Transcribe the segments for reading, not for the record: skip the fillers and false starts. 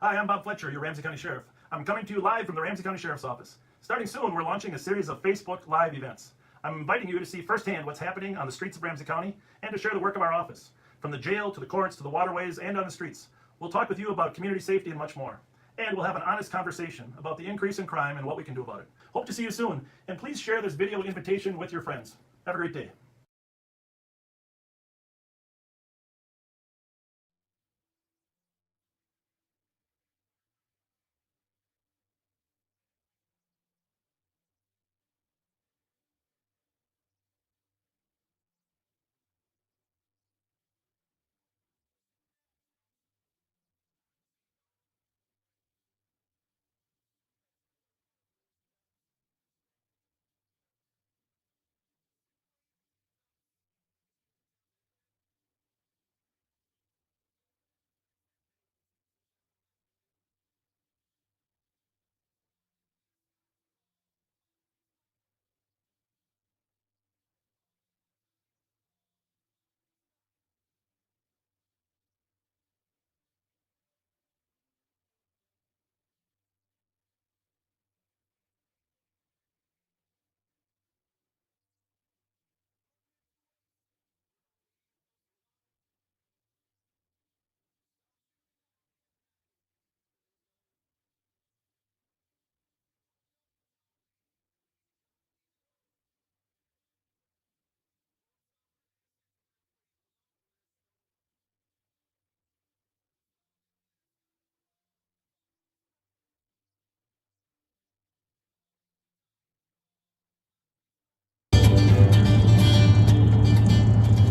Hi, I'm Bob Fletcher, your Ramsey County Sheriff. I'm coming to you live from the Ramsey County Sheriff's Office. Starting soon, we're launching a series of Facebook Live events. I'm inviting you to see firsthand what's happening on the streets of Ramsey County and to share the work of our office. From the jail to the courts to the waterways and on the streets, we'll talk with you about community safety and much more. And we'll have an honest conversation about the increase in crime and what we can do about it. Hope to see you soon, and please share this video invitation with your friends. Have a great day.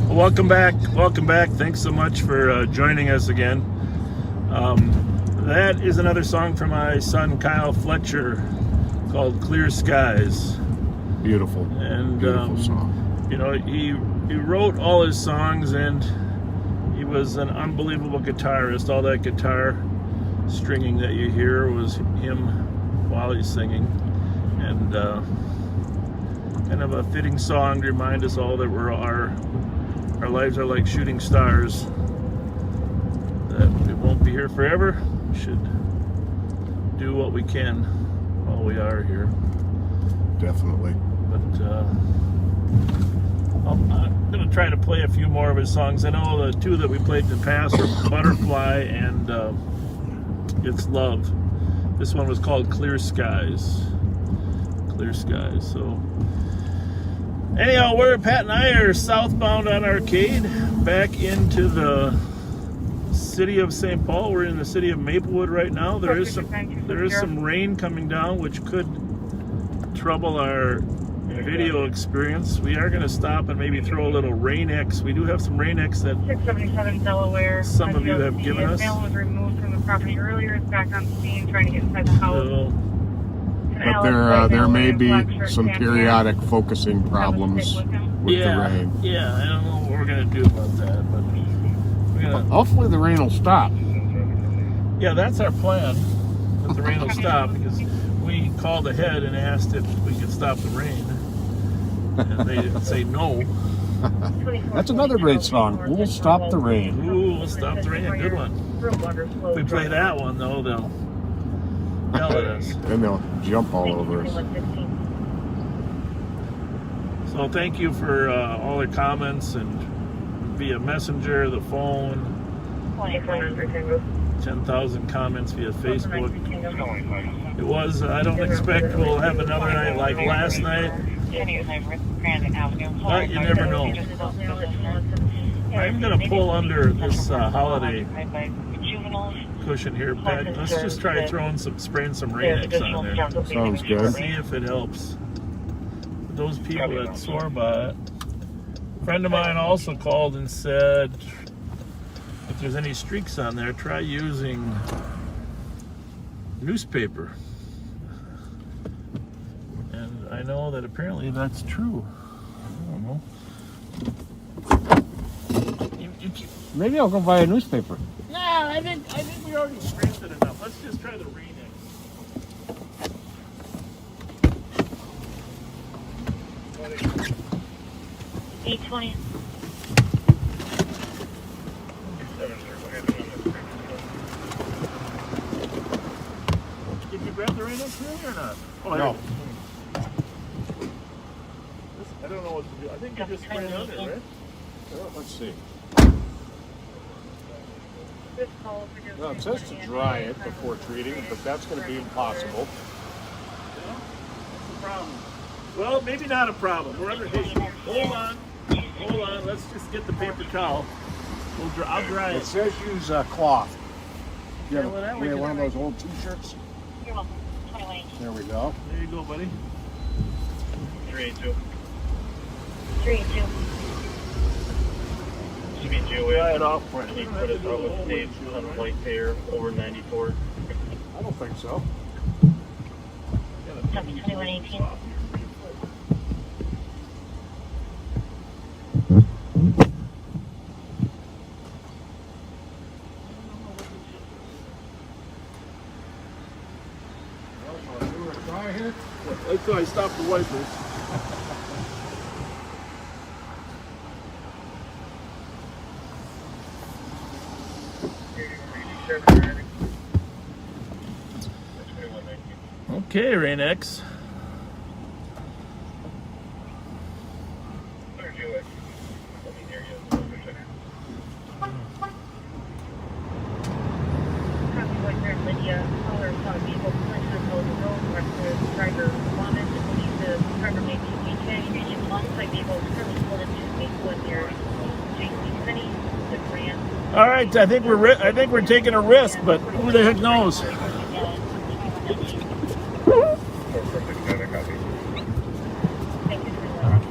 Welcome back. Thanks so much for joining us again. That is another song from my son Kyle Fletcher called Clear Skies. Beautiful. And beautiful song. You know, he wrote all his songs, and he was an unbelievable guitarist. All that guitar stringing that you hear was him while he's singing, and kind of a fitting song to remind us all that our lives are like shooting stars, that we won't be here forever. We should do what we can while we are here. Definitely. But I'm going to try to play a few more of his songs. I know the two that we played in the past were Butterfly and It's Love. This one was called Clear Skies. Clear Skies. So anyhow, Pat and I are southbound on Arcade, back into the city of St. Paul. We're in the city of Maplewood right now. There is some rain coming down, which could trouble our video experience. We are going to stop and maybe throw a little Rain X. We do have some Rain X that 677 Delaware. Some of you have given us. Mail was removed from the property earlier. It's back on scene, trying to get inside the house. But there may be some periodic focusing problems with the rain. Yeah, I don't know what we're going to do about that, but we're gonna... Hopefully the rain will stop. Yeah, that's our plan, that the rain will stop, because we called ahead and asked if we could stop the rain, and they didn't say no. That's another great song. We'll stop the rain. Ooh, we'll stop the rain. Good one. If we play that one, though, they'll yell at us. Then they'll jump all over us. So thank you for all the comments, and via Messenger, the phone, 10,000 comments via Facebook. It was, I don't expect we'll have another night like last night, but you never know. I'm going to pull under this holiday cushion here, Pat. Let's just try spraying some Rain X on there. Sounds good. See if it helps. Those people that swore by it. A friend of mine also called and said, if there's any streaks on there, try using newspaper. And I know that apparently that's true. I don't know. Maybe I'll go buy a newspaper. Nah, I think we already scraped it enough. Let's just try the Rain X. 820. really or not? Oh, No. I don't know what to do. I think you just put it on there, right? Well, let's see. This call for just Well, it says to dry it before treating, but that's going to be impossible. Well, that's a problem. Well, maybe not a problem. We're under. Hey, hold on. Let's just get the paper towel. I'll dry It it. says use cloth. You Yeah, have, well, that we we have can- one of those old T-shirts. You're welcome. 21. There we go. There you go, buddy. 382. 382. CB2, Dry it off for and you put it out with tape on white pair over 94. I don't think so. Copy 2118. Dry here. Wait till I stop the wipers. Okay, Rain-X. Copy white pair Lydia. Caller saw vehicle collision on Golden Road. The driver vomited. The driver made TPK. Alongside vehicle currently split into with your JC Penny. The brand. All right, I think we're taking a risk, but who the heck knows? Thank you for that.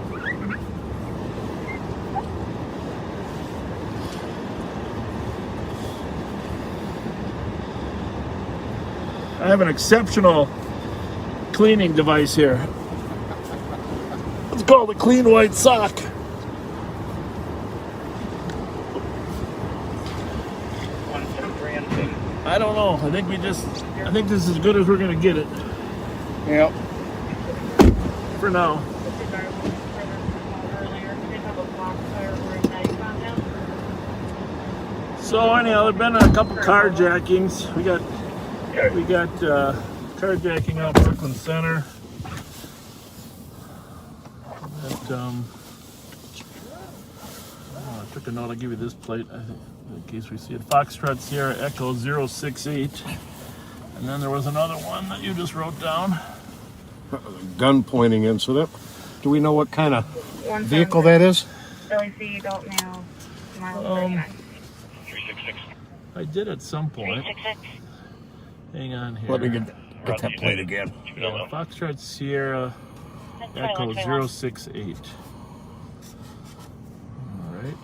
I have an exceptional cleaning device here. It's called a clean white sock. I don't know. I think this is as good as we're gonna get it Yep. for now. So anyhow, there've been a couple carjackings. We got carjacking out Brooklyn Center. That, I took a note. I'll give you this plate I think, in case we see it. Foxtrot Sierra Echo 068. And then there was another one that you just wrote down. Gun pointing incident. Do we know what kind of vehicle that is? LEC, adult male, mile 39. 366. I did at some point. 366. Hang on here. Let me get that plate again. Yeah, Foxtrot Sierra Echo 068. All right.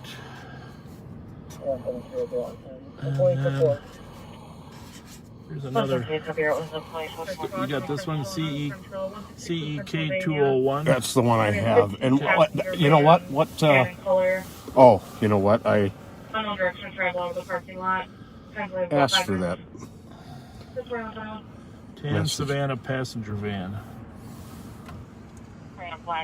And then here's another. You got this one, CEK 201. That's the one I have. And what, you know what? Oh, you know what? I Tunnel direction travel out of the parking lot. asked for that. Tan Savannah passenger van.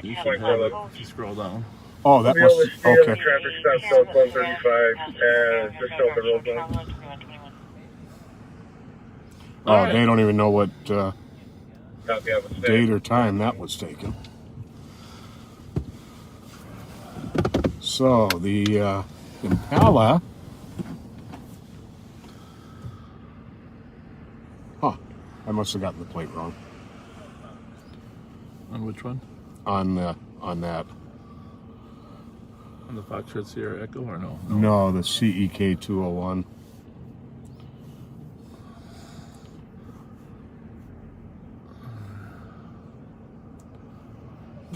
You should have it if you scroll down. Oh, that must. Okay. Traffic stop south 135 and just south the road zone. Oh, they don't even know what Copy, have a stay. date or time that was taken. So the Impala. Huh. I must have gotten the plate wrong On which one? on that. On the Foxtrot Sierra Echo or no? No, the CEK 201.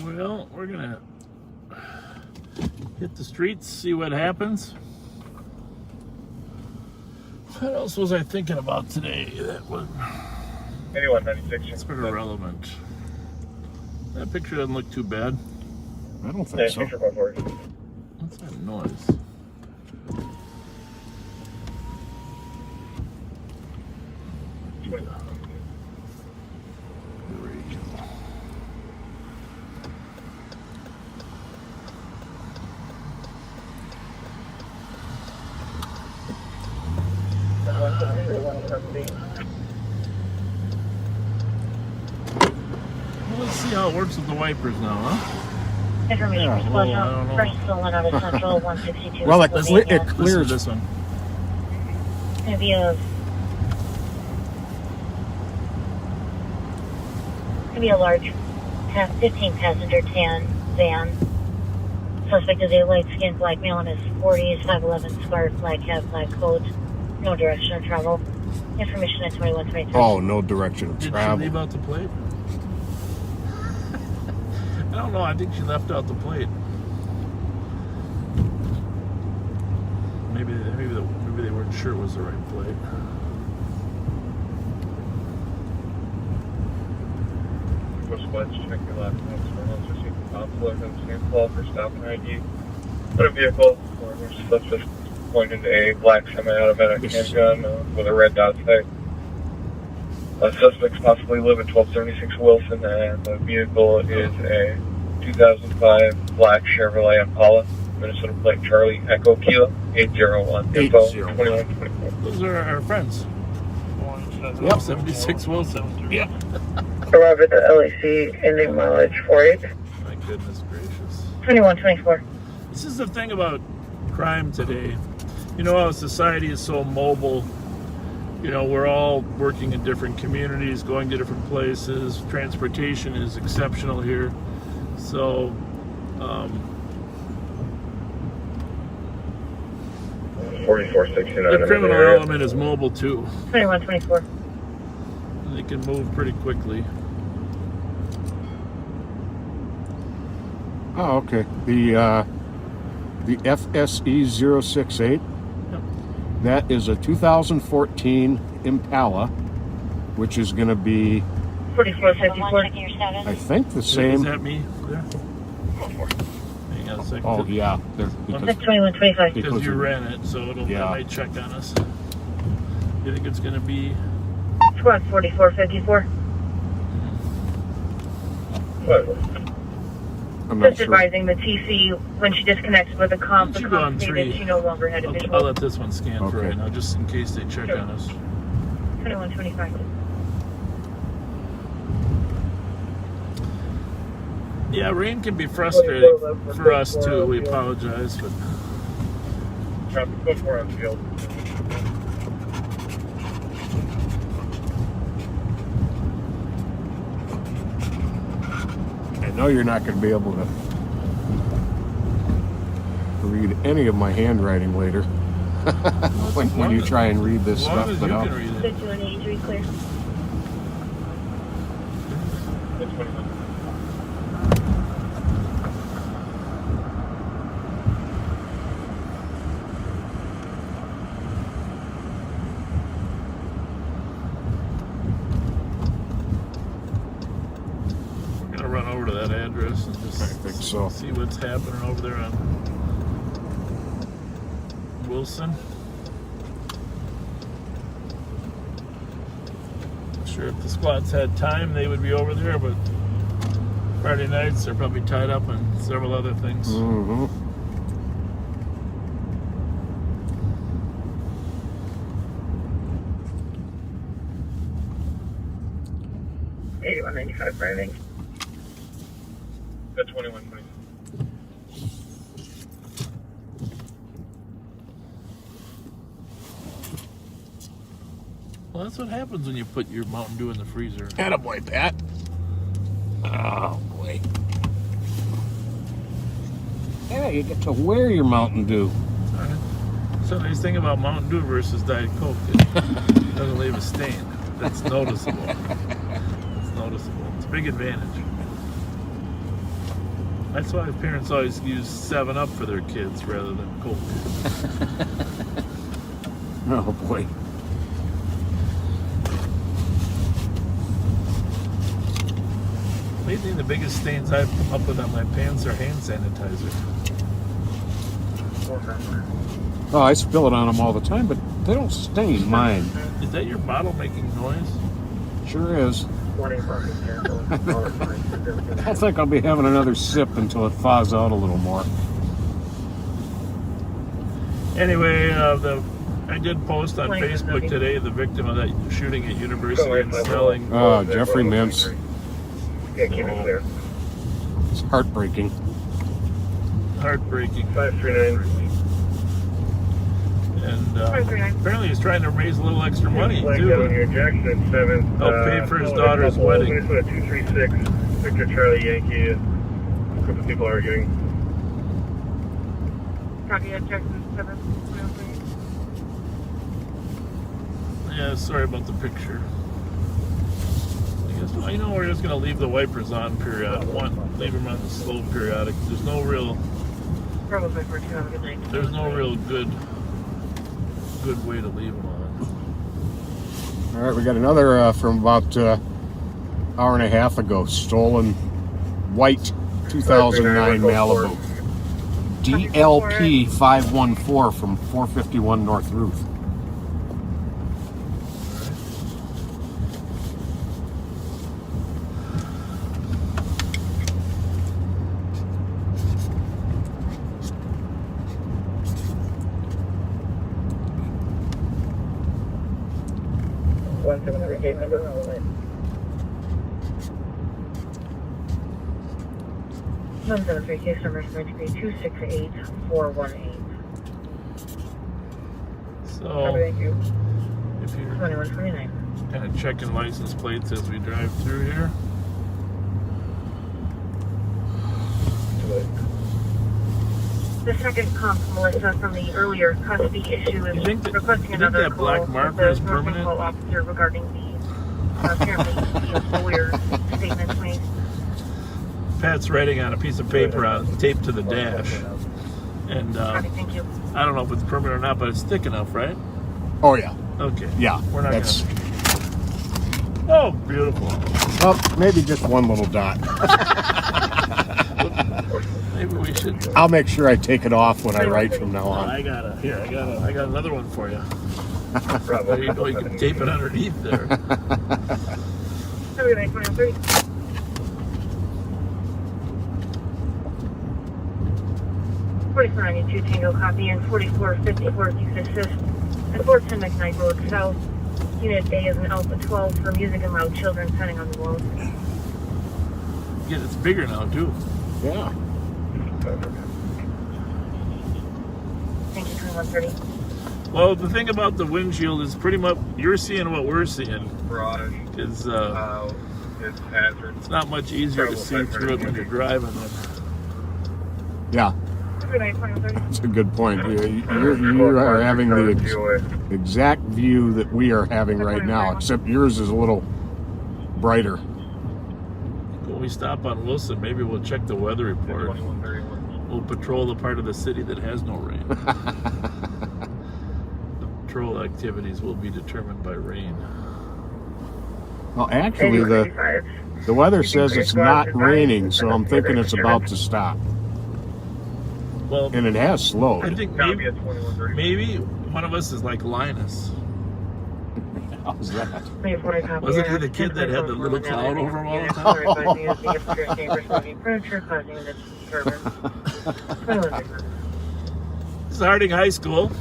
Well, we're gonna hit the streets, see what happens. What else was I thinking about today that was 8196. sort of relevant? That picture doesn't look too bad. I don't think so. Picture 140. What's that noise? let's see how it works with the wipers now, huh? Information Yeah, response well, I don't know. first stolen out of Central 162. Well, it Pennsylvania. This clears. is this one. It's gonna be a large 15 passenger tan van. Suspect is a light skinned black male in his 40s, 5'11", scarf, black hat, black coat. No direction of travel. Information at 2123. Oh, no direction of Did she travel. leave out the plate? I don't know. I think she left out the plate. Maybe they weren't sure it was the right plate. Let's check your last notes for notes received from conflict and same call for stop and ID. Put a vehicle or let's just pointed a black semi-automatic handgun with a red dot sight. Suspects possibly live at 1276 Wilson, and the vehicle is a 2005 black Chevrolet Impala, Minnesota plate Charlie Echo Kilo 801. Info 2124. Those are our friends. Yep. 76 Wilson. Yeah. Arrive at the LAC, ending mileage 48. My goodness gracious. 2124. This is the thing about crime today. You know how society is so mobile. You know, we're all working in different communities, going to different places. Transportation is exceptional here. So, 4469. the criminal element is mobile too. 2124. They can move pretty quickly. Oh, okay. The FSE 068. Yep. That is a 2014 Impala, which is going to be, 4454. I think, the Is same. that me? There? Hang on a second. Oh, yeah. That's Because 2125. Because you of- ran it, so it Yeah. might check on us. You think it's going to be... Squad 4454. I'm not Just sure. advising the TC when she disconnected with the comp, the Should go on comp stated 3. she no longer had a I'll visual. let this one scan for Okay. right now, just in case they check on us. 2125. Yeah, rain can be frustrating for us too. We apologize, but Traffic code 4 on field. I know you're not going to be able to read any of my handwriting later when you try and read this as long stuff. as But you I'll- can read it. 5183 clear. That's 21. We're gonna run over to that address and just I think so. see what's happening over there on Wilson. Not sure if the squads had time, they would be over there, but Friday nights they're probably tied up on several other things. Mhm. 8195 driving. That's 2120. Well, that's what happens when you put your Mountain Dew in the freezer. Attaboy, Pat. Oh, boy. Yeah, you get to wear your Mountain Dew. Alright. So the nice thing about Mountain Dew versus Diet Coke, it doesn't leave a stain. That's noticeable. It's noticeable. It's a big advantage. That's why parents always use 7-Up for their kids rather than Coke. Oh, boy. Lately, the biggest stains I've come up with on my pants are hand sanitizer. Oh, I spill it on them all the time, but they don't stain mine. Is that your bottle making noise? Sure is. I think I'll be having another sip until it thaws out a little more. Anyway, I did post on Facebook today the victim of that shooting at University in Snelling. Oh, Jeffrey Mintz. Yeah, keep it clear. It's heartbreaking. Heartbreaking. 539. And apparently he's trying to raise a little extra money Flag too. down here, Jackson at 7th. Help pay for his daughter's wedding. Minnesota 236, Victor Charlie Yankee. A group of people arguing. Copy at Jackson 7th. Yeah, sorry about the picture. I guess, you know, we're just going to leave the wipers on periodic. Leave them on the slow periodic. There's no real, Probably for 2 have a good night. there's no real good way to leave them on. All right, we got another from about hour and a half ago. Stolen white 2009 Malibu. DLP 514 from 451 North Ruth. Gate number. 173 case number is going to be 268418. So, Thank you. if you're 2129. kind of checking license plates as we drive through here. The second comp, Melissa, from the earlier custody issue is requesting another that black call marker is with the permanent? call officer regarding the apparently lawyer statements made. Pat's writing on a piece of paper taped to the dash. And Thank you. I don't know if it's permanent or not, but it's thick enough, right? Oh yeah, Okay. yeah. We're not That's Oh, beautiful. well, maybe just one little dot. Maybe we should. I'll make sure I take it off when I write from now on. I got another one for you. Bravo. There you go. You can tape it underneath there. Have a good night, 2130. 4492 Tango copy and 4454 you can assist at 410 McKnight Road South. Unit A is an Alpha 12 for music and loud children standing on the wall. Yeah, it's bigger now too. Yeah. Thank you, 2130. Well, the thing about the windshield is pretty much you're seeing what we're seeing. Barrage. Is It's hazard. it's not much easier to see through it when you're driving it. Yeah, Have a good night, 2130. that's a good point. You are having the exact view that we are having right now, except yours is a little brighter. When we stop on Wilson, maybe we'll check the weather report. 2131. We'll patrol the part of the city that has no rain. The patrol activities will be determined by rain. Well, actually, the weather says it's not raining, so I'm thinking it's about to stop. Well, And it has I slowed. think Copy at 2131. maybe one of us is like Linus. How's that? Wasn't he the kid that had the little cloud over him all the This is Harding High School.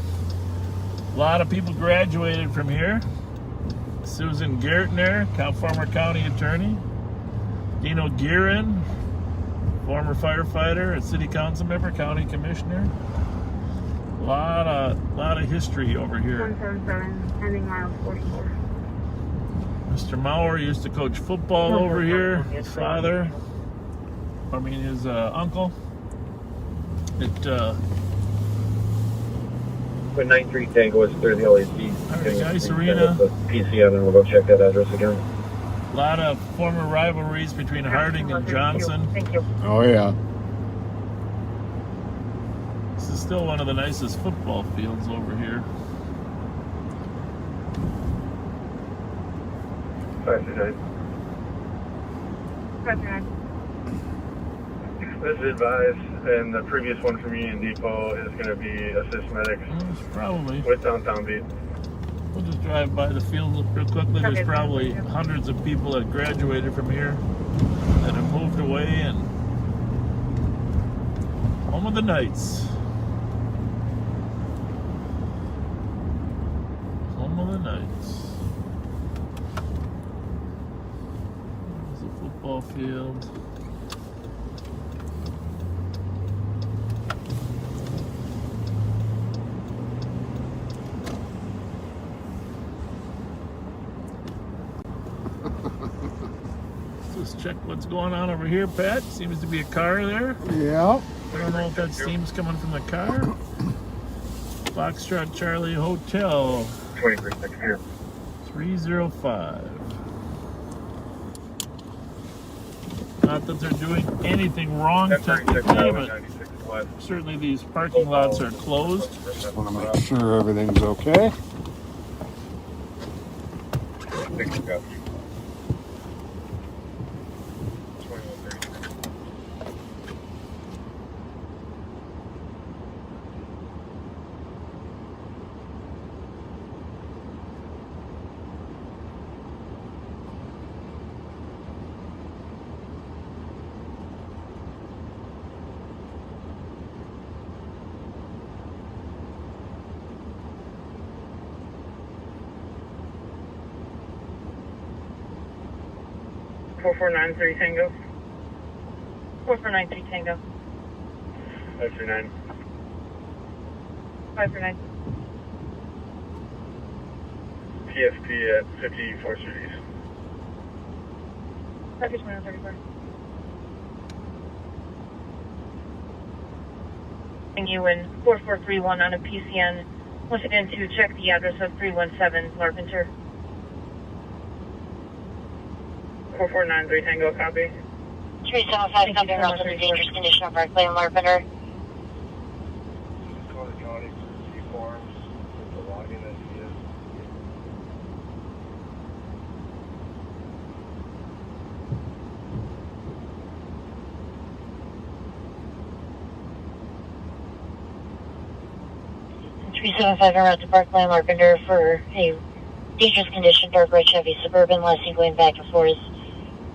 A lot of people graduated from here. Susan Gertner, former county attorney. Dino Guerin, former firefighter, a city council member, county commissioner. A lot of history over here. 177, ending miles 44. Mr. Maurer used to coach football over here. His father, his uncle. When 93 Tango is through the LAC. Harding Ice Arena. PCM, and we'll go check that address again. A lot of former rivalries between Harding and Johnson. Thank you. Oh, yeah. This is still one of the nicest football fields over here. 539. 539. This is advised, and the previous one from Union Depot is going to be assist medics Probably. with downtown beat. We'll just drive by the field real quickly. There's probably hundreds of people that graduated from here that have moved away, and home of the Knights. Home of the Knights. There's a football football field. Let's check what's going on over here, Pat. Seems to be a car there. Yeah. I don't know if that steam's coming from the car. Foxtrot Charlie Hotel 305. Not that they're doing anything wrong technically, but certainly these parking lots are closed. Just want to make sure everything's okay. Four 493 Tango. 4493 Tango. 539. 539. PSP at 54 Street. 52134. And you in 4431 on a PCN. Once again to check the address of 317 Larpenter. 4493 Tango, copy. 375 something else in dangerous condition on Berkeley and Larpenter. Call the county to see forms with the login that he is. And 375 en route to Berkeley and Larpenter for a dangerous condition, dark red Chevy Suburban, last seen going back and forth.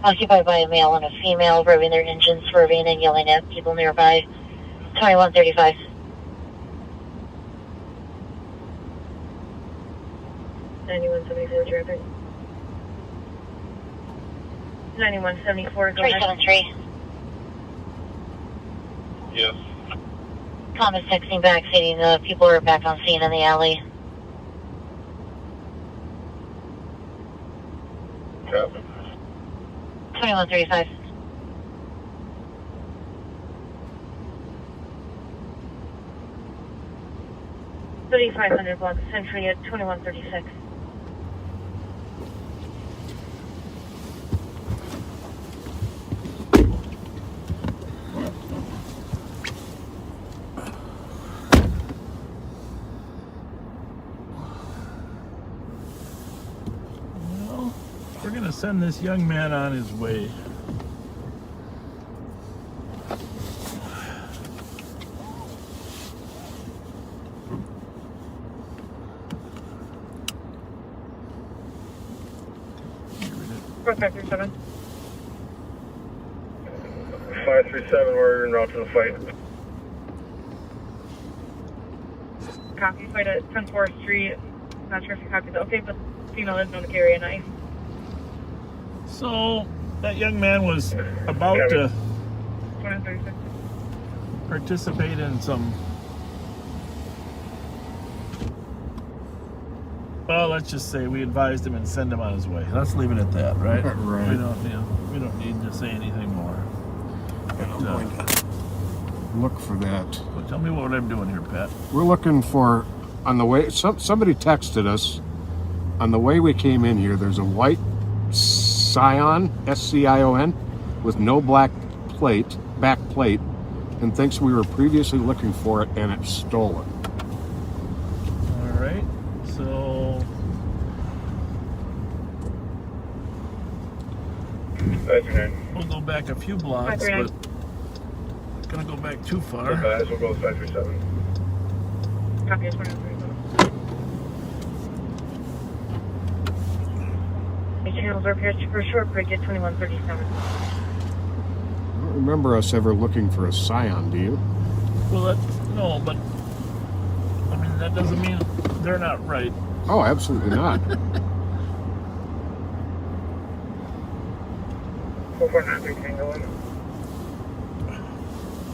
Occupied by a male and a female, revving their engines, swerving and yelling at people nearby. 2135. traffic. 9174, go ahead. 373. Yes. Thomas texting back, stating people are back on scene in the alley. Traffic. 2135. $3,500 block Century at 2136. Well, we're going to send this young man on his way. Four 537. 537, we're en route to the fight. Copy, fight at 10th Forest Street. Not sure if you copied that. Okay, but female is known to carry a knife. So, that young man was about to 2136. participate in some, well, let's just say we advised him and send him on his way. Let's leave it at that, right? Right. We don't need to say anything more. And I'm going to look for that. So tell me what I'm doing here, Pat. We're looking for, on the way, somebody texted us, on the way we came in here, there's a white Scion, S-C-I-O-N, with no back plate, and thinks we were previously looking for it and it's stolen. All right, so 539. we'll go back a few blocks, 539. but not gonna go back too far. Advise, we'll go with 537. Copy, 2137. Channels are appears for short break at 2137. I don't remember us ever looking for a Scion, do you? Well, no, but I mean that doesn't mean they're not right. Oh, absolutely not. 449 Tango 1.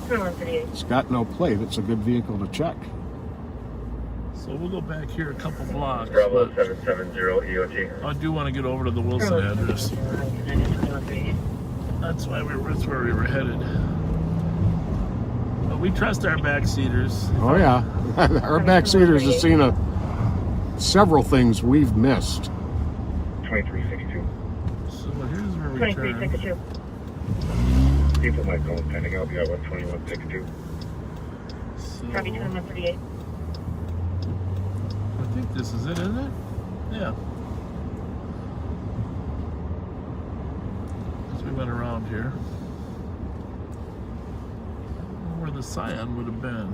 2138. It's got no plate. It's a good vehicle to check. So we'll go back here a couple blocks, Bravo but 770 EOT. I do want to get over to the Wilson address. That's why that's where we were headed. But we trust our backseaters. Oh yeah, our backseaters have seen several things we've missed. 2362. So here's where we turn. 2362. People might call pending. I'll be at 12162. So Copy 2138. I think this is it, isn't it? Yeah. As we went around here. Where the Scion would have been.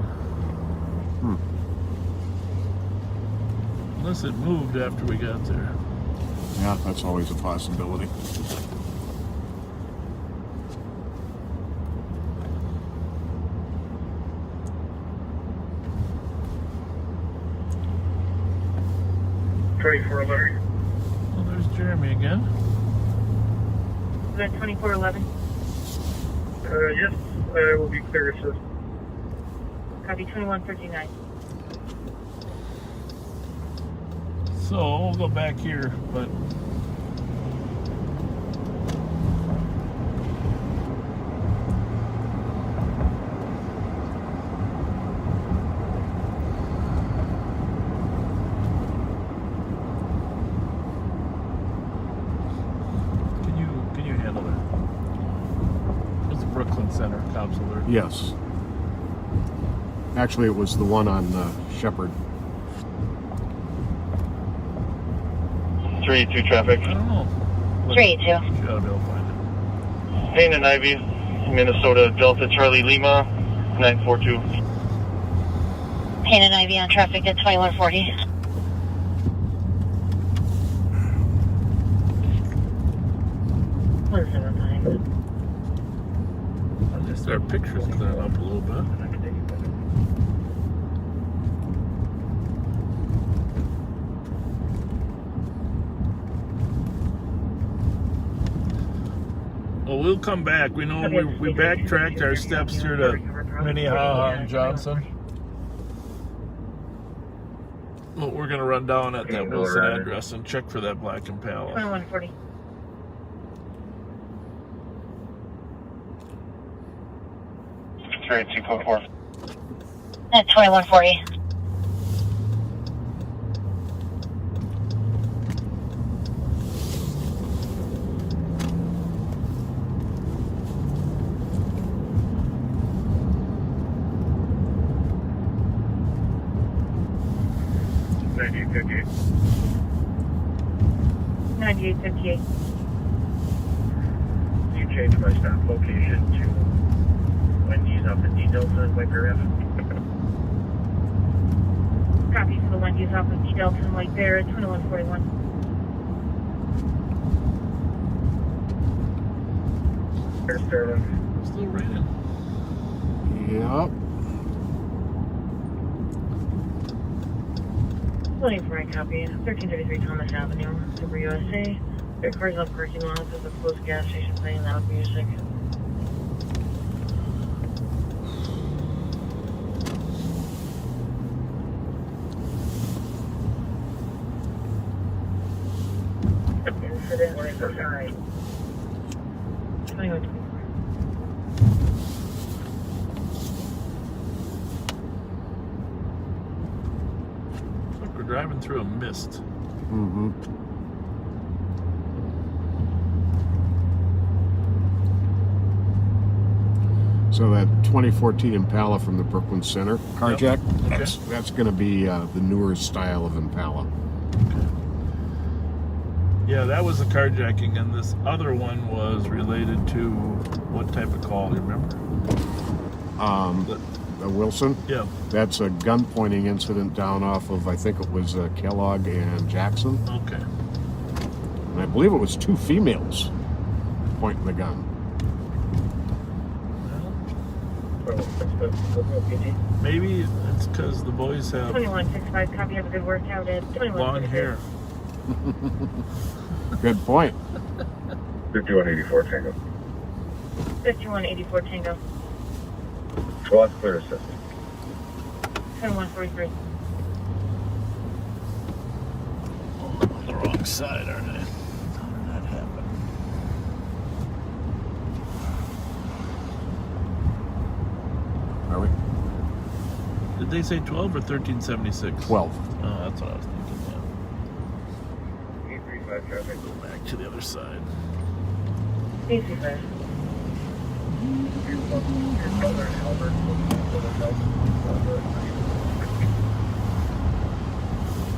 Unless it moved after we got there. Yeah, that's always a possibility. Well, there's Jeremy again. Is that 2411? Yes, I will be clear assist. Copy 2139. So we'll go back here, but can you handle that? It's Brooklyn Center, cops alert. Yes. Actually, it was the one on Shepherd. 382 traffic. I don't know. 382. You ought to be able to find it. Payne and Ivy, Minnesota Delta Charlie Lima, 942. Payne and Ivy on traffic at 2140. At least our pictures clearing up a little bit. Well, we'll come back. We know we backtracked our steps through to Minnehaha and Johnson. But we're going to run down at that Wilson address and check for that black Impala. 2140. Trade 244. At 2140. $98.58. 9858. You changed my stop location to Wendy's up in D Delta in White Bear Ave. Copy for the Wendy's off of D Delta and White Bear at 2141. There's Sterling. Still raining. Yep. Waiting for my copy. 1333 Thomas Avenue, Super USA. Their cars on parking lot at the closed gas station playing loud music. Incident 2124. Look, we're driving through a mist. Mm-hmm. So that 2014 Impala from the Brooklyn Center, carjack, Okay. that's going to be the newer style of Impala. Yeah, that was a carjacking, and this other one was related to what type of call? You remember? The Wilson, Yeah. that's a gun pointing incident down off of, I think it was Kellogg and Jackson. Okay. And I believe it was two females pointing the gun. Maybe it's because the boys have 2165. Copy. Have a good workout at 21. long hair. Good point. 5184 Tango. 5184 Tango. Squad clear assist. 2143. Oh, I'm on the wrong side, aren't I? How did that happen? Are we? Did they say 12 or 1376? 12. Oh, that's what I was thinking. Yeah. 835 traffic. Go back to the other side. Easy fire.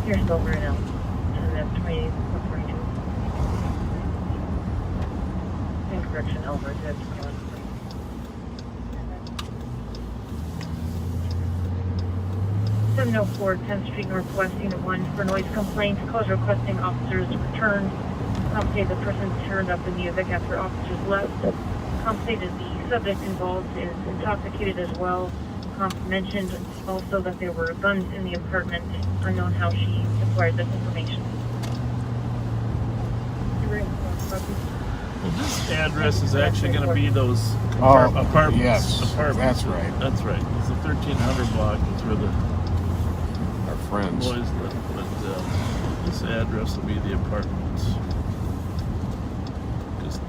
Here's Silver and L. And then 2442. Incorrection, Elbert at 21. 704 10th Street Northwest, Unit 1, for noise complaints. Calls requesting officers return. Compensated the person turned up the music after officers left. Compensated the subject involved is intoxicated as well. Mentioned also that there were guns in the apartment. Unknown how she acquired this information. Well, this address is actually going to be those apartments. Yes, Apartments. that's right. That's right. It's the 1300 block. That's where the Our friends. boys live. But this address will be the apartments. Just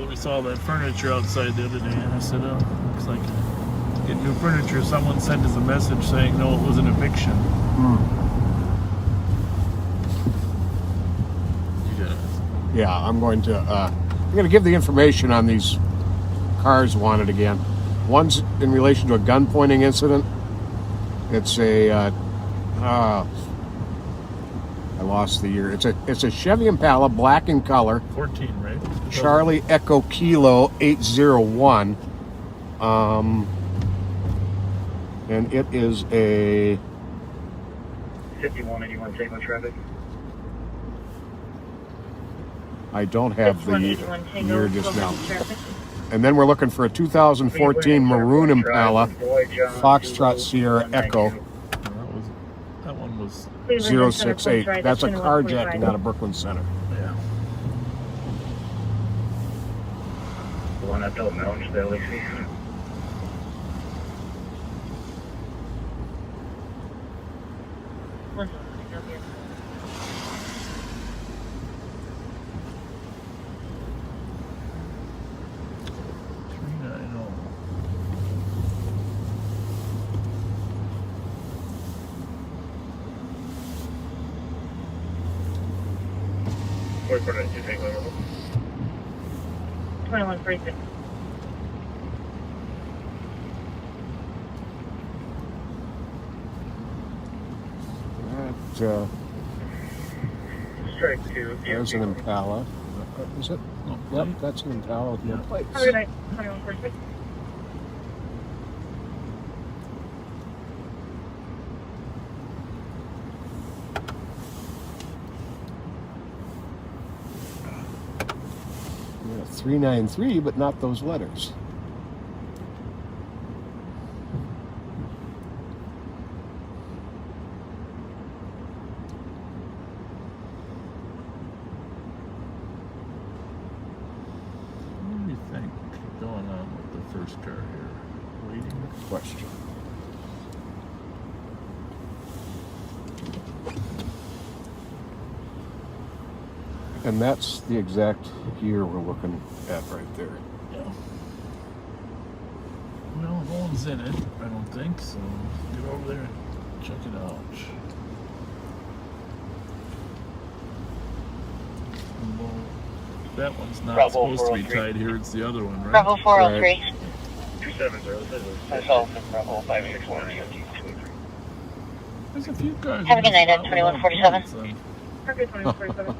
we saw that furniture outside the other day, and I said, "Oh, looks like get new furniture." Someone sent us a message saying, "No, it was an eviction." Yeah, I'm going to give the information on these cars wanted again. One's in relation to a gun pointing incident. It's a I lost the year. It's a Chevy Impala, black in color. 14, right? Charlie Echo Kilo 801. And it is a 5181 Tango traffic. I don't have the 5181 Tango, year just now. traffic. And then we're looking for a 2014 Maroon Impala, Foxtrot Sierra Echo That one was 068. That's a carjacking out of Brooklyn Center. yeah. The one at Delta Mountain, the LAC. Wait for it, you take over. 2146. That, Strike 2. there's an Impala. Is it? No, Yep, plate. that's an Impala with no plates. 2146. Yeah, 393, but not those letters. What do you think going on with the first car here? Waiting. Question. And that's the exact year we're looking at right there. Yeah. Well, no one's in it, I don't think, so get over there and check it out. Well, that one's not Bravo supposed to be 403. tied here, it's the other one, right? Bravo 403. 270. Myself and Bravo 561. There's a few cars. Have a in good night this at lot without 2147. plates on. Parker 2147.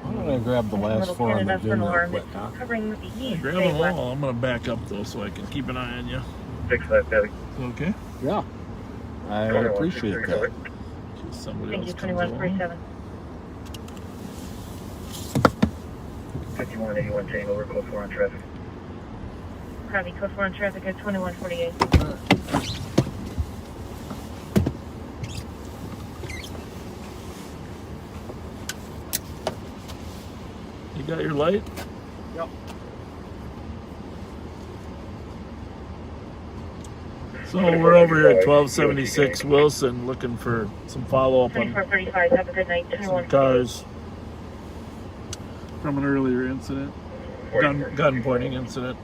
Why don't I grab the last four on the VIN real quick, huh? Covering the east. Grab them all. I'm going to back up, though, so I can keep an eye on you. 65 Debbie. Okay? Yeah. I appreciate that. Somebody Thank else you, comes along. 2147. 5181 Tango, over code 4 on traffic. Copy, code 4 on traffic at 2148. You got your light? Yep. So we're over here at 1276 Wilson looking for some follow-up on 2435, have a good night. some 21. cars from an earlier incident, gun pointing incident.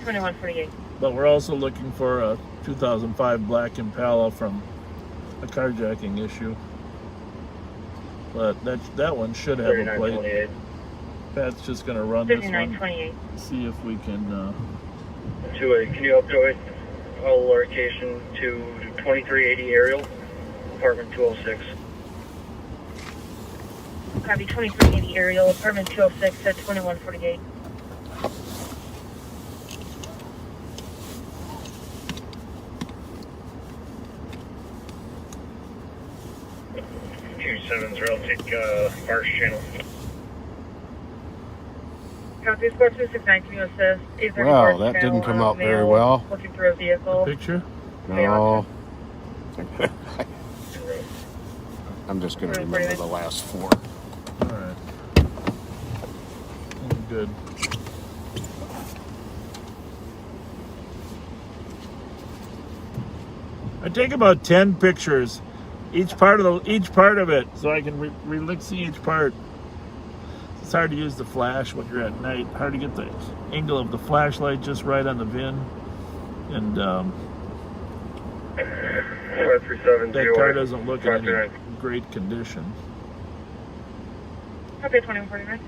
2148. But we're also looking for a 2005 black Impala from a carjacking issue. But that one should have a plate. 3928. Pat's just gonna run this one, 5928. see if we can. 2-8, can you update all location to 2380 Ariel, apartment 206? Copy 2380 Ariel, apartment 206 at 2148. I'll take Marsh Channel. Copy, score 269, can you assist? 830 Wow, Marsh that Channel, didn't come out very male, well. Looking for a vehicle. Picture? No. I'm just going to remember the last four. All right. Good. I take about 10 pictures, each part of it, so I can see each part. It's hard to use the flash when you're at night. Hard to get the angle of the flashlight just right on the VIN, and that car doesn't look in any great condition. Copy 2149.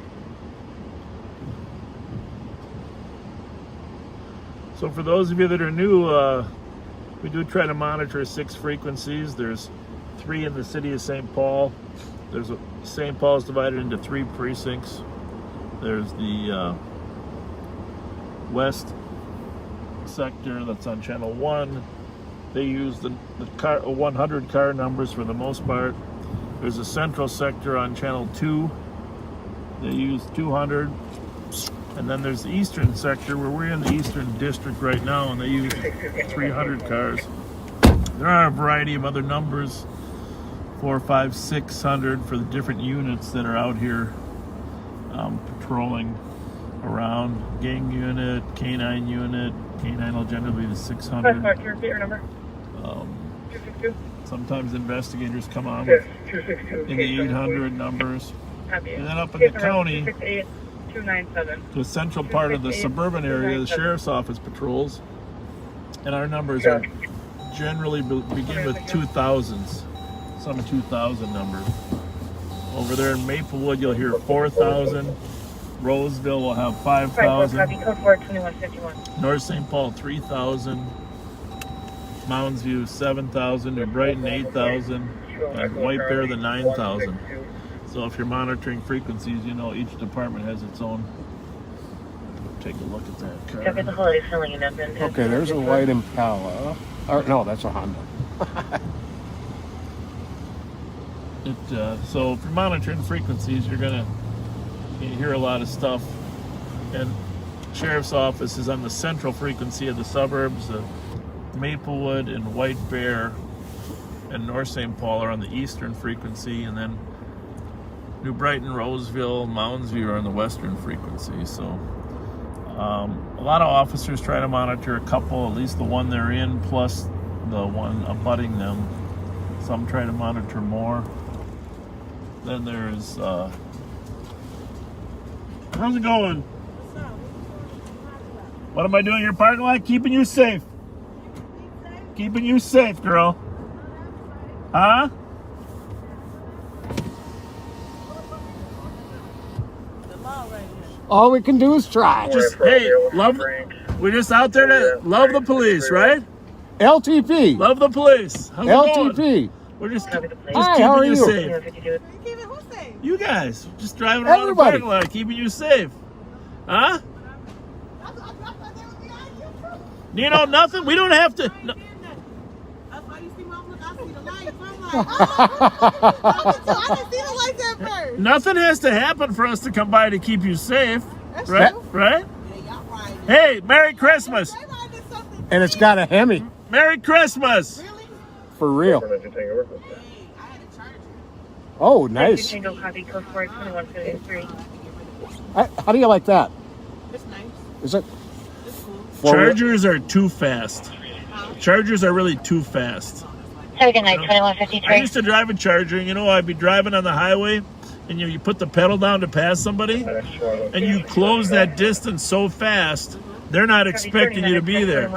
So for those of you that are new, we do try to monitor 6 frequencies. There's 3 in the city of St. Paul. St. Paul is divided into 3 precincts. There's the west sector that's on channel 1. They use the 100 car numbers for the most part. There's a central sector on channel 2. They use 200. And then there's the eastern sector where we're in the eastern district right now, and they use 300 cars. There are a variety of other numbers, 400, 500, 600 for the different units that are out here patrolling around. Gang unit, canine unit. Canine will generally be the 600. Can you repeat your number? 262. Sometimes investigators come on with in the 800 numbers. Copy. And then up in the county, 297. the central part of the suburban area, the sheriff's office patrols, and our numbers are generally begin with 2000s, some 2000 numbers. Over there in Maplewood, you'll hear 4,000. Roseville will have 5,000. Code 42151. North St. Paul 3,000. Mounds View 7,000. New Brighton 8,000. And White Bear the 9,000. So if you're monitoring frequencies, you know each department has its own. Take a look at that car. Copy the holiday filling in Edmond. Okay, there's a white Impala. Or, no, that's a Honda. So if you're monitoring frequencies, you're gonna hear a lot of stuff. And Sheriff's Office is on the central frequency of the suburbs. Maplewood and White Bear and North St. Paul are on the eastern frequency, and then New Brighton, Roseville, Mounds View are on the western frequency. So a lot of officers try to monitor a couple, at least the one they're in, plus the one abutting them. Some try to monitor more. Then there's how's it going? What am I doing in your parking lot? Keeping you safe. Keeping you safe, girl. Huh? All we can do is try. We're just out there to love the police, right? LTP. Love the police. How's it going? LTP. We're just Hi, keeping how are you you? safe. You guys, just driving around the Everybody. parking lot, keeping you safe. Huh? You know nothing? We don't have to. No. That's why you see my look, I see the lights. I'm like, I didn't see the lights at first. Nothing has to happen for us to come by to keep you safe. That's Right? true. Right? Yeah, y'all right. Hey, Merry Christmas. And it's got a Hemi. Merry Christmas. Really? For real. Dang, I had to charge it. Oh, nice. Tango copy code 42153. How do you like that? It's nice. Is it? It's cool. Chargers are too fast. Chargers are really too fast. Have a good night, I 2153. used to drive a Charger. You know, I'd be driving on the highway, and you put the pedal down to pass somebody, and you close that distance so fast, they're not expecting you to be there.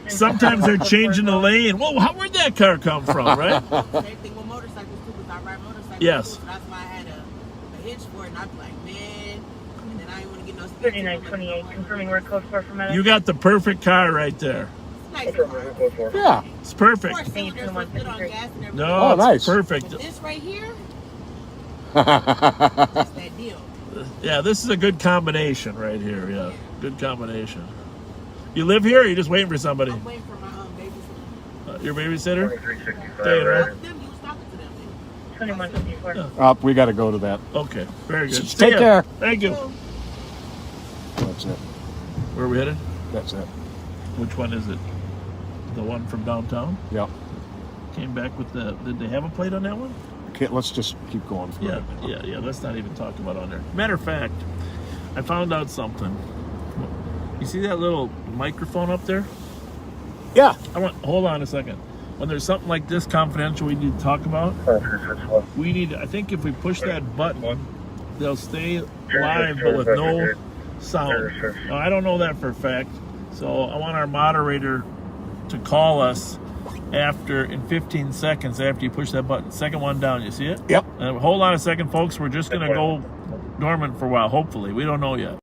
Sometimes they're changing the lane. Whoa, where'd that car come from, right? Same thing with motorcycles too, because I ride motorcycles. Yes. Too, so that's why I had a hitch for it, and I'd be like, man, and then I didn't want to get no speed. 3928, confirming word code 4 for medic. You got the perfect car right there. Nice. Yeah. It's perfect. Four cylinders with good on gas and everything. No, Oh, it's nice. perfect. But this right here, that's that deal. Yeah, this is a good combination right here. Yeah, good combination. You live here, or you just waiting for somebody? I'm waiting for my babysitter. Your babysitter? 2365, Staying, right? Them, you was talking to them. 2154. Yeah. We got to go to that. Okay, very good. Take See ya. care. Thank you. That's it. Where are we headed? That's it. Which one is it? The one from downtown? Yep. Came back with the. Did they have a plate on that one? Okay, let's just keep going for Yeah, it. yeah. Let's not even talk about on there. Matter of fact, I found out something. You see that little microphone up there? Yeah. Hold on a second. When there's something like this confidential we need to talk about, we need. I think if we push that button, they'll stay live but with no sound. Now, I don't know that for a fact, so I want our moderator to call us in 15 seconds after you push that button. Second one down, you see it? Yep. Hold on a second, folks. We're just going to go dormant for a while, hopefully. We don't know yet.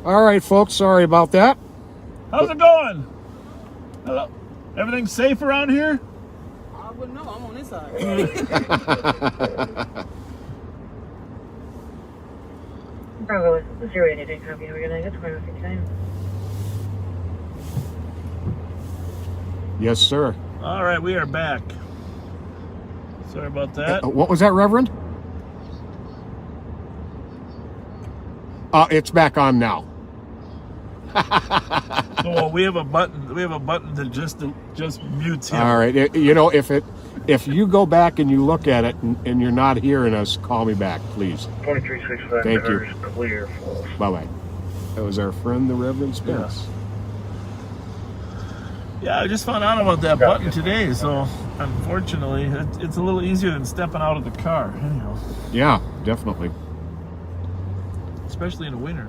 All right, folks. Sorry about that. How's it going? Hello. Everything safe around here? I wouldn't know. I'm on this side. Bravo 088, copy. We're gonna get 20 time. Yes, sir. All right, we are back. Sorry about that. What was that, Reverend? It's back on now. Well, we have a button. We have a button that just mutes him. All right. If you go back and you look at it and you're not hearing us, call me back, please. 2365 Thank you. is clear for us. Bye-bye. That was our friend, the Reverend Spence. Yeah, I just found out about that button today, so unfortunately, it's a little easier than stepping out of the car. Anyhow, Yeah, definitely. especially in the winter.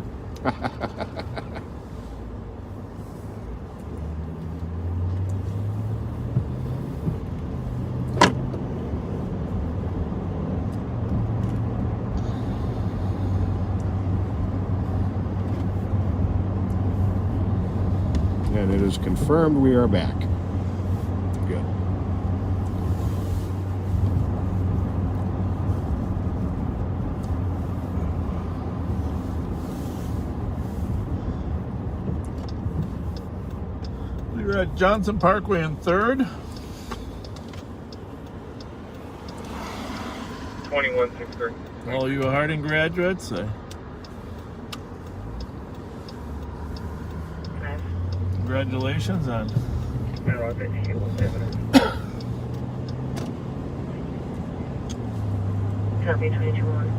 And it is confirmed we are back. Good. We were at Johnson Parkway in 3rd. 2163. All you Harding graduates, congratulations on Copy 22-1.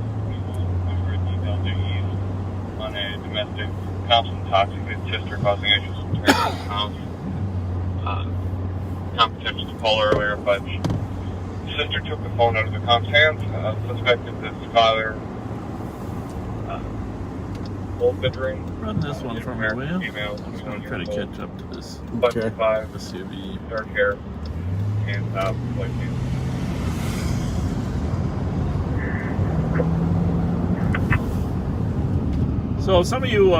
On a domestic cops intoxicated sister causing issues in terms of the house. Competence to call earlier, but the sister took the phone out of the comp's hands. Suspected that his father old bedroom. run this one from me, will you? Female, I'm just going to try to catch up to this. Okay. 5, The CB. dark hair, and white pants. So some of you, we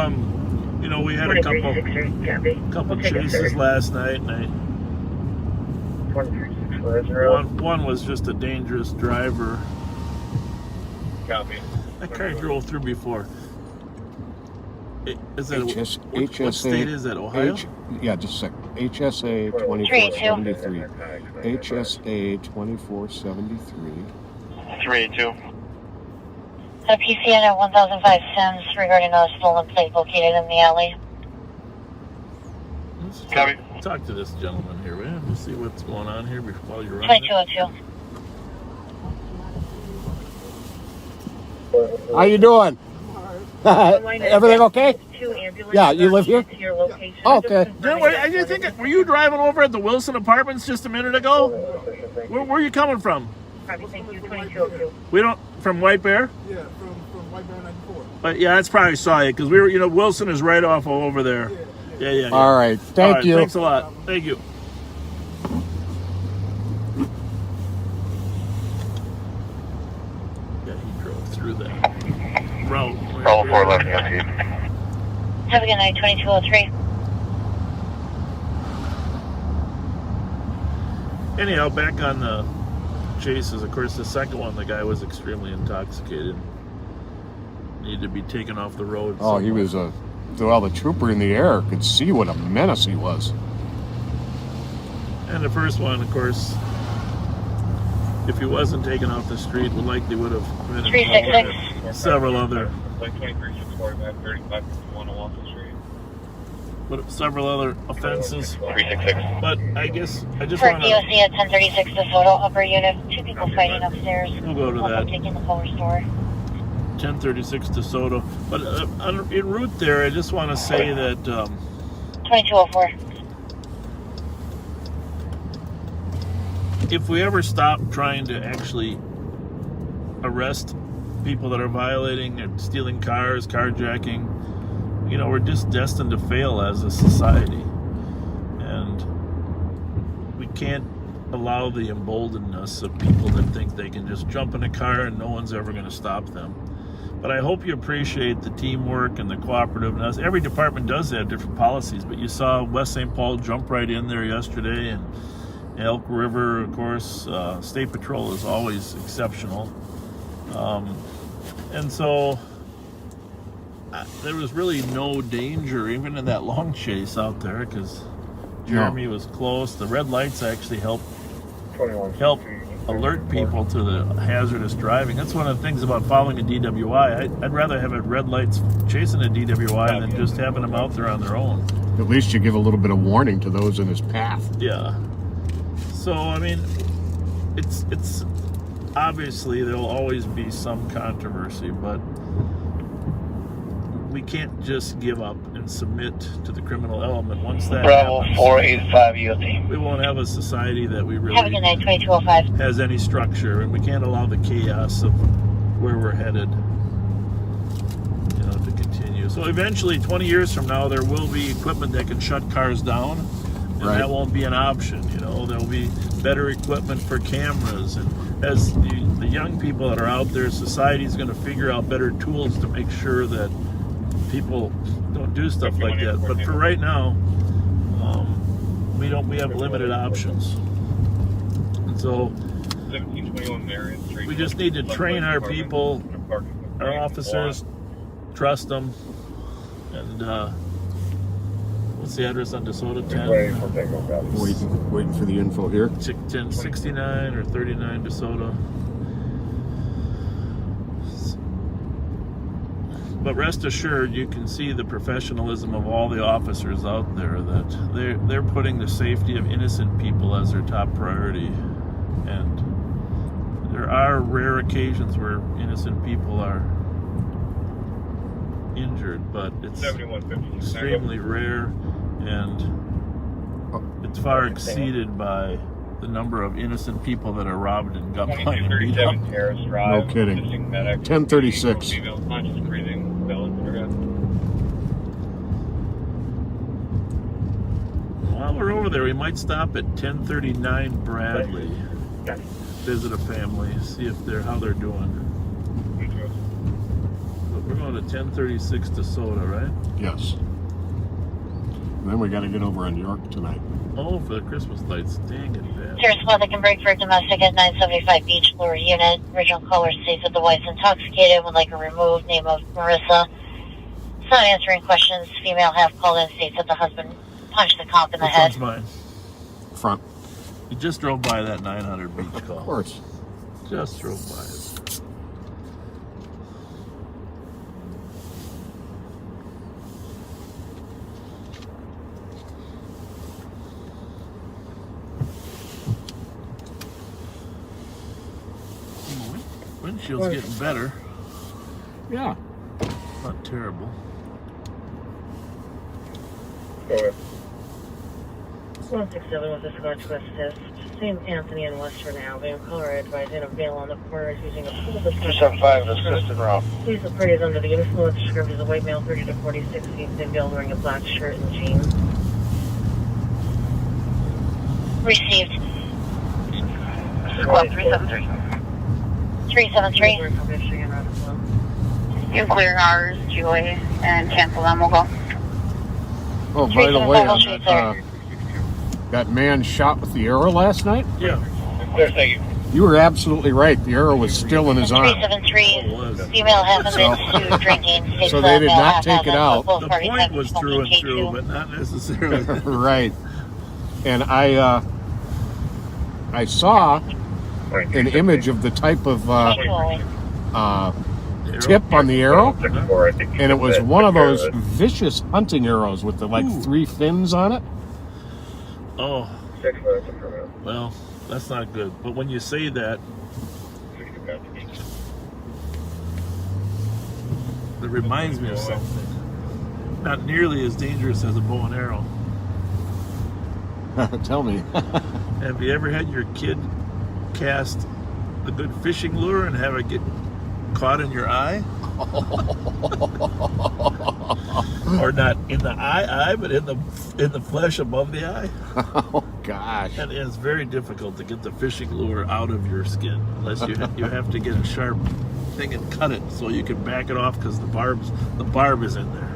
had a couple 2363, copy. chases last night, and 2364. one was just a dangerous driver. Copy. That car drove through before. Is that what HSA, state is that? Ohio? Yeah, just a second. HSA 2473. HSA 2473. 382. A PCN at 1005 Sims regarding a stolen plate located in the alley. Let's Copy. talk to this gentleman here, will you? Let's see what's going on here while you're running. 2202. How you doing? Everything okay? Yeah, you live here? Oh, okay. I just think, were you driving over at the Wilson Apartments just a minute ago? Where are you coming from? Copy, thank you, 2202. We don't, from White Bear? Yeah, from White Bear 94. But yeah, that's probably saw you because we were, Wilson is right off over there. Yeah. All right. Thank you. Thanks a lot. Thank you. Yeah, he drove through that route. Bravo 411, yes, Have a good night, 2203. Anyhow, back on the chases, of course, the second one, the guy was extremely intoxicated. Needed to be taken off the road. Oh, he was the trooper in the air could see what a menace he was. And the first one, of course, if he wasn't taken off the street, likely would have been 366. in several other, Like 2364, back 3551 on Walton Street. several other offenses. 366. But I guess I just For want to. DOC at 1036 DeSoto, upper unit. 2 people fighting upstairs. We'll go to One that. taking the full restore. 1036 DeSoto. But en route there, I just want to say that 2204. if we ever stop trying to actually arrest people that are violating and stealing cars, carjacking, we're just destined to fail as a society. And we can't allow the emboldenedness of people that think they can just jump in a car and no one's ever going to stop them. But I hope you appreciate the teamwork and the cooperativeness. Every department does have different policies, but you saw West St. Paul jump right in there yesterday, and Elk River, of course, State Patrol is always exceptional. And so there was really no danger, even in that long chase out there, because Jeremy was close. The red lights actually help alert people to the hazardous driving. That's one of the things about following a DWI. I'd rather have a red lights chasing a DWI than just having them out there on their own. At least you give a little bit of warning to those in his path. Yeah. So, I mean, it's obviously there'll always be some controversy, but we can't just give up and submit to the criminal element. Once that Bravo happens, 485 UT. we won't have a society that we Have a really good night, 2205. has any structure, and we can't allow the chaos of where we're headed, to continue. So eventually, 20 years from now, there will be equipment that can shut cars down, and that won't be an option. There'll be better equipment for cameras, and as the young people that are out there, society's going to figure out better tools to make sure that people don't do stuff like that. But for right now, we have limited options. And so we just need to train our people, our officers, trust them. And what's the address on DeSoto? 10? Waiting for the info here. 1069 or 39 DeSoto. But rest assured, you can see the professionalism of all the officers out there, that they're putting the safety of innocent people as their top priority. And there are rare occasions where innocent people are injured, but it's extremely rare, and it's far exceeded by the number of innocent people that are robbed and gunpoint and beat up. No kidding. 1036. While we're over there, we might stop at 1039 Bradley, visit a family, see if how they're doing. But we're going to 1036 DeSoto, right? Yes. And then we got to get over on York tonight. Oh, for the Christmas lights. Dang it, bad. Sierra Squad that can break for domestic at 975 Beach, Florida unit. Original caller states that the wife's intoxicated and would like her removed. Name of Marissa. It's not answering questions. Female half called in states that the husband punched the cop in the head. Which one's mine? Front. You just drove by that 900 Beach call. Of course. Just drove by it. Windshield's getting better. Yeah. Not terrible. Go ahead. 167 was a Scotch West test. St. Anthony and Western Avenue. Caller advising a veil on the corner is using a pool. 275 assisted route. Police the party is under the influence. Described as a white male, 30 to 46 feet, thin veil, wearing a black shirt and jeans. Received. Squad 373. 373. You clear ours, Julie, and cancel them. We'll go. Oh, by the way, on that man shot with the arrow last night? Yeah. Clear, thank you. You were absolutely right. The arrow was still in his arm. 373. Female half admits to drinking. So they did not take it out. The point was through and through, but not necessarily. Right. And I saw an image of the type of tip on the arrow, and it was one of those vicious hunting arrows with the 3 fins on it. Oh, well, that's not good. But when you say that, it reminds me of something. Not nearly as dangerous as a bow and arrow. Tell me. Have you ever had your kid cast a good fishing lure and have it get caught in your eye? Or not in the eye, but in the flesh above the eye. Oh gosh. And it's very difficult to get the fishing lure out of your skin, unless you have to get a sharp thing and cut it so you can back it off because the barb is in there.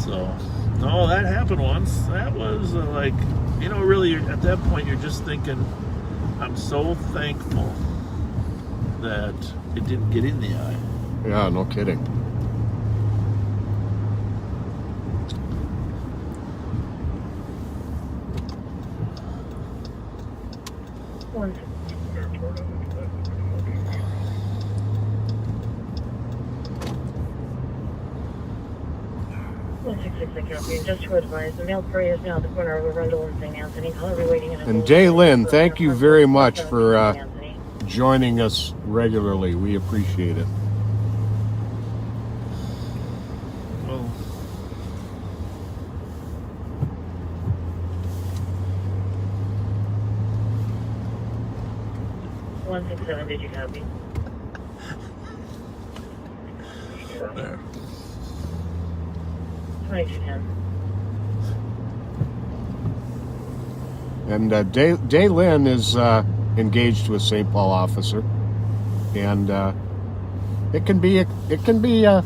So, no, that happened once. That was like, really at that point you're just thinking, I'm so thankful that it didn't get in the eye. Yeah, no kidding. One. 166, copy. Just to advise, the mail courier is now at the corner of Arundel and St. Anthony. Call every waiting in a And Daylin, thank you very much for joining us regularly. We appreciate it. Well, 167, did you copy? there. 2210. And Daylin is engaged to a St. Paul officer, and it can be a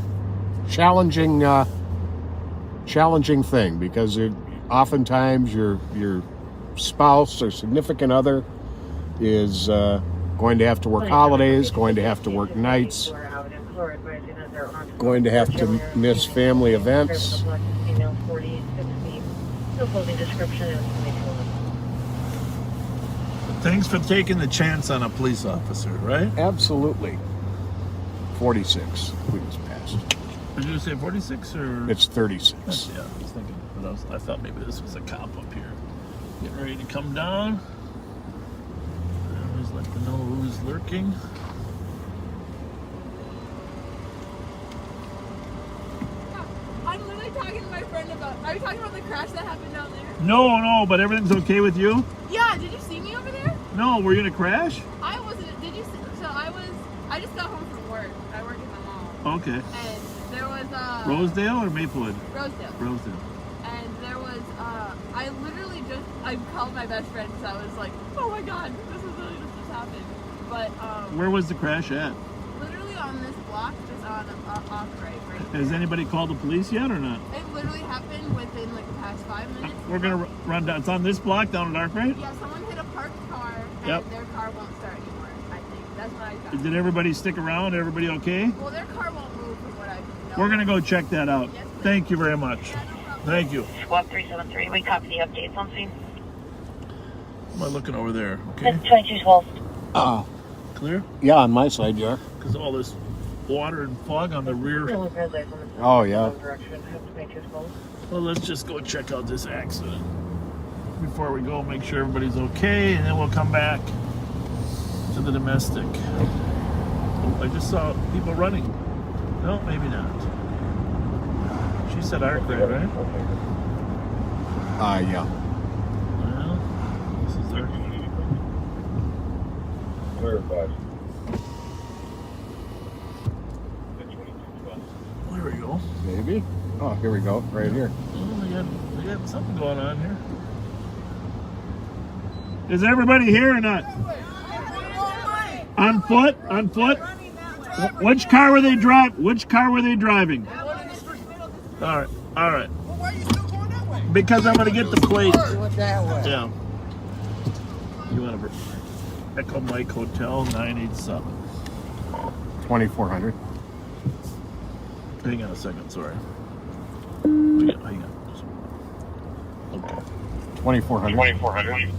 challenging thing because oftentimes your spouse or significant other is going to have to work holidays, going to have to work nights, going to have to miss family events. Email 4060. No closing description and Thanks for taking the chance on a police officer, right? Absolutely. 46. We just passed. Did you say 46 or? It's 36. Yeah, I was thinking, but I thought maybe this was a cop up here. Getting ready to come down. I always like to know who's lurking. I'm literally talking to my friend about. Are you talking about the crash that happened down there? No, but everything's okay with you? Yeah. Did you see me over there? No, were you in a crash? I wasn't. Did you? So I just got home from work. I work at the mall. Okay. And there was Rosedale or Maplewood? Rosedale. Rosedale. And there was I literally I called my best friend because I was like, oh my god, this just happened. But Where was the crash at? literally on this block, just on off-right, right Has there. anybody called the police yet or not? It literally happened within like the past 5 minutes. We're gonna run down. It's on this block down at Arkwright? Yeah, someone hit a parked car and Yep. their car won't start anymore. I think that's what I got. Did everybody stick around? Everybody okay? Well, their car won't move from what I know. We're gonna go check that out. Yes, please. Thank you very much. Yeah, no problem. Thank you. Squad 373, we copy the updates on scene. Am I looking over there? Okay. 2212. Oh, Clear? yeah, on my side, yeah. Because all this water and fog on the rear. Oh, yeah. Well, let's just go check out this accident before we go. Make sure everybody's okay, and then we'll come back to the domestic. Oh, I just saw people running. No, maybe not. She said Arkwright, right? Yeah. Well, this is their. Clarified. There we go. Maybe. Oh, here we go. Right here. Oh, we got something going on here. Is everybody here or not? On foot? On foot? Which car were they driving? All right. All right. Why are you still going that way? Because I'm going to get the plate. that way. Yeah. You want to Echo Mike Hotel 987. 2400. Hang on a second, sorry. Hang on. Okay. 2400. 2400.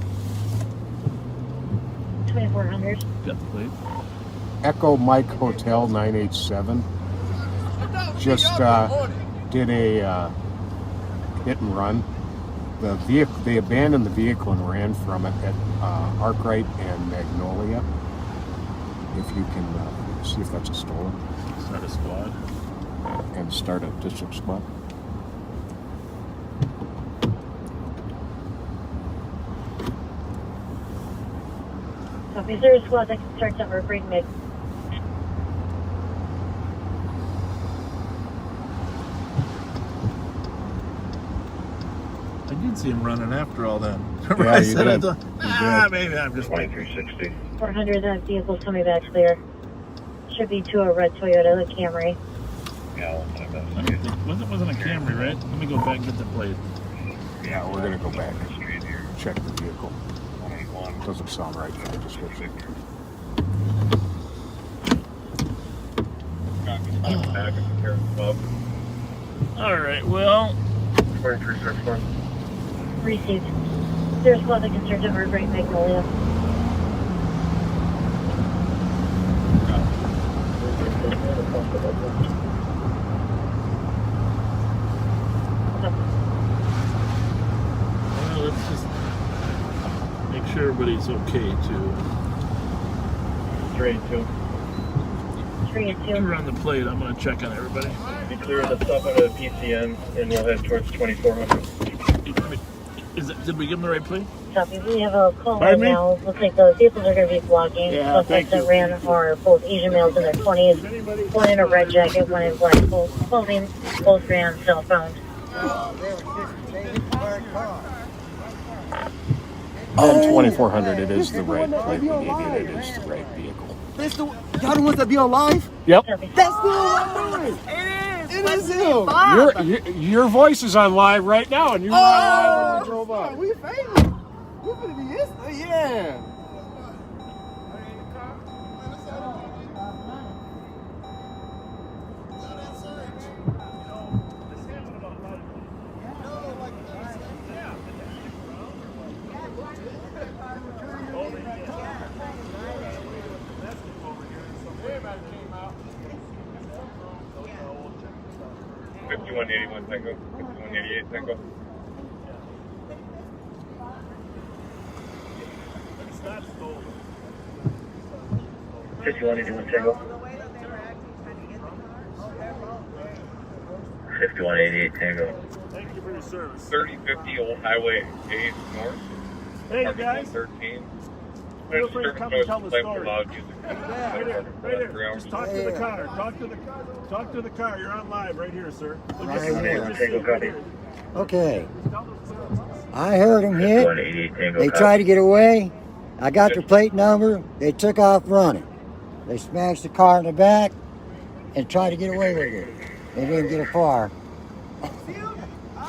2400. Got the plate. Echo Mike Hotel 987. Just did a hit and run. The vehicle, they abandoned the vehicle and ran from it at Arkwright and Magnolia. If you can see if that's a stolen. Start a squad. And start a district squad. Copy, is there a squad that can start to Arkwright Mid? didn't see him running after all that. Yeah, I you said, I did. thought, You did. maybe I'm just like, 2360. 400, that vehicle's coming back clear. Should be to a red Toyota Camry. Yeah, I'll put that. wasn't a Camry, right? Let me go back and get the plate. Yeah, we're gonna go back and check the vehicle. Doesn't sound right from the description. All right, well, 2361. Received. There's clothing concerned over Great Magnolia. well, let's just make sure everybody's okay too. 382. 3 and You 2. run the plate. I'm gonna check on everybody. Be clear to stop at a PCN and we'll head towards 2400. Did we give them the right plate? Copy. We have a call Pardon right me? now. Looks like the vehicles are going to be blocking. Yeah, Suspects thank that ran are both Asian males in their 20s. One in a red jacket, one in black clothing. Both ran southbound. On 2400, it is the right plate. We gave you it is the right vehicle. That's the y'all the ones that be alive? Yep. Copy. That's the one. It is him. Your voice is on live right now, and you're not live when you drove up. We famous. We finna be instant. Yeah. Yeah. 5181 Tango. 5188 Tango. That's stolen. 5181 Tango. 5188 Tango. Thank you for your service. 3050 Old Highway 8 North. Hey Parking guys, 13. feel free to come and tell the Play story. for loud music. Right here. Just talk to the car. Talk to the car. You're on live right here, sir. So just- Tango copy. Okay. I heard them hit. 5188 Tango They copy. tried to get away. I got their plate number. They took off running. They smashed the car in the back and tried to get away with it. They didn't get far.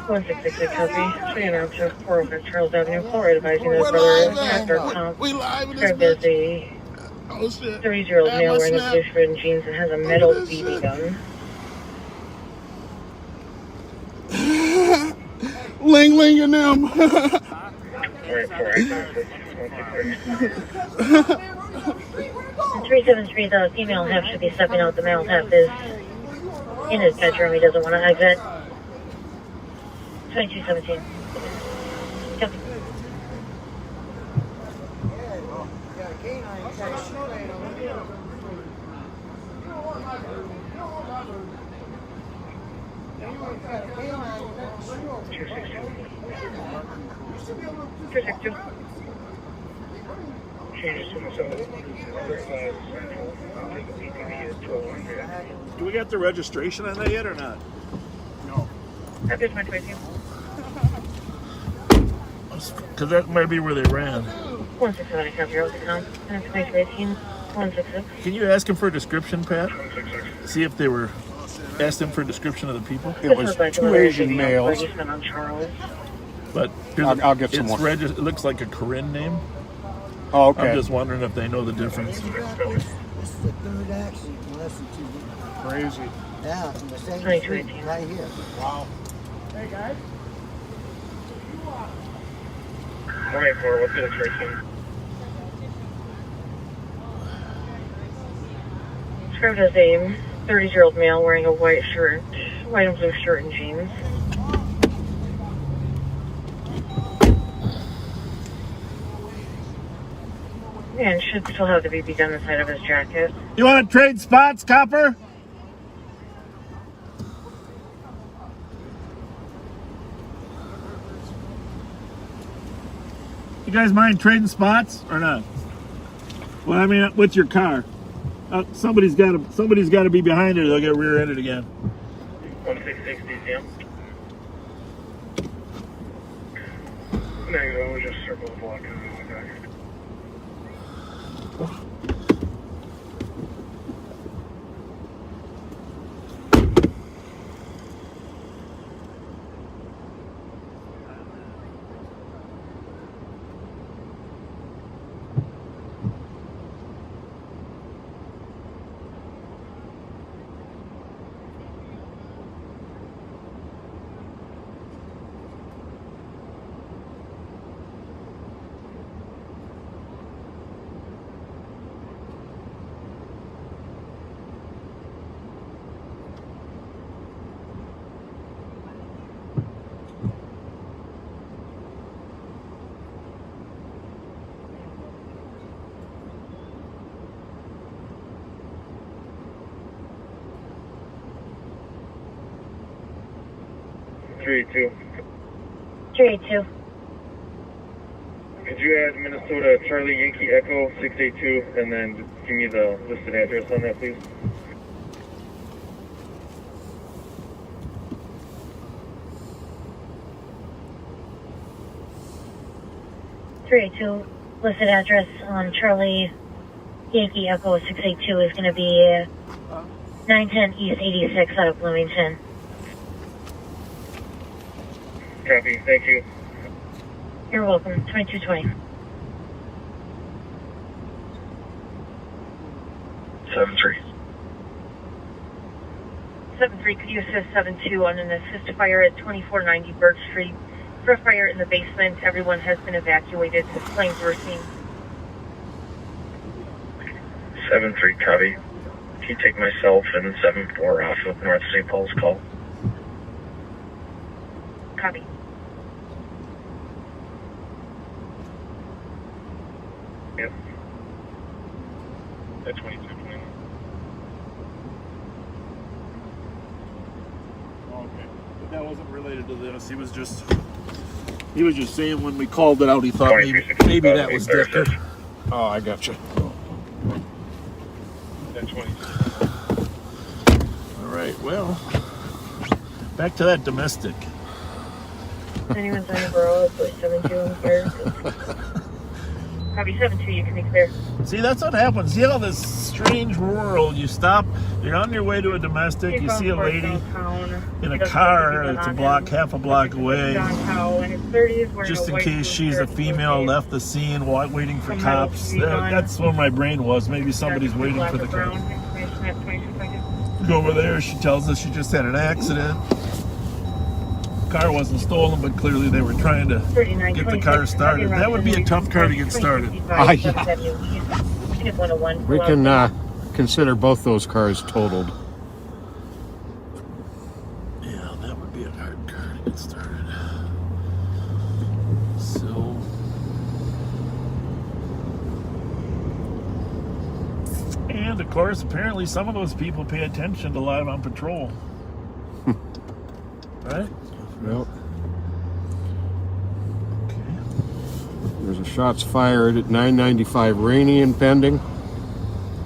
1666 copy. 29 to 405 Charles Avenue, Florida, advising that brother after comp. We live in Described this as bitch. a Oh shit. 30-year-old Hey, male my wearing a snap. blue shirt and jeans and has a metal Look at this BB shit. gun. Ling Ling and them. 373, the female half should be stepping out. The male half is in his bedroom. He doesn't want to exit. 2217. Copy. Do we got the registration on that yet or not? After 22. Because that might be where they ran. 167 copy. Road to comp. 2218. 166. Can you ask him for a description, Pat? See if they were. Asked him for a description of the people. It was two Asian males. On Charles. But I'll get some it's more. it looks like a Corinne name. Oh, okay. I'm just wondering if they know the difference. This is the third accident in less than 2 weeks. Crazy. Yeah, from the same 2218. street right here. Wow. 184, what's the illustration? Described as a 30-year-old male wearing a white and blue shirt and jeans. And should still have the BB gun inside of his jacket. You want to trade spots, Copper? You guys mind trading spots or not? Well, I mean, with your car. Somebody's got to be behind it. Or they'll get rear-ended again. 1660 DCM. Negative, I was just circle the block and then went back. Three, two. 382. Could you add Minnesota Charlie Yankee Echo 682 and then give me the listed address on that, please? Listed address on Charlie Yankee Echo 682 is going to be 910 East 86 out of Bloomington. Copy, thank you. You're welcome. 2220. 7-3. 7-3, could you assist 7-2 on an assist fire at 2490 Birch Street? For a fire in the basement, everyone has been evacuated. Flames were seen. 7-3, copy. Can you take myself and 7-4 off of North St. Paul's call? Copy. Yep. At 2220. Okay. But that wasn't related to this. He was just saying when we called it out, he thought maybe that was different. Oh, I got you. At 22. All right. Well, back to that domestic. Anyone's on the Burrill for 7-2 on here. Copy 7-2, you can be clear. See, that's what happens. See how this strange world, you stop, you're on your way to a domestic, you see a lady in a car that's half a block away, just in case she's a female, left the scene, waiting for cops. That's where my brain was. Maybe somebody's waiting for the cops. Go over there, she tells us she just had an accident. Car wasn't stolen, but clearly they were trying to get the car started. That would be a tough car to get started. Yeah. We can consider both those cars totaled. Yeah, that would be a hard car to get started. So, and of course, apparently some of those people pay attention to live on patrol. Right? Well, Okay. there's a shots fired at 995 Rainy and pending.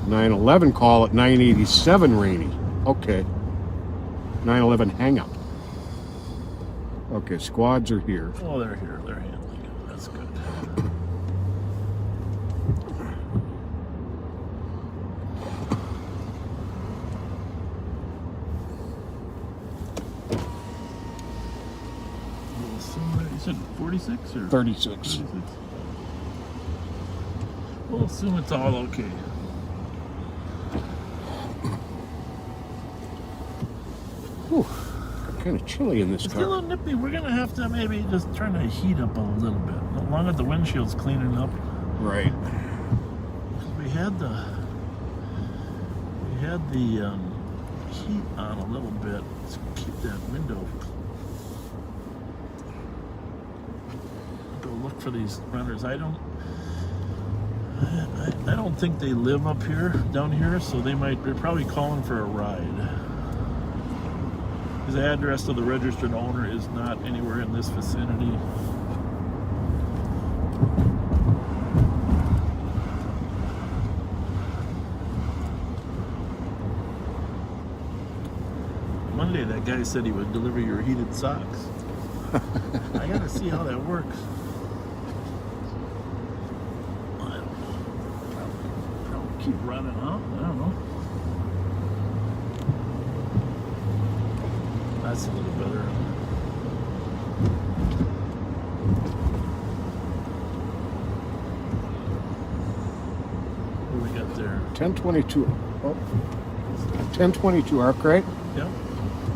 911 call at 987 Rainy. Okay. 911 hang up. Okay, squads are here. Oh, they're here. They're handling it. That's good. You said 46 or 36. We'll assume it's all okay. Whew, kind of chilly in this It's a car. little nippy. We're gonna have to maybe just turn the heat up a little bit. As long as the windshield's cleaning up. Right. We had the heat on a little bit to keep that window. Go look for these runners. I don't think they live up here, down here, so they're probably calling for a ride. Because the address of the registered owner is not anywhere in this vicinity. Monday, that guy said he would deliver your heated socks. I gotta see how that works. keep running, huh? I don't know. That's a little better. What do we got there? 1022. Oh. 1022 Arkwright. Yeah.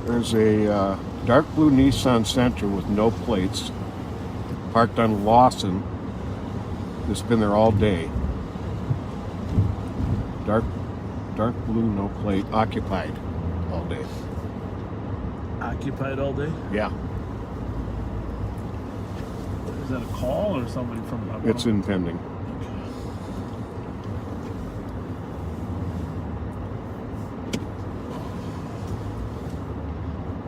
There's a dark blue Nissan Sentra with no plates, parked on Lawson. It's been there all day. Dark blue, no plate, occupied all day. Occupied all day? Yeah, Is that a call or somebody from? it's in pending.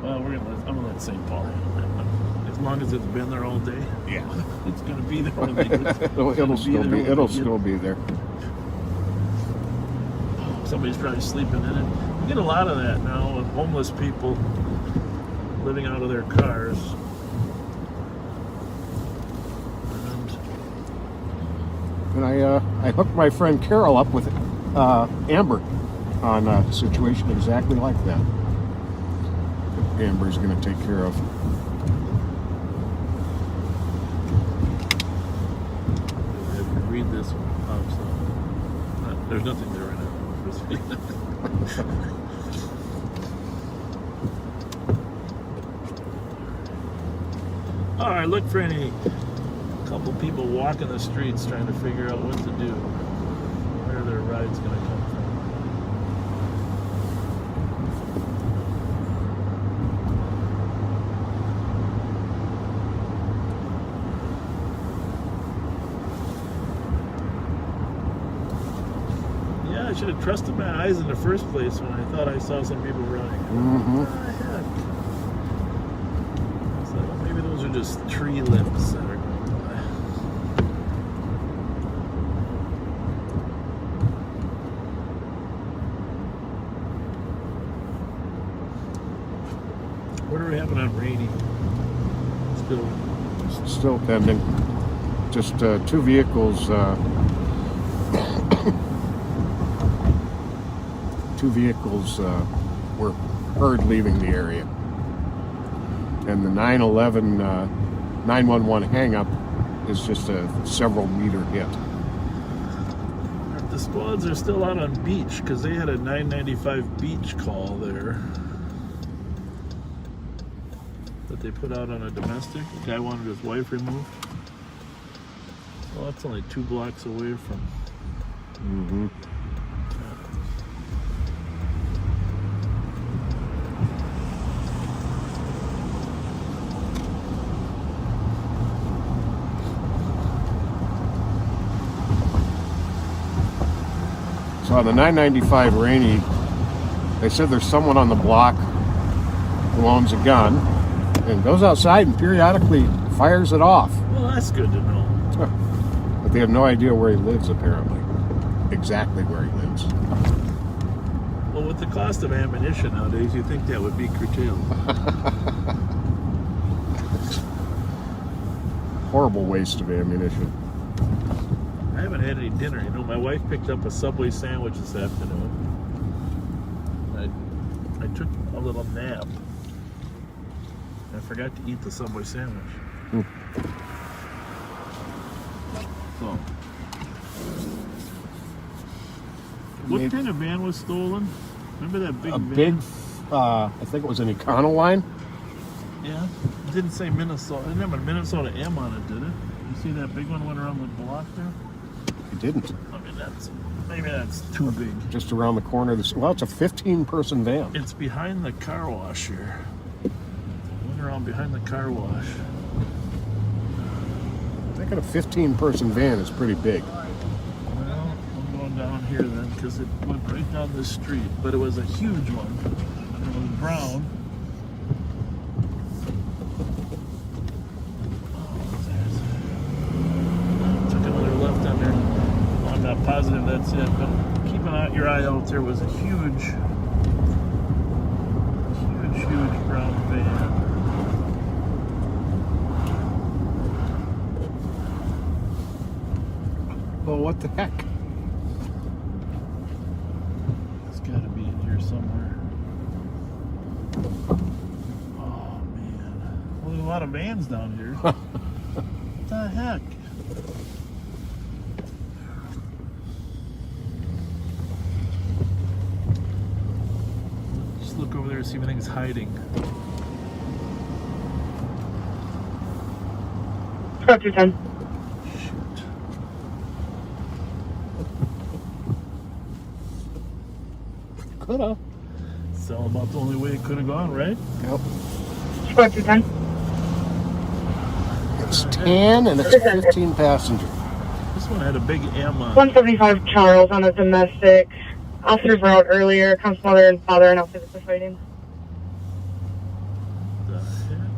Well, I'm gonna let St. Paul handle that one. As long as it's been there all day. Yeah, It's gonna be there all day. it'll still be there. Somebody's probably sleeping in it. You get a lot of that now with homeless people living out of their cars. And I hooked my friend Carol up with Amber on a situation exactly like that. Amber's going to take care of. Have you read this one? There's nothing there right now. All right, look for any couple people walking the streets trying to figure out what to do, where their ride's going to come from. Yeah, I should have trusted my eyes in the first place when I thought I saw some people running. Mm-hmm. What the heck? So maybe those are just tree limbs that are going by. What are we having on rainy? Still pending. Just two vehicles. Two vehicles were heard leaving the area. And the 911 911 hang-up is just a several meter hit. The squads are still out on beach because they had a 995 beach call there that they put out on a domestic. The guy wanted his wife removed. Well, that's only 2 blocks away from. Mm-hmm. So on the 995 Rainy, they said there's someone on the block who owns a gun and goes outside and periodically fires it off. Well, that's good to know. But they have no idea where he lives, apparently. Exactly where he lives. Well, with the cost of ammunition nowadays, you think that would be curtailed. Horrible waste of ammunition. I haven't had any dinner. You know, my wife picked up a Subway sandwich this afternoon. I took a little nap. I forgot to eat the Subway sandwich. So, what kind of van was stolen? Remember that big van? Big, I think it was an Econoline. Yeah. It didn't say Minnesota. It didn't have a Minnesota M on it, did it? You see that big one went around the block there? It didn't. I mean, maybe that's too big. Just around the corner of this. Well, it's a 15-person van. It's behind the car wash here. Went around behind the car wash. I think a 15-person van is pretty big. Well, I'm going down here then because it went right down the street. But it was a huge one. It was brown. Took another left on there. Well, I'm not positive that's it, but keep your eye out. There was a huge brown van. Well, what the heck? a lot of vans down here. What the heck? Just look over there and see if anything's hiding. Squad 210. Shoot. Coulda. It's all about the only way it could have gone, right? Yep. Squad 210. It's 10 and it's 15 passenger. This one had a big M on it. 175 Charles on a domestic. Officers were out earlier. Comes mother and father and now physically fighting. The heck?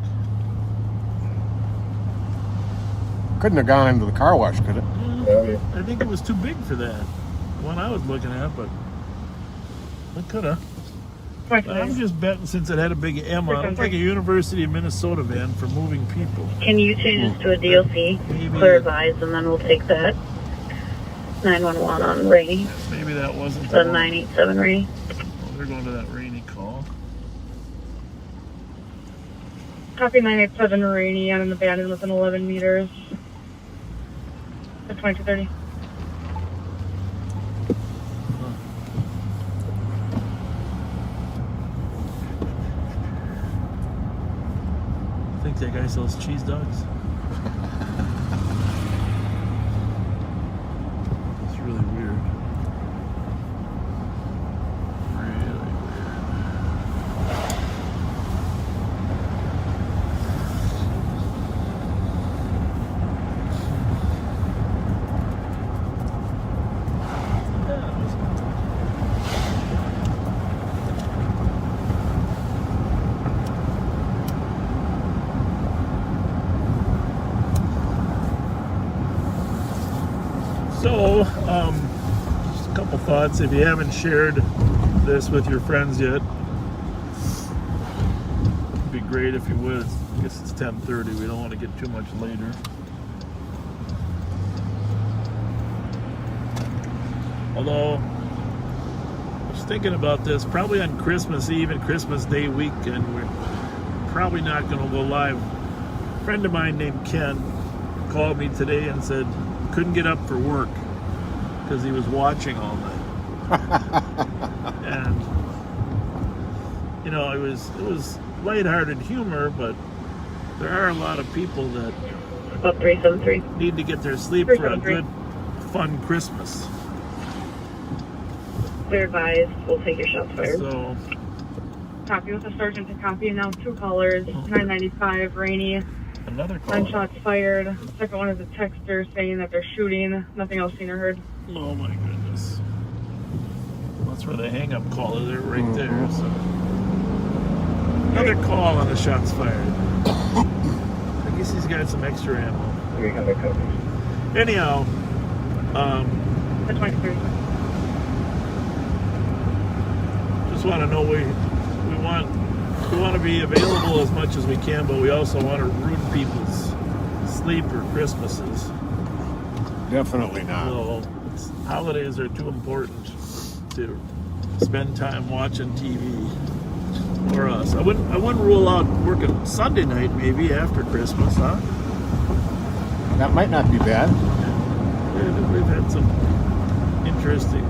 Couldn't have gone into the car wash, could it? Yeah, I think it was too big for that. The one I was looking at, but it could have. I'm just betting since it had a big M on it. It's like a University of Minnesota van for moving people. Can you change this to a DLC? Maybe, Clear advise, and then we'll take that. 911 on Rainy. Maybe that wasn't The one. 987 Rainy. Oh, they're going to that Rainy call. Copy 987 Rainy on an abandoned within 11 meters. At 2230. I think that guy sells cheese dogs. It's really weird. Really weird. So, just a couple thoughts. If you haven't shared this with your friends yet, it'd be great if you would. I guess it's 10:30. We don't want to get too much later. Although, I was thinking about this, probably on Christmas Eve and Christmas Day weekend, we're probably not going to go live. A friend of mine named Ken called me today and said, couldn't get up for work because he was watching all night. And you know, it was lighthearted humor, but there are a lot of people that About 373. need to get their sleep for a good, fun Christmas. Clear advise, we'll take your shots fired. So, Copy with the sergeant to copy. Now 2 callers. 995 Rainy. another call. 9 shots fired. Second one is a texter saying that they're shooting. Nothing else seen or heard. Oh my goodness. That's where the hang-up call is, right there. So. Another call on the shots fired. I guess he's got some extra ammo. 300 copies. Anyhow, The 23. just want to know we want to be available as much as we can, but we also want to ruin people's sleep or Christmases. Definitely not. So holidays are too important to spend time watching TV for us. I wouldn't rule out working Sunday night maybe after Christmas, huh? That might not be bad. We've had some interesting.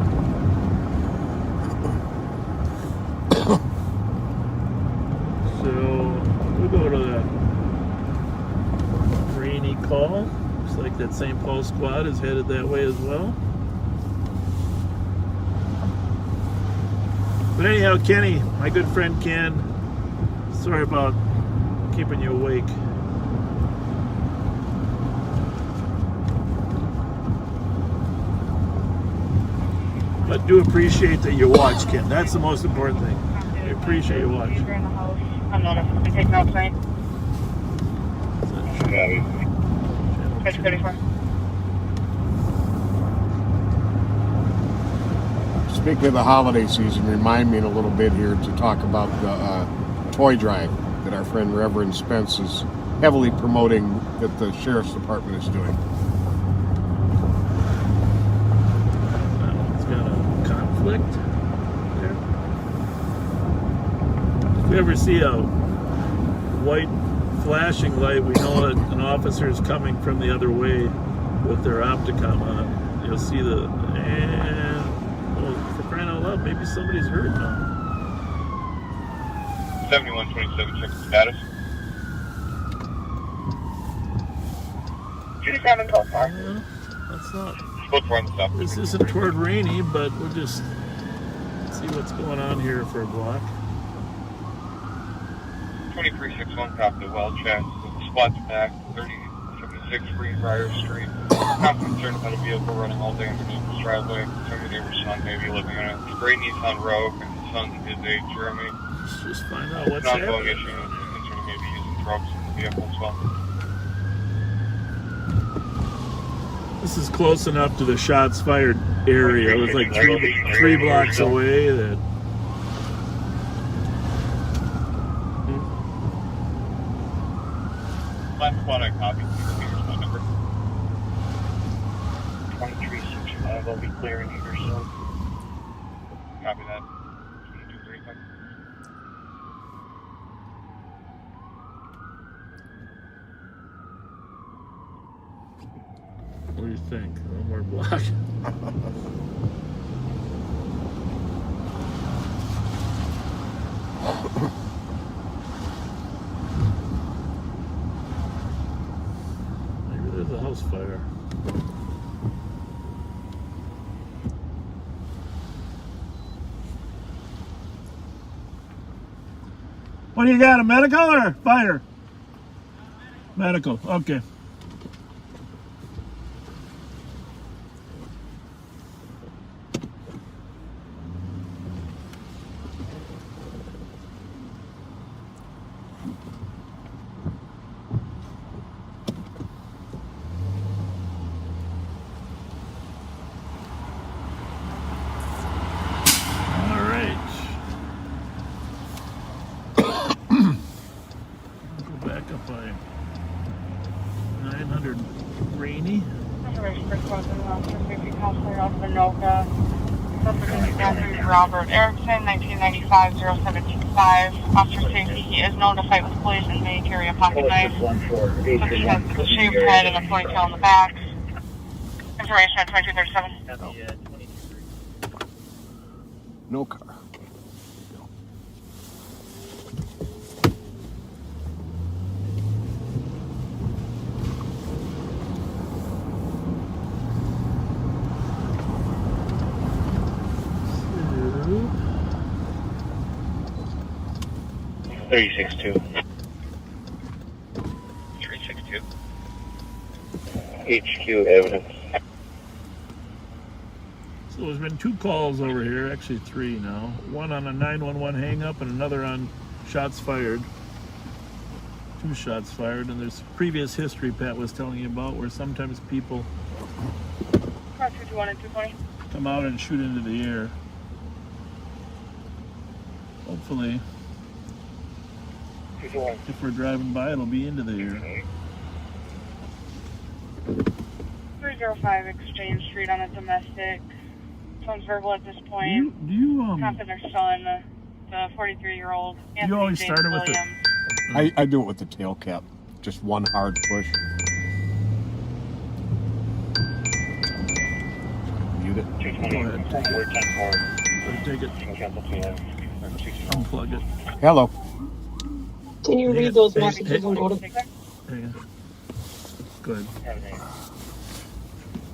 So we'll go to that Rainy call. Looks like that St. Paul squad is headed that way as well. But anyhow, Kenny, my good friend Ken, sorry about keeping you awake. But do appreciate that you watch, Ken. That's the most important thing. I appreciate you watching. You're in the house. I'm not if we take notes, right? Copy. Page 34. Speaking of the holiday season, remind me in a little bit here to talk about the toy drive that our friend Reverend Spence is heavily promoting that the Sheriff's Department is doing. That one's got a conflict there. If you ever see a white flashing light, we know that an officer is coming from the other way with their opticom on. You'll see the, and oh, for crying out loud, maybe somebody's hurt now. 7127, check the status. 27 call far. Yeah, that's not. Both were on the stop. This isn't toward Rainy, but we'll just see what's going on here for a block. 2361, copy the well check. With the squad to back, 3076 Greenbrier Street. Not concerned about a vehicle running all day underneath this driveway. Some of neighbor's son may be living in it. It's a gray Nissan Rogue, and his son's in his age, Jeremy. Let's just find out what's Not-going happening. issue, and concerned he may be using drugs in the vehicle as well. This is close enough to the shots fired area. It was like three blocks away. That Last squad I copied. Here's my number. 2365, I'll be clearing here soon. Copy that. 2235. what do you think? One more block. Maybe there's a house fire. What do you got? A medical or fire? Medical. Okay. Robert Erickson, 1995-0725. Officer safety. He is known to fight with police and may carry a pocket knife. He has a shaved head and a ponytail in the back. Information at 2237. No car. So, 362. 362. HQ evidence. so there's been 2 calls over here, actually 3 now. One on a 911 hang up and another on shots fired. 2 shots fired, and there's previous history Pat was telling you about where sometimes people 221 and 220. come out and shoot into the air. Hopefully, if we're driving by, it'll be into the air. 305 Exchange Street on a domestic. Someone's verbal at this point. Do you Cop and their son, the 43-year-old Anthony you always James started with Williams. I do it with the tail cap. Just one hard push. Mute it. Go ahead. Take it. Unplug it. Hello. Can you read those messages and go to... Hang on. Go ahead.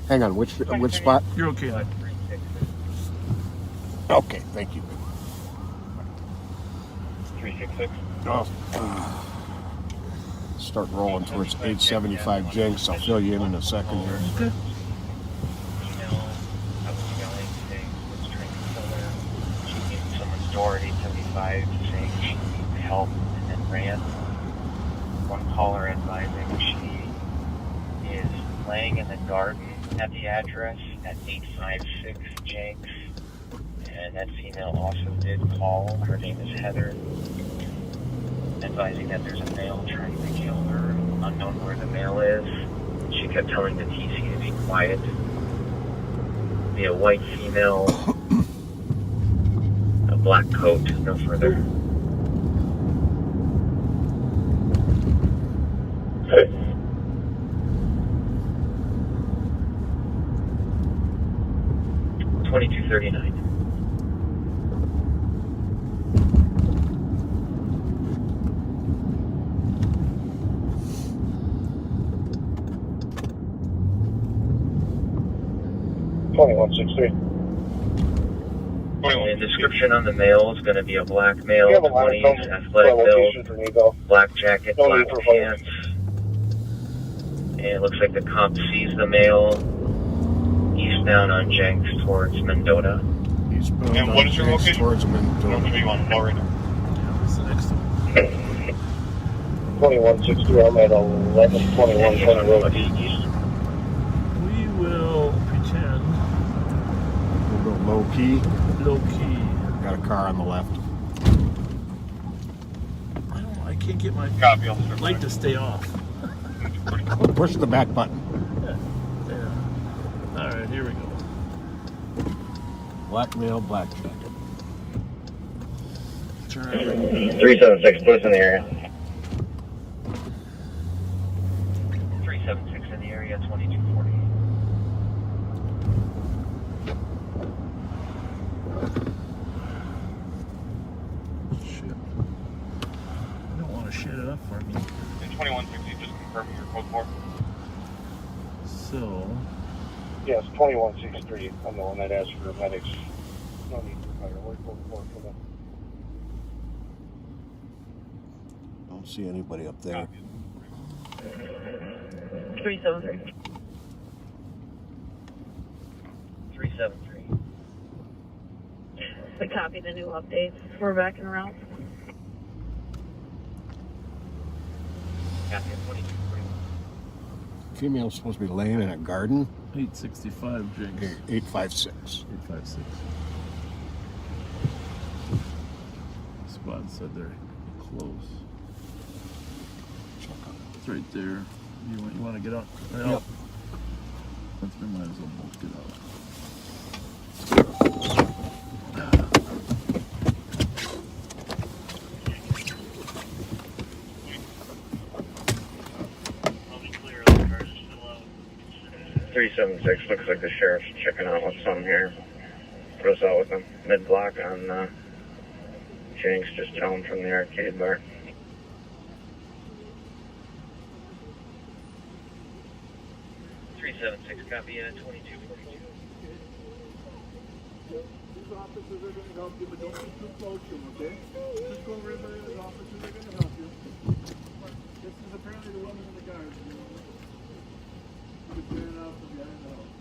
Hang on, which spot? You're okay. Mike. Okay, thank you. 366. Oh. Start rolling towards 875 Jenks. I'll fill you in a second here. Okay. Someone's door at 875 saying she needs help and then ran. One caller advising she is laying in the garden at the address at 856 Jenks. And that female also did call. Her name is Heather, advising that there's a male trying to kill her, unknown where the male is. She kept telling the TC to be quiet. Be a white female, a black coat, no further. 2239. The description on the mail is going to be a black male, 20s, athletic build, black jacket, black pants. And it looks like the cop sees the male eastbound on Jenks towards Mendota. Eastbound And what is your location? towards Mendota. You want to call right now? Yeah, what's the next one? 2162, I'm at 1121 Road. We will pretend We'll go low key. low key. Got a car on the left. I can't get my Copy, officer. light to stay off. Push the back button. Yeah. All right, here we go. Black male, black jacket. Turn. 376, police in the area. 376 in the area, 2240. Shit. I don't want to shit it up for me. 2160, just confirming your code 4. So, Yes, 2163. I'm the one that asked for medics. No need for fire. We're code 4 for them. Don't see anybody up there. 373. 373. We copy the new updates. We're back in route. Copy, 2241. Female's supposed to be laying in a garden. 865 jigs. 856. 856. Spot said they're close. It's right there. You want to get out? Well, Yep. We might as well both get out. I'll be clear, the cars are still out. 376, looks like the sheriff's checking out with some here. Put us out with them. Mid-block on Jenks, just down from the arcade bar. 376, copy, 2242. These officers are going to help you, but don't be too close to them, okay? Just go over there, the officers are going to help you. This is apparently the woman in the guards. You can turn it out from behind the house.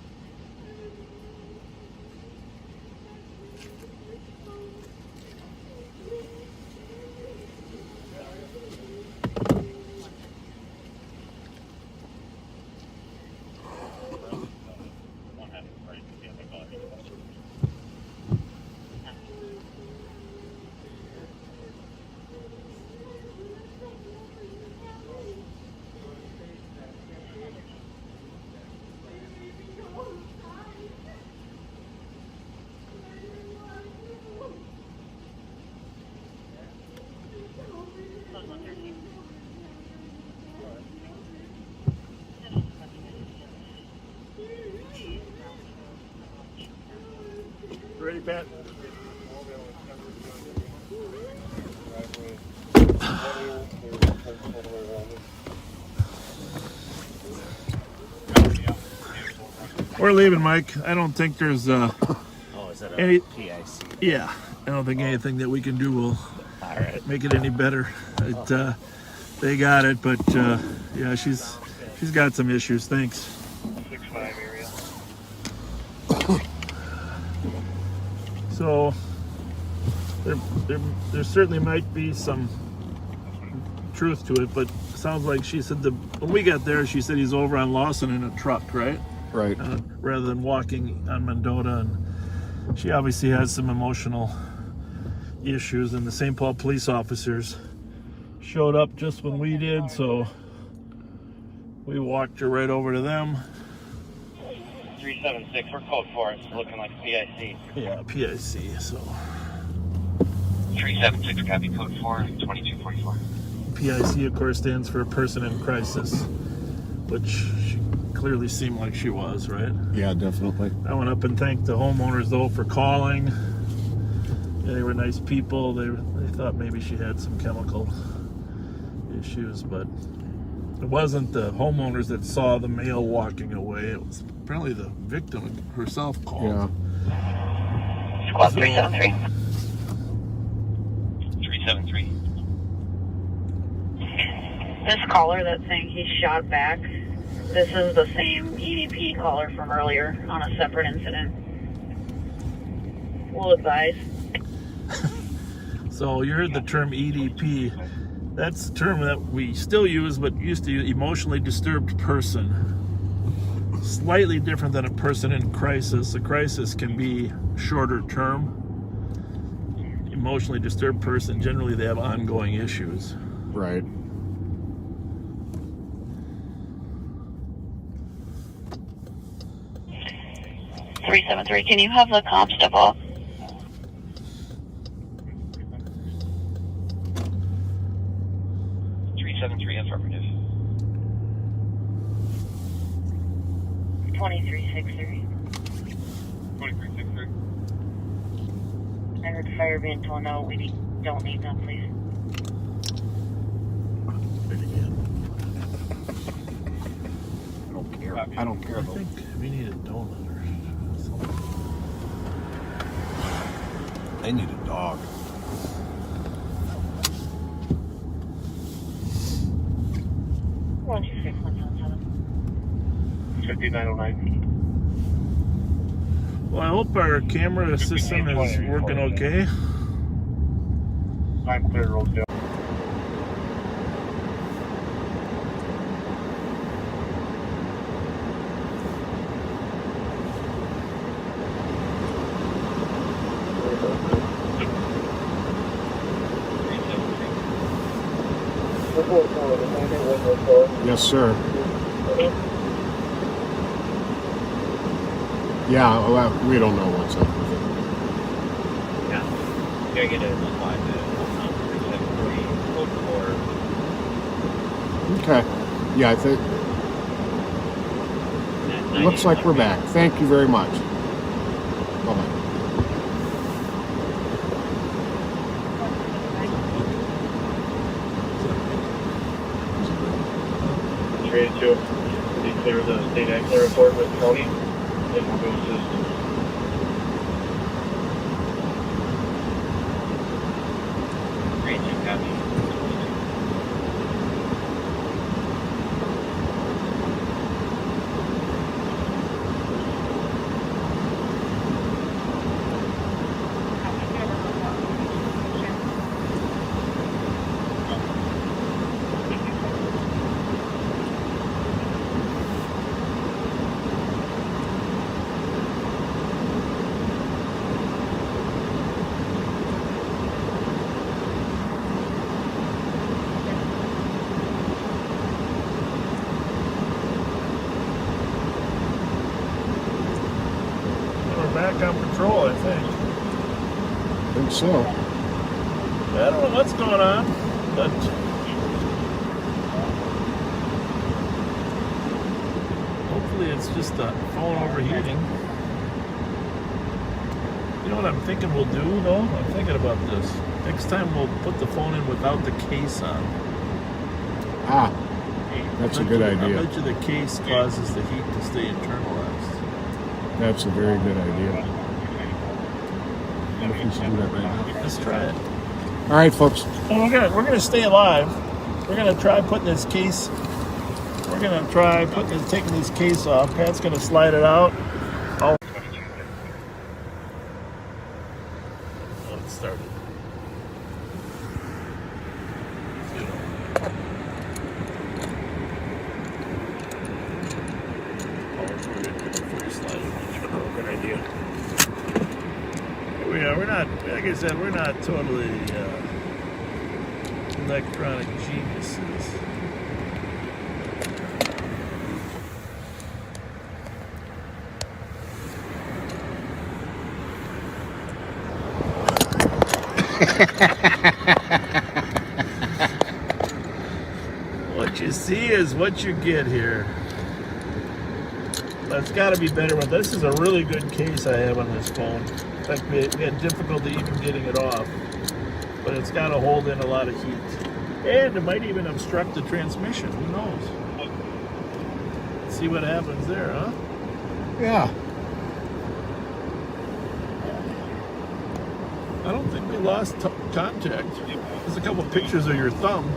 Ready, Pat? We're leaving, Mike. I don't think there's Oh, is that a any. PIC? Yeah, I don't think anything that we can do will All right. make it any better. They got it, but yeah, she's got some issues. Thanks. 65 area. So there certainly might be some truth to it, but it sounds like she said when we got there, she said he's over on Lawson in a truck, right? Right. Rather than walking on Mendota, and she obviously has some emotional issues. And the St. Paul police officers showed up just when we did, so we walked her right over to them. 376, we're code 4, it's looking like PIC. Yeah, PIC, so 376, copy, code 4, 2244. PIC, of course, stands for Person in Crisis, which clearly seemed like she was, right? Yeah, definitely. I went up and thanked the homeowners though for calling. Yeah, they were nice people. They thought maybe she had some chemical issues, but it wasn't the homeowners that saw the male walking away. It was apparently the victim herself called. Yeah. Squad 373. 373. This caller that's saying he shot back, this is the same EDP caller from earlier on a separate incident. We'll advise. So you heard the term EDP. That's the term that we still use, but used to use, emotionally disturbed person. Slightly different than a person in crisis. A crisis can be shorter term. Emotionally disturbed person, generally they have ongoing issues. Right. Three 373. Can you have the comp step up? Affirmative. 2363. 2363. I heard fire being told no, we don't need them, please. I don't care I though. think we need a donut or something. They need a dog. One, 2, 6, 1, 7, 5909. Well, I hope our camera system is working okay. I'm clear, Rosedale. Yes, sir. Yeah, well, we don't know what's up with it. Yeah. You're going to slide to 373, code 4. Okay. Yeah, I think looks like we're back. Thank you very much. Bye-bye. 382. Declare the state action report with county. Then we'll go assist. Back on patrol, I think. I think so. I don't know what's going on, but hopefully it's just a phone overheating. You know what I'm thinking we'll do, though? I'm thinking about this. Next time we'll put the phone in without the case on. Ah, that's a good idea. I bet you the case causes the heat to stay internalized. That's a very good idea. I wonder if we should do that right now. Let's try it. All right, folks. Well, we're gonna stay alive. We're gonna try putting this case. We're gonna try taking this case off. Pat's gonna slide it out. Oh, it started. Good idea. We're not, like I said, we're not totally electronic geniuses. What you see is what you get here. It's got to be better, but this is a really good case I have on this phone. In fact, we had difficulty even getting it off, but it's got to hold in a lot of heat. And it might even obstruct the transmission, who knows? Let's see what happens there, huh? Yeah. I don't think we lost contact. There's a couple pictures of your thumb.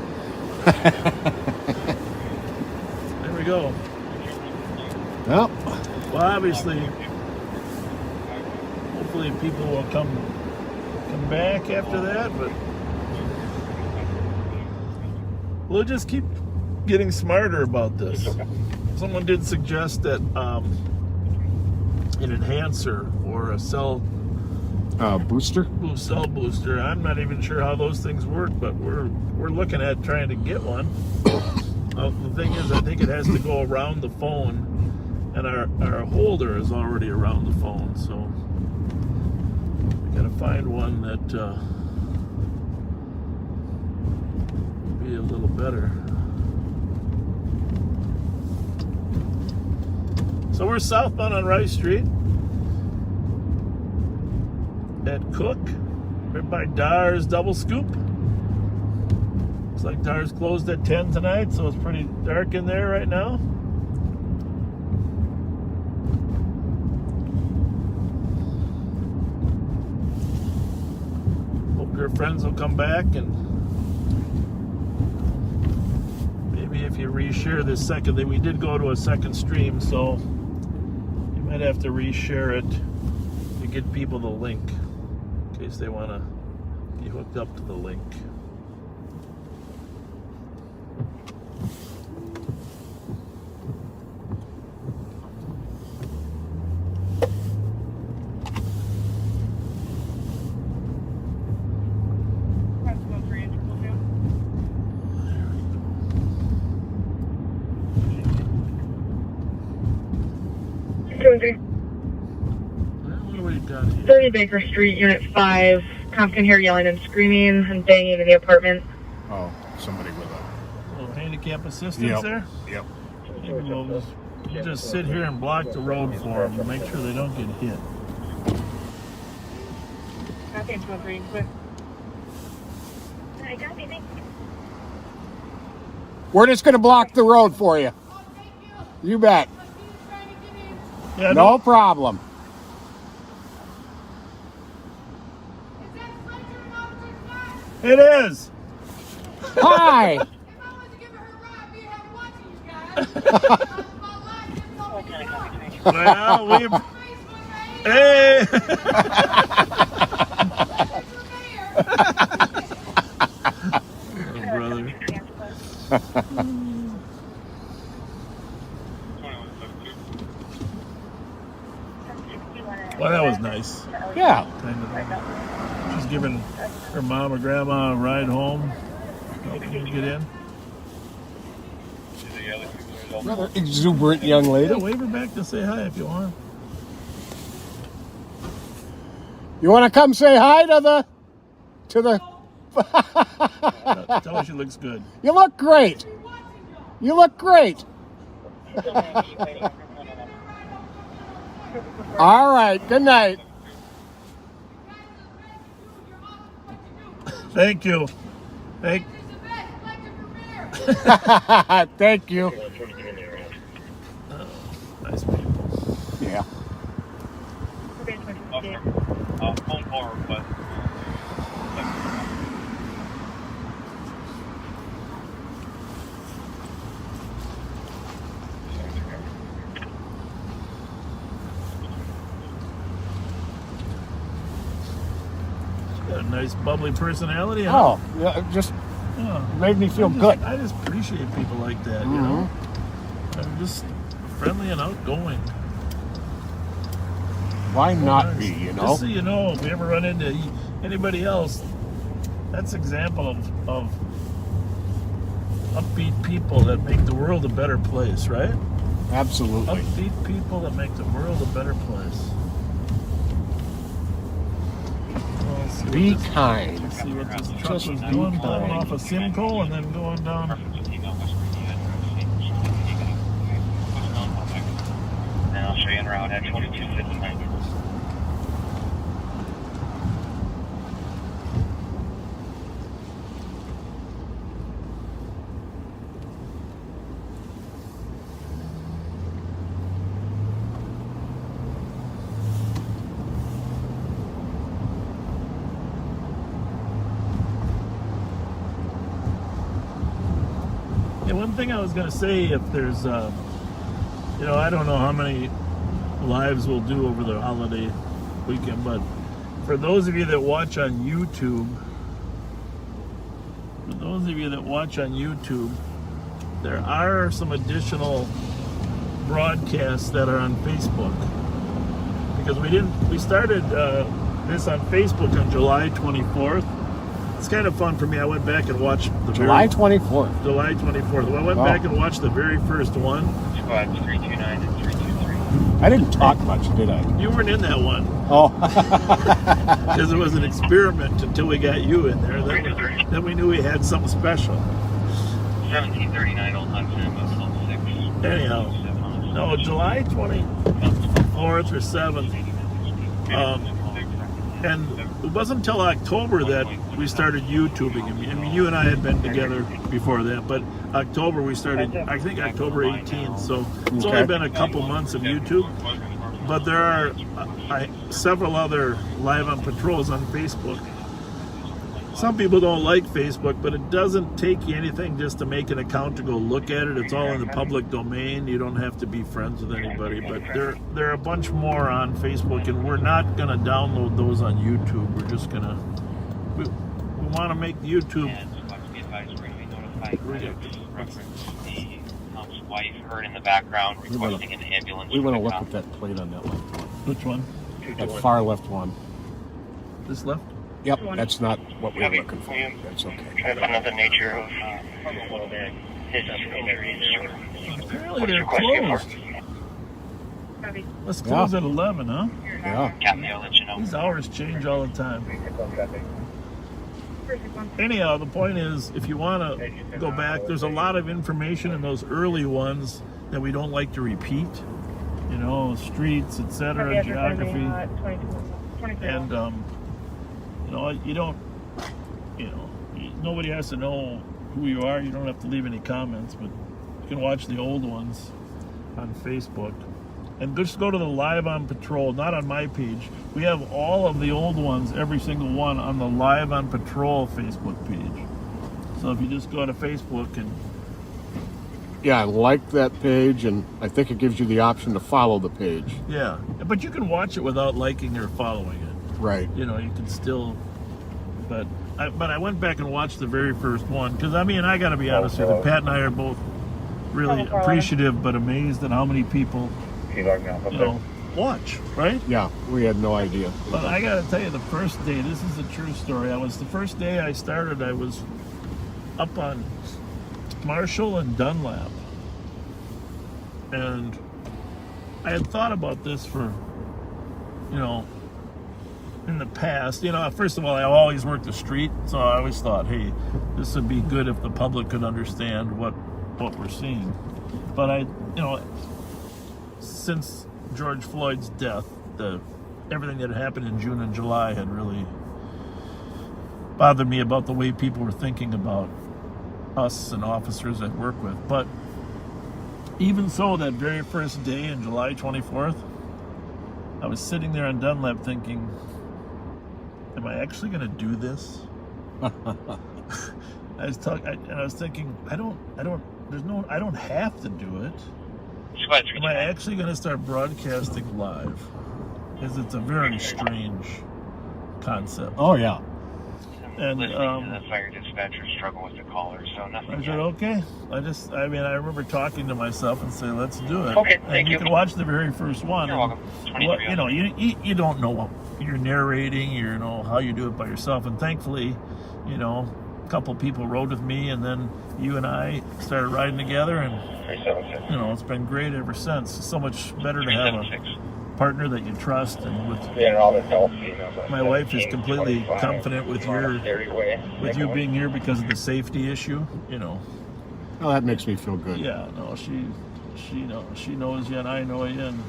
There we go. Well, obviously, hopefully people will come back after that, but we'll just keep getting smarter about this. Someone did suggest that an enhancer or a cell booster? Cell booster. I'm not even sure how those things work, but we're looking at trying to get one. The thing is, I think it has to go around the phone, and our holder is already around the phone, so we gotta find one that will be a little better. So we're southbound on Rice Street at Cook, right by Dar's Double Scoop. Looks like Dar's closed at 10 tonight, so it's pretty dark in there right now. Hope your friends will come back, and maybe if you reshare this second, we did go to a second stream, so you might have to reshare it to get people the link in case they want to be hooked up to the link. What do we got here? 30 Baker Street, Unit 5. Cops can hear yelling and screaming and banging in the apartment. Oh, somebody with A little handicap assistance there? Yep. Maybe we'll just sit here and block the road for them to make sure they don't get hit. Copy, 203, quick. I got anything? We're just going to block the road for you. You bet. Yeah, No problem. It is. Hi. Well, we. Hey. Oh, brother. Well, that was nice. Yeah. Kind of. She's giving her mom or grandma a ride home. Helping you get in. Rather exuberant young lady. Yeah, wave her back to say hi if you want. You want to come say hi to the Tell her she looks good. You look great. You look great. All right. Good night. Thank you. Thank you. Nice people. Yeah. Phone call request. Got a nice bubbly personality. Huh? Oh, yeah, just Yeah. made me feel good. I just appreciate people like that, you know? I'm just friendly and outgoing. Why not Nice. be, you know? Just so you know, if we ever run into anybody else, that's an example of upbeat people that make the world a better place, right? Absolutely. Upbeat people that make the world a better place. Well, let's see Be what this- kind. Let's see what this truck Just was be doing, pulling kind. off of Simcoe and then going down. Now, X-ray en route at 2259. Yeah, one thing I was going to say, if there's, I don't know how many lives we'll do over the holiday weekend, but for those of you that watch on YouTube, there are some additional broadcasts that are on Facebook, because we started this on Facebook on July 24th. It's kind of fun for me. I went back and watched the July 24th. July 24th. I went back and watched the very first one. Squad 329 and 323. I didn't talk much, did I? You weren't in that one. Oh. Because it was an experiment until we got you in there. Then we knew we had something special. 1739 Old Hudson, Muscle 6. Anyhow, no, July 24th or 7th. And it wasn't until October that we started YouTubing. I mean, you and I had been together before that, but October we started, I think October 18th, so it's only been a couple months of YouTube. But there are several other live on patrols on Facebook. Some people don't like Facebook, but it doesn't take you anything just to make an account to go look at it. It's all in the public domain. You don't have to be friends with anybody. But there are a bunch more on Facebook, and we're not going to download those on YouTube. We're just going to... We want to make YouTube... Wife heard in the background requesting an ambulance. We want to look at that plate on that left one. Which one? That far left one. This left? Yep, that's not what we were looking for. That's okay. Try to find out the nature of his injuries. Apparently they're closed. Let's close at 11, huh? Yeah. Captain, I'll let you know. These hours change all the time. Anyhow, the point is, if you want to go back, there's a lot of information in those early ones that we don't like to repeat. You know, streets, etc., geography. And, nobody has to know who you are. You don't have to leave any comments, but you can watch the old ones on Facebook. And just go to the Live on Patrol, not on my page. We have all of the old ones, every single one, on the Live on Patrol Facebook page. So if you just go to Facebook and... Yeah, I like that page, and I think it gives you the option to follow the page. Yeah, but you can watch it without liking or following it. Right. You know, you can still... But I went back and watched the very first one, because, I mean, I got to be honest with you, Pat and I are both really appreciative, but amazed at how many people... watch, right? Yeah, we had no idea. But I gotta tell you, the first day, this is a true story. The first day I started, I was up on Marshall and Dunlap. And I had thought about this for, in the past. First of all, I always worked the street, so I always thought, hey, this would be good if the public could understand what we're seeing. But since George Floyd's death, everything that happened in June and July had really bothered me about the way people were thinking about us and officers I work with. But even so, that very first day on July 24th, I was sitting there on Dunlap thinking, am I actually going to do this? I was thinking, I don't have to do it. Am I actually going to start broadcasting live? Because it's a very strange concept. Oh, yeah. And the fire dispatcher struggle with the caller, so nothing. I said, okay. I remember talking to myself and saying, let's do it. Okay, and you can watch the very first one. You're welcome. You don't know what you're narrating, how you do it by yourself. And thankfully, a couple people rode with me, and then you and I started riding together, and it's been great ever since. It's so much better to have a partner that you trust, and with my wife is completely confident with you being here because of the safety issue. Well, that makes me feel good. Yeah, no, she knows you, and I know you, and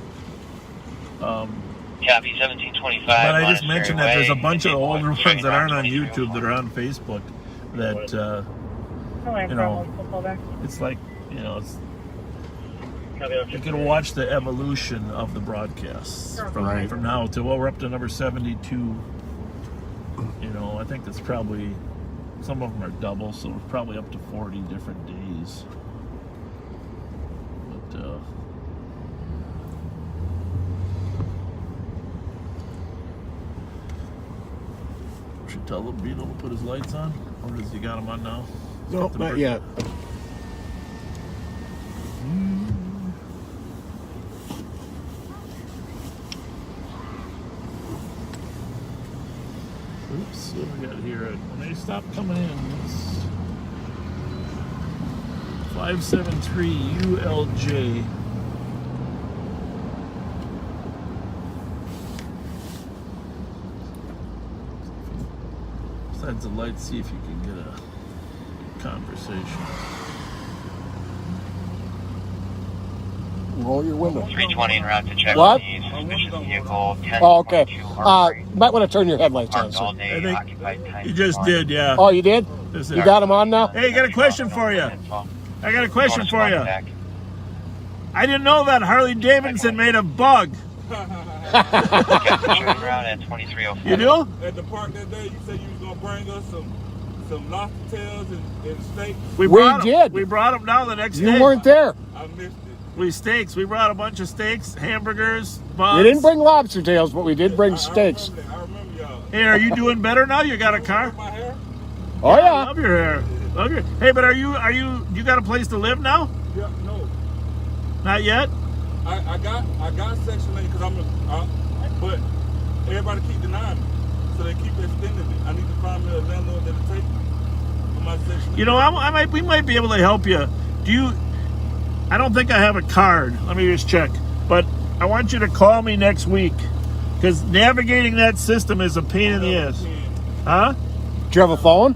Copy 1725. But I just Monastery mentioned that there's a Way, bunch of Thebo, older ones turning that aren't on around YouTube that are on Facebook that, you know, it's like, you know, it's, you can watch the evolution of the broadcasts from now to, well, we're up to number 72. You know, I think that's probably, some of them are double, so we're probably up to 40 different days. But, should tell the Beetle to put his lights on, or does he got them on now? Nope, not yet. Oops, what do we got here? When they stop coming in, it's 573 ULJ. Besides the lights, see if you can get a conversation. Roll your window. 320 en route to check What? the suspicious vehicle. 10, Oh, okay. 22 Might want to turn your headlights on, all sir. day, I think occupied time you just did, yeah. Oh, you did? This You is- got them on now? Hey, I got a question for you. I got a question for you. I didn't know that Harley Davidson made a bug. Turn around at 2305. You do? At the park that day, you said you was gonna bring us some lobster tails and steaks. We brought 'em. did. We brought them down the next You day. weren't there. I missed it. We steaks. We brought a bunch of steaks, hamburgers, buns. We didn't bring lobster tails, but we did bring steaks. I remember y'all. Hey, are you doing better now? You got a car? My hair? Oh, I yeah. love your hair. Love your. Hey, but you got a place to live now? Yeah, no. Not yet. I got Section 8 because but everybody keep denying me, so they keep extending it. I need to find me a landlord that'll take me for my Section 8. You know, we might be able to help you. I don't think I have a card. Let me just check. But I want you to call me next week because navigating that system is a pain in the ass. Huh? Do you have a phone?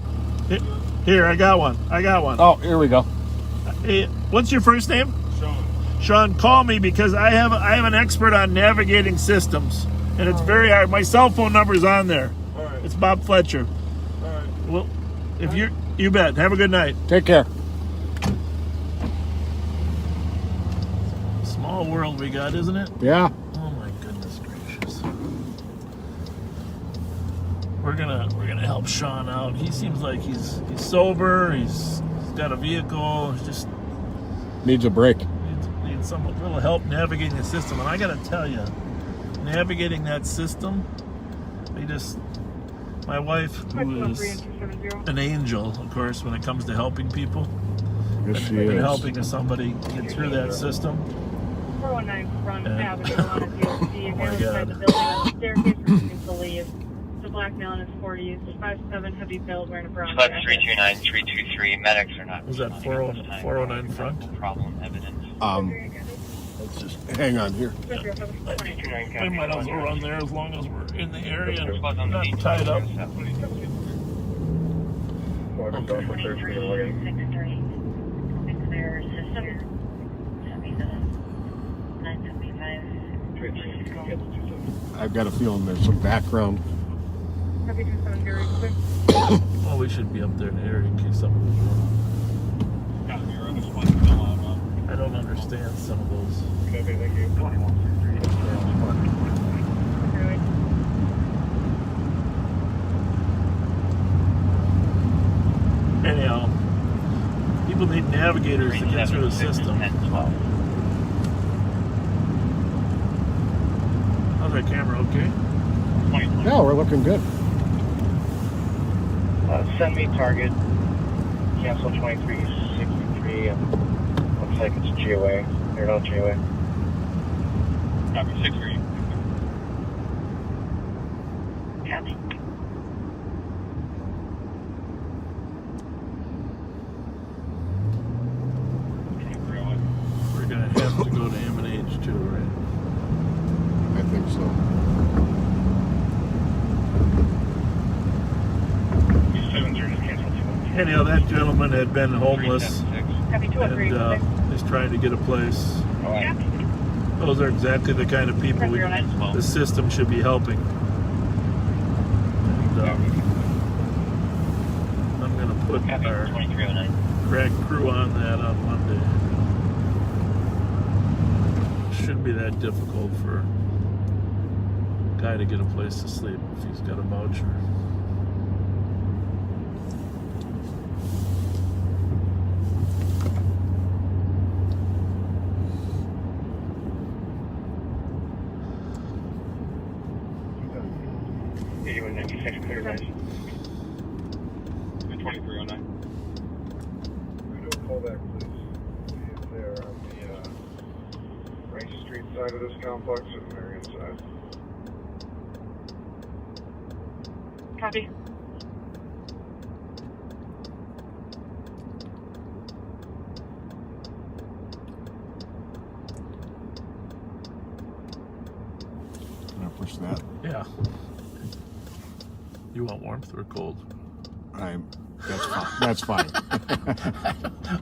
Here, I got one. Oh, here we go. Hey, what's your first name? Sean. Sean, call me because I have an expert on navigating systems, and it's very hard. My cell phone number is on there. All right. It's Bob Fletcher. All right. Well, if you bet. Have a good night. Take care. Small world we got, isn't it? Yeah. Oh my goodness gracious. We're gonna help Sean out. He seems like he's sober. He's got a vehicle. He's just Needs a break. needs some little help navigating the system. And I gotta tell you, navigating that system, my wife, who is an angel, of course, when it comes to helping people, Yes, she been is. helping somebody get through that system. 419 Front Avenue on a DOC. If my you're inside God. the building on the staircase, refusing to leave. The black man is 40, 57 heavy build, wearing a brown Spud jacket. 329, 323. Medics are not. Was that responding at this time. 409 front? Problem evidence. Let's just Hang on here. I might as well run there as long as we're in the area and not tied up. Clear system. That'd be the 975. I've got a feeling there's some background. Copy 27, very quick. Well, we should be up there in the area in case something was wrong. I don't understand some of those. Okay, thank you. Anyhow, people need navigators to get through the system. 1012. How's that camera? Okay. Yeah, we're looking good. Send me target. Cancel 2363. Looks like it's GOA. You're not GOA. Copy 63. Copy. We're gonna have to go to M&H too, right? I think so. Anyhow, that gentleman had been homeless Copy 203. and is trying to get a place. Those are exactly the kind of people the system should be helping. And, I'm going to put our crack crew on that on Monday. Shouldn't be that difficult for a guy to get a place to sleep if he's got a voucher. Clear, guys. 2309. We do a callback, please. See if they're on the Race Street side of this complex or the Marion side. Copy. Can I push that? Yeah. You want warmth or cold? That's fine.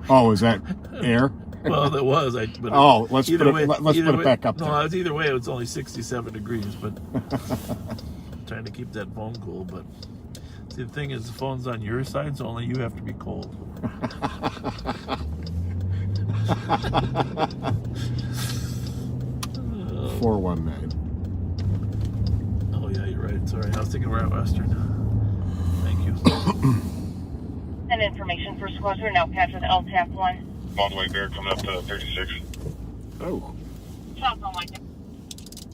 Oh, is that air? Well, that was. Let's put it back up. No, either way, it was only 67 degrees, but trying to keep that phone cool. But see, the thing is, the phone's on your side, so only you have to be cold. 419. Oh yeah, you're right. Sorry, I was thinking we're at Western. Thank you. And information for squad 3 now patch with LTAP 1. Bond White Bear coming up to 36. Oh. Stop on White Bear.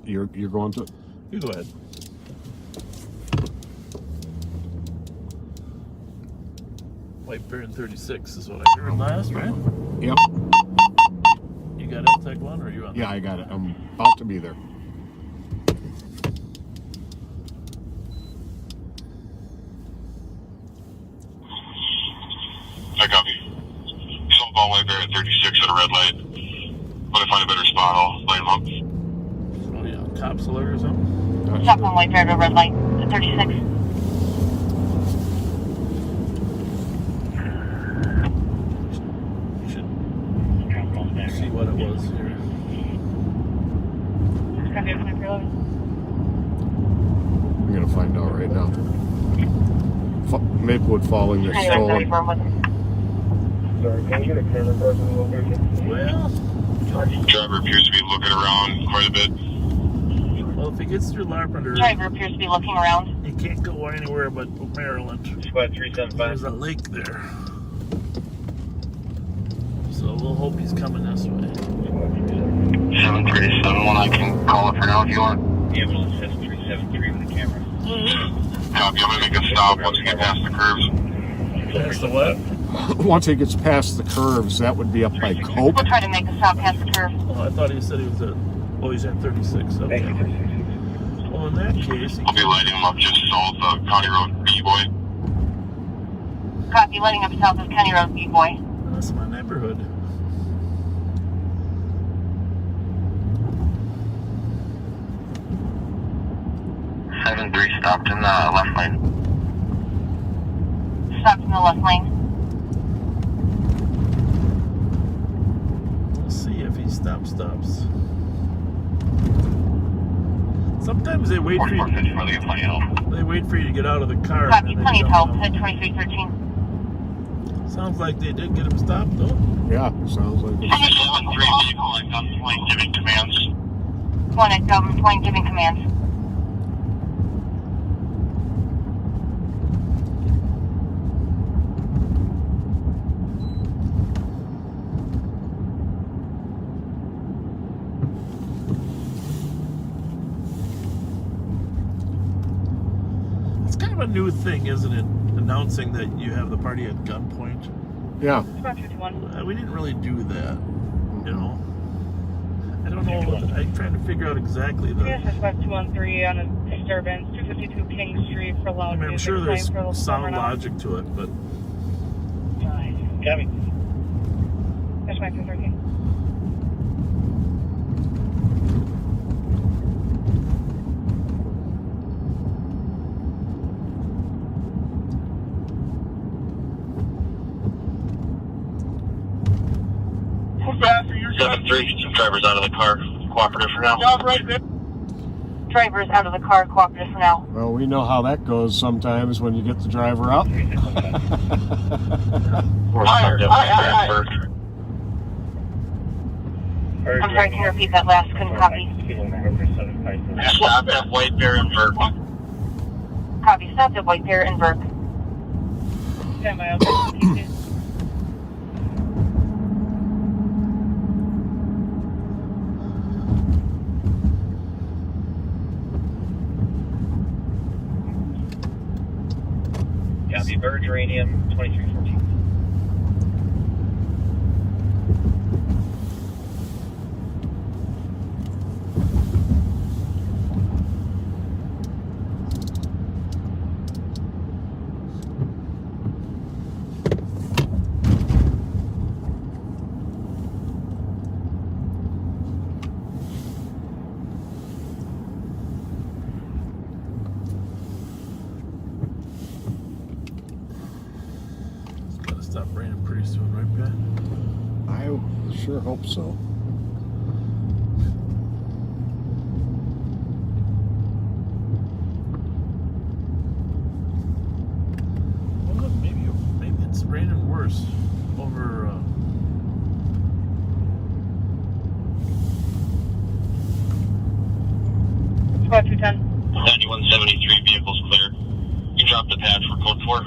You're going to? You go ahead. White Bear in 36 is what I heard last, right? Yep. You got LTAC 1 or are you on? Yeah, I got it. I'm about to be there. I copy. Some Bond White Bear at 36 at a red light. When I find a better spot, I'll light him up. Oh yeah, cops alert or something? Stop on White Bear at a red light at 36. You should see what it was here. Copy, 2311. I'm gonna find out right now. Maplewood Falling is stolen. Sorry, can you get a camera person in the location? Well, Driver appears to be looking around quite a bit. well, if he gets through Larpenteur, Driver appears to be looking around. he can't go anywhere but Maryland. Squad 375. There's a lake there. So we'll hope he's coming this way. 7371, I can call it for now if you want. Ambulance 7373 with the camera. Copy, I'm gonna make a stop once we get past the curves. Past the what? Once he gets past the curves, that would be up by Cope. We'll try to make a stop past the curve. Oh, I thought he said he was at. Oh, he's at 36. Okay. Well, in that case, I'll be lighting him up just south of County Road B-Boy. Copy, letting up south of County Road B-Boy. that's my neighborhood. Seven 3 stopped in the left lane. Stopped in the left lane. We'll see if he stops. Sometimes they wait for you. They wait for you to get out of the car. Copy, plenty of help at 2313. Sounds like they did get him stopped, though. Yeah, sounds like it. 7-3 vehicle at gunpoint giving commands. 1 at gunpoint giving commands. It's kind of a new thing, isn't it? Announcing that you have the party at gunpoint. Yeah. Squad 51. We didn't really do that, you know. I don't know. I'm trying to figure out exactly the. Yes, Squad 213 on a disturbance. 252 King Street for loud I mean, I'm music. sure there's Claim for sound logic to it, but Copy. That's my 213. Seven 3, some drivers out of the car. cooperative for now. Y'all right there. Driver's out of the car, cooperative for now. Well, we know how that goes sometimes when you get the driver out. I'm sorry, can you repeat that last? Couldn't copy. Stop at White Bear and Burke. Copy, stopped at White Bear and Burke. Copy, Bird Uranium 2314. It's gotta stop raining pretty soon, right, Pat? I sure hope so. Well, look, maybe it's raining worse over. 210. 9173 vehicles clear. You can drop the patch for code 4.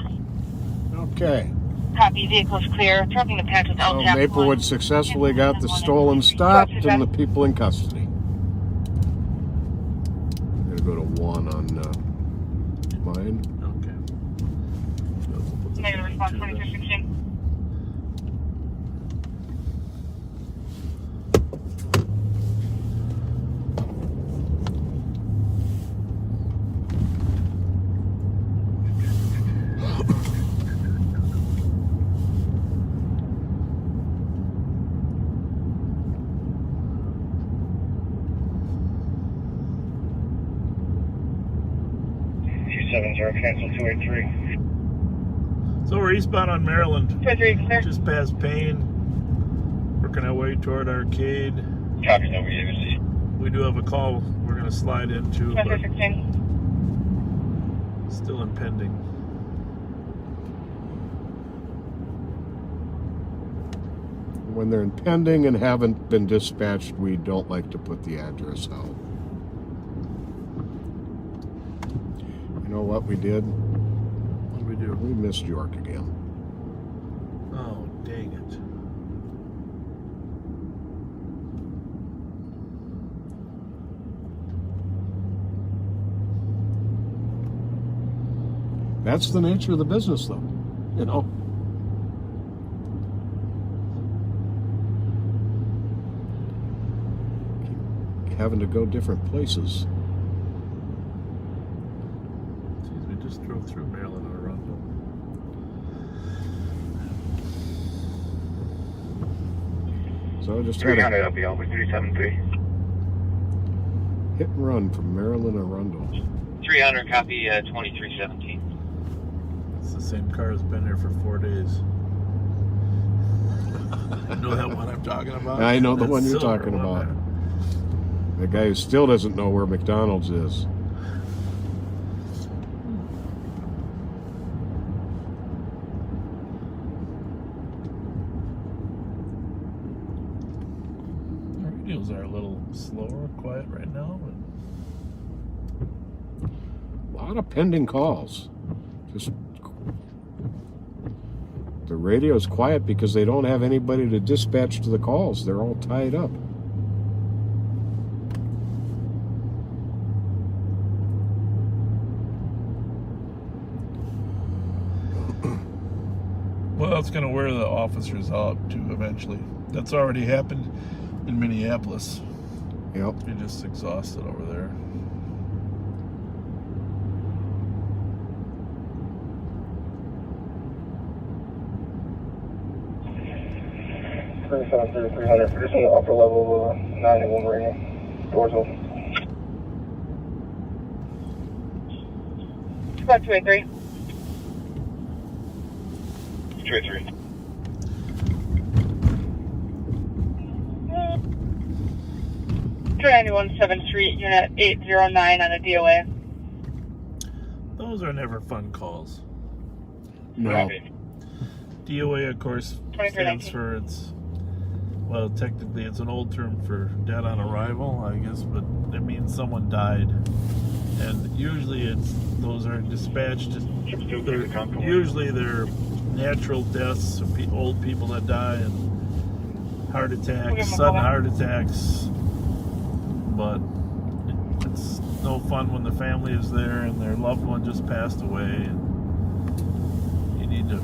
Okay. Copy, vehicles clear. Dropping the patch with So LTAP. Maplewood successfully got the stolen stopped and the people in custody. I'm going to go to 1 on mine. Okay. Negative response 2316. Cancel 283. So we're eastbound on Maryland, 23 clear. just past Payne, working our way toward Arcade. Copy, no VAC. We do have a call we're going to slide into, but 2316. still impending. When they're impending and haven't been dispatched, we don't like to put the address out. You know what we did? What do we do? We missed York again. Oh, dang it. That's the nature of the business, though. You know. Keep having to go different places. Jeez, we just drove through Maryland on a Arundel. So just had 300 a up, y'all, with 373. hit and run from Maryland to Arundel. 300, copy 2317. It's the same car that's been there for 4 days. You know that one I'm talking about? I know the That one you're silver talking one about. there. The guy who still doesn't know where McDonald's is. Our radios are a little slower, quiet right now. But A lot of pending calls. Just the radio's quiet because they don't have anybody to dispatch to the calls. They're all tied up. well, it's going to wear the officers out too eventually. That's already happened in Minneapolis. Yep. You're just exhausted over there. We're just on 300. We're just on the upper level of 91 right now. Doors open. About 283. 283. 391 7th Street, Unit 809 on a DOA. Those are never fun calls. No. DOA, of course, stands for well, technically it's an old term for dead on arrival, I guess, but it means someone died. And usually those are dispatched. Usually they're natural deaths, old people that die, and heart attacks, sudden heart attacks. But it's no fun when the family is there and their loved one just passed away, and you need to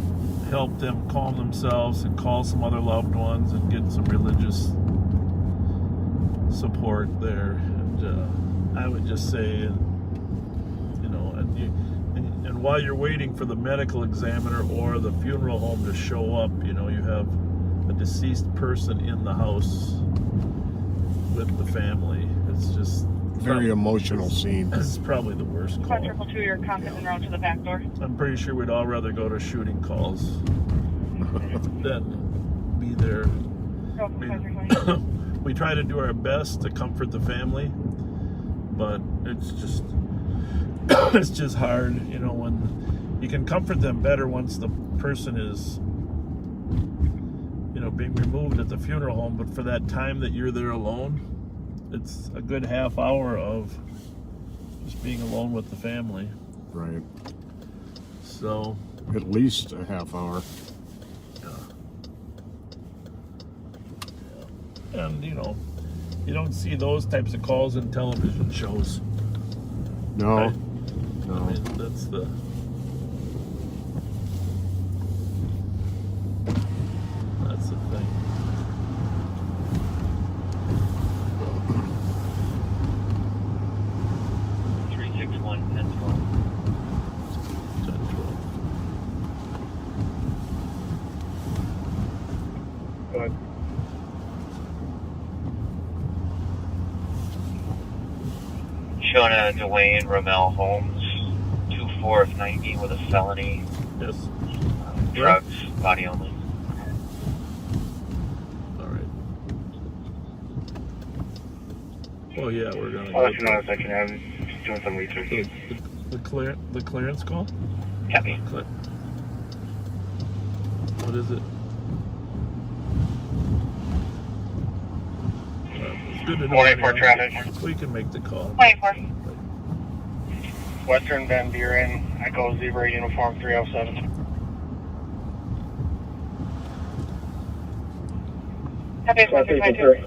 help them calm themselves and call some other loved ones and get some religious support there. And I would just say, you know, and while you're waiting for the medical examiner or the funeral home to show up, you know, you have a deceased person in the house with the family. It's just very emotional scene. It's probably the worst call. 2, you're confident route to the back door. I'm pretty sure we'd all rather go to shooting calls than be there. We try to do our best to comfort the family, but it's just hard, you know, when you can comfort them better once the person is, you know, being removed at the funeral home, but for that time that you're there alone, it's a good half hour of just being alone with the family. Right. So at least a half hour. Yeah. And you know, you don't see those types of calls in television shows. No. Right? No. I mean, that's the thing. Showing a Dwayne Ramel Holmes, 2-4 of 90 with a felony. Yes. Drugs, body only. All right. Oh yeah, we're gonna. I'll let you know in a second. I'm doing some research. The clearance call? Copy. What is it? It's good to know. 184 traffic. We can make the call. 24. Western Van Buren, Echo Zebra Uniform 307. Happy 122.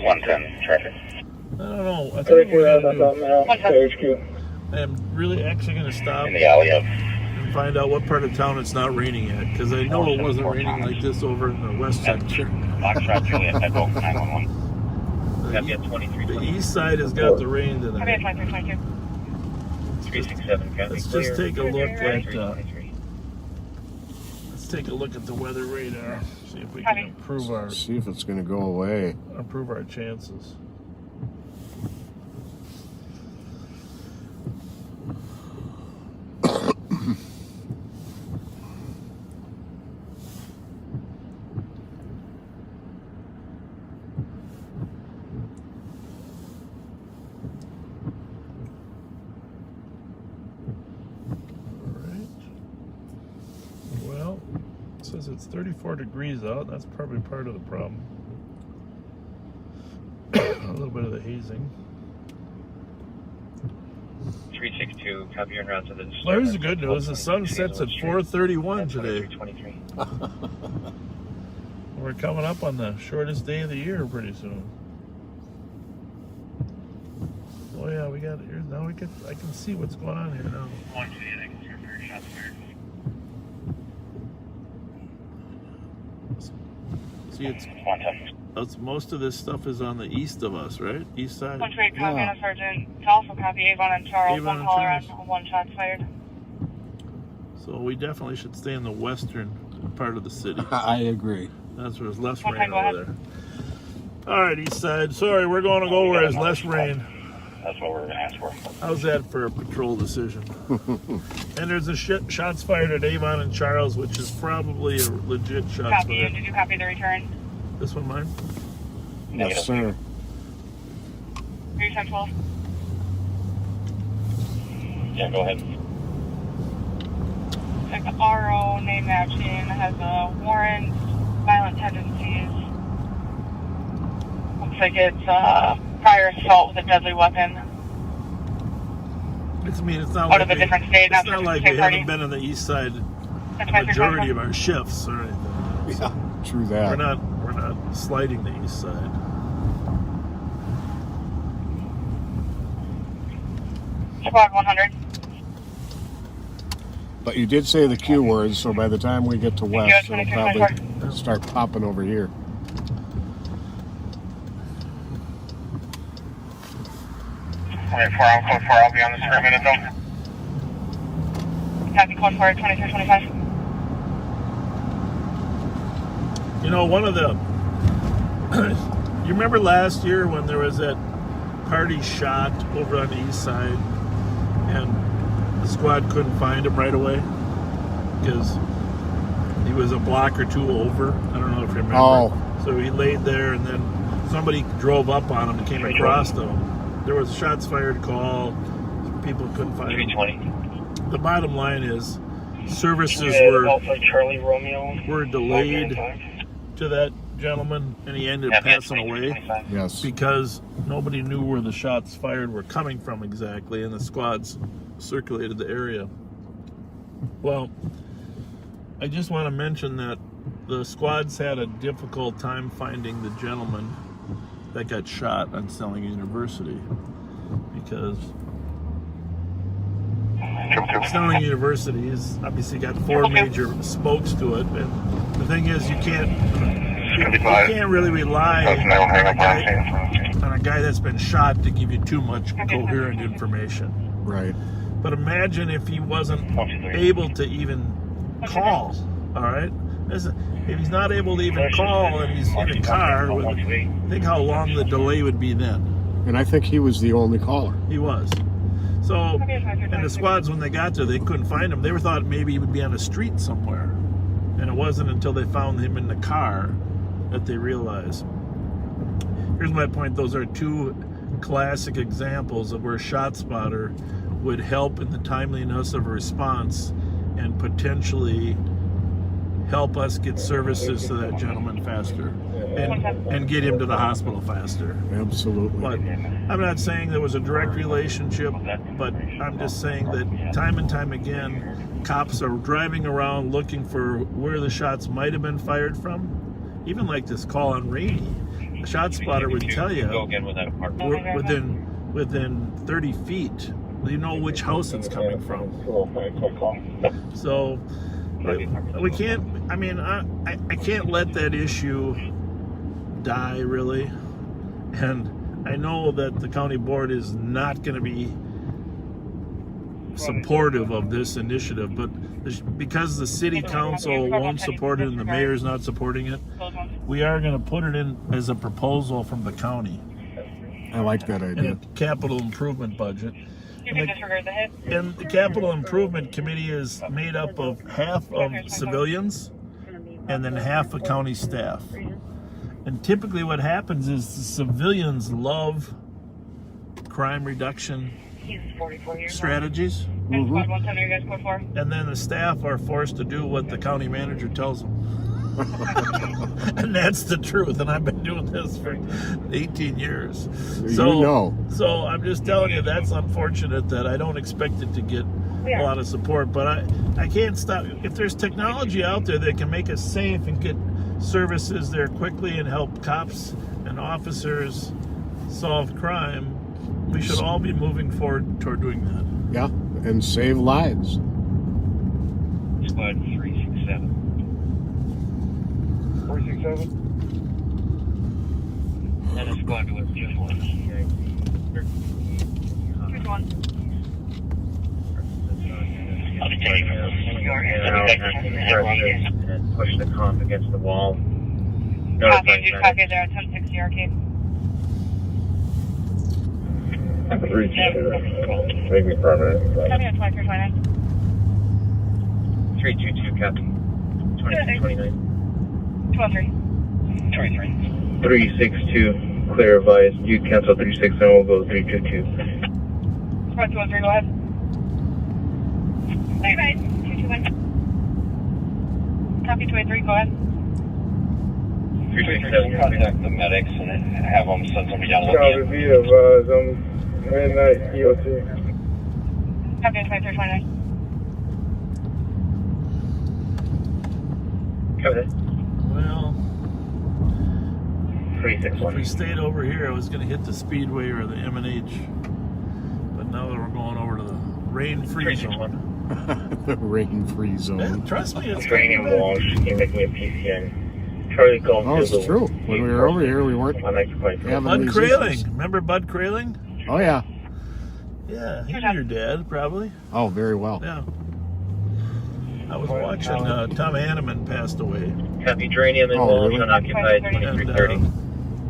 110 traffic. I don't know. I think we're gonna do. I am really actually going to stop In the alley up. and find out what part of town it's not raining at, because I know it wasn't raining like this over in the west sector. Foxtrot Juliet, Echo 911. Copy at 23. The east side has got the rain Happy tonight. 2322. 367, copy. Let's just take a look at. Let's take a look at the weather radar. See if we can improve our. See if it's going to go away. Improve our chances. Says it's 34 degrees out. That's probably part of the problem. A little bit of the hazing. 362, copy your route to the. Well, here's the good news. The sun sets at 4:31 today. 23. We're coming up on the shortest day of the year pretty soon. Oh yeah, we got it here now. I can see what's going on here now. 128, I can hear your shots fired. See, it's most of this stuff is on the east of us, right? East side. 128, copy on a sergeant. Also copy Avon and Charles. Avon One caller and on 1 shot fired. So we definitely should stay in the western part of the city. I agree. That's where there's less Okay, rain go over ahead. there. All right, east side. Sorry, we're going to go where there's less rain. That's what we're going to ask for. How's that for a patrol decision? And there's a shots fired at Avon and Charles, which is probably a legit shot Copy. fired. Did you copy the return? This one mine? Yes, sir. 3712. Yeah, go ahead. Like the RO name matching has a warrant, violent tendencies. Looks like it's prior assault with a deadly weapon. It's not Out like of a different state, not it's not from like the we same party. haven't been on the east side That's the majority of our shifts or anything. Yeah, true that. We're not sliding the east side. Squad 100. But you did say the Q words, so by the time we get to west, it'll 2324. probably start popping over here. Alright, 4 on code 4, I'll be on this for a minute though. Copy code 4 2325. You know, one of the you remember last year when there was that party shot over on the east side and the squad couldn't find him right away because he was a block or two over. I don't know if you remember. Oh. So he laid there and then somebody drove up on him and came across to him. There was a shots fired call. People couldn't find him. 320. The bottom line is services Charlie Romeo. were delayed to that gentleman and he ended up passing away. Yes. Because nobody knew where the shots fired were coming from exactly, and the squads circulated the area. Well, I just want to mention that the squads had a difficult time finding the gentleman that got shot on Snelling University because Snelling University has obviously got 4 major spokes to it, and the thing is you can't really rely on a guy that's been shot to give you too much coherent information. Right. But imagine if he wasn't able to even call, all right? If he's not able to even call and he's in a car, think how long the delay would be then. And I think he was the only caller. He was. So, and the squads, when they got there, they couldn't find him. They thought maybe he would be on a street somewhere. And it wasn't until they found him in the car that they realized. Here's my point. Those are 2 classic examples of where ShotSpotter would help in the timeliness of a response and potentially help us get services to that gentleman faster and get him to the hospital faster. Absolutely. But I'm not saying there was a direct relationship, but I'm just saying that time and time again, cops are driving around looking for where the shots might have been fired from. Even like this call on Rainey, the ShotSpotter would tell you within 30 feet, you know which house it's coming from. So we can't, I mean, I can't let that issue die, really. And I know that the county board is not going to be supportive of this initiative, but because the city council won't support it and the mayor's not supporting it, we are going to put it in as a proposal from the county. I like that idea. In a capital improvement budget. You can disregard the hit. And the capital improvement committee is made up of half of civilians and then half of county staff. And typically what happens is the civilians love crime reduction strategies. Mm-hmm. You guys code 4. And then the staff are forced to do what the county manager tells them. And that's the truth. And I've been doing this for 18 years. So I'm just telling you, that's unfortunate that I don't expect it to get a lot of support. But I can't stop. If there's technology out there that can make us safe and get services there quickly and help cops and officers solve crime, we should all be moving forward toward doing that. Yeah, and save lives. Squad 367. 467? And a squad with 2-1. 2-1. I'll be taking from and push the comp against the wall. Copy, do copy there at 1060 arcade. Make me permanent. Copy at 2329. 322, copy. 2229. 213. 23. 362, clear advised. You cancel 36 and we'll go 322. Squad 203, go ahead. Bye bye. 221. Copy 283, go ahead. 327. Contact the medics and have them send somebody down to look Copy, be advised. Midnight EOT. Copy 2329. Copy. Well, if 361. we stayed over here, I was going to hit the Speedway or the M&H. But now that we're going over to the rain-free zone. The rain-free zone. Man, trust me, it's Training Walsh, you make me a PCN. Charlie called. Oh, it's true. When we were over here, we weren't Bud having these Kraling. issues. Remember Bud Kraling? Oh, yeah. Yeah, he knew your dad, probably. Oh, very well. Yeah. I was watching Tom Hanneman passed away. Happy Dranium and Oh, Walsh really? unoccupied And 2330.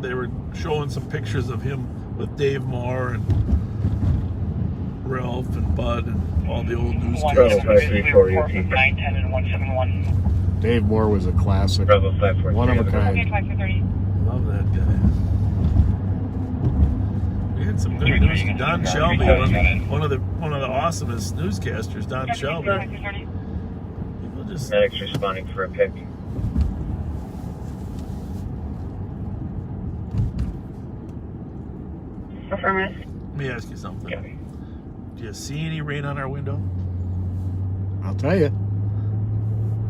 they were showing some pictures of him with Dave Moore and Ralph and Bud and all the old newscasters. 534 UT. 910 and 171. Dave Moore was a classic. Bravo 543. One of a Okay, kind. 5230. Love that guy. We had some good news. Don Shelby, one of the awesomest newscasters. Don Shelby. 5230. People just Medics responding for a pick. Affirmative. let me ask you something. Copy. Do you see any rain on our window? I'll tell you.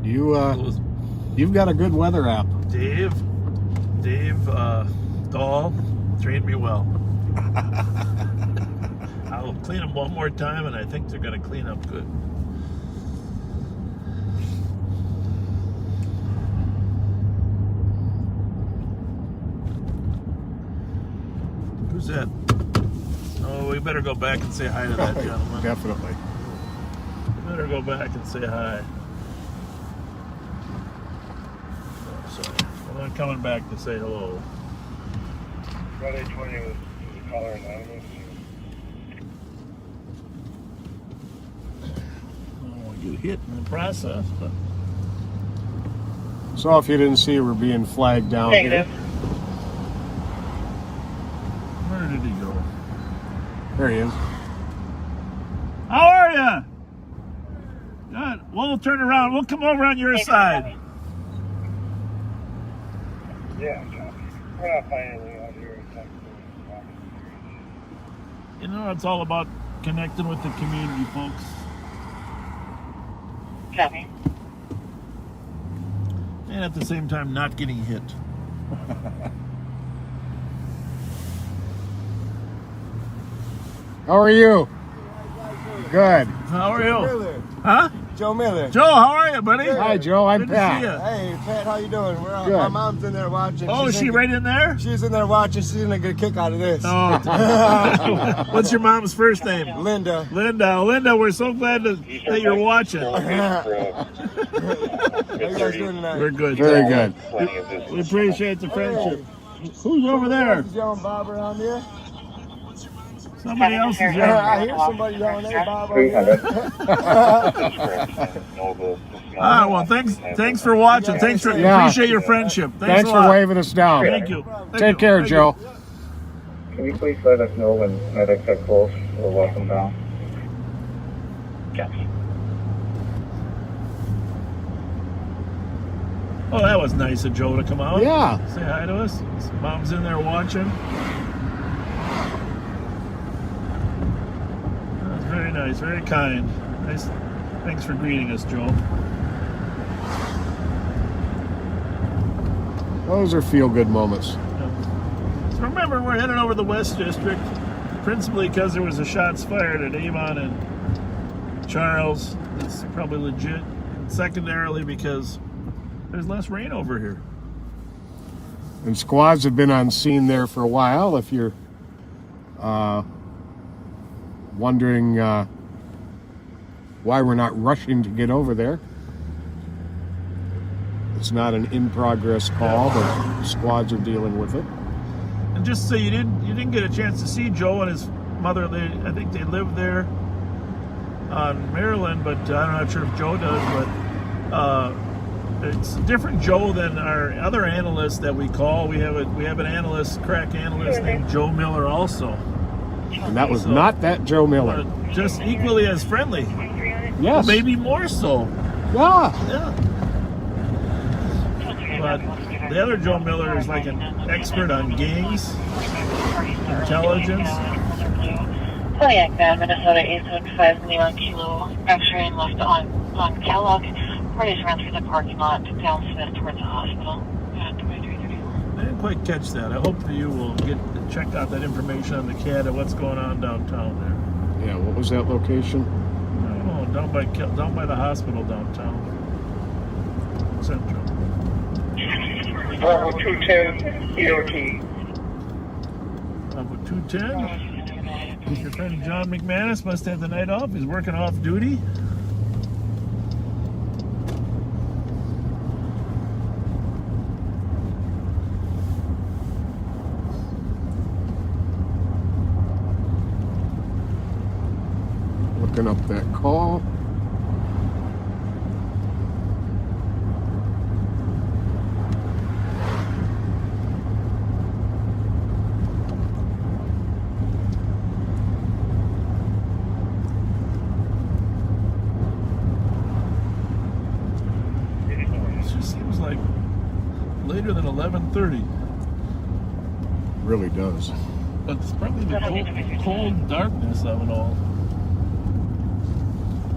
You've got a good weather app. Dave Dahl trained me well. I'll clean them one more time, and I think they're going to clean up good. Who's that? Oh, we better go back and say hi to that gentleman. Definitely. We better go back and say hi. Oh, sorry. We're not coming back to say hello. Friday 20 was caller anonymous. I don't want to get hit in the process, but So if you didn't see, we're being flagged down here. where did he go? There he is. How are you? Good. We'll turn around. We'll come over on your side. Yeah, we're not finding anything out here. You know, it's all about connecting with the community, folks. Copy. And at the same time, not getting hit. How are you? Good. How are you? Miller. Huh? Joe Miller. Joe, how are you, buddy? Hi, Joe. I'm Good to Pat. see you. Hey, Pat, how you doing? We're out. Good. My mom's in there watching. Oh, is she right in there? She's in there watching. She's gonna get a kick out of this. Oh. What's your mom's first name? Linda. Linda, we're so glad that you're watching. How you guys doing tonight? We're good. Very good. We appreciate the friendship. Who's over there? Is yelling Bob around here? Somebody else is I yelling. hear somebody yelling, hey, Bob over here. Ah, well, thanks for watching. Thanks for Yeah. appreciate your friendship. Thanks a for lot. waving us down. Thank you. Take care, Thank Joe. Can you please let us know when medics are close? We'll welcome down. Copy. Oh, that was nice of Joe to come out. Yeah. Say hi to us. His mom's in there watching. That's very nice, very kind. Nice. Thanks for greeting us, Joe. Those are feel-good moments. So remember, we're heading over the West District, principally because there was a shots fired at Avon and Charles. That's probably legit. And secondarily, because there's less rain over here. And squads have been on scene there for a while. If you're wondering why we're not rushing to get over there, it's not an in-progress call, but squads are dealing with it. And just so you didn't get a chance to see Joe and his mother. I think they live there on Maryland, but I'm not sure if Joe does. But It's a different Joe than our other analyst that we call. We have an analyst, crack analyst named Joe Miller also. And that was not that Joe Miller. Just equally as friendly. Yes. Maybe more so. Yeah. Yeah. But the other Joe Miller is like an expert on gangs, intelligence. Kodiak Van, Minnesota 875 Leon Kilo, X-ray and left on Kellogg. Parties ran through the parking lot, down Smith towards the hospital. I didn't quite catch that. I hope that you will check out that information on the CAD of what's going on downtown there. Yeah, what was that location? I don't know, down by the hospital downtown. Central. Bravo 210, EOT. Bravo 210. Your friend John McManus must have the night off. He's working off duty. Looking up that call. Later than 11:30. Really does. But it's probably the cold darkness of it all.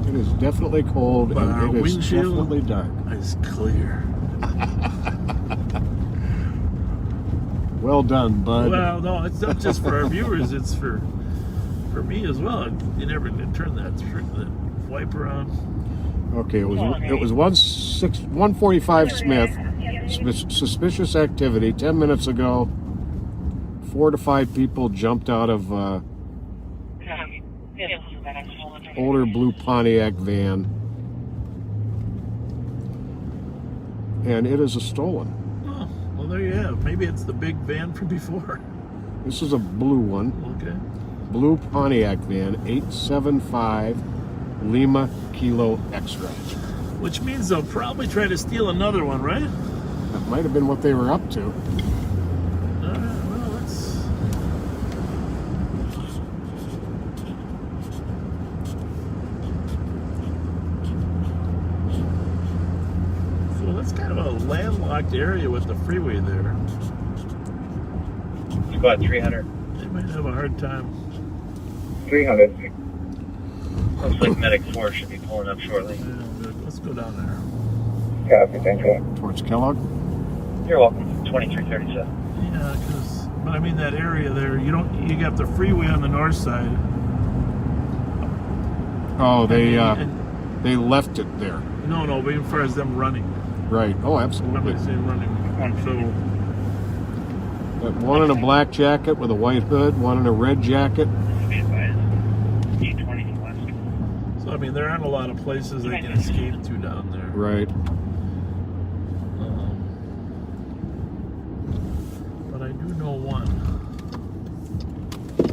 It is definitely cold But our and it is windshield definitely dark. is clear. Well done, bud. Well, no, it's not just for our viewers. It's for me as well. You never turn that wiper on. Okay, it was 145 Smith. Suspicious activity 10 minutes ago. 4 to 5 people jumped out of older blue Pontiac van, and it is a stolen. Oh, well, there you have. Maybe it's the big van from before. This is a blue one. Okay. Blue Pontiac van, 875 Lima Kilo X-ray. Which means they'll probably try to steal another one, right? That might have been what they were up to. Well, let's... So that's kind of a landlocked area with the freeway there. Squad 300. They might have a hard time. 300. Looks like Medic 4 should be pulling up shortly. Yeah, let's go down there. Copy, thank you. Towards Kellogg? You're welcome. 2337. Yeah, but I mean that area there. You got the freeway on the north side. Oh, they left it there. No, but as far as them running. Right. Oh, absolutely. Remember saying running. So But one in a black jacket with a white hood, one in a red jacket. So I mean, there aren't a lot of places they can escape to down there. Right. But I do know one. So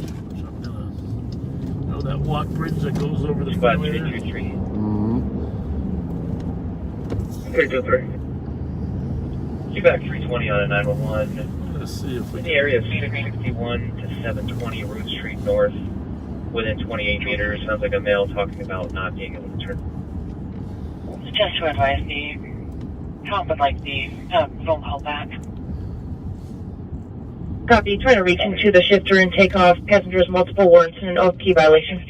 I'm gonna know that walk bridge that goes over the Squad freeway there. 323. Mm-hmm. 323. You back 320 on a 911. Let's see if we In the area of 661 to 720 Root Street North, within 28 meters. Sounds like a male talking about not being able to turn. Just to advise the top would like the phone call back. Copy. Try to reach into the shifter and take off. Passengers multiple warrants and an off-key violation.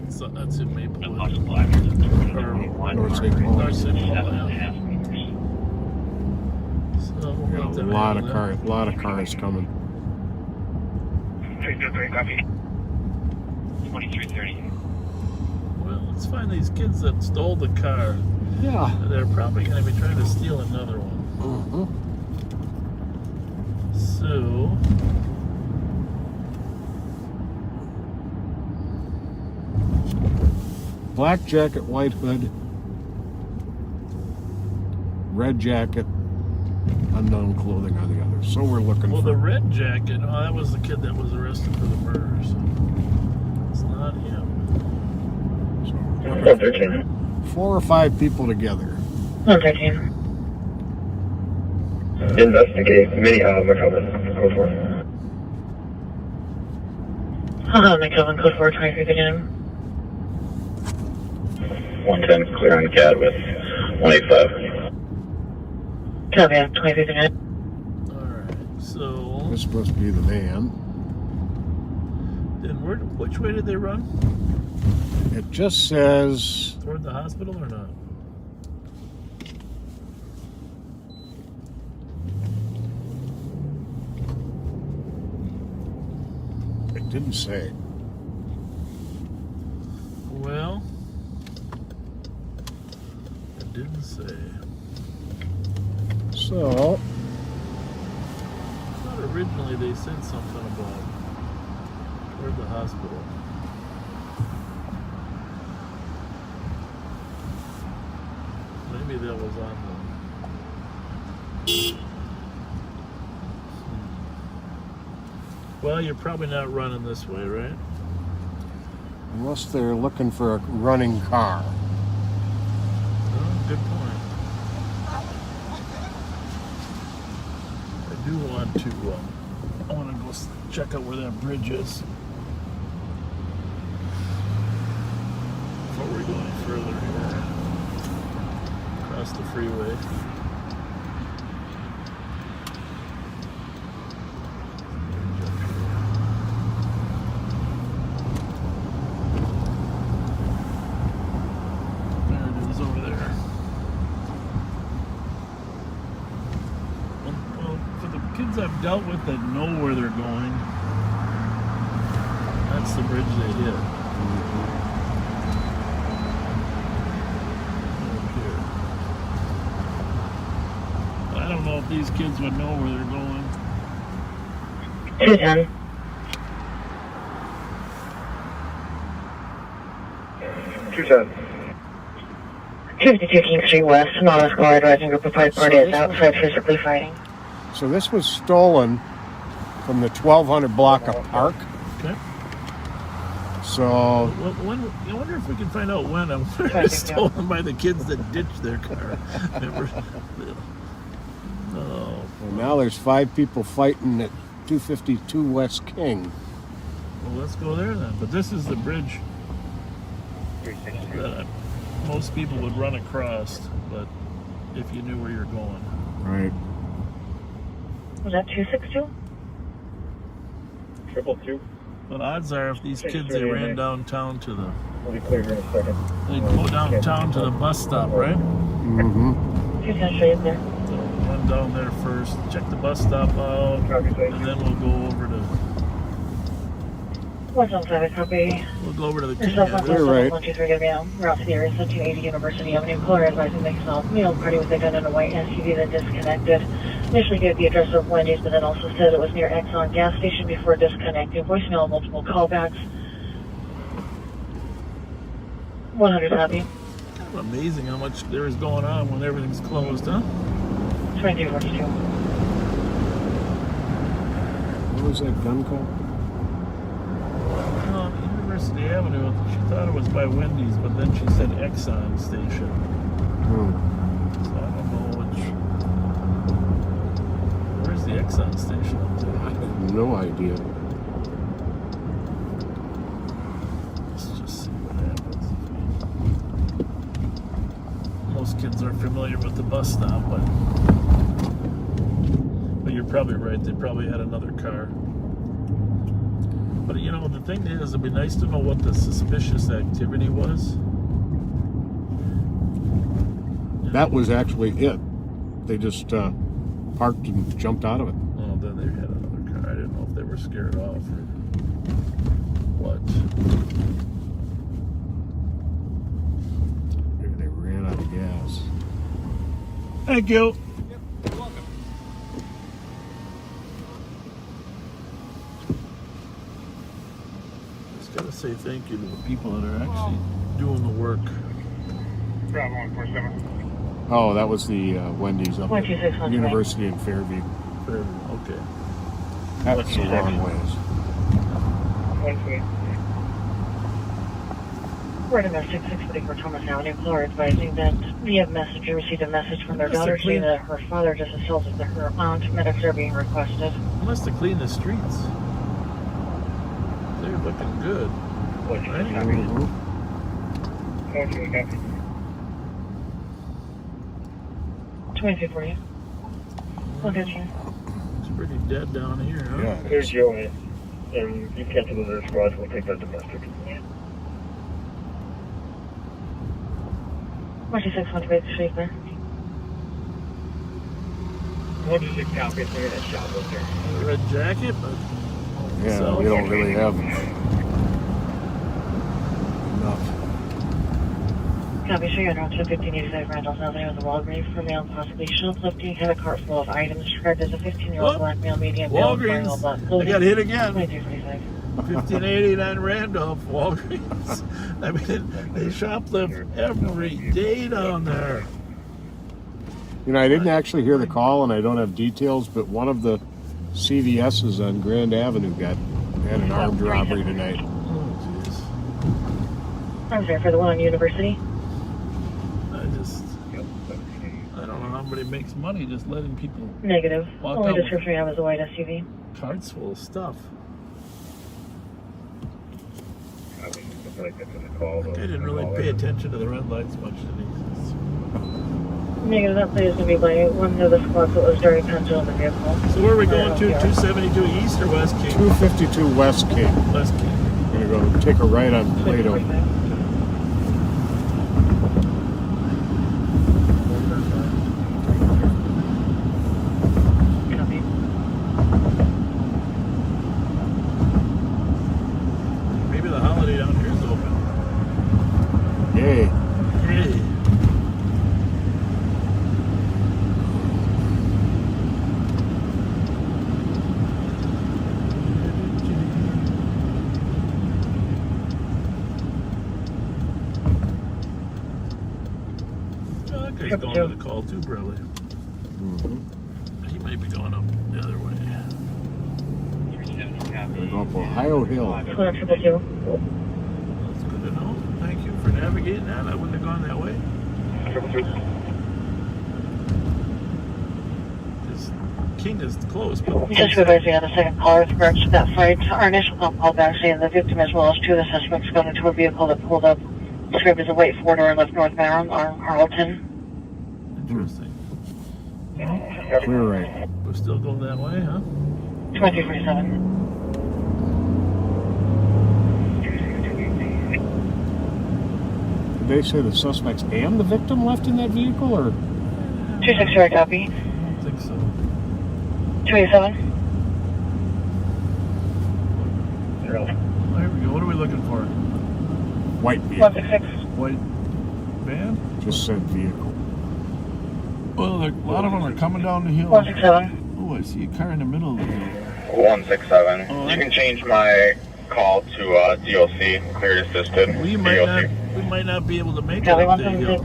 So that's in Maple. North St. Paul. North St. Paul, yeah. So we'll A let them lot of handle cars. A lot of cars coming. 323, copy. 2330. Well, let's find these kids that stole the car. Yeah. They're probably going to be trying to steal another one. Mm-hmm. So, Black jacket, white hood, red jacket, unknown clothing on the other. So we're looking well, for. the red jacket, oh, that was the kid that was arrested for the murder. So it's not him. So we're Squad looking 13. 4 or 5 people together. 113. Investigate. McCoven. Code 4. McCoven, code 4, 23 again. 110, clear on CAD with 185. Copy, 23 again. Alright, so This is supposed to be the van. then which way did they run? It just says Toward the hospital or not? it didn't say. Well, it didn't say. So I thought originally they said something about toward the hospital. Maybe that was on the... Well, you're probably not running this way, right? unless they're looking for a running car. Oh, good point. I do want to, I want to go check out where that bridge is before we go any further here. Across the freeway. I've dealt with that know where they're going. That's the bridge they hit. I don't know if these kids would know where they're going. 210. 252 King Street West, non-escorted rising group of pipe party is outside physically fighting. So this was stolen from the 1200 block of Park. Okay. So I wonder if we can find out when. I'm stolen by the kids that ditched their car. well, now there's 5 people fighting at 252 West King. Well, let's go there then. But this is the bridge that most people would run across, but if you knew where you're going. Right. Was that 262? 222. But odds are, if these kids they ran downtown to the, We'll be clear here in a second. they'd go downtown to the bus stop, right? Mm-hmm. 210 straight there. So run down there first, check the bus stop out, and then we'll go over to. 117 copy. We'll go over to the This is King. 123 WM. Route to the area 280 University Avenue. Caller advising makes south. Male party was a gun in a white SUV that disconnected. Initially gave the address of Wendy's, but then also said it was near Exxon gas station before disconnecting. Voicemail, multiple callbacks. 100 copy. Kind of amazing how much there is going on when everything's closed, huh? 2342. What was that gun called? University Avenue. She thought it was by Wendy's, but then she said Exxon station. Hmm. So I don't know which. Where's the Exxon station up there? I have no idea. Let's just see what happens. Most kids are familiar with the bus stop, but you're probably right. They probably had another car. But you know, the thing is, it'd be nice to know what the suspicious activity was. That was actually it. They just parked and jumped out of it. Oh, then they had another car. I didn't know if they were scared off or what. Maybe they ran out of gas. Thank you. Say thank you to the people that are actually doing the work. Bravo 147. Oh, that was the Wendy's up at 126 University in Fairview. Okay. That's a long ways. 120. We're domestic 644 Thomas Avenue. Caller advising that via messenger received a message from their daughter saying that her father just assaulted her aunt. Medics are being requested. They must have cleaned the streets. They're looking good. What's Right? Mhm. Okay, copy. 2340. We'll get you. It's pretty dead down here, huh? Yeah. Here's Joe, and you can't deliver the squad, we'll take that domestic. 2618 Street there. 126 copy, it's near that shop up there. Red jacket, but Yeah, So- we don't really have enough. Copy, sure you're on 1585 Randall's Avenue in the Walgreens for male possibly shoplifting. Had a cart full of items described as a 15-year-old Oh, black male, medium male, wearing all Walgreens. black I clothing. got hit again. 2345. 1589 Randolph, Walgreens. I mean, they shoplift every day down there. You know, I didn't actually hear the call, and I don't have details, but one of the CVS's on Grand Avenue had an armed robbery tonight. Oh, jeez. I'm sorry, for the one on University. I don't know how somebody makes money just letting people Negative. walk Only out description we have is a white SUV. with carts full of stuff. I didn't really pay attention to the red lights much, did he? Negative, that plate is going to be by one of the squads that was during potential in the vehicle. So where are we going to? 272 East or West King? 252 West King. West King. We're going to go take a right on Plato. Maybe the Holiday down here is open. Yay. Hey. That guy's going to the call too, probably. He might be going up the other way. We're going up Ohio Hill. That's good to know. Thank you for navigating that. I wouldn't have gone that way. Because King is close, but Just realized we had a second caller with regards to that fight. Our initial call back saying the victim as well as two of the suspects got into a vehicle that pulled up, described as a white four-door and left northbound on Carlton. Interesting. Clear right. We're still going that way, huh? 2347. Did they say the suspects and the victim left in that vehicle, or? 260 copy. I don't think so. 287. There we go. What are we looking for? White vehicle. 166. White van? Just said vehicle. Well, a lot of them are coming down the hill. 167. Oh, I see a car in the middle of the hill. 167. Oh, You can change my call to DOC, cleared assisted. We might not be able to make it Copy, up the hill.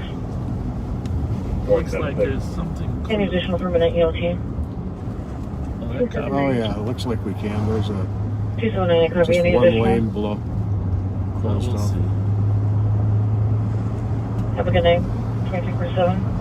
176. Looks like there's something. Any additional permanent ELT? Oh, that cop. Oh yeah, it looks like we can. There's a 279 copy. just Any one additional? lane below. Closed We'll off. see. Have a good night. 2347.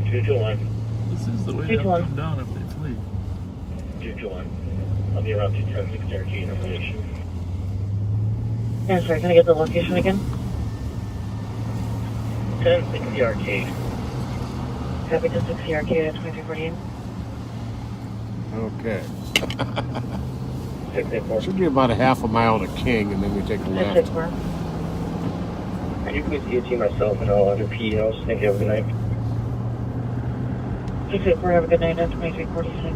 This is the way they'll come down if they flee. 221. I'll be around 276 Cherokee information. Yeah, sorry, can I get the location again? 1060 Arcade. Copy 1060 Arcade at 2348. Okay. 684. Should be about a half a mile to King, and then we take a left. 664. Can you please ET myself and all under PEOs? Thank you. Have a good night. 684, have a good night at 2346.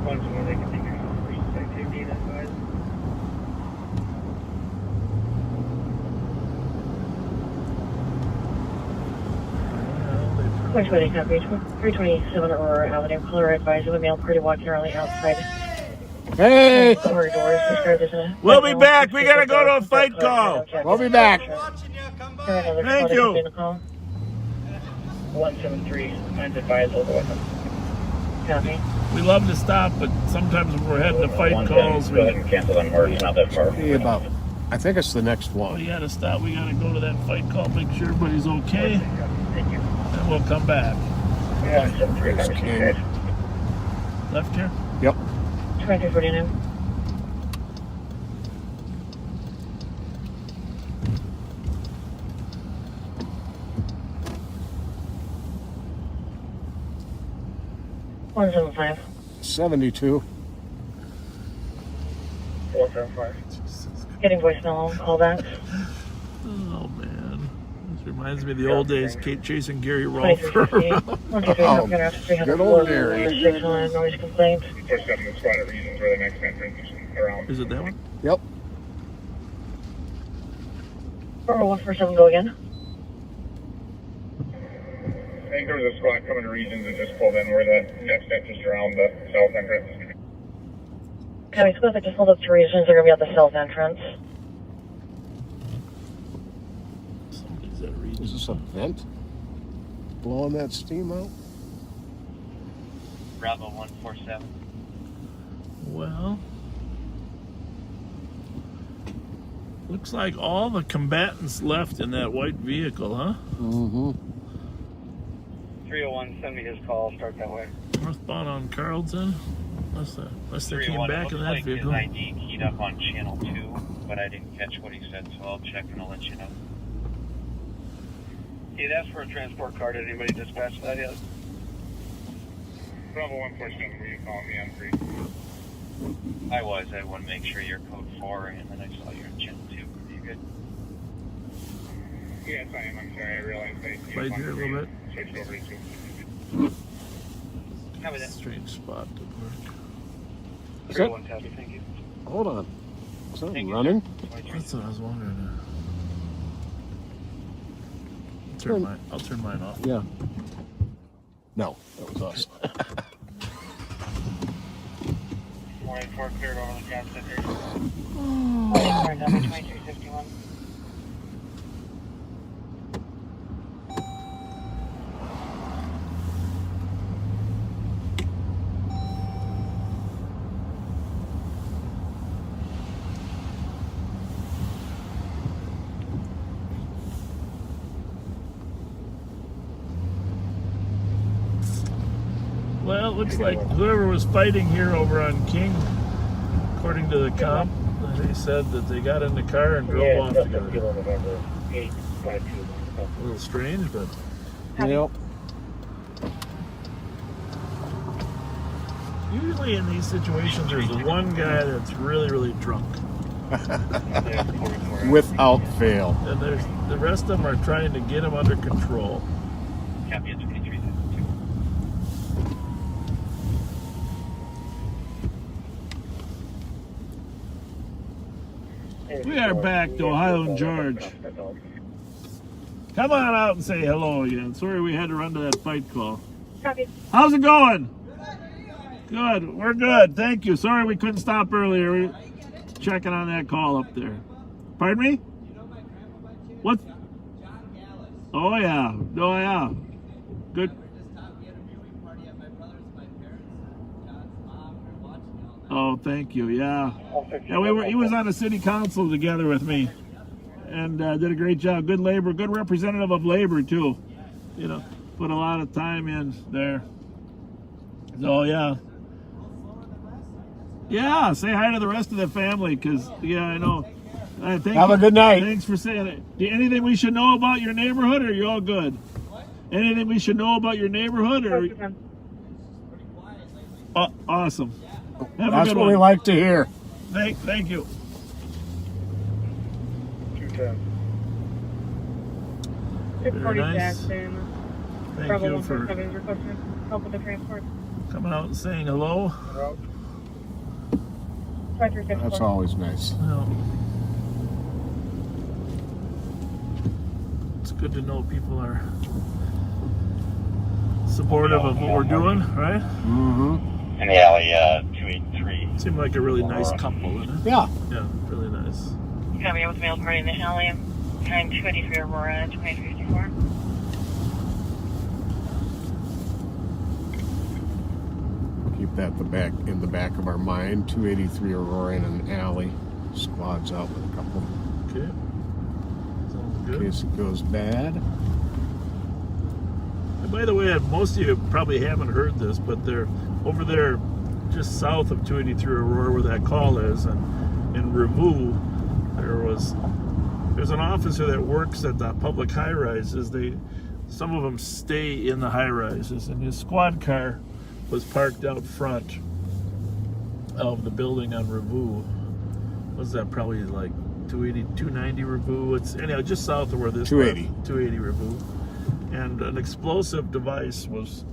Once more, they can take your first activity, that's fine. Well, they Punctuating copy. 327 Aurora Avenue. Caller advised of a male party walking around the outside. Hey! Corridors described as a. We'll be back. We gotta go to a fight call. We'll be back. Thank you. 173, I'm advised over with them. Copy. We love to stop, but sometimes when we're heading to fight calls, Go ahead and cancel on Mark, it's not that far. Be about, I think it's the next we one. gotta stop. We gotta go to that fight call, make sure everybody's okay, and we'll come back. 173, Just came. Left here? Yep. 2349. One 75. 72. 475. Getting voicemail. Call back. Oh man, this reminds me of the old days. Chasing Gary Rolfer. 2350. Good old Gary. Noise complaint. 47 the squad of reasons where the next entrance is around. Is it that one? Yep. 4147. Go again. I think there was a squad coming to regions and just pulled in where the next entrance around the south entrance. County Squad that just pulled up to regions. They're going to be at the south entrance. Somebody's at Reed. Is this a vent? Blowing that steam out? Bravo 147. Well, looks like all the combatants left in that white vehicle, huh? Mm-hmm. 301, send me his call, start that way. Northbound on Carlton. Unless they came 301, back it in looks that like vehicle. his ID keyed up on channel 2, but I didn't catch what he said, so I'll check and I'll let you know. Hey, that's for a transport car. Did anybody dispatch that yet? Bravo 147, were you calling me on 3? I was. I want to make sure you're code 4, and then I saw you're in channel 2. Are you good? Yes, I am. I'm sorry. I realized I Right here a little bit. switched over to 2. Copy that. Strange spot to work. Is that, 301, copy. Thank you. hold on. Is that Thank you, running? That's what I was wondering. I'll turn mine off. Yeah. No, that was us. 484 cleared over the gas center. 2351. Well, it looks like whoever was fighting here over on King, according to the comp, they said that they got in the car and drove off together. A little strange, but Yep. usually in these situations there's one guy that's really, really drunk. Without fail. And there's the rest of them are trying to get him under control. Copy at 2372. We are back to Ohio and George. Come on out and say hello again. Sorry we had to run to that fight call. Copy. How's it going? Good. We're good. Thank you. Sorry we couldn't stop earlier. We're checking on that call up there. Pardon me? What? Oh yeah. Oh yeah. Good. Oh, thank you. Yeah. Yeah, he was on the city council together with me, and did a great job. Good labor, good representative of labor too. You know, put a lot of time in there. So yeah. Yeah, say hi to the rest of the family, cause yeah, I know. Have a good night. Thanks for saying it. Anything we should know about your neighborhood, or are you all good? Anything we should know about your neighborhood, or? Awesome. Have That's a good what one. we like to hear. Thank you. 210. Very nice. Thank you for Help with the transport. coming out and saying hello. That's always nice. Well, it's good to know people are supportive of what we're doing, right? In the alley, 283. Seemed like a really nice couple, didn't it? Yeah. Yeah, really nice. You got me with mail party in the alley. Time 283 Aurora, 2354. Keep that in the back of our mind. 283 Aurora in an alley. Squad's out with a couple. Okay. Sounds In good. case it goes bad. And by the way, most of you probably haven't heard this, but they're over there just south of 283 Aurora where that call is, and in Revue, there's an officer that works at the public high-rises. Some of them stay in the high-rises, and his squad car was parked out front of the building on Revue. Was that probably like 280, 290 Revue? It's anyhow just south of where this 280. 280 Revue. And an explosive device was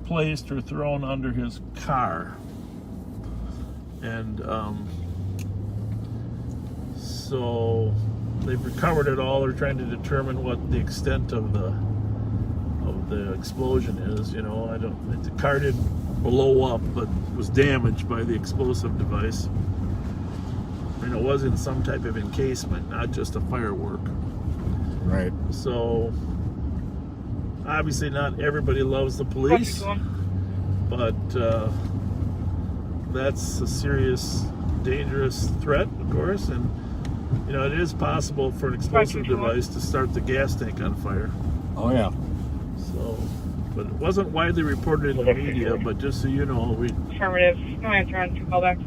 placed or thrown under his car. And so they've recovered it all. They're trying to determine what the extent of the explosion is. You know, the car didn't blow up, but was damaged by the explosive device. And it was in some type of encasement, not just a firework. Right. So obviously not everybody loves the police, but that's a serious, dangerous threat, of course, and you know, it is possible for an explosive device to start the gas tank on fire. Oh yeah. So, but it wasn't widely reported in the media, but just so you know, Affirmative. No answer on 2 callbacks.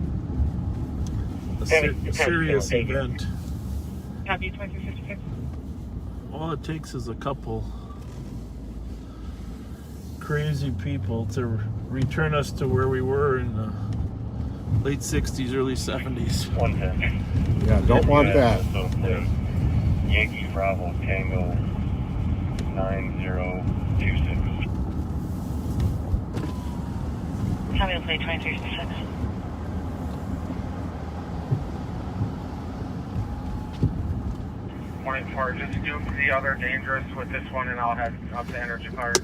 a serious event. Copy 2356. All it takes is a couple crazy people to return us to where we were in the late 60s, early 70s. 110. Yeah, don't want that. So clear. Yankee Bravo Tango 9026. Copy to play 2356. Morning 4, just do the other dangerous with this one and I'll head up to energy cars.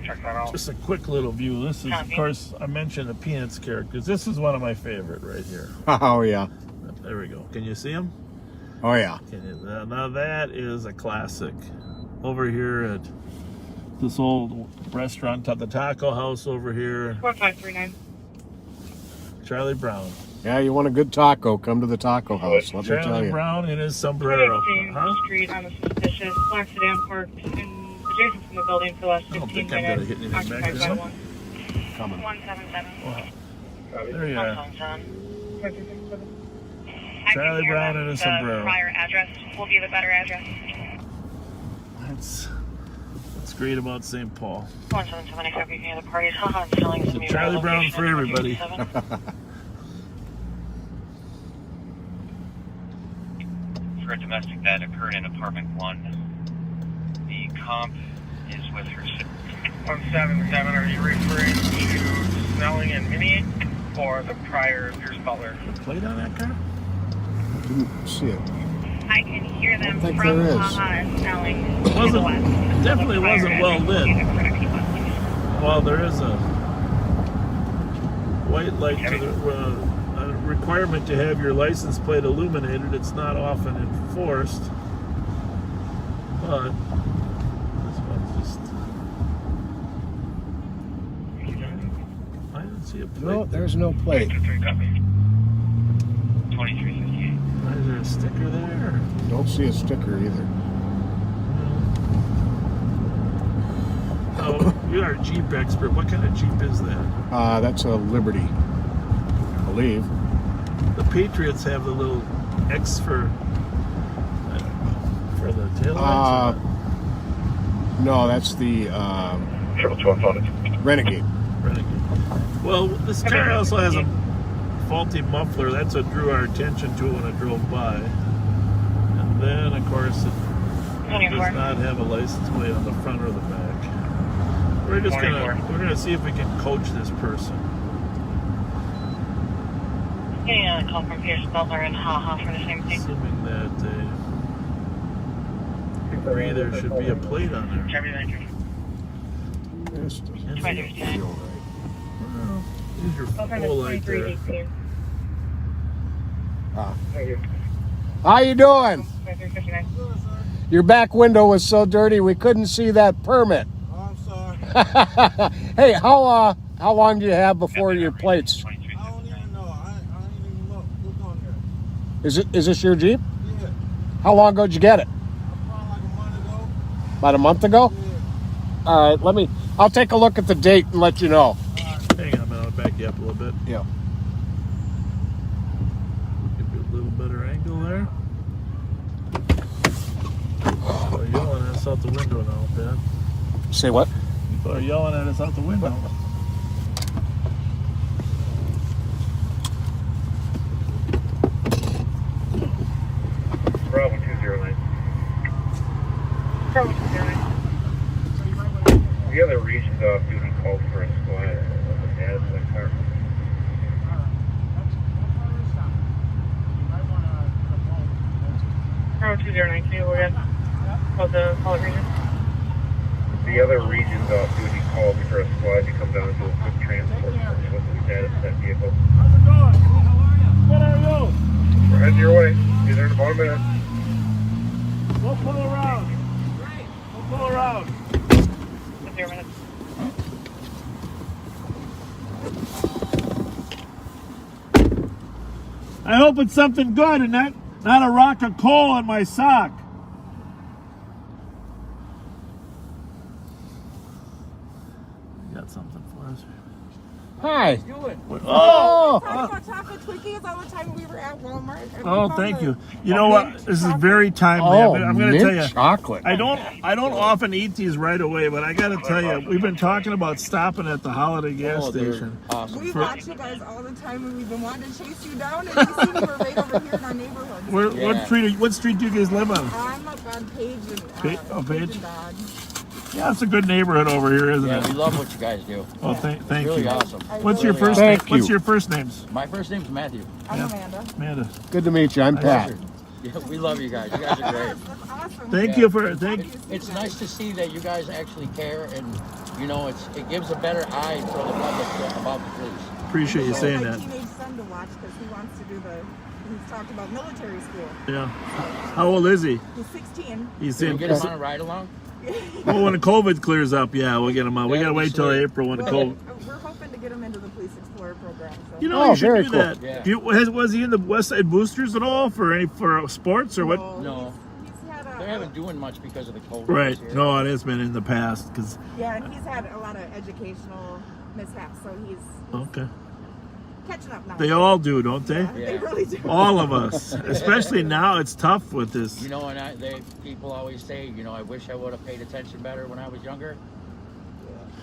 Check that out. Just a quick little view. This is, of course, I mentioned the Peanuts characters. This is one of my favorite right here. Oh yeah. There we go. Can you see them? Oh yeah. Now that is a classic. Over here at this old restaurant, the Taco House over here. 4539. Charlie Brown. Yeah, you want a good taco, come to the Taco House, let me tell Charlie you. Brown in his sombrero. Street on the suspicious black sedan parked adjacent from the building for the last 15 minutes. I don't think I'm gonna hit anything back there. Coming. 177. Wow. There you are. Charlie Brown in his sombrero. Prior address will be the better address. That's great about St. Paul. 177, except you can hear the parties. Haha, I'm selling some Charlie Brown for everybody. For a domestic that occurred in apartment 1. The comp is with her. 177, are you referring to Snelling and Minnie or the prior Pierce Butler? The plate on that car? I didn't see it. I can hear them think from there is. Haha and selling. It definitely wasn't well lit. Well, there is a white light to the a requirement to have your license plate illuminated. It's not often enforced, but this one's just. I didn't see a plate. No, there's no plate. 2358. Is there a sticker there? Don't see a sticker either. Oh, you are a Jeep expert. What kind of Jeep is that? That's a Liberty, I believe. The Patriots have the little X for the taillights. No, that's the Renegade. Well, this car also has a faulty muffler. That's what drew our attention to it when it drove by. And then, of course, it does not have a license plate on the front or the back. We're gonna see if we can coach this person. Getting a call from Pierce Butler and Haha for the same thing. Assuming that they agree there should be a plate on there. This doesn't Twenty. feel right. Well, use your Call sign full is light 23 there. 18. How you doing? 2359. Your back window was so dirty we couldn't see that permit. Oh, I'm sorry. Hey, how long do you have before your plates? I don't even know. I ain't even look on there. Is this your Jeep? Yeah. How long ago did you get it? Probably like a month ago. About a month ago? Yeah. All right, I'll take a look at the date and let you know. Hang on a minute, I'll back you up a little bit. Yeah. Give you a little better angle there. People are yelling at us out the window now, Ben. Say what? People are yelling at us out the window. Bravo 209. Bravo 209. The other region's off duty called for a squad. Yeah, it's like car. Bravo 209. Can you go again? Call the call it region. The other region's off duty called for a squad to come down and do a quick transport. What's the status of that vehicle? What are you? We're heading your way. Be there in about a minute. We'll pull around. We'll pull around. 0 minutes. I hope it's something good and not a rock of coal in my sock. You got something for us? Hi. Oh! Talking about chocolate Twinkies all the time when we were at Walmart. and we Oh, found thank the- you. You know what? This is very timely. I'm going to tell you. Chocolate. I don't often eat these right away, but I got to tell you, we've been talking about stopping at the Holiday gas station. We For- watch you guys all the time and we've been wanting to chase you down and we see you were right over here in our neighborhood. What street do you guys live on? I'm up on Page and Page? and Dodge. Yeah, it's a good neighborhood over here, isn't Yeah, it? we love what you guys do. Well, thank Really you. awesome. What's your Really first awesome. name? Thank What's you. your first names? My first name's Matthew. I'm Yeah. Amanda. Amanda. Good to meet you. I'm Pat. Yeah, we love you guys. You guys are great. That's awesome. Thank Yeah. you for thank. It's nice to see that you guys actually care, and you know, it gives a better eye for the public about the police. Appreciate you I saying my that. teenage son to watch because he wants to do he's talked about military school. Yeah. How old is he? He's 16. He's Can in. you get him on a ride along? Well, when the COVID clears up, yeah, we'll get him on. We That'd gotta be wait till sweet. April when the Well, COVID. we're hoping to get him into the Police Explorer program. So. You know, Oh, you should very do cool. that. Yeah. Was he in the West Side Boosters at all for sports or what? No. He's had They haven't doing much because of the COVID. Right. this year. No, it has been in the past because. Yeah, and he's had a lot of educational mishaps, so he's Okay. catching up now. They all do, don't they? Yeah, they really do. All of us, especially now, it's tough with this. You know, and people always say, you know, I wish I would have paid attention better when I was younger.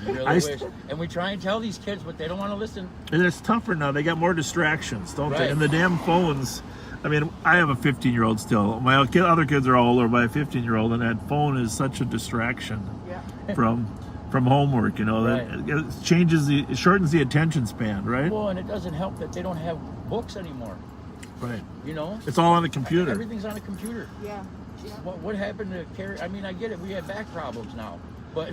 You really I wish. And we try and tell these kids, but they don't want to listen. And it's tougher now. They got more distractions, don't they? Right. And the damn phones. I mean, I have a 15-year-old still. My other kids are all older. My 15-year-old, and that phone is such a distraction from homework. You know, Right. it shortens the attention span, right? Well, and it doesn't help that they don't have books anymore. Right. You know, It's all on the computer. everything's on a computer. Yeah. What happened to carry? I mean, I get it. We have back problems now, but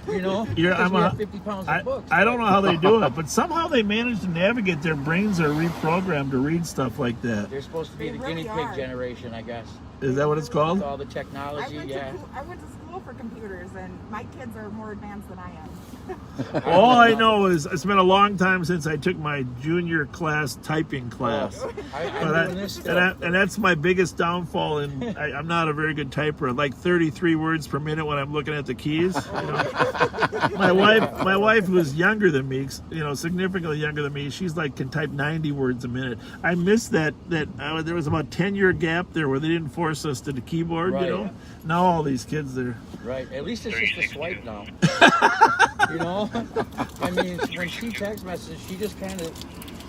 you know, Yeah, because we have 50 pounds of books. I don't know how they do it, but somehow they manage to navigate. Their brains are reprogrammed to read stuff like that. They're supposed to be They the really guinea pig are. generation, I guess. Is that what it's called? With all the technology, I went to school for computers, and my kids are more advanced than I am. All I know is it's been a long time since I took my junior class typing class. I'm doing this still. And that's my biggest downfall. And I'm not a very good typer. Like 33 words per minute when I'm looking at the keys. You know? my wife, who's younger than me, you know, significantly younger than me, she's like can type 90 words a minute. I missed that. There was about 10-year gap there where they didn't force us to the keyboard. Right. You know, now all these kids they're. Right. At least it's just a swipe now. You know? I mean, when she text messages, she just kind of.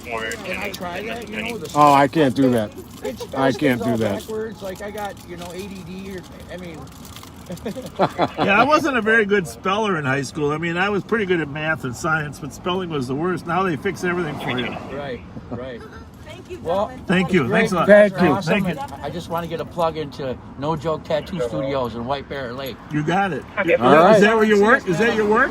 Can I try that? You know, Oh, I can't do that. It I spells can't things do all that. Backwards, like I got, you know, ADD or I mean. Yeah, I wasn't a very good speller in high school. I mean, I was pretty good at math and science, but spelling was the worst. Now they fix everything for you. Right. Right. Thank you, Well, gentlemen. Thank you. Great. Thanks a lot. Thank you. Awesome. Thank you. And I just want to get a plug into No Joke Tattoo Studios in White Bear Lake. You got it. Okay. All right. Is that where you work? Is that your work?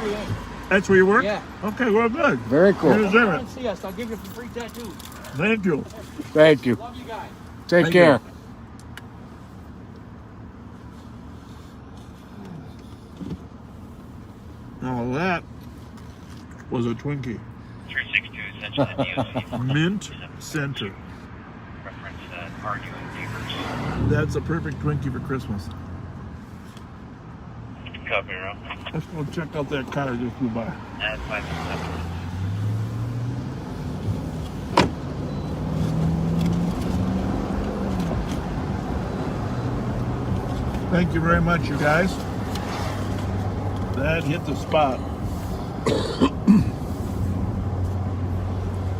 That's where you work? Yeah. Okay, well, good. Very cool. You deserve Come it. and see us. I'll give you some free tattoos. Thank you. Thank you. Love you guys. Take Thank care. Now that was a Twinkie. 362 essentially DOC. Mint Center. Reference arguing neighbors. That's a perfect Twinkie for Christmas. Copy, Rob. Let's go check out that car just flew by. At 567. Thank you very much, you guys. That hit the spot.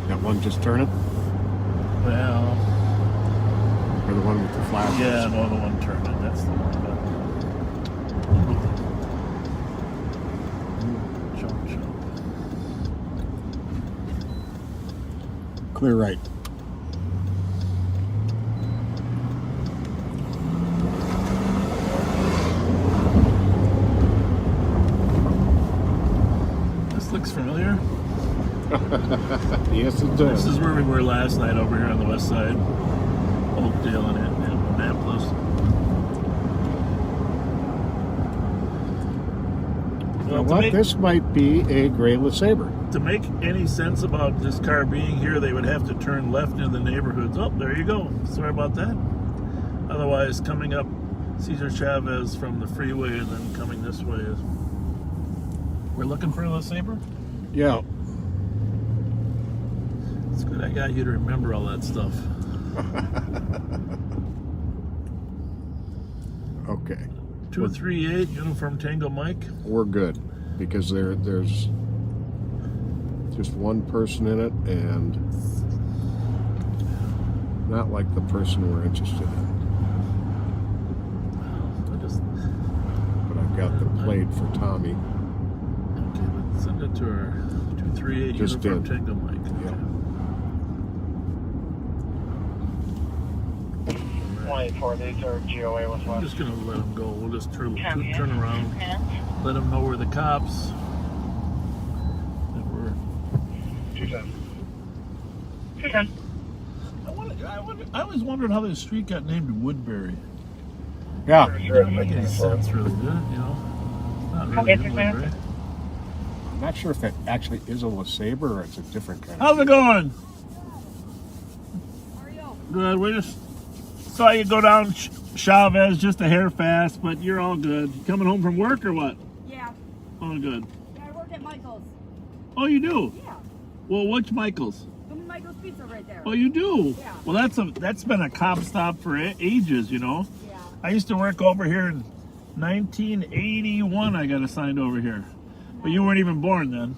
That one just turning? Well, Or the one with the flash? yeah, no, the one turning. That's the one. Jump, jump. Clear right. This looks familiar. Yes, it does. This is where we were last night over here on the west side. Oakdale and Annapolis. You know what? This might be a gray LeSabre. To make any sense about this car being here, they would have to turn left into the neighborhoods. Oh, there you go. Sorry about that. Otherwise, coming up Cesar Chavez from the freeway and then coming this way is... We're looking for a LeSabre? Yeah. It's good I got you to remember all that stuff. Okay. 238 Uniform Tango Mike. We're good because there's just one person in it and not like the person we're interested in. But I've got the plate for Tommy. Okay, let's send it to her. 238 Just Uniform did. Tango Mike. Yeah. 184, these are GOA with I'm West. just gonna let them go. We'll just turn around. Let them know we're the cops. That we're. 210. 210. I always wondered how this street got named Woodbury. Yeah. It doesn't make any sense, really, did it? You know, not really in Woodbury. I'm not sure if that actually is a LeSabre or it's a different kind of. How's it going? How are you? Good. We just saw you go down Chavez just a hair fast, but you're all good. You coming home from work or what? Yeah. Oh, good. Yeah, I work at Michael's. Oh, you do? Yeah. Well, which Michael's? Michael's Pizza right there. Oh, you do? Yeah. Well, that's been a cop stop for ages, you know. Yeah. I used to work over here in 1981. I got assigned over here, but you weren't even born then.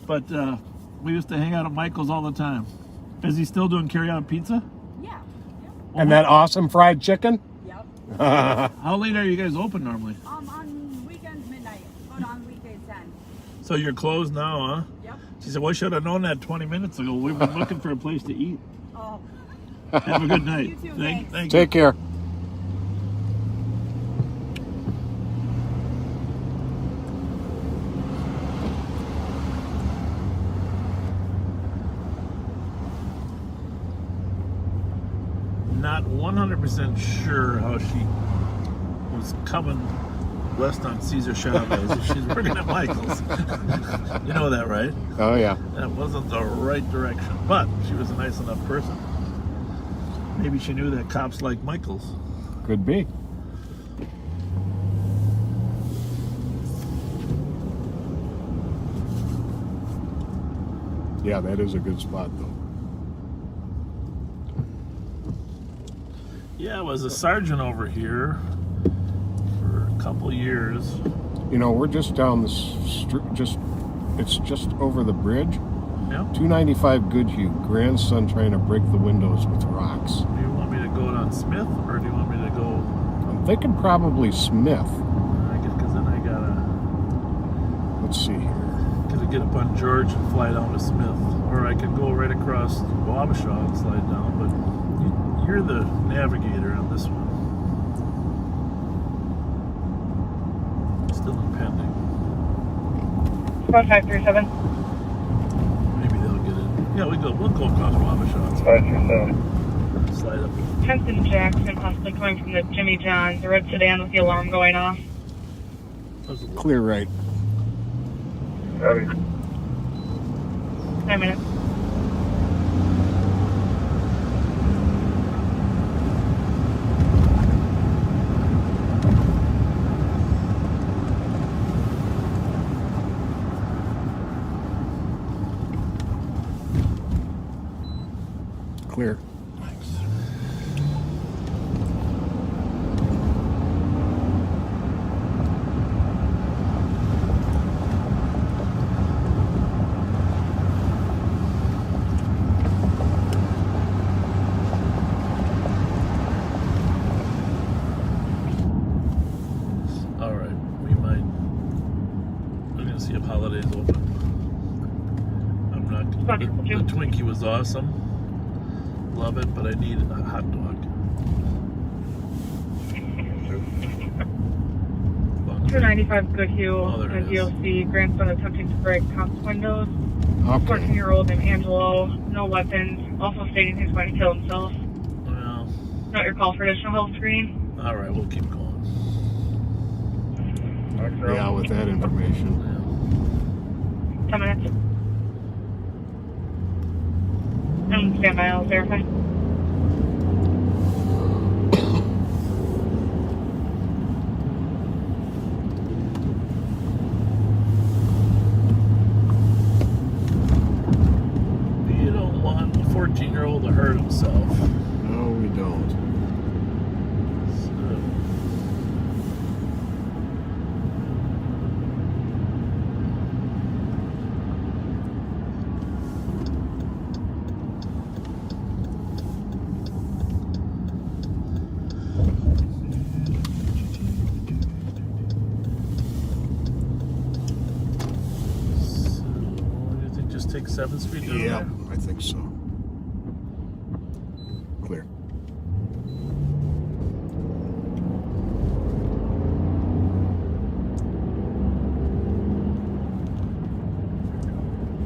But we used to hang out at Michael's all the time. Is he still doing carry-out pizza? Yeah. And that awesome fried chicken? Yep. How late are you guys open normally? On weekends midnight, but on weekdays 10. So you're closed now, huh? Yep. She said, well, I should have known that 20 minutes ago. We've been looking for a place to eat. Oh. Have a good night. You too, Thank you. Take care. Not 100% sure how she was coming west on Cesar Chavez if she's working at Michael's. You know that, right? Oh, yeah. That wasn't the right direction, but she was a nice enough person. Maybe she knew that cops like Michael's. Could be. Yeah, that is a good spot, though. Yeah, I was a sergeant over here for a couple years. You know, we're just down the street, it's just over the bridge. Yeah. 295 Goodhue, grandson trying to break the windows with rocks. Do you want me to go down Smith, or do you want me to go? I'm thinking probably Smith. I guess because then I gotta Let's see here. get up on George and fly down to Smith, or I could go right across Wabasha and slide down. But you're the navigator on this one. Still impending. Squad 537. Maybe they'll get it. Yeah, we'll go across Wabasha. 537. Slide up. 10th and Jackson, possibly coming from the Jimmy John, the red sedan with the alarm going off. Clear right. Copy. 9 minutes. Clear. All right, we might. We're gonna see if Holiday's open. I'm not. The Twinkie was awesome. Love it, but I need a hot dog. 295 Goodhue, Oh, there it is. DOC, grandson attempting to break cops' windows. Okay. 14-year-old named Angelo, no weapons, also stating he's going to kill himself. Well, Note your call for additional health screen. all right, we'll keep going. Yeah, with that information. 10 minutes. And stand by, I'll verify. You don't want a 14-year-old to hurt himself. No, we don't. Take 7th Street down Yeah, there? I think so. Clear.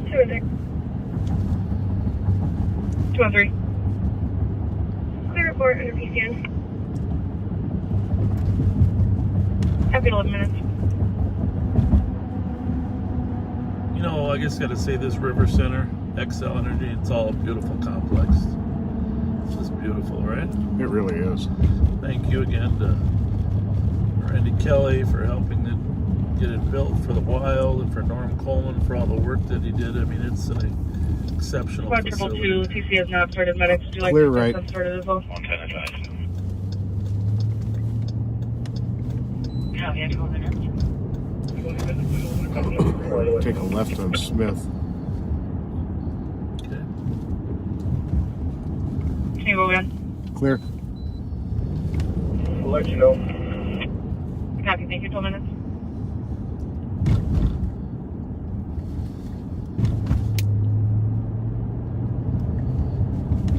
Two and 6. 2 and 3. Clear report under PCN. Happy 11 minutes. You know, I guess I gotta say this River Center, XL Energy, it's all a beautiful complex. It's just beautiful, right? It really is. Thank you again to Randy Kelly for helping to get it built for the Wild, and for Norm Coleman for all the work that he did. I mean, it's an exceptional Squad facility. 222, TC has not started medics. Would you like Clear to get right. them started as well? 110 advised. Copy, I told you. Take a left on Smith. Okay. Can you go again? Clear. We'll let you know. Copy, thank you, 12 minutes.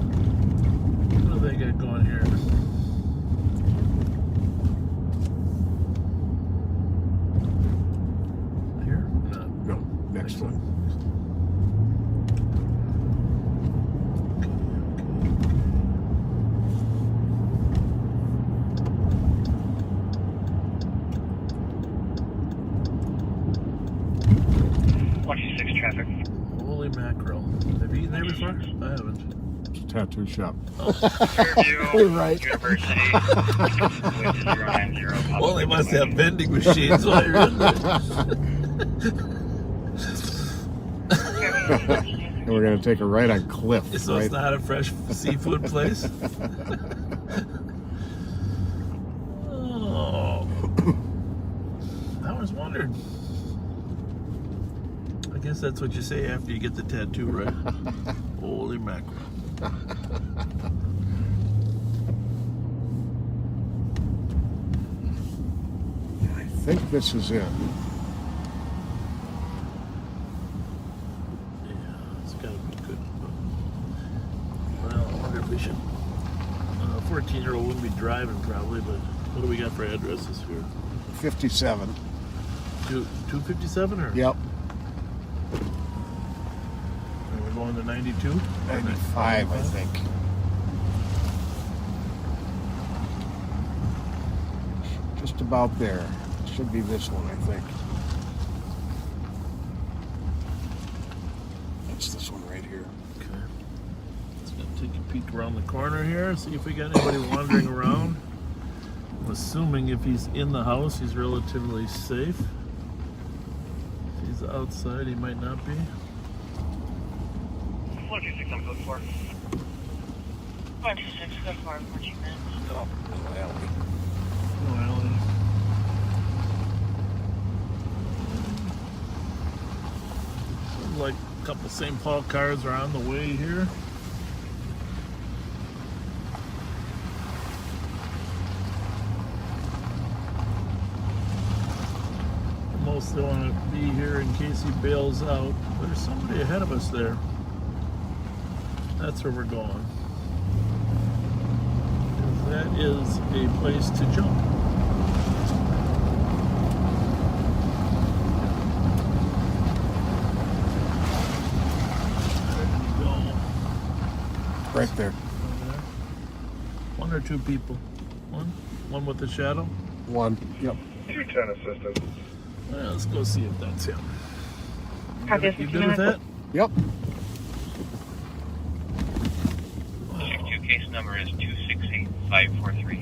What do they got going here? Here? No. No, next one. Traffic. Holy mackerel. Have you eaten there before? I haven't. It's a tattoo shop. Fairview Right. University. With 090. Well, they must have vending machines while you're in there. And we're going to take a right on Cliff. So right? it's not a fresh seafood place? Oh. I was wondering. I guess that's what you say after you get the tattoo, right? Holy mackerel. I think this is it. Yeah, it's got to be good. Well, I wonder if we should. A 14-year-old wouldn't be driving probably, but what do we got for addresses here? 57. 257 or? Yep. going to 92? 95, I think. Just about there. Should be this one, I think. That's this one right here. Okay. Let's go take a peek around the corner here, see if we got anybody wandering around. I'm assuming if he's in the house, he's relatively safe. If he's outside, he might not be. 126 on code 4. 126, good for 14 minutes. Oh, no alley. No alley. Looks like a couple St. Paul cars are on the way here. Mostly want to be here in case he bails out. There's somebody ahead of us there. That's where we're going. That is a place to jump. Right there. One or two people? One with the shadow? One. Yep. 210 assistance. Well, let's go see if that's him. You good with that? Yep. 62 case number is 268543.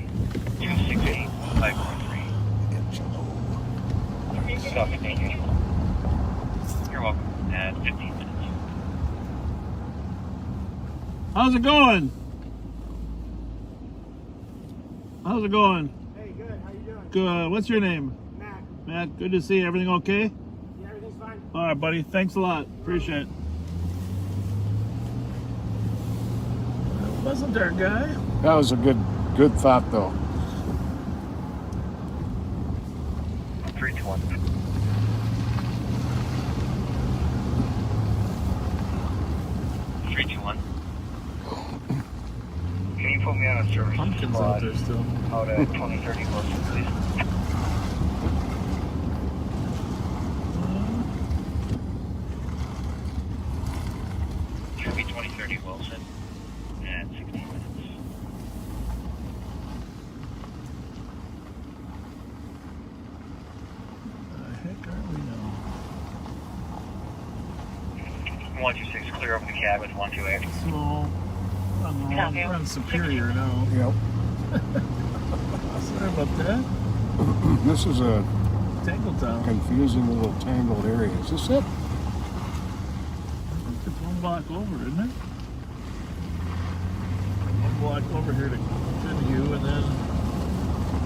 268543. You're welcome. At 15 minutes. How's it going? How's it going? Hey, good. How you doing? Good. What's your name? Matt. Matt, good to see you. Everything okay? Yeah, everything's fine. All right, buddy. Thanks a lot. Appreciate it. That wasn't our guy. That was a good thought, though. 321. Can you put me on a service Pumpkins out there still. out at 2030 Wilson, please? Should be 2030 Wilson at 16 minutes. The heck are we now? 126, clear over the cab with 128. So, we're on Superior now. Yep. Sorry about that. This is a Tangletown. confusing little tangled area. Is this it? It's one block over, isn't it? One block over here to Goodhue, and then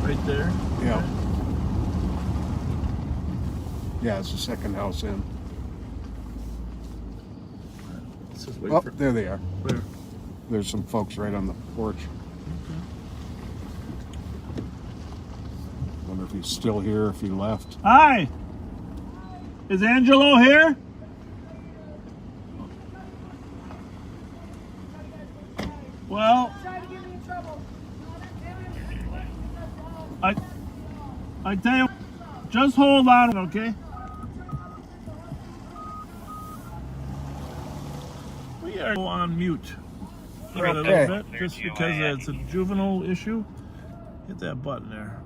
right there. Yeah. Yeah, it's the second house in. Let's just wait Oh, for there they are. where. There's some folks right on the porch. Wonder if he's still here, if he left. Hi! Is Angelo here? Well, I tell you, just hold on, okay? We are on mute for a Okay. little bit, just because it's a juvenile issue. Hit that button there.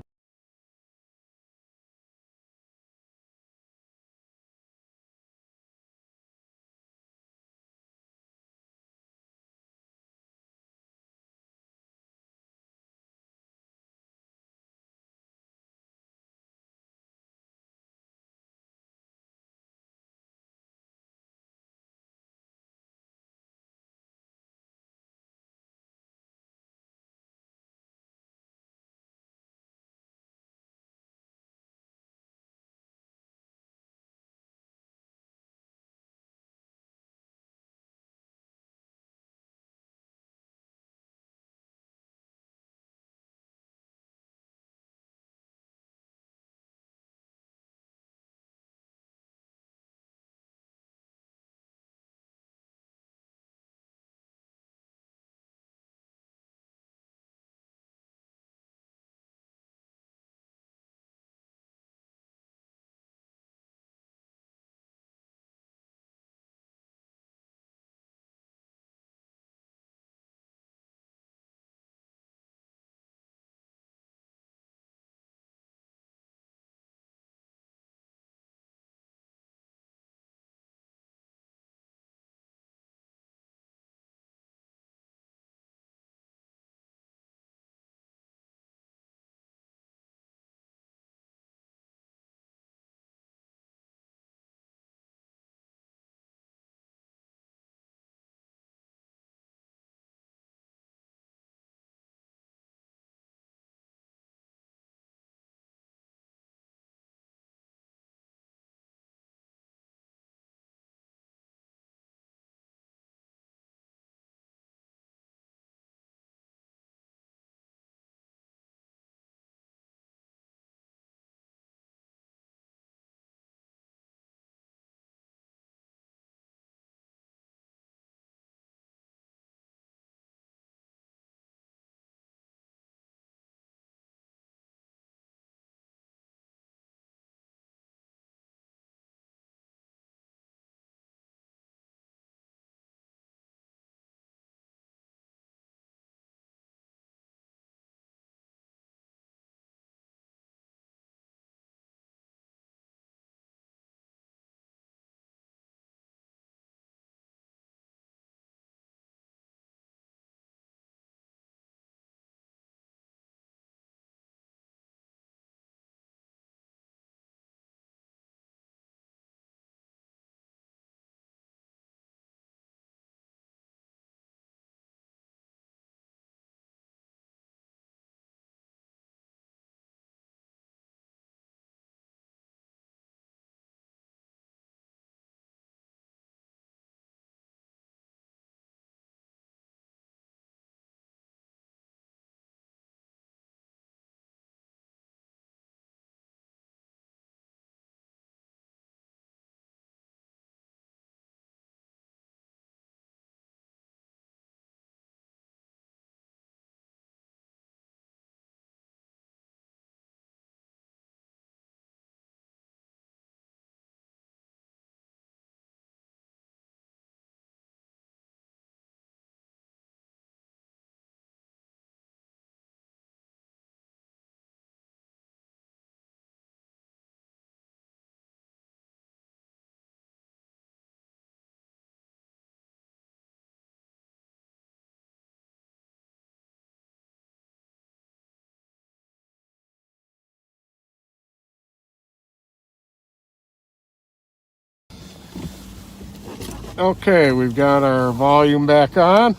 Okay, we've got our volume back on.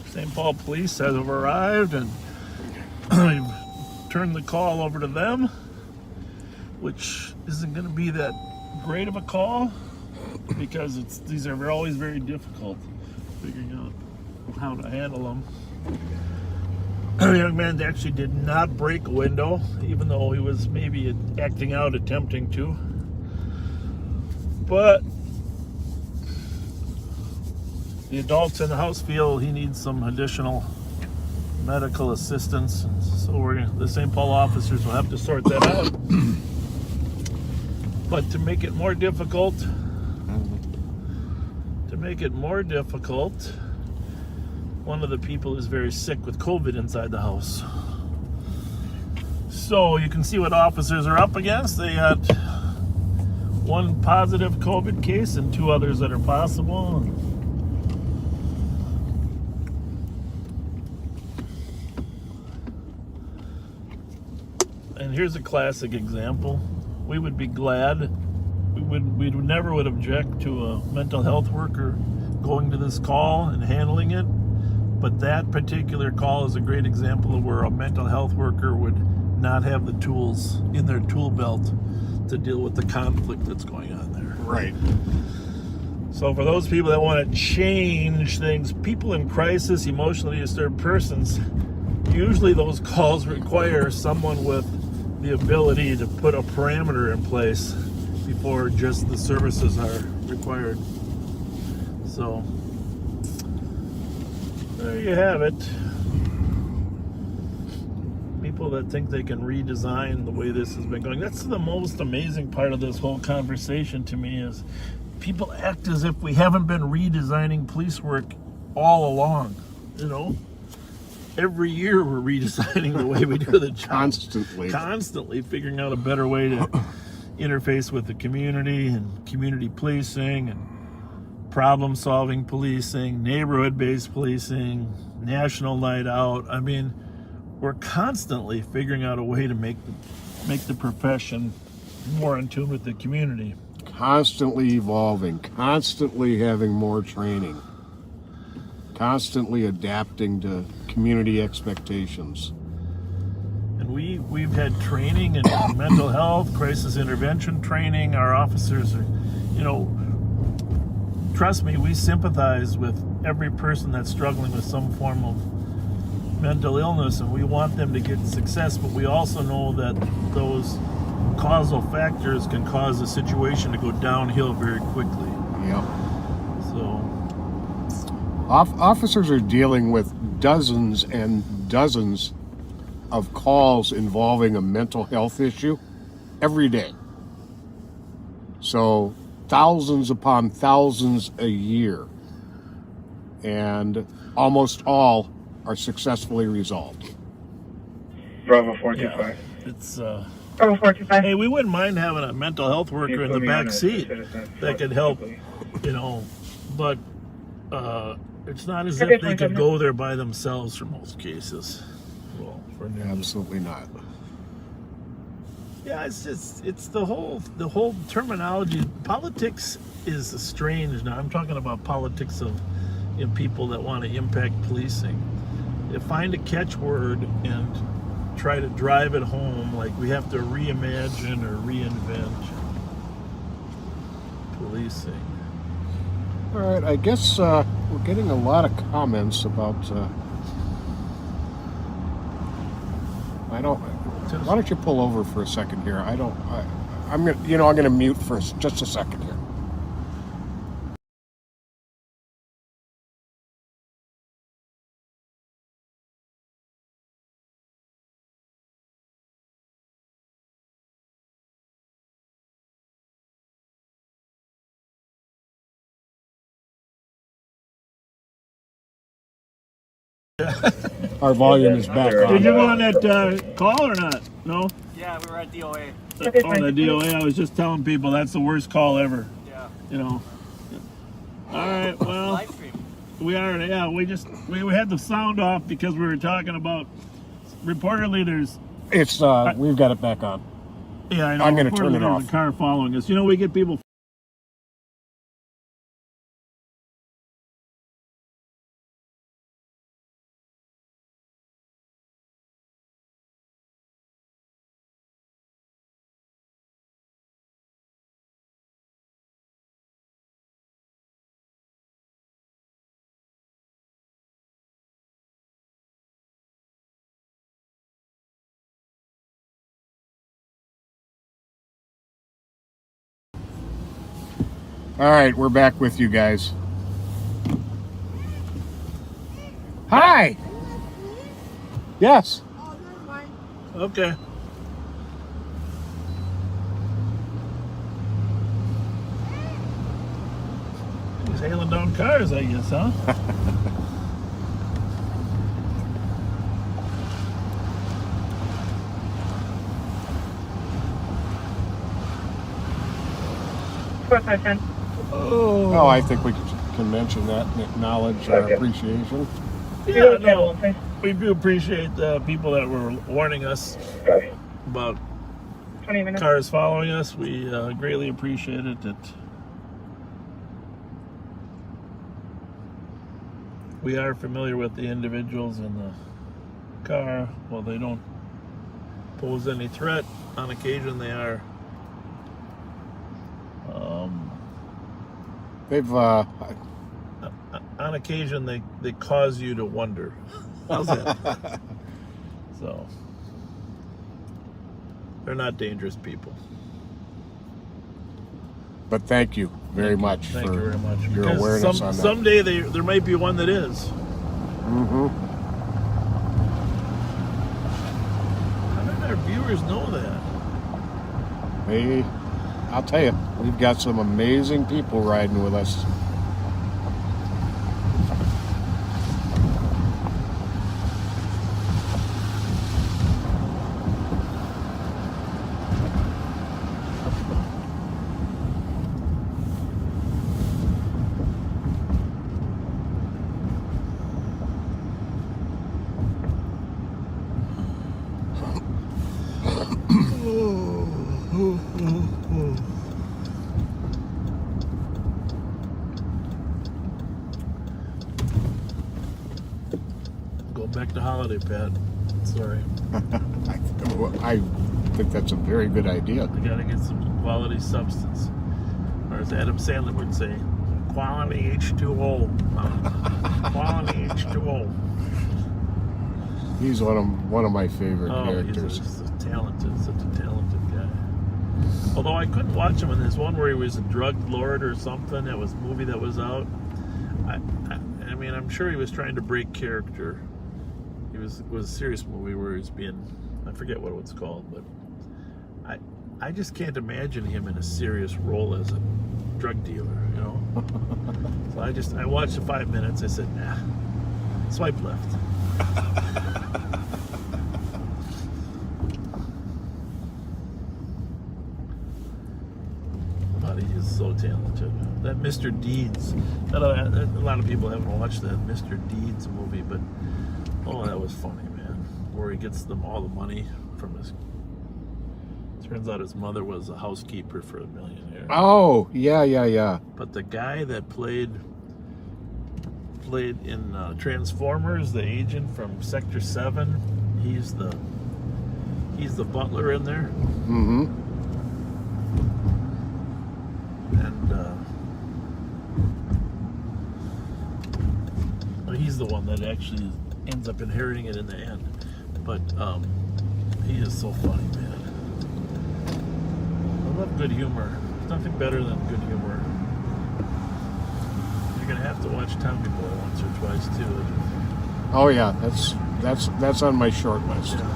St. Paul Police has arrived, and we've turned the call over to them, which isn't going to be that great of a call because these are always very difficult figuring out how to handle them. The young man actually did not break a window, even though he was maybe acting out, attempting to. But the adults in the house feel he needs some additional medical assistance, so the St. Paul officers will have to sort that out. But to make it more difficult, one of the people is very sick with COVID inside the house. So you can see what officers are up against. They got one positive COVID case and 2 others that are possible. And here's a classic example. We would be glad, we never would object to a mental health worker going to this call and handling it. But that particular call is a great example of where a mental health worker would not have the tools in their tool belt to deal with the conflict that's going on there. Right. So for those people that want to change things, people in crisis, emotionally disturbed persons, usually those calls require someone with the ability to put a parameter in place before just the services are required. So there you have it. People that think they can redesign the way this has been going. That's the most amazing part of this whole conversation to me, is people act as if we haven't been redesigning police work all along. You know, every year we're redesigning the way we do the job. Constantly figuring out a better way to interface with the community, and community policing, and problem-solving policing, neighborhood-based policing, national night out. I mean, we're constantly figuring out a way to make the profession more in tune with the community. Constantly evolving, constantly having more training, constantly adapting to community expectations. And we've had training in mental health, crisis intervention training. Our officers are, trust me, we sympathize with every person that's struggling with some form of mental illness, and we want them to get success, but we also know that those causal factors can cause a situation to go downhill very quickly. Yep. So officers are dealing with dozens and dozens of calls involving a mental health issue every day. So thousands upon thousands a year, and almost all are successfully resolved. Bravo 425. yeah, it's Bravo 425. hey, we wouldn't mind having a mental health worker in the back seat that could help, but it's not as if they could go there by themselves for most cases. Well, for Absolutely not. Yeah, it's the whole terminology. Politics is strange now. I'm talking about politics of people that want to impact policing. They find a catchword and try to drive it home, like we have to reimagine or reinvent policing. All right, I guess we're getting a lot of comments about. Why don't you pull over for a second here? I'm gonna mute for just a second here. Our volume is back on. Did you go on that call or not? No? Yeah, we were at DOA. The DOA, I was just telling people that's the worst call ever. Yeah. All right, well, Live stream. we are, yeah, we had the sound off because we were talking about, reportedly there's... We've got it back on. Yeah, I know. I'm going to turn it There's off. a car following us. We get people All right, we're back with you guys. Hi. Yes. Okay. He's hailing down cars, I guess, huh? Oh, I think we can mention that and acknowledge our appreciation. Yeah, no, we do appreciate the people that were warning us about 20 minutes. cars following us. We greatly appreciate it. That we are familiar with the individuals in the car. Well, they don't pose any threat. On occasion, they are. They've on occasion, they cause you to wonder. How's that? So they're not dangerous people. But thank you very much Thank for you very much. your Because awareness on that. someday there might be one that is. Mm-hmm. How did our viewers know that? Hey, I'll tell you, we've got some amazing people riding with us. Go back to holiday pad. Sorry. I think that's a very good idea. I gotta get some quality substance. Or as Adam Sandler would say, quality H2O. Quality H2O. He's one of my favorite characters. He's such a talented guy. Although I couldn't watch him in this one where he was a drug lord or something. It was a movie that was out. I mean, I'm sure he was trying to break character. It was a serious movie where he's being, I forget what it was called, but I just can't imagine him in a serious role as a drug dealer, you know. So I watched the 5 minutes. I said, nah, swipe left. But he is so talented. That Mr. Deeds, a lot of people haven't watched that Mr. Deeds movie, but oh, that was funny, man. Where he gets all the money from his. Turns out his mother was a housekeeper for a millionaire. Oh, yeah. But the guy that played in Transformers, the agent from Sector 7, he's the butler in there. Mm-hmm. And he's the one that actually ends up inheriting it in the end. But he is so funny, man. I love good humor. There's nothing better than good humor. You're gonna have to watch Tommy Boy once or twice too. Oh yeah, that's on my short list. Yeah.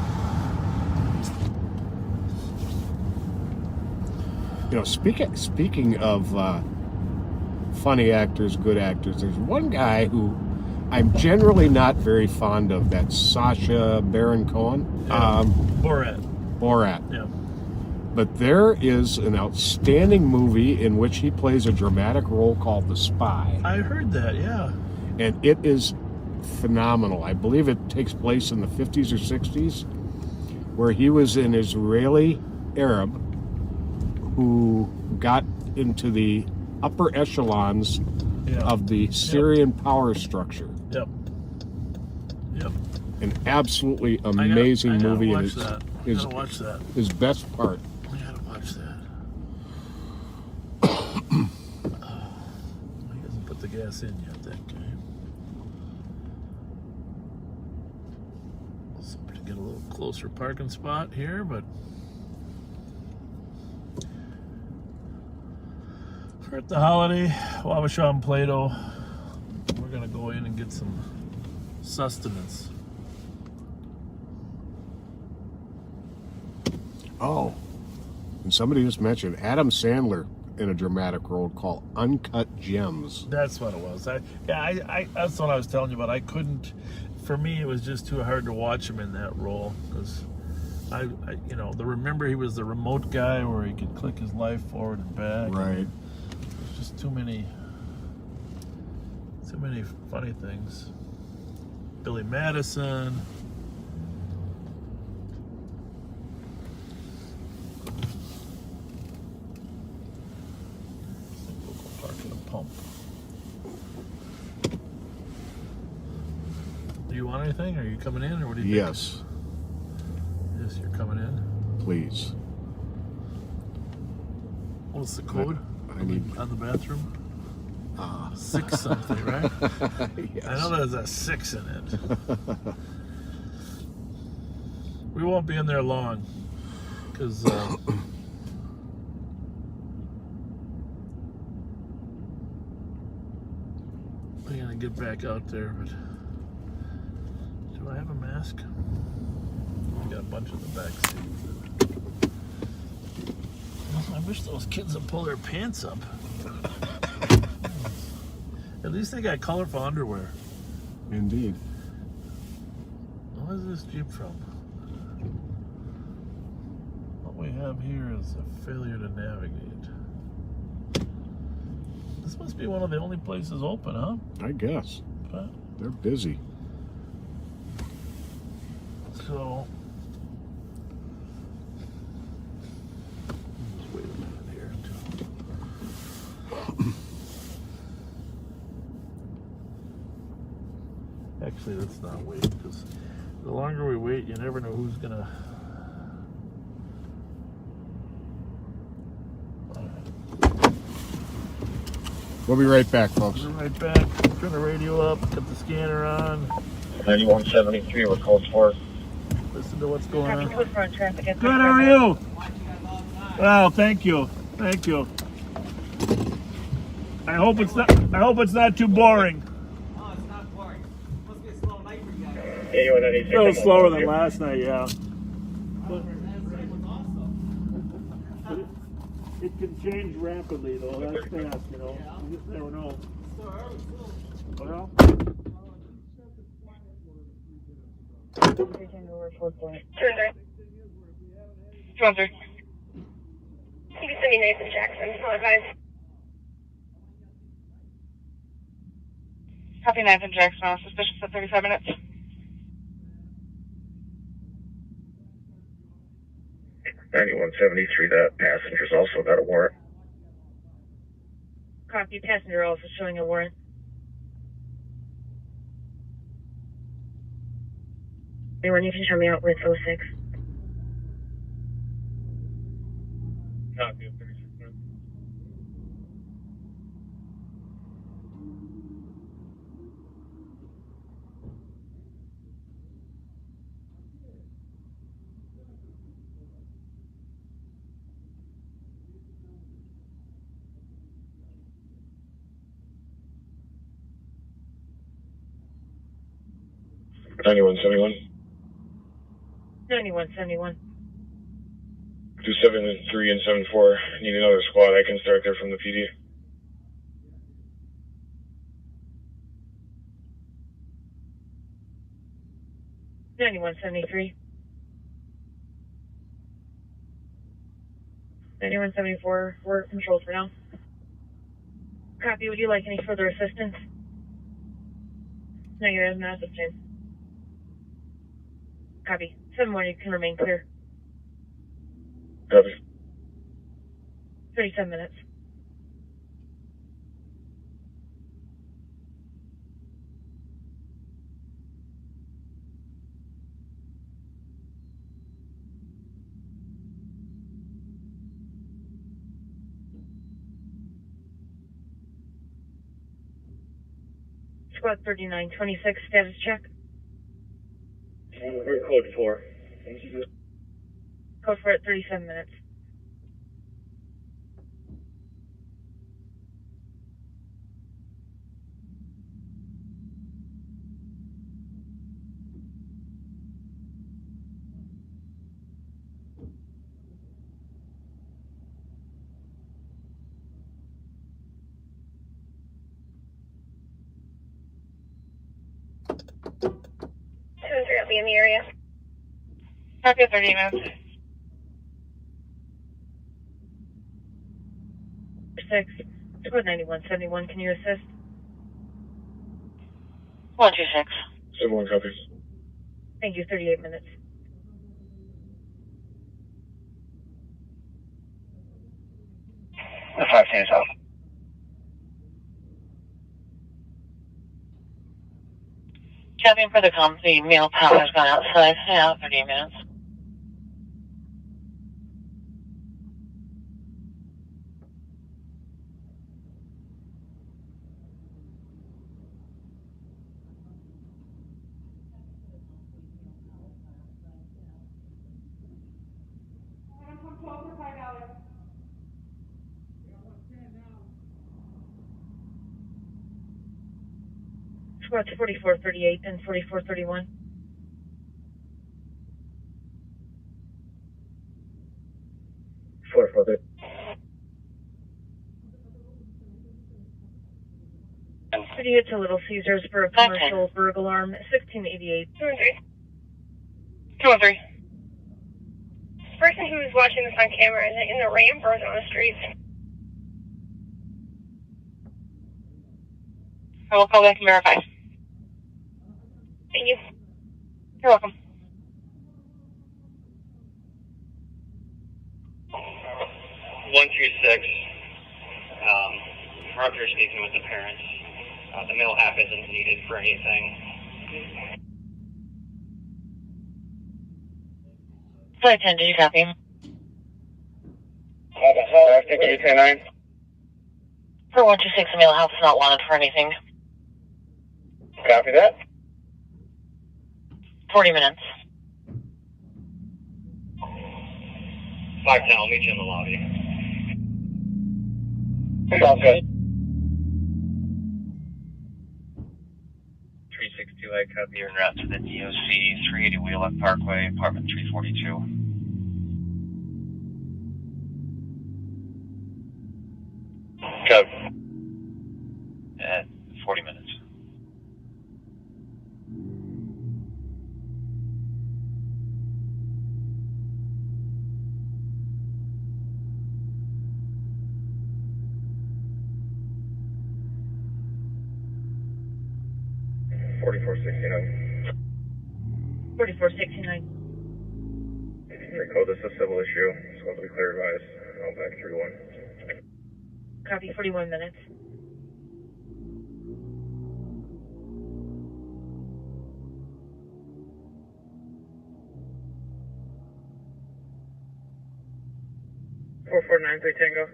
You know, speaking of funny actors, good actors, there's one guy who I'm generally not very fond of. That's Sacha Baron Cohen. Yeah. Borat. Yeah. But there is an outstanding movie in which he plays a dramatic role called The Spy. I heard that, yeah. And it is phenomenal. I believe it takes place in the 50s or 60s, where he was an Israeli Arab who got into the upper echelons of the Syrian power structure. Yep. An absolutely amazing movie. I gotta watch that. His best part. I gotta watch that. He hasn't put the gas in yet, that guy. So to get a little closer parking spot here, but We're at the Holiday Wabasha Plato. We're gonna go in and get some sustenance. Oh, and somebody just mentioned Adam Sandler in a dramatic role called Uncut Gems. That's what it was. That's what I was telling you about. I couldn't. For me, it was just too hard to watch him in that role because remember he was the remote guy where he could click his life forward and back. Right. There's just too many funny things. Billy Madison. Pump. Do you want anything? Are you coming in, or what do you think? Yes. Yes, you're coming in. Please. What's the code? I need on the bathroom. 6 something, right? Yes. I know there's a 6 in it. We won't be in there long because. I'm gonna get back out there, but do I have a mask? I got a bunch in the back seat. I wish those kids would pull their pants up. At least they got colorful underwear. Indeed. What is this Jeep from? What we have here is a failure to navigate. This must be one of the only places open, huh? I guess. But, they're busy. so, just wait a minute here. Actually, let's not wait, because the longer we wait, you never know who's gonna. We'll be right back, folks. We'll be right back. Turn the radio up, put the scanner on. 9173, we're code 4. Listen to what's going on. Code 4 on traffic. Good, how are you? Well, thank you. Thank you. I hope it's not too boring. Oh, it's not boring. It's supposed to be a slow night for you guys. Yeah, you want anything? A little slower than last night, yeah. It can change rapidly, though. That's fast, you know. You just never know. Well. Turn right. 213. You can send me Nathan Jackson. I'll advise. Copy Nathan Jackson. Suspicious at 35 minutes. $91.73, that passenger's also got a warrant. Copy. Passenger also showing a warrant. Anyone, you can show me out with 06. Copy of 36 minutes. $91.71. 9171. 273 and 74. Need another squad. I can start there from the PD. $91.73. 91.74. We're controlled for now. Copy. Would you like any further assistance? Negative, not at this time. Copy. 7-1, you can remain clear. Copy. 37 minutes. Squad 3926, status check. We're code 4. Code for it, 37 minutes. be in the area. Copy at 30 minutes. 6, squad 9171, can you assist? 126. 71 copies. Thank you, 38 minutes. The 5 stays out. Capping for the comp, the male power has gone outside. Yeah, 38 minutes. Squads 4438 and 4431. City hit to Little Caesars for a commercial burglar alarm, 1688. 213. Person who was watching this on camera is in the ramp or is on the streets. I will call back and verify. Thank you. You're welcome. 126. We're up here speaking with the parents. The middle half isn't needed for anything. Flight 10, did you copy? I think it'll be 10-9. For 126, the male health is not wanted for anything. Copy that. 40 minutes. 510, I'll meet you in the lobby. Sounds good. 362, I copy. You're en route to the DOC, 380 Wheelock Parkway, apartment 342. Copy. At 40 minutes. $4469. 4469. Recode, this is a civil issue. It's going to be clear advised. I'll back 31. Copy, 41 minutes. Tango.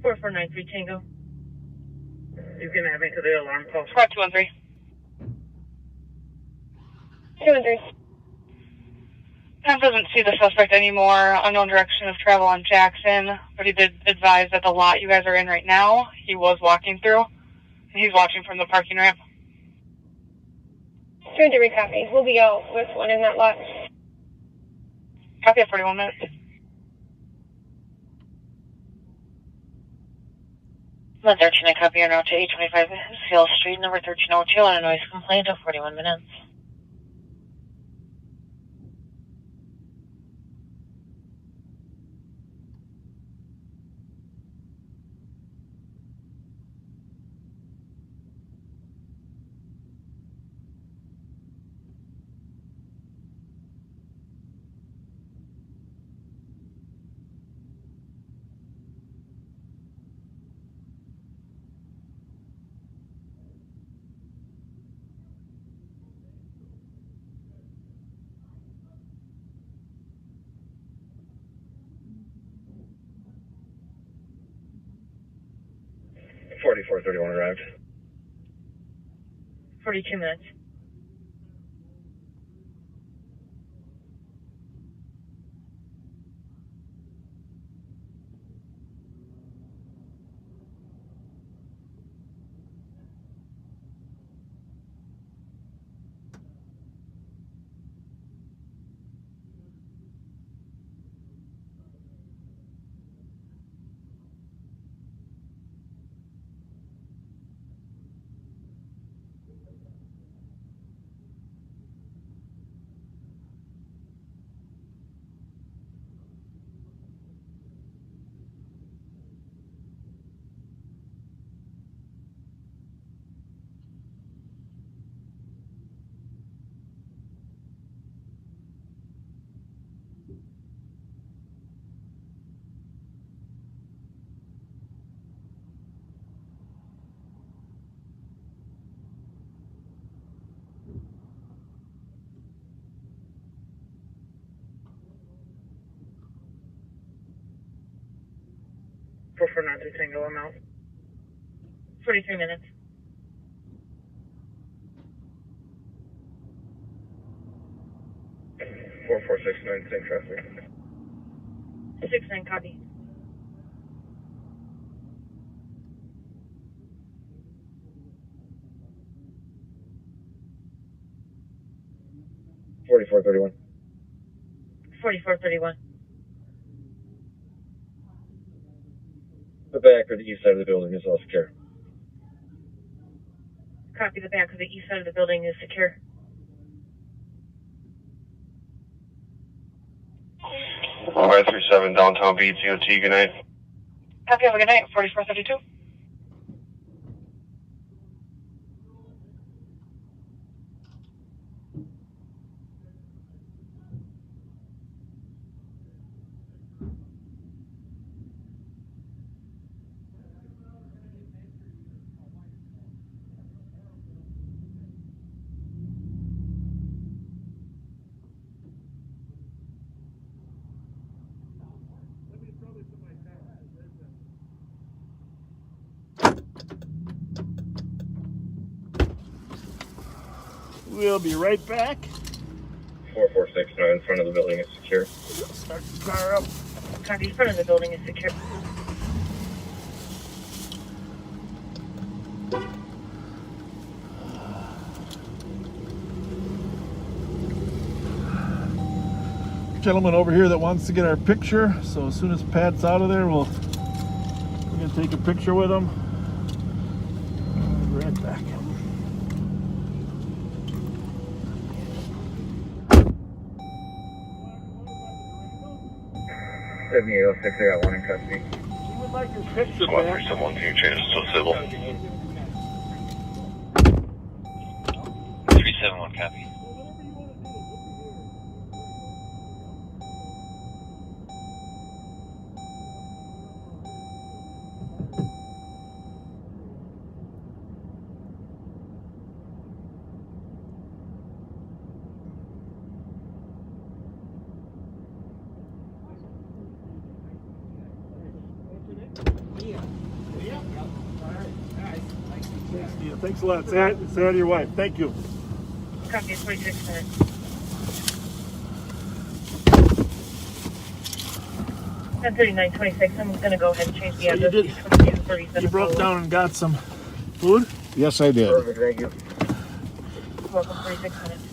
4493 Tango. You can have me to the alarm post. Squad 213. 213. Tom doesn't see the suspect anymore. Unknown direction of travel on Jackson, but he did advise that the lot you guys are in right now, he was walking through. And he's watching from the parking ramp. 203 copy. We'll be out with one in that lot. Copy at 41 minutes. 113, I copy your note to 825 Hill Street, number 1302, on a noise complaint of 41 minutes. $4431 arrived. 42 minutes. For Fernando Tango, I'm out. 43 minutes. Four 469, same traffic. 69, copy. Forty-four 31. 4431. The back or the east side of the building is all secure. Copy, the back of the east side of the building is secure. Y37 downtown beat DOT, good night. Copy, have a good night. 4432. We'll be right back. 4469 in front of the building is secure. Start the car up. Copy, front of the building is secure. Gentleman over here that wants to get our picture, so as soon as Pat's out of there, we're gonna take a picture with him. Right back. I got one in custody. He would like his picture Squad back. 371, can you change this to civil? 371, copy. Yeah, thanks a lot. Say hi to your wife. Thank you. Copy, 26 minutes. At 39:26, I'm gonna go ahead and change the So address. you broke down and got some food? Yes, I did. Perfect, thank you. Welcome, 46 minutes.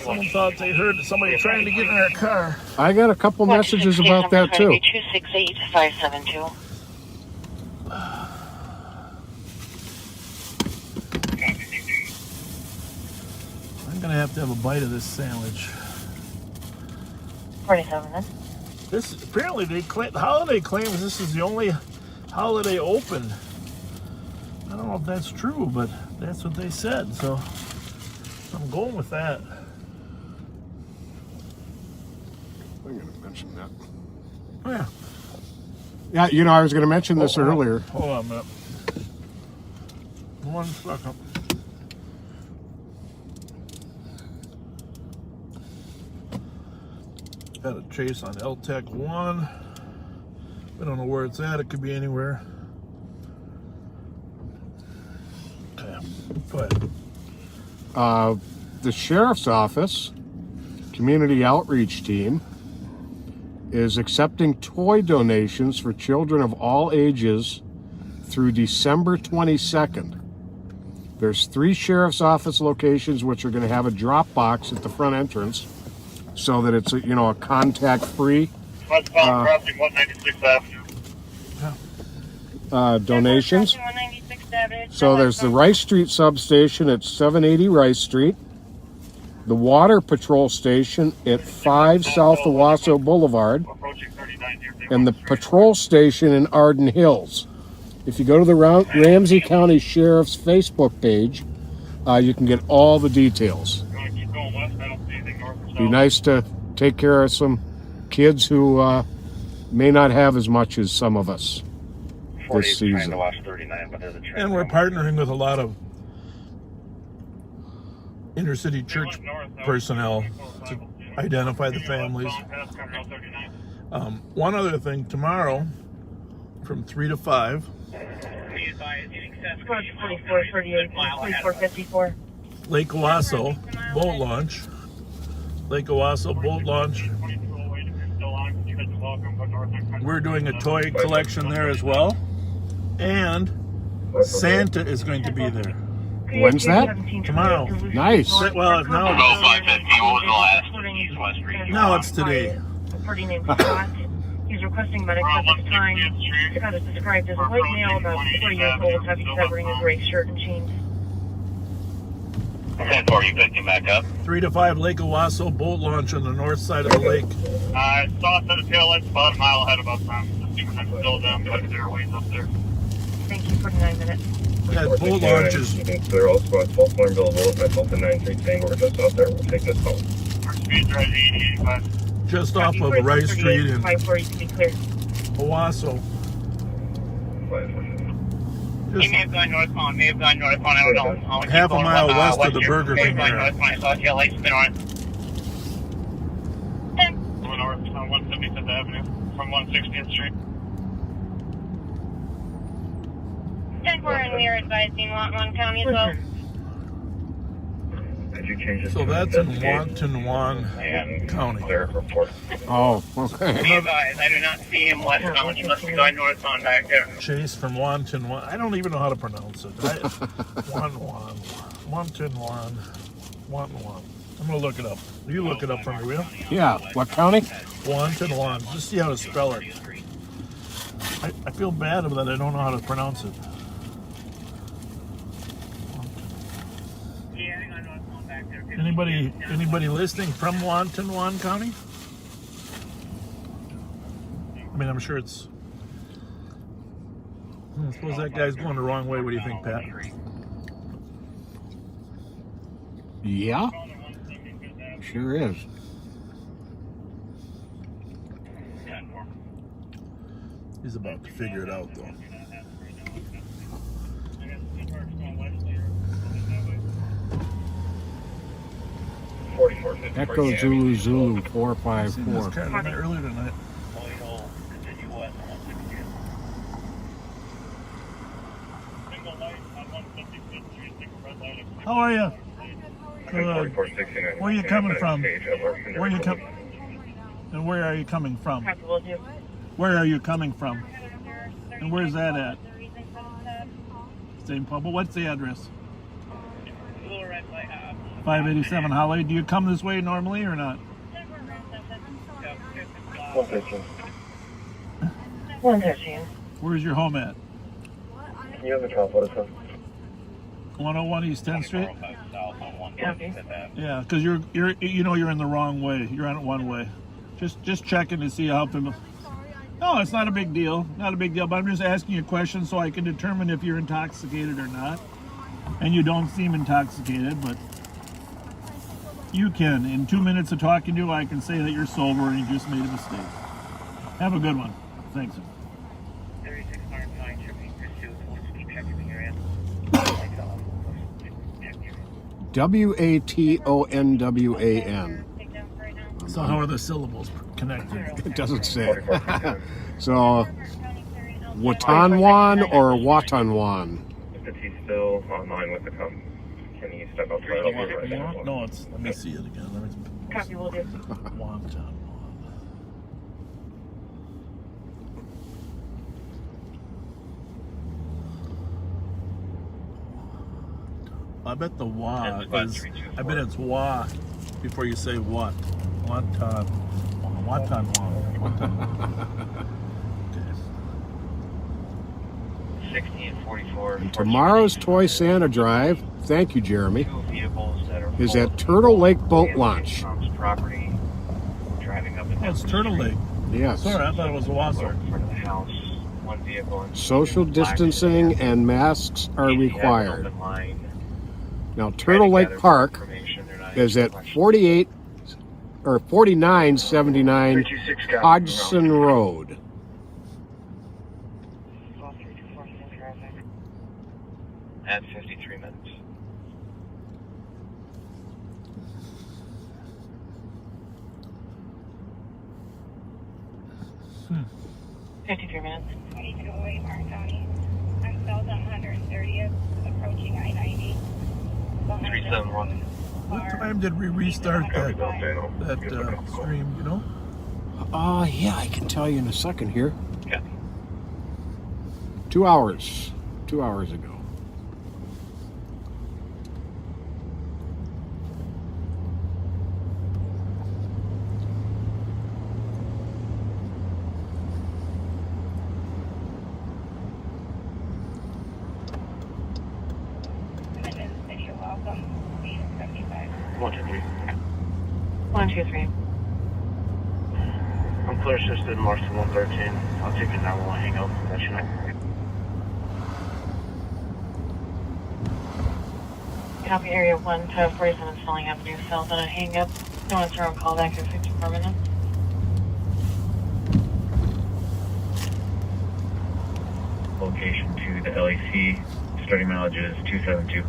Someone thought they heard somebody trying to get in our car. I got a couple messages about that too. 268-572. I'm gonna have to have a bite of this sandwich. 47 minutes. This apparently holiday claims this is the only holiday open. I don't know if that's true, but that's what they said. So I'm going with that. I'm going to mention that. Oh, yeah. Yeah, you know, I was going to mention this earlier. Hold on a minute. 1 second. Got a chase on LTEC 1. We don't know where it's at. It could be anywhere. Okay, go ahead. The sheriff's office community outreach team is accepting toy donations for children of all ages through December 22nd. There's 3 sheriff's office locations which are going to have a drop box at the front entrance so that it's a contact-free Westbound crossing 196th Avenue. donations. 196th Avenue. So there's the Rice Street substation at 780 Rice Street, the Water Patrol Station at 5 South Owasso Boulevard, and the Patrol Station in Arden Hills. If you go to the Ramsey County Sheriff's Facebook page, you can get all the details. Be nice to take care of some kids who may not have as much as some of us this season. And we're partnering with a lot of inner city church personnel to identify the families. One other thing, tomorrow from 3 to 5, Squad 4438, 4454. Lake Owasso boat launch. Lake Owasso boat launch. We're doing a toy collection there as well. And Santa is going to be there. When's that? Tomorrow. Nice. Well, now Go 550. What was the last east-west region? no, it's today. A party named Scott. He's requesting medics at this time. Scott is described as a white male, about 40 years old, heavy covering, a gray shirt and jeans. 10-4, you picked him back up. 3 to 5 Lake Owasso boat launch on the north side of the lake. I saw a set of tail lights about a mile ahead of us. I'm still down, but there are ways up there. Thank you for 9 minutes. That boat launch is You can clear all squads, both Farm Bill, myself and 9-3 Tango. We're just out there. We'll take this home. Our speeds are at 80, 85. just off of Rice Street in 54, you can be clear. Owasso. He may have gone northbound, I don't know. Half a mile west of the Burger King. King there. I saw tail lights spin on it. Going north on 175th Avenue from 160th Street. 10-4, and we are advising Wanton County as well. So that's in Wanton County. Oh, okay. Be advised, I do not see him westbound. He must be going northbound back there. Chase from Wanton. I don't even know how to pronounce it. Wanton. I'm gonna look it up. You look it up for me, will you? Yeah. What county? Wanton. Just see how to spell it. I feel bad that I don't know how to pronounce it. Anybody listening from Wanton County? I mean, I'm sure it's. I suppose that guy's going the wrong way. What do you think, Pat? Yeah. Sure is. He's about to figure it out, though. Echo Zulu Zulu Seen this 454. car earlier tonight. How are you? Good. Where are you coming from? Where are you coming? And where are you coming from? Where are you coming from? And where's that at? Same pub. But what's the address? 587 Holly. Do you come this way normally or not? 113. Where's your home at? You have a drop what it's 101 East 10th Street? Copy. Yeah, because you're in the wrong way. You're on it one way. Just checking to see how familiar. No, it's not a big deal. Not a big deal. But I'm just asking you a question so I can determine if you're intoxicated or not. And you don't seem intoxicated, but you can. In 2 minutes of talking to you, I can say that you're sober and you just made a mistake. Have a good one. Thanks. 3609 should be pursued. Let's keep checking the area. WATONWAN. So how are the syllables connected? It doesn't say. So, Watanwan or Watanwan? Is he still online with the com? Can you step up right over right? No, it's. Let me see it again. Let me. Copy, will do. Wanton. I bet the wa is. I bet it's wa before you say what. Wanton. Wanton. Okay. 60 and 44. And tomorrow's Toy Santa Drive, thank you, Jeremy, Two vehicles that are is full at of Turtle Lake Boat damage Launch. Tom's property, driving up and Oh, down it's the Turtle street. Lake. Yes. Sorry, I thought it was Owasso. In front of the house, one vehicle in Social black distancing sedan. and masks are He has an required. open line. Now, Trying Turtle to Lake gather Park information. They're not is answering at questions. 4979 Hodgson Road. At 53 minutes. 53 minutes. 2208 Martin County. I'm south on 130th, approaching I-90. 371. What time did we restart that stream, you know? Yeah, I can tell you in a second here. Yeah. 2 hours. 2 hours ago. You're welcome. 875. 123. 123. I'm clear assisted north to 113. I'll take it now. We'll hang up. Let you know. Copy area 1 to 47 Snelling Avenue south on a hang up. No one's around, call back in 54 minutes. Location to the LAC. Starting mileage is 272.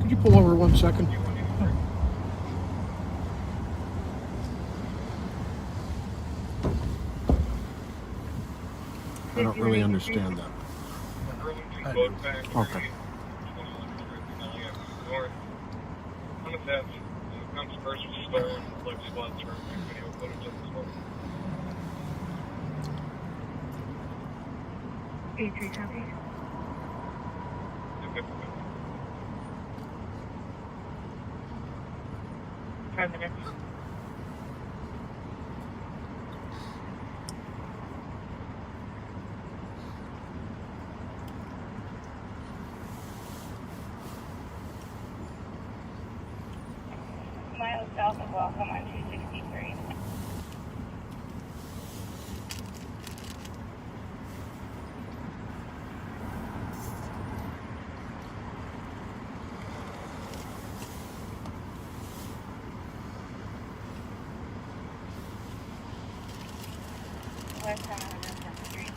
Could you pull over 1 second? I don't really understand that. Okay. A3 copy. Five minutes. Miles south of Welcome on 263. West on 110th Street.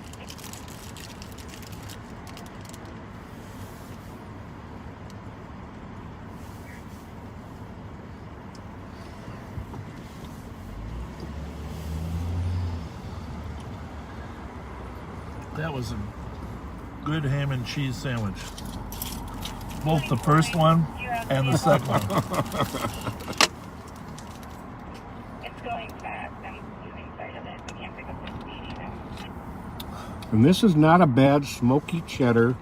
That was a good ham and cheese sandwich. Both the first one and the second one. It's going fast. I'm losing sight of it. I can't pick up the speed either. And this is not a bad smoky cheddar,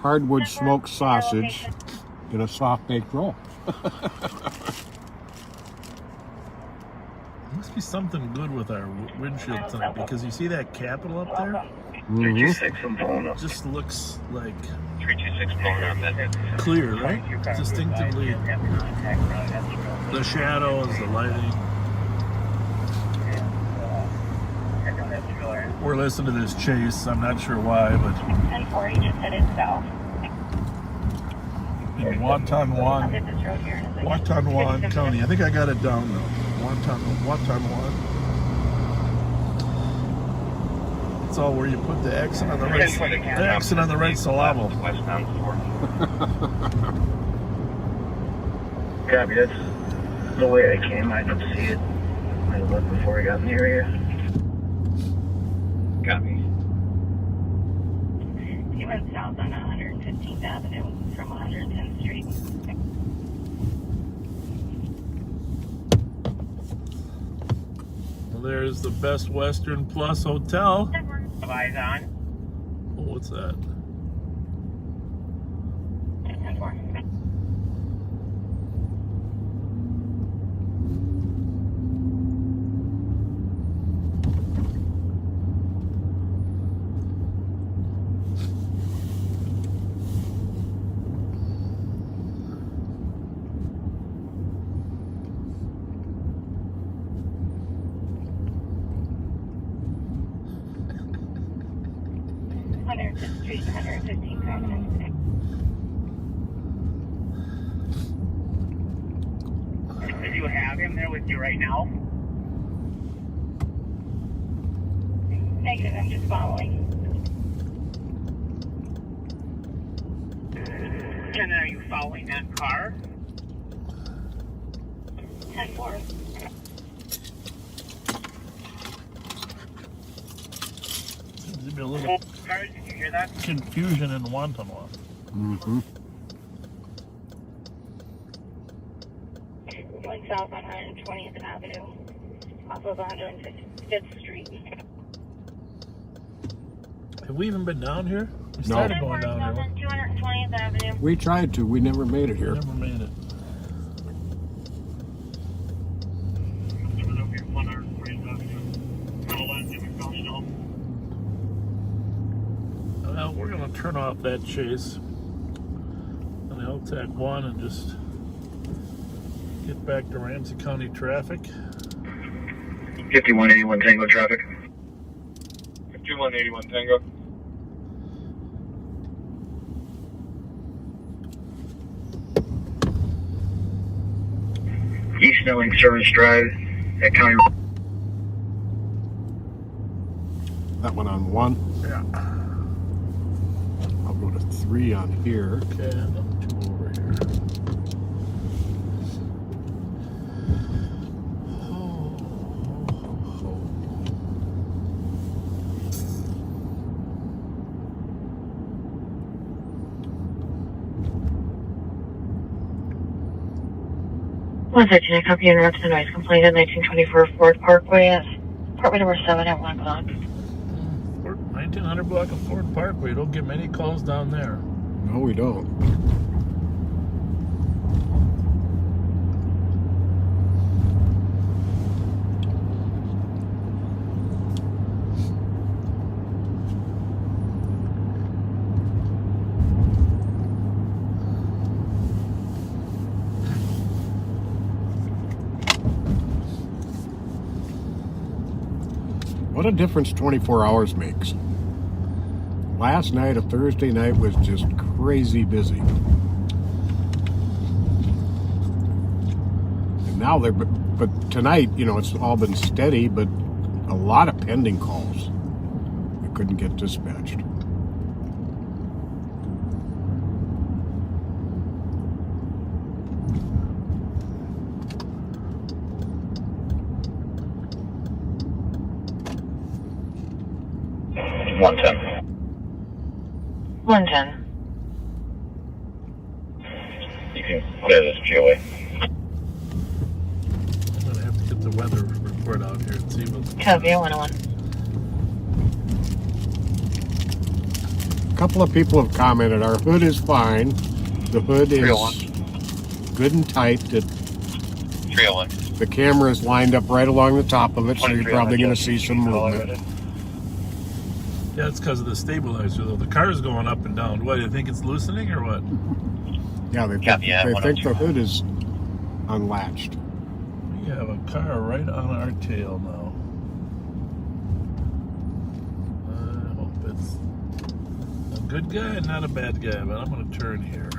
hardwood smoked sausage in a soft baked roll. Must be something good with our windshield tonight, because you see that capital up there? 326 I'm pulling up. It just looks like 326 pulling up. clear, right? Distinctively. The shadows, the lighting. We're listening to this chase. I'm not sure why, but 1040 just headed south. in Watonwan County. I think I got it down though. Watonwan. It's all where you put the accent on the right. The accent on the right syllable. Copy, that's the way I came. I didn't see it. I looked before I got in the area. Copy. He went south on 115th Avenue from 110th Street. Well, there's the Best Western Plus Hotel. Eyes on. Oh, what's that? 10-4. Street, 115 Providence. Do you have him there with you right now? Negative, I'm just following. And are you following that car? 10-4. Seems to be a little Car, did you hear that? confusion in Wantanwa. Mm-hmm. Going south on 120th Avenue, off of 155th Street. Have we even been down here? We started going down here. 220th Avenue. We tried to. We never made it here. Never made it. Well, we're going to turn off that chase on the LTAC 1 and just get back to Ramsey County traffic. 5181 Tango traffic. 5181 Tango. East Snelling Service Drive at County. That one on 1. Yeah. I'll go to 3 on here. Okay, and then 2 over here. One second, I copy and interrupt the noise complaint at 1924 Ford Parkway at apartment number 7 at 1 o'clock. 1900 block of Ford Parkway. Don't get many calls down there. No, we don't. What a difference 24 hours makes. Last night, a Thursday night, was just crazy busy. And now they're, but tonight, you know, it's all been steady, but a lot of pending calls that couldn't get dispatched. One ten. You can clear this GOA. I'm going to have to get the weather report out here and see what's... Copy, 101. A couple of people have commented, our hood is fine. The hood is good and tight. 301. The camera is lined up right along the top of it, so you're probably going to see some movement. Yeah, it's because of the stabilizer, though. The car's going up and down. What, do you think it's loosening or what? Yeah, they think the hood is unlatched. We have a car right on our tail now. I hope it's a good guy and not a bad guy, but I'm going to turn here.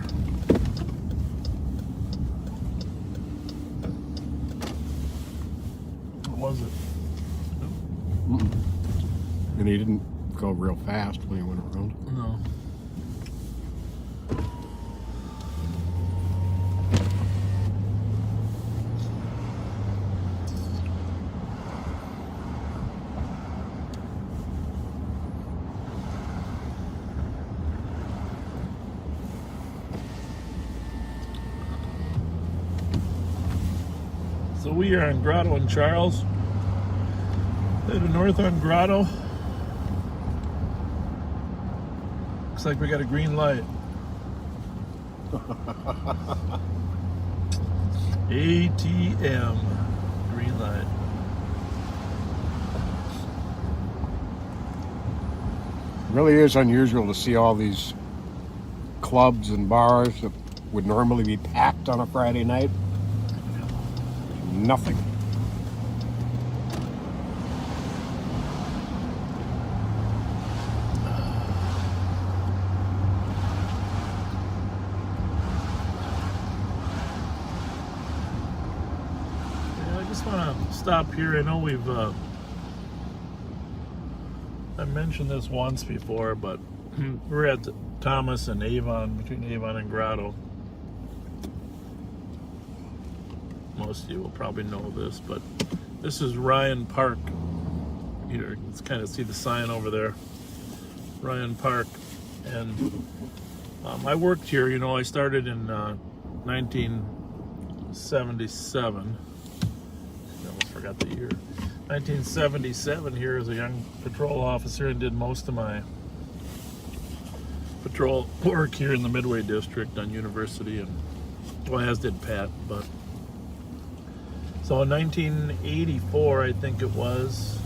What was it? And he didn't go real fast when he went around. No. So we are on Grotto and Charles. Headed north on Grotto. Looks like we got a green light. ATM. Green light. It really is unusual to see all these clubs and bars that would normally be packed on a Friday night. Nothing. Stop here. I know we've I mentioned this once before, but we're at the Thomas and Avon, between Avon and Grotto. Most of you will probably know this, but this is Ryan Park. You can kind of see the sign over there, Ryan Park. And I worked here, you know, I started in 1977. I almost forgot the year. 1977 here as a young patrol officer, and did most of my patrol work here in the Midway District on University, and well, as did Pat. But so in 1984, I think it was,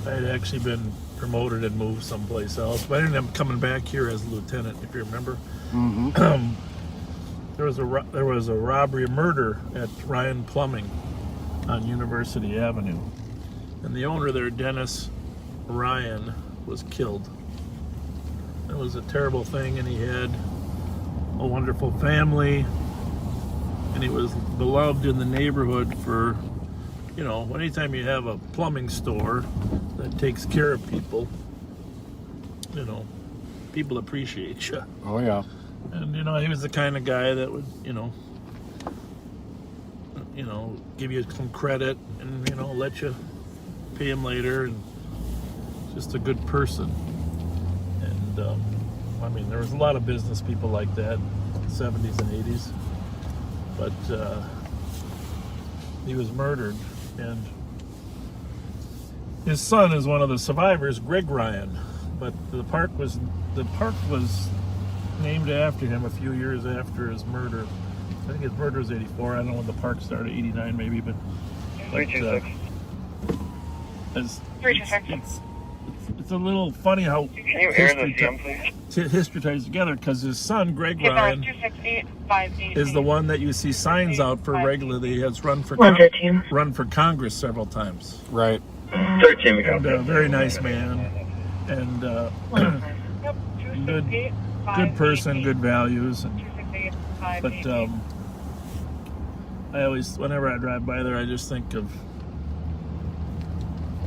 I had actually been promoted and moved someplace else, but I ended up coming back here as a lieutenant, if you remember. Mm-hmm. There was a robbery, a murder at Ryan Plumbing on University Avenue, and the owner there, Dennis Ryan, was killed. It was a terrible thing, and he had a wonderful family, and he was beloved in the neighborhood for, you know, anytime you have a plumbing store that takes care of people, you know, people appreciate you. Oh, yeah. And, you know, he was the kind of guy that would, you know, give you some credit and, you know, let you pay him later, and just a good person. And, I mean, there was a lot of business people like that in the 70s and 80s, but he was murdered, and his son is one of the survivors, Greg Ryan, but the park was named after him a few years after his murder. I think his murder was 84. I don't know when the park started, 89 maybe, but 326. It's a little funny how history ties together, because his son, Greg Ryan, is the one that you see signs out for regularly. He has run for Congress several times. Right. 13. And a very nice man, and good person, good values. But I always, whenever I drive by there, I just think of,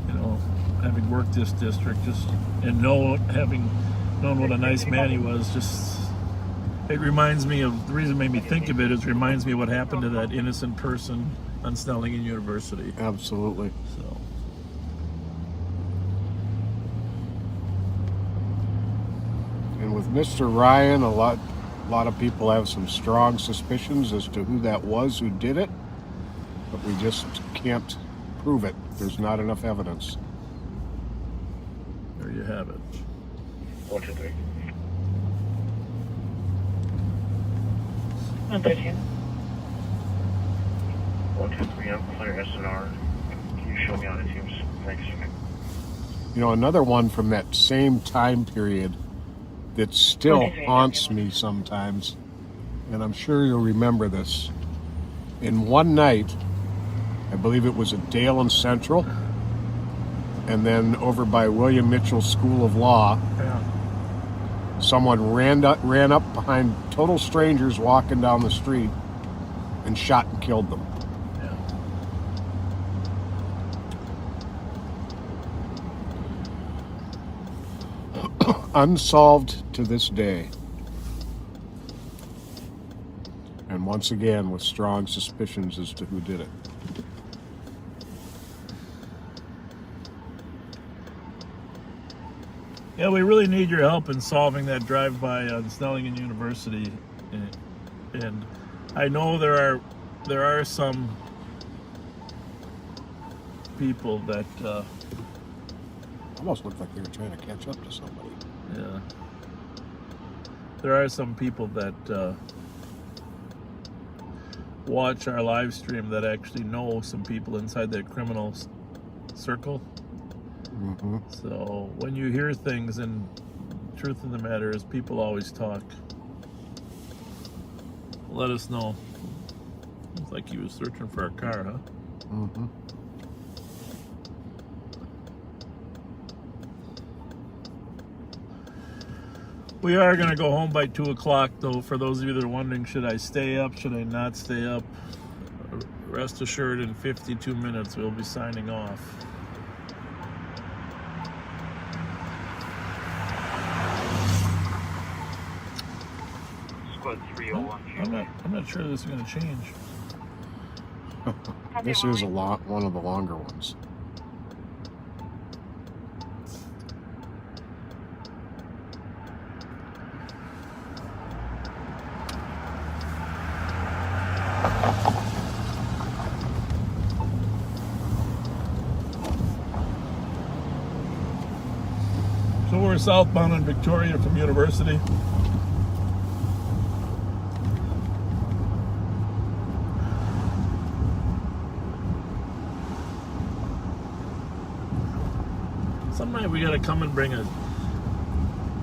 you know, having worked this district, and having known what a nice man he was. Just, it reminds me of, the reason it made me think of it is, it reminds me of what happened to that innocent person on Snellingen University. Absolutely. So. And with Mr. Ryan, a lot of people have some strong suspicions as to who that was who did it, but we just can't prove it. There's not enough evidence. There you have it. 123. 113. 123, I'm clear SNR. Can you show me how the teams? Thanks. You know, another one from that same time period that still haunts me sometimes, and I'm sure you'll remember this. In one night, I believe it was at Dale and Central, and then over by William Mitchell School of Law, someone ran up behind total strangers walking down the street and shot and killed them. Unsolved to this day. And once again, with strong suspicions as to who did it. Yeah, we really need your help in solving that drive-by on Snellingen University. And I know there are some people that almost looked like they were trying to catch up to somebody. Yeah. There are some people that watch our live stream that actually know some people inside that criminal circle. Mm-hmm. So when you hear things, and truth of the matter is people always talk. Let us know. Looks like he was searching for a car, huh? Mm-hmm. We are going to go home by 2 o'clock, though. For those of you that are wondering, should I stay up, should I not stay up? Rest assured, in 52 minutes, we'll be signing off. put 301 I'm not sure this is going to change. This is one of the longer ones. So we're southbound in Victoria from University. Sometime we gotta come and bring a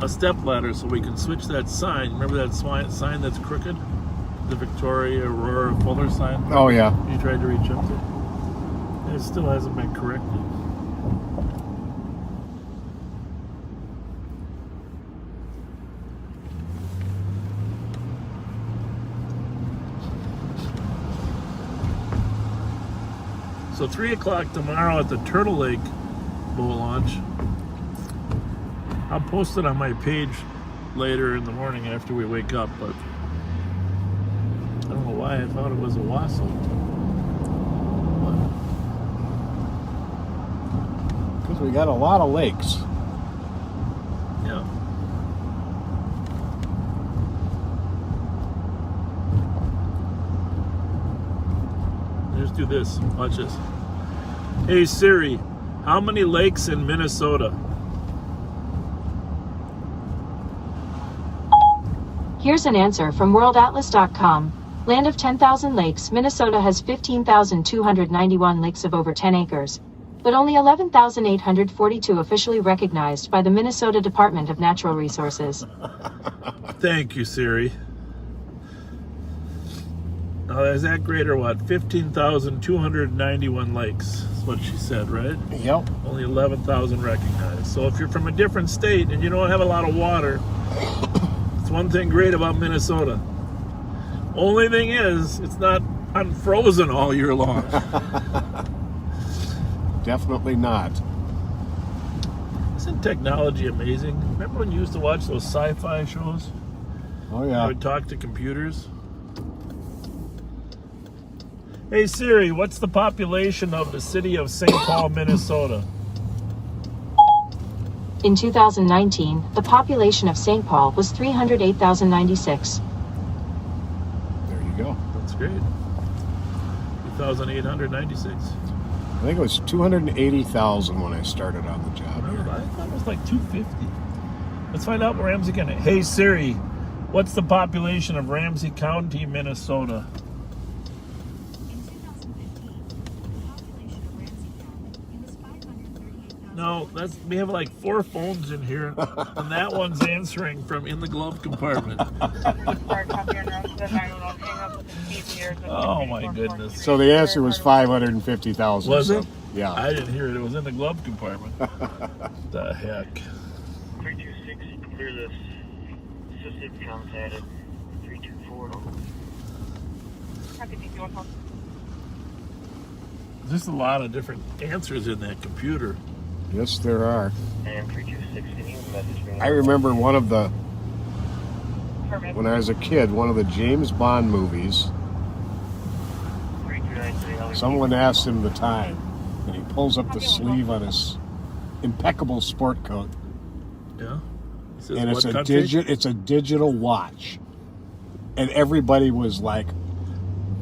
step ladder so we can switch that sign. Remember that sign that's crooked? The Victoria Aurora Fuller sign? Oh yeah. You tried to reach up to. It still hasn't been corrected. So 3 o'clock tomorrow at the Turtle Lake boat launch. I'll post it on my page later in the morning after we wake up, but I don't know why I thought it was a wassail. Because we got a lot of lakes. Yeah. Let's do this. Watch this. Hey Siri, how many lakes in Minnesota? Here's an answer from worldatlas.com. Land of 10,000 lakes, Minnesota has 15,291 lakes of over 10 acres, but only 11,842 officially recognized by the Minnesota Department of Natural Resources. Thank you, Siri. Now, is that great or what? 15,291 lakes is what she said, right? Yep. Only 11,000 recognized. So if you're from a different state and you don't have a lot of water, it's one thing great about Minnesota. Only thing is, it's not unfrozen all year long. Definitely not. Isn't technology amazing? Remember when you used to watch those sci-fi shows? Oh yeah. I would talk to computers. Hey Siri, what's the population of the city of St. Paul, Minnesota? In 2019, the population of St. Paul was 308,096. There you go. That's great. 2,896. I think it was 280,000 when I started on the job here. I thought it was like 250. Let's find out what Ramsey County. Hey Siri, what's the population of Ramsey County, Minnesota? No, we have like 4 phones in here, and that one's answering from in the glove compartment. Oh my goodness! So the answer was 550,000. Was it? Yeah. I didn't hear it. It was in the glove compartment. The heck? 326, clear this assisted contact at 324. There's a lot of different answers in that computer. Yes, there are. And 326, can you message me? I remember when I was a kid, one of the James Bond movies, someone asked him the time, and he pulls up the sleeve on his impeccable sport coat. Yeah. And it's a digital watch. And everybody was like,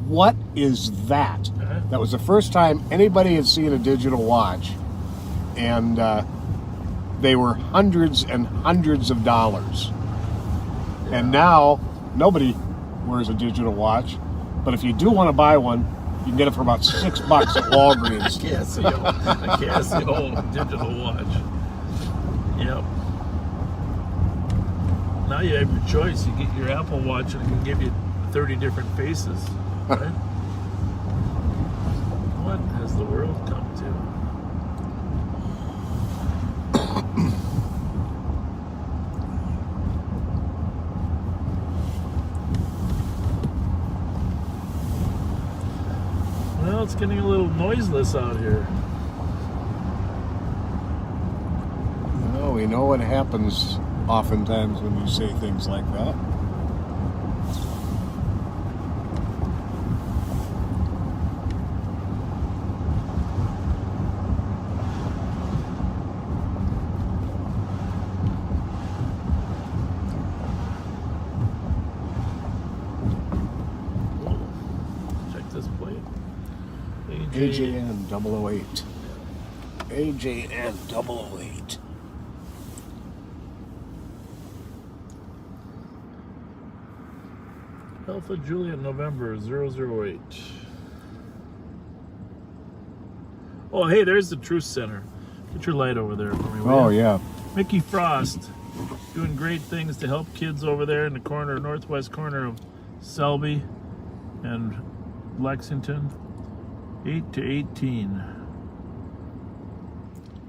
what is that? Uh-huh. That was the first time anybody had seen a digital watch. And they were hundreds and hundreds of dollars. Yeah. And now nobody wears a digital watch. But if you do want to buy one, you can get it for about $6 at Walgreens. A Casio digital watch. Yep. Now you have your choice. You get your Apple Watch and it can give you 30 different faces. Right? What has the world come to? Well, it's getting a little noiseless out here. Well, we know what happens oftentimes when you say things like that. AJN 008. AJN 008. Alpha Juliet November 008. Oh, hey, there's the Truth Center. Get your light over there for me, will Oh, ya? yeah. Mickey Frost doing great things to help kids over there in the corner, northwest corner of Selby and Lexington. 8 to 18.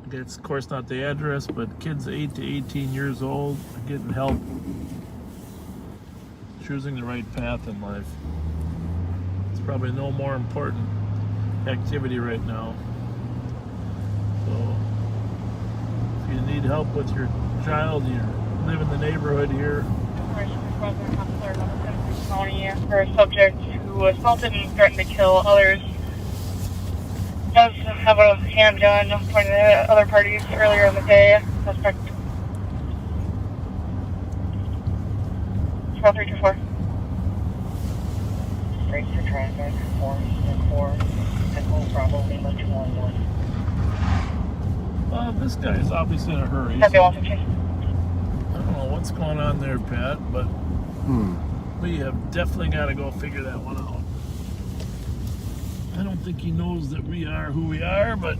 That's, of course, not the address, but kids 8 to 18 years old are getting help choosing the right path in life. It's probably no more important activity right now. So, if you need help with your child, you live in the neighborhood here. For a subject who assaulted and threatened to kill others. Does have a handgun pointed at other parties earlier in the day. Suspect 12324. Break for traffic, 4 and will probably much 211. Well, this guy is obviously in a hurry. Copy, So 115. I don't know what's going on there, Pat, but we have definitely got to go figure that one out. I don't think he knows that we are who we are, but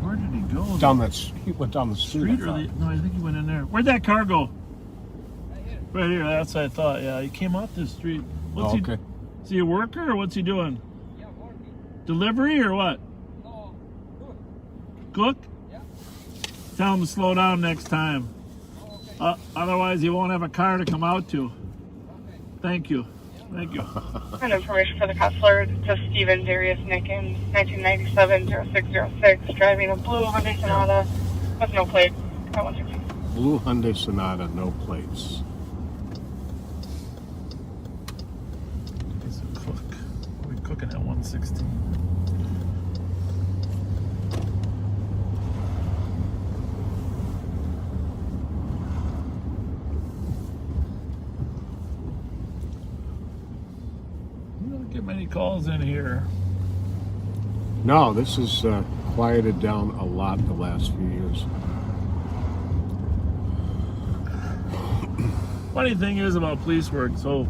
where did he go? He went down the street. No, I think he went in there. Where'd that car go? Right here. That's what I thought. Yeah, he came off this street. What's okay. Is he a worker or what's he doing? Yeah, working. Delivery or what? No, Cook? Yeah. Tell him to slow down next time. Otherwise, he won't have a car to come out to. Thank you. Thank you. And information for the counselor to Stephen Darius Nick in 1997-0606, driving a blue Hyundai Sonata with no plate. At 116. Blue Hyundai Sonata, no plates. He's a cook. What are we cooking at 116? Get many calls in here. No, this has quieted down a lot the last few years. Funny thing is about police work, so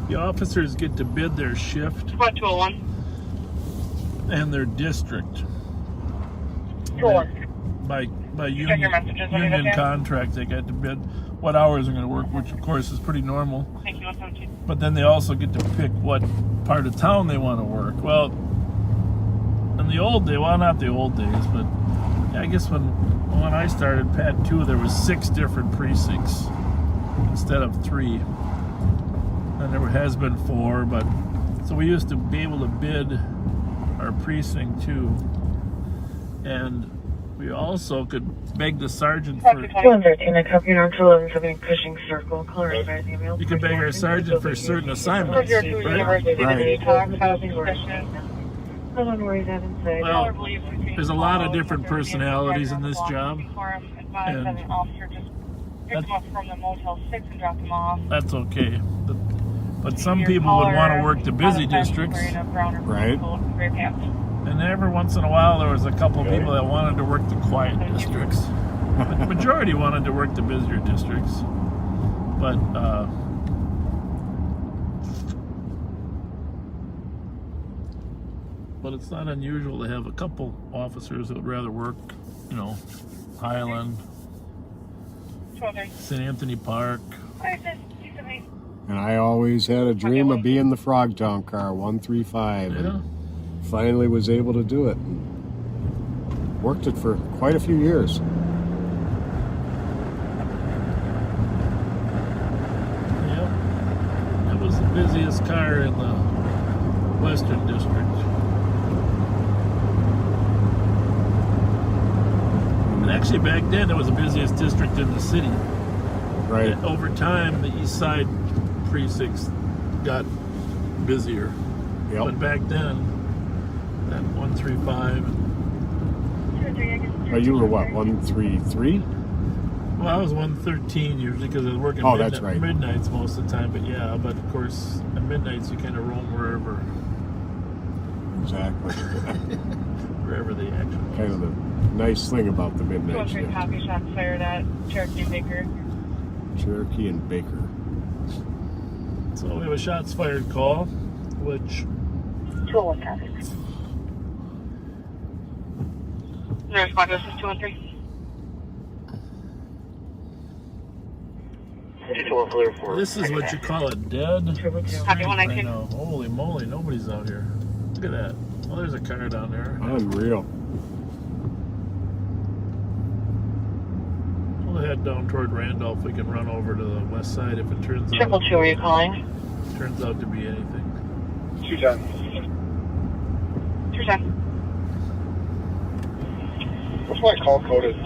the officers get to bid their shift 201 and their district by union contract. They get to bid what hours are going to work, which of course is pretty normal. Thank you, 117. But then they also get to pick what part of town they want to work. Well, in the old days, well, not the old days, but I guess when I started Pat 2, there was 6 different precincts instead of 3. And there has been 4, but so we used to be able to bid our precinct 2, and we also could beg the sergeant for. 113, I copy on 1170 Cushing Circle. Color is by email. You could beg our sergeant for certain assignments, right? Well, there's a lot of different personalities in this job, and that's okay. But some people would want to work the busy districts, right? And every once in a while, there was a couple of people that wanted to work the quiet districts. But the majority wanted to work the busier districts. But it's not unusual to have a couple officers that would rather work, Highland, St. Anthony Park. And I always had a dream of being the Frogtown car, 135. Yeah. And finally was able to do it. Worked it for quite a few years. Yep. That was the busiest car in the Western District. And actually back then it was the busiest district in the city. Right. And over time the east side precincts got busier. Yep. But back then, that 135. Oh, you were what, 133? Well, Well, I was 113 usually because I was working that's right. midnights most of the time. But yeah, but of course, at midnights you kind of roam wherever. Exactly. Wherever the action was. Kind of the nice thing about the midnight 213 shift. copy, shots fired at Cherokee and Baker. Cherokee and Baker. So we have a shots fired call, which 201 copy. No response, this is 213. 2-1 clear for. this is what you call a dead street Copy, right 119. now. Holy moly, nobody's out here. Look at that. Oh, there's a car down there. Unreal. We'll head down toward Randolph. We can run over to the west side if it turns out. 222, are you calling? Turns out to be anything. 210. 210. What's my call coded?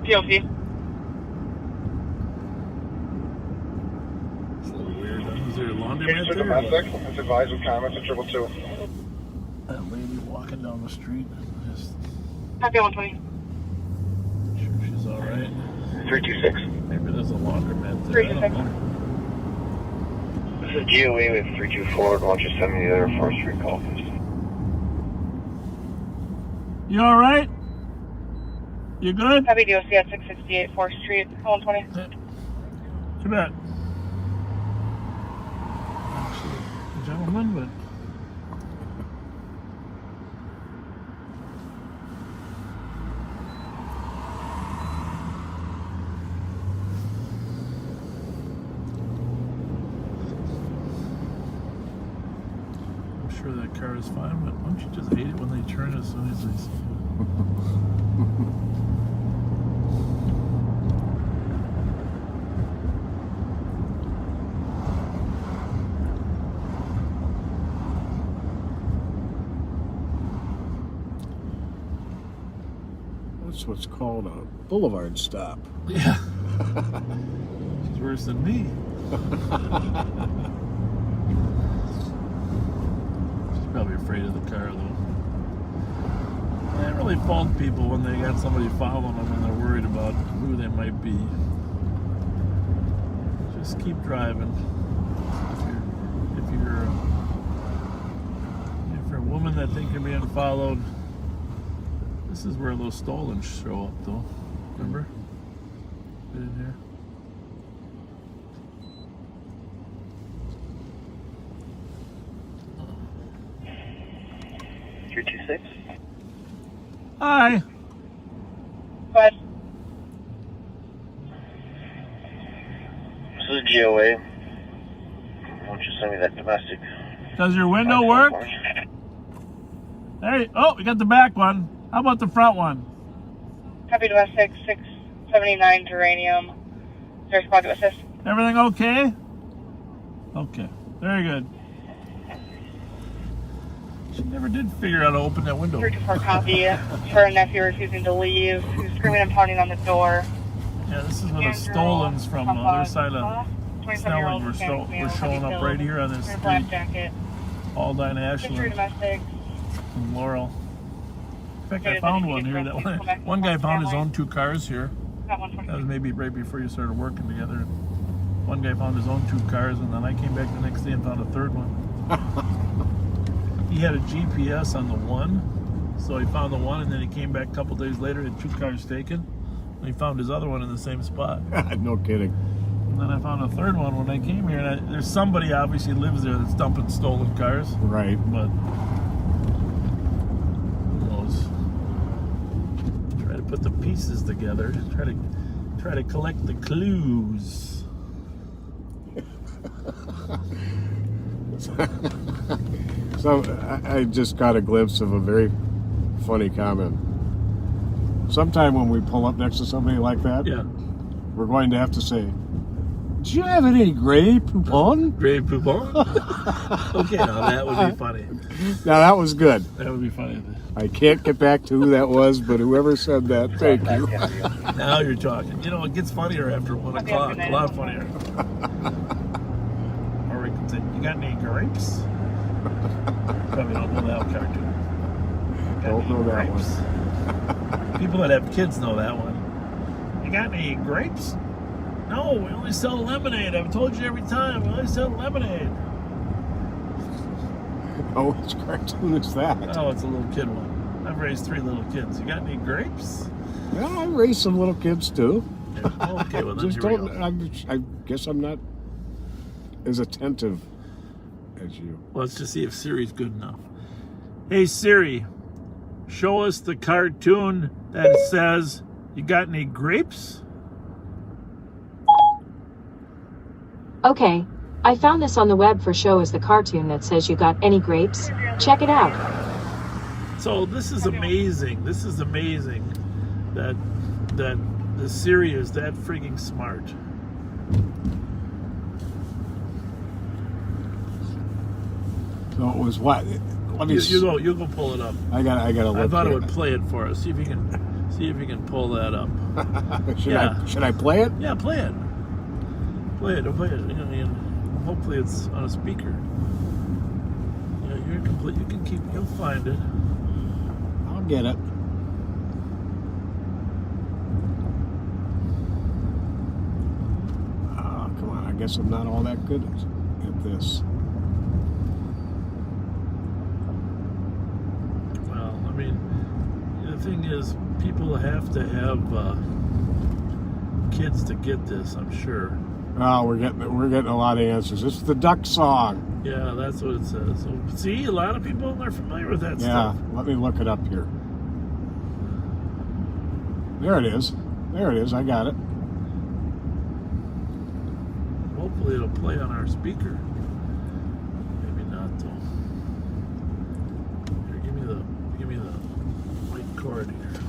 POC. It's a little weird. Is there a It's laundromat to there? domestic. It's advised with comments at 222. That lady walking down the street. Just Copy 120. sure she's all right. 326. Maybe there's a laundromat there. I don't know. This is GOA with 324. Why don't you send me the other first recall? You all right? You good? Copy DOC at 668 4th Street, 120. Too bad. Actually, a gentleman, but I'm sure that car is fine, but don't you just hate it when they turn as soon as they see you? That's what's called a boulevard stop. Yeah. She's worse than me. She's probably afraid of the car, though. I can't really fault people when they got somebody following them and they're worried about who they might be. Just keep driving. If you're a woman that think you're being followed, this is where those stolen show up, though. Remember? Get in here. Oh. 326. Hi. Go ahead. This is GOA. Why don't you send me that domestic? Does your window work? Hey, oh, we got the back one. How about the front one? Copy domestic 679 geranium. Is there a spot to assist? Everything okay? Okay, very good. She never did figure out how to open that window. 324 copy for a nephew refusing to leave. He's screaming and pounding on the door. Yeah, this is where the stolens from the other side of Snelling were showing up right here on this street. Jacket. Aldine History Ashland domestic. and Laurel. In fact, I found one here. That one guy found his own 2 cars here. That was maybe right before you started working together. One guy found his own 2 cars, and then I came back the next day and found a third one. He had a GPS on the one, so he found the one, and then he came back a couple days later, had 2 cars taken, and he found his other one in the same spot. No kidding. And then I found a third one when I came here, and there's somebody obviously lives there that's dumping stolen cars. Right. But who knows? Try to put the pieces together. Try to collect the clues. So I just got a glimpse of a very funny comment. Sometime when we pull up next to somebody like that, yeah, we're going to have to say, "Do you have any Grey Poupon?" Grey Poupon? Okay, now that would be funny. Now that was good. That would be funny. I can't get back to who that was, but whoever said that, thank you. Now you're talking. You know, it gets funnier after 1 o'clock. A lot funnier. Or we could say, "You got any grapes?" Probably don't know that cartoon. Don't know that one. People that have kids know that one. You got any grapes? No, we only sell lemonade. I've told you every time. We only sell lemonade. Oh, which cartoon is that? Oh, it's a little kid one. I've raised 3 little kids. You got any grapes? Well, I raised some little kids too. Yeah. Okay, well then Just here we don't. go. I guess I'm not as attentive as you. Well, let's just see if Siri's good enough. Hey Siri, show us the cartoon that says, "You got any grapes?" Okay, I found this on the web for show as the cartoon that says you got any grapes? Check it out. So this is amazing. This is amazing that the Siri is that freaking smart. So it was what? Let me. You go pull it up. I gotta look. I thought at it would play it for us. See if you can pull that up. Should I play it? Yeah, play it. Play it. Play it. Hopefully it's on a speaker. Yeah, you're complete. You can keep. You'll find it. I'll get it. Oh, come on. I guess I'm not all that good at this. Well, I mean, the thing is, people have to have kids to get this. I'm sure. Oh, we're getting a lot of answers. It's the duck song. Yeah, that's what it says. So, see, a lot of people are familiar with that stuff. Yeah, let me look it up here. There it is. There it is. I got it. Hopefully it'll play on our speaker. Maybe not though. Here, give me the white cord here.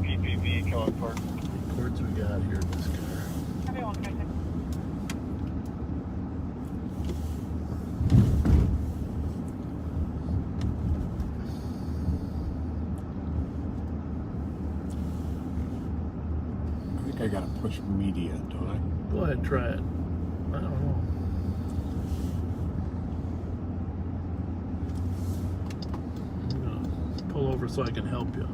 PPV, Killer Park. What cords we got here in this car? I gotta push media, don't I? Go ahead, try it. I don't know. I'm gonna pull over so I can help you.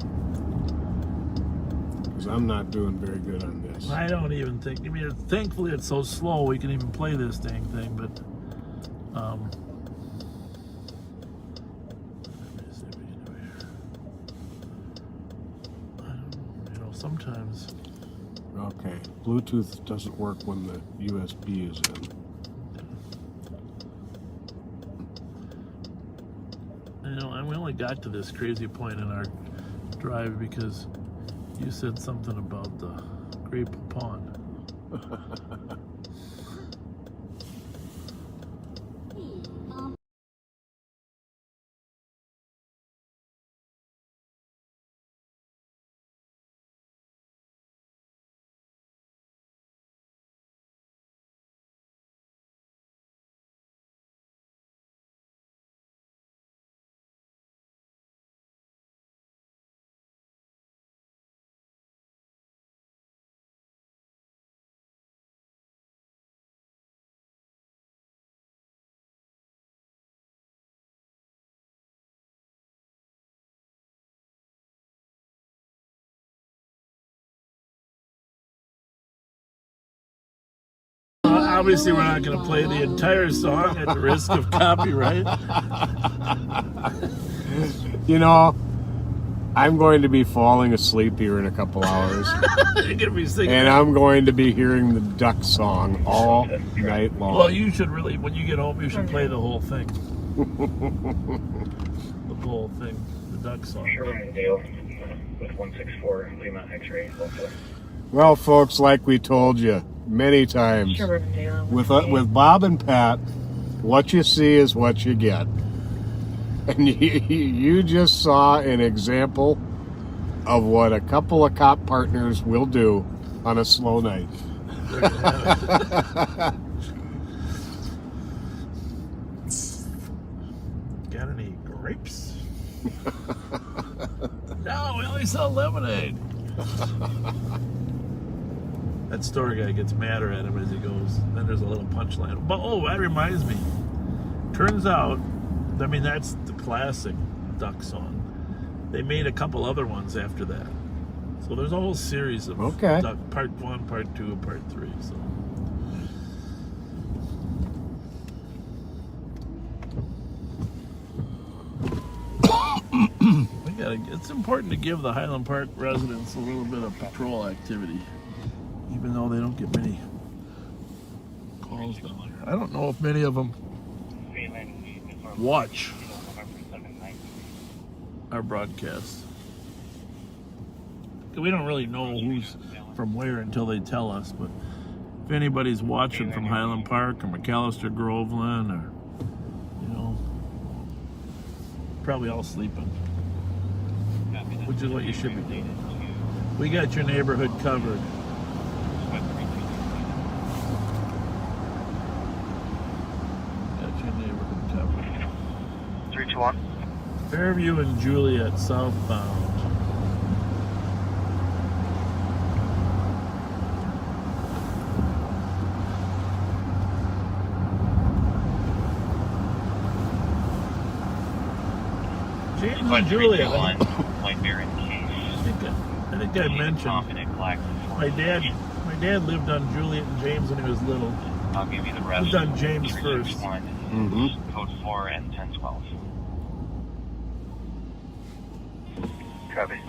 Because I'm not doing very good on this. I don't even think. I mean, thankfully it's so slow we can even play this dang thing. But let me see what we can do here. I don't know. Sometimes. Okay, Bluetooth doesn't work when the USB is in. And we only got to this crazy point in our drive because you said something about the grape pond. Obviously, we're not going to play the entire song at the risk of copyright. You know, I'm going to be falling asleep here in a couple hours. You're gonna be singing. And I'm going to be hearing the duck song all night long. Well, you should really, when you get home, you should play the whole thing. The whole thing, the duck song. Dale with 164 Lima X-ray. Well, folks, like we told you many times, with Bob and Pat, what you see is what you get. And you just saw an example of what a couple of cop partners will do on a slow night. Got any grapes? No, we only sell lemonade. That store guy gets madder at him as he goes. Then there's a little punchline. But oh, that reminds me. Turns out, I mean, that's the classic duck song. They made a couple other ones after that. So there's a whole series of duck, part 1, part 2, part 3. So. It's important to give the Highland Park residents a little bit of patrol activity, even though they don't get many calls down here. I don't know if many of them watch our broadcasts. We don't really know who's from where until they tell us, but if anybody's watching from Highland Park or McAllister Groveland, or, you know, probably all sleeping, which is what you should be doing. We got your neighborhood covered. Got your neighborhood covered. 321. Fairview and Juliet southbound. James and Juliet. I think I mentioned my dad lived on Juliet and James when he was little. I'll give you the rest. Lived on James first. Code 4 and 1012. Copy.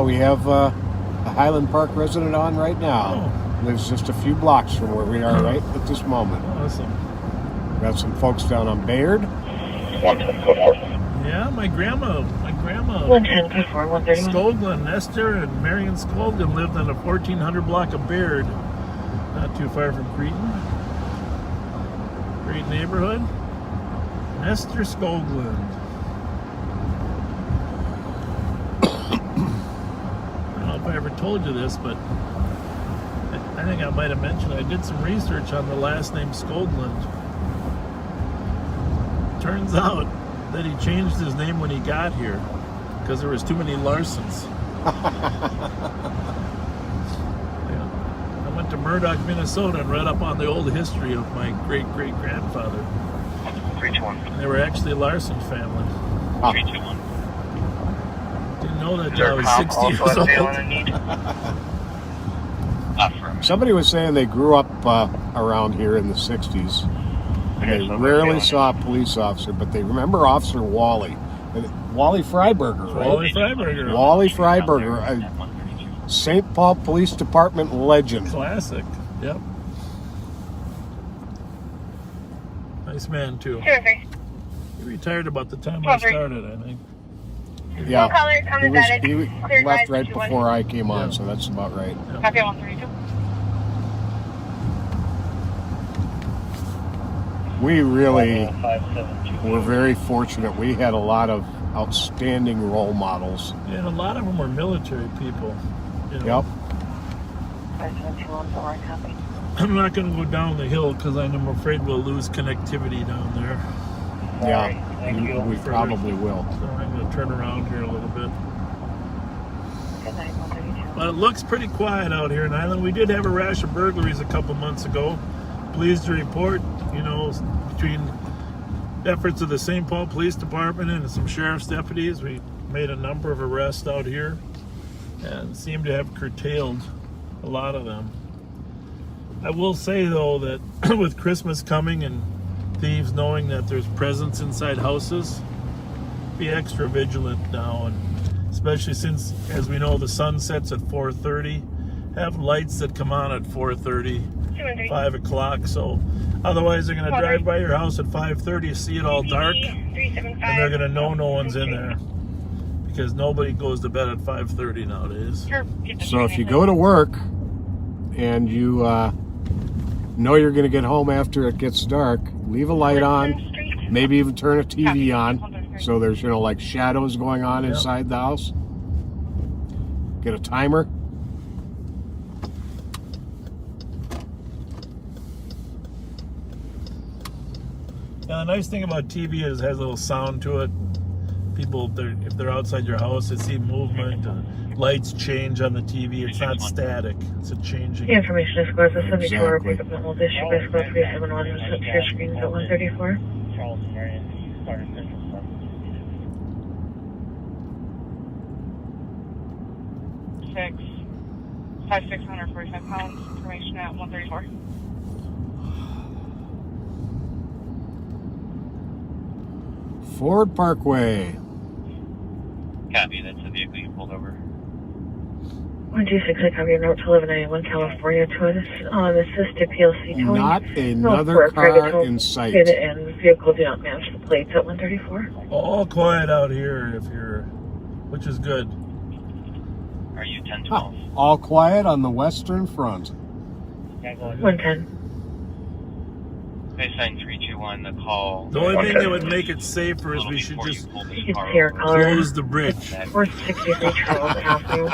We have a Highland Park resident on right now. Lives just a few blocks from where we are right at this moment. Awesome. Got some folks down on Bayard. 110, code 4. Yeah, my grandma 110, code 4, 131. Skolglen, Esther and Marion Skolglen lived on a 1400 block of Bayard, not too far from Cretan. Great neighborhood. Esther Skolglen. I ever told you this, but I think I might have mentioned I did some research on the last name Skolglen. Turns out that he changed his name when he got here because there was too many Larsons. Yeah. I went to Murdoch, Minnesota and read up on the old history of my great-great-grandfather. 321. They were actually a Larson family. 321. Didn't know that till I was 60 years old. Somebody was saying they grew up around here in the 60s. And they rarely saw a police officer, but they remember Officer Wally. Wally Freiberger, right? Wally Freiberger. Wally Freiberger, a St. Paul Police Department legend. Classic, yep. Nice man, too. He retired about the time I started, I think. Yeah, he left right before I came on, so that's about right. Copy 132. We really were very fortunate. We had a lot of outstanding role models. Yeah, and a lot of them were military people. You know? Yep. 571, copy. I'm not going to go down the hill because I'm afraid we'll lose connectivity down there. Yeah, we probably will. So I'm going to turn around here a little bit. But it looks pretty quiet out here in Island. We did have a rash of burglaries a couple months ago. Pleased to report, you know, between efforts of the St. Paul Police Department and some sheriff's deputies, we made a number of arrests out here and seem to have curtailed a lot of them. I will say, though, that with Christmas coming and thieves knowing that there's presence inside houses, be extra vigilant now, and especially since, as we know, the sun sets at 4:30, have lights that come on at 4:30, 5 o'clock, so otherwise they're going to drive by your house at 5:30, see it all dark, and they're going to know no one's in there, because nobody goes to bed at 5:30 nowadays. So if you go to work and you know you're going to get home after it gets dark, leave a light on, maybe even turn a TV on, so there's, you know, like shadows going on inside the house. Get a timer. Now, the nice thing about TV is it has a little sound to it. People, if they're outside your house, they see movement. Lights change on the TV. It's not static. It's a changing. The information is squad 74, pick up the whole district by squad 371 and set to your screens at 134. Charleston area, starting Central Park. 645 pounds, information at 134. Ford Parkway. Copy, that's the vehicle you pulled over. 126, I copy your note to 1191 California to assist to PLC towing. Not another car in sight. And vehicle do not match the plates at 134. All quiet out here, which is good. Are you 1012? All quiet on the western front. 110. Baseline 321, the call. The only thing that would make it safer is we should just close the bridge. 463 Charles Avenue.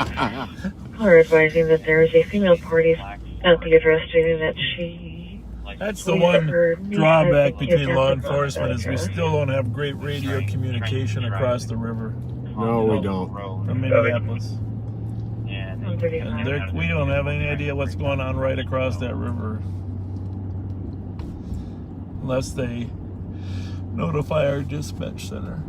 Caller advising that there is a female party at the address stating that she... That's the one drawback between law enforcement is we still don't have great radio communication across the river. No, we don't. From Minneapolis. And we don't have any idea what's going on right across that river. Unless they notify our dispatch center.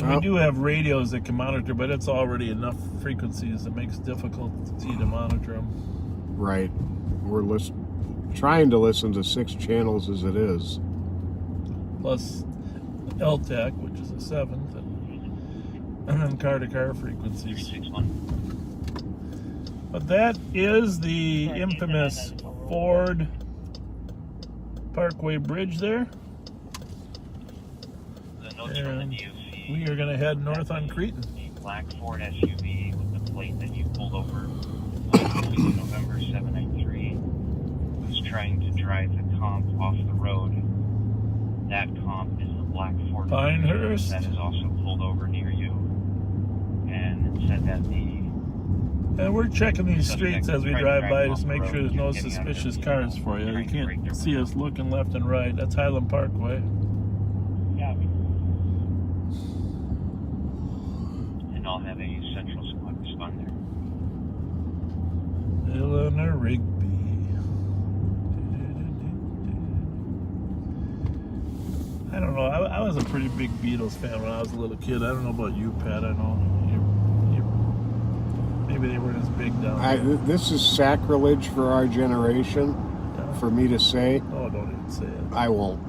We do have radios that can monitor, but it's already enough frequencies that makes it difficult to monitor them. Right. We're trying to listen to 6 channels as it is. Plus LTAC, which is a 7th, and then car-to-car frequencies. But that is the infamous Ford Parkway Bridge there. And we are going to head north on Cretan. The black Ford SUV with the plate that you pulled over on November 793 was trying to drive the comp off the road. That comp is the black Ford Pinehurst that is also pulled over near you. And it said that and we're checking these streets as we drive by just to make sure there's no suspicious cars for you. You can't see us looking left and right. That's Highland Parkway. And I'll have a central squad respond there. Eleanor Rigby. I don't know. I was a pretty big Beatles fan when I was a little kid. I don't know about you, Pat. I know maybe they weren't as big down there. This is sacrilege for our generation, for me to say. Oh, don't even say it. I won't.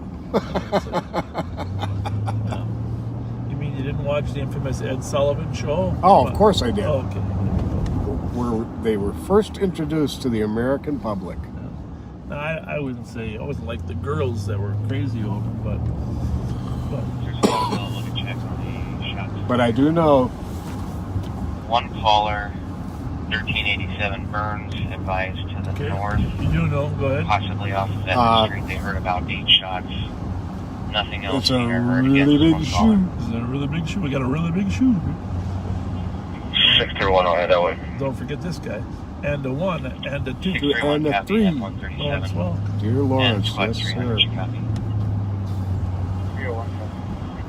You mean you didn't watch the infamous Ed Sullivan show? Oh, of course I did. Oh, okay. They were first introduced to the American public. No, I wouldn't say, I wasn't like the girls that were crazy over them, but I do know. One caller, 1387 Burns, advised to the north. You do know, go ahead. Possibly off of that street, they heard about 8 shots. Nothing else. It's a really big shoe. Is that a really big shoe? We got a really big shoe. 631 on that way. Don't forget this guy. And a 1, and a 2, and a 3. Lawrence Welk. Dear Lawrence, yes, sir.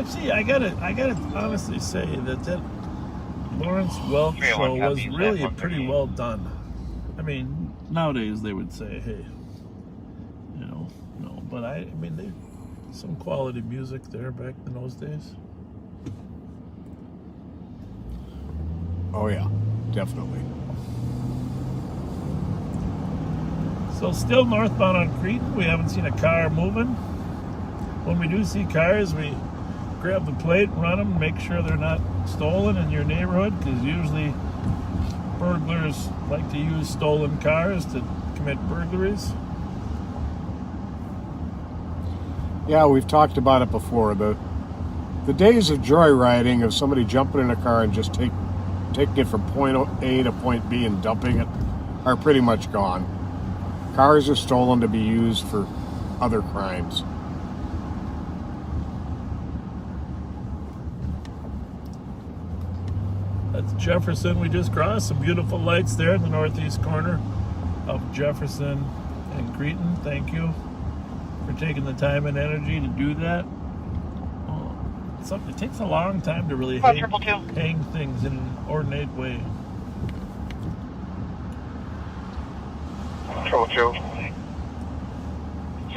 See, I gotta honestly say that Lawrence Welk show was really pretty well done. I mean, nowadays they would say, hey, no, but I mean, they some quality music there back in those days. Oh yeah, definitely. So still northbound on Cretan. We haven't seen a car moving. When we do see cars, we grab the plate, run them, make sure they're not stolen in your neighborhood, because usually burglars like to use stolen cars to commit burglaries. Yeah, we've talked about it before. The days of joyriding, of somebody jumping in a car and just taking it from point A to point B and dumping it, are pretty much gone. Cars are stolen to be used for other crimes. That's Jefferson. We just crossed some beautiful lights there in the northeast corner of Jefferson and Cretan. Thank you. for taking the time and energy to do that. It takes a long time to really hang things in an ornate way. 202.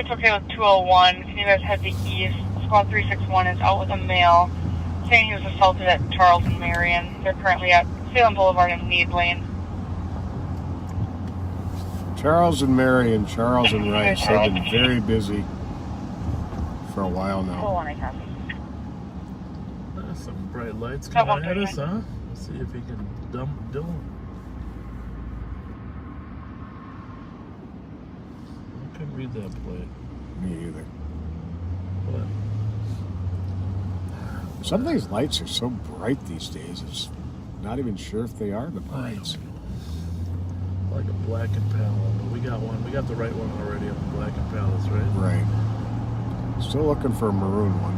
It's okay with 201. Can you guys head to east? Squad 361 is out with a male saying he was assaulted at Charles and Marion. They're currently at Salem Boulevard and Meade Lane. Charles and Marion, Charles and Rice, they've been very busy for a while now. 201, I copy. Some bright lights coming at us, huh? Let's see if he can dump Dylan. I couldn't read that plate. Me either. What? Some of these lights are so bright these days, it's not even sure if they are the lights. Like a black and pallid, but we got one. We got the right one already on the black and pallets, right? Right. Still looking for a maroon one.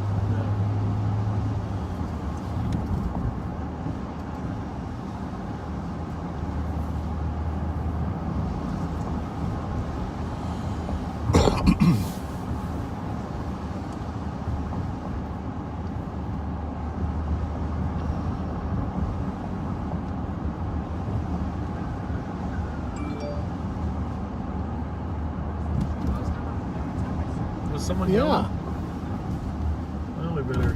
Someone yelling? Well, we better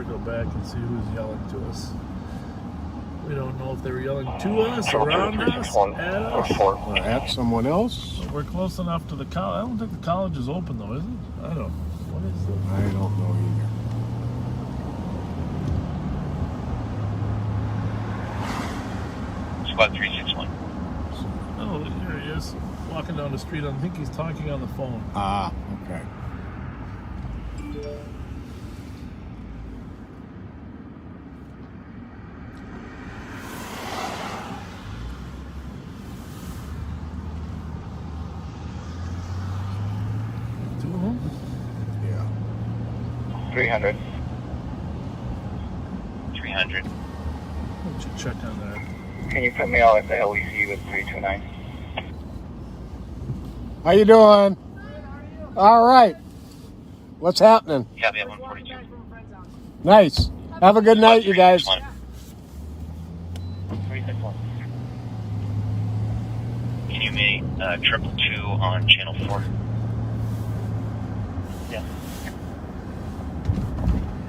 go back and see who's yelling to us. We don't know if they were yelling to us, around us, at us, or at someone else. We're close enough to the college. I don't think the college is open though, is it? I don't know. What is this? I don't know either. Squad 361. Oh, here he is, walking down the street. I think he's talking on the phone. Ah, okay. Two of them? Yeah. 300. 300. Why don't you check on that? Can you put me out at the LEC with 329? How you doing? All right. What's happening? Yeah, we have 142. Nice. Have a good night, you guys. 361. Can you make 222 on channel 4? Yeah.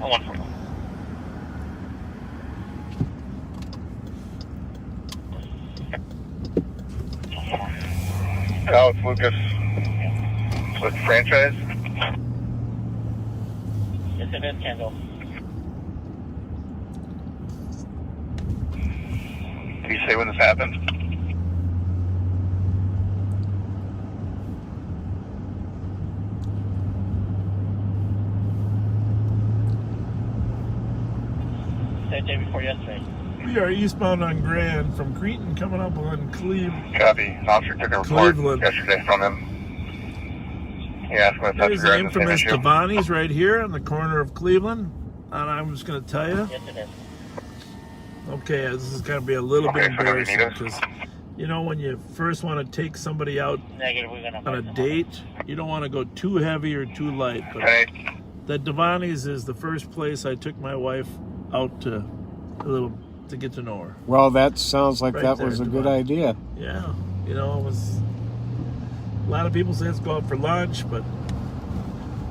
141. Alex Lucas with franchise. Yes, it is, Kendall. Can you say when this happened? That day before yesterday. We are eastbound on Grand from Cretan, coming up on Cleveland. Copy. An officer took a report yesterday from him. He asked when There's the infamous Devani's right here on the corner of Cleveland. And I'm just going to tell you. Yes, it is. Okay, this is going to be a little bit embarrassing because, you know, when you first want to take somebody out on a date, you don't want to go too heavy or too light. But the Devani's is the first place I took my wife out to to get to know her. Well, that sounds like Right that there, was a good Devani. idea. Yeah, you know, it was. A lot of people say let's go out for lunch, but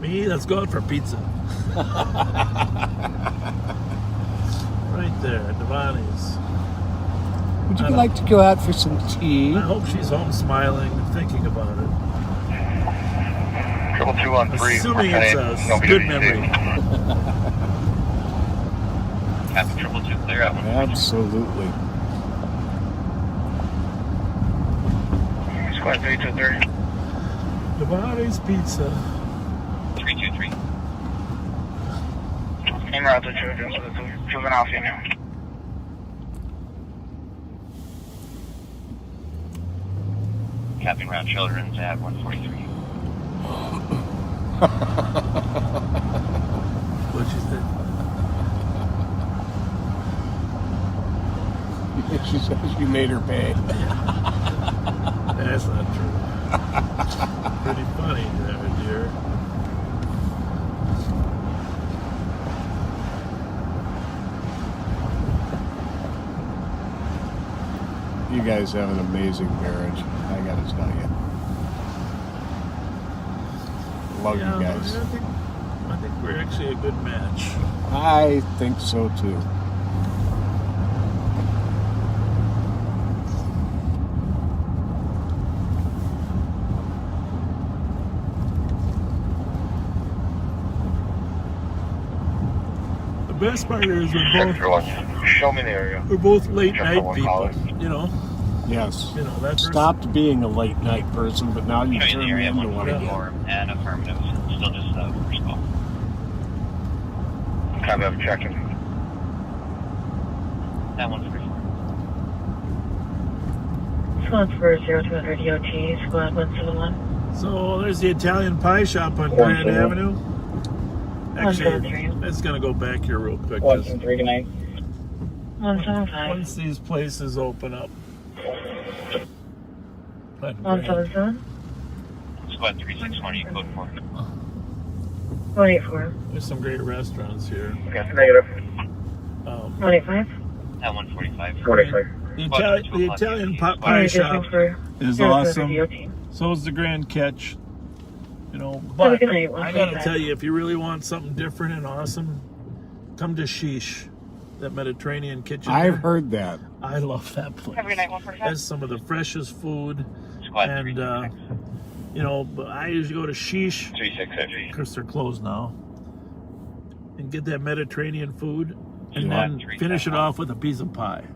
me, let's go out for pizza. Right there, Devani's. Would you like to go out for some tea? I hope she's home smiling and thinking about it. 22213. Assuming it's a good memory. Captain 222 clear out. Absolutely. Squad 323. Devani's Pizza. 323. En route to children, so the juvenile female. Captain Round Children's at 143. What'd she say? She says you made her pay. That's not true. Pretty funny, dear. You guys have an amazing marriage. I gotta tell you. Love you guys. I think we're actually a good match. I think so too. The best part is Show me the area. we're both late night people, you know. Yes. You know, that's Stopped being a late night person, but now you turn me into one again. And affirmative. Still just first call. Copy, I'm checking. That one's free. Squad for 0200 EOT, Squad 171. So there's the Italian pie shop on Grand Avenue. Actually, it's gonna go back here real quick. 173, good night. 175. Once these places open up. 177. Squad 361, code 4. 184. There's some great restaurants here. Negative. 185. At 145. 45. The Italian pie shop is awesome. So is the Grand Catch. You know, but I gotta tell you, if you really want something different and awesome, come to Sheesh, that Mediterranean kitchen. I've heard that. I love that place. Every night, 145. That's some of the freshest food. And, you know, I usually go to Sheesh. 3650. Of course, they're closed now. And get that Mediterranean food. And then finish it off with a piece of pie.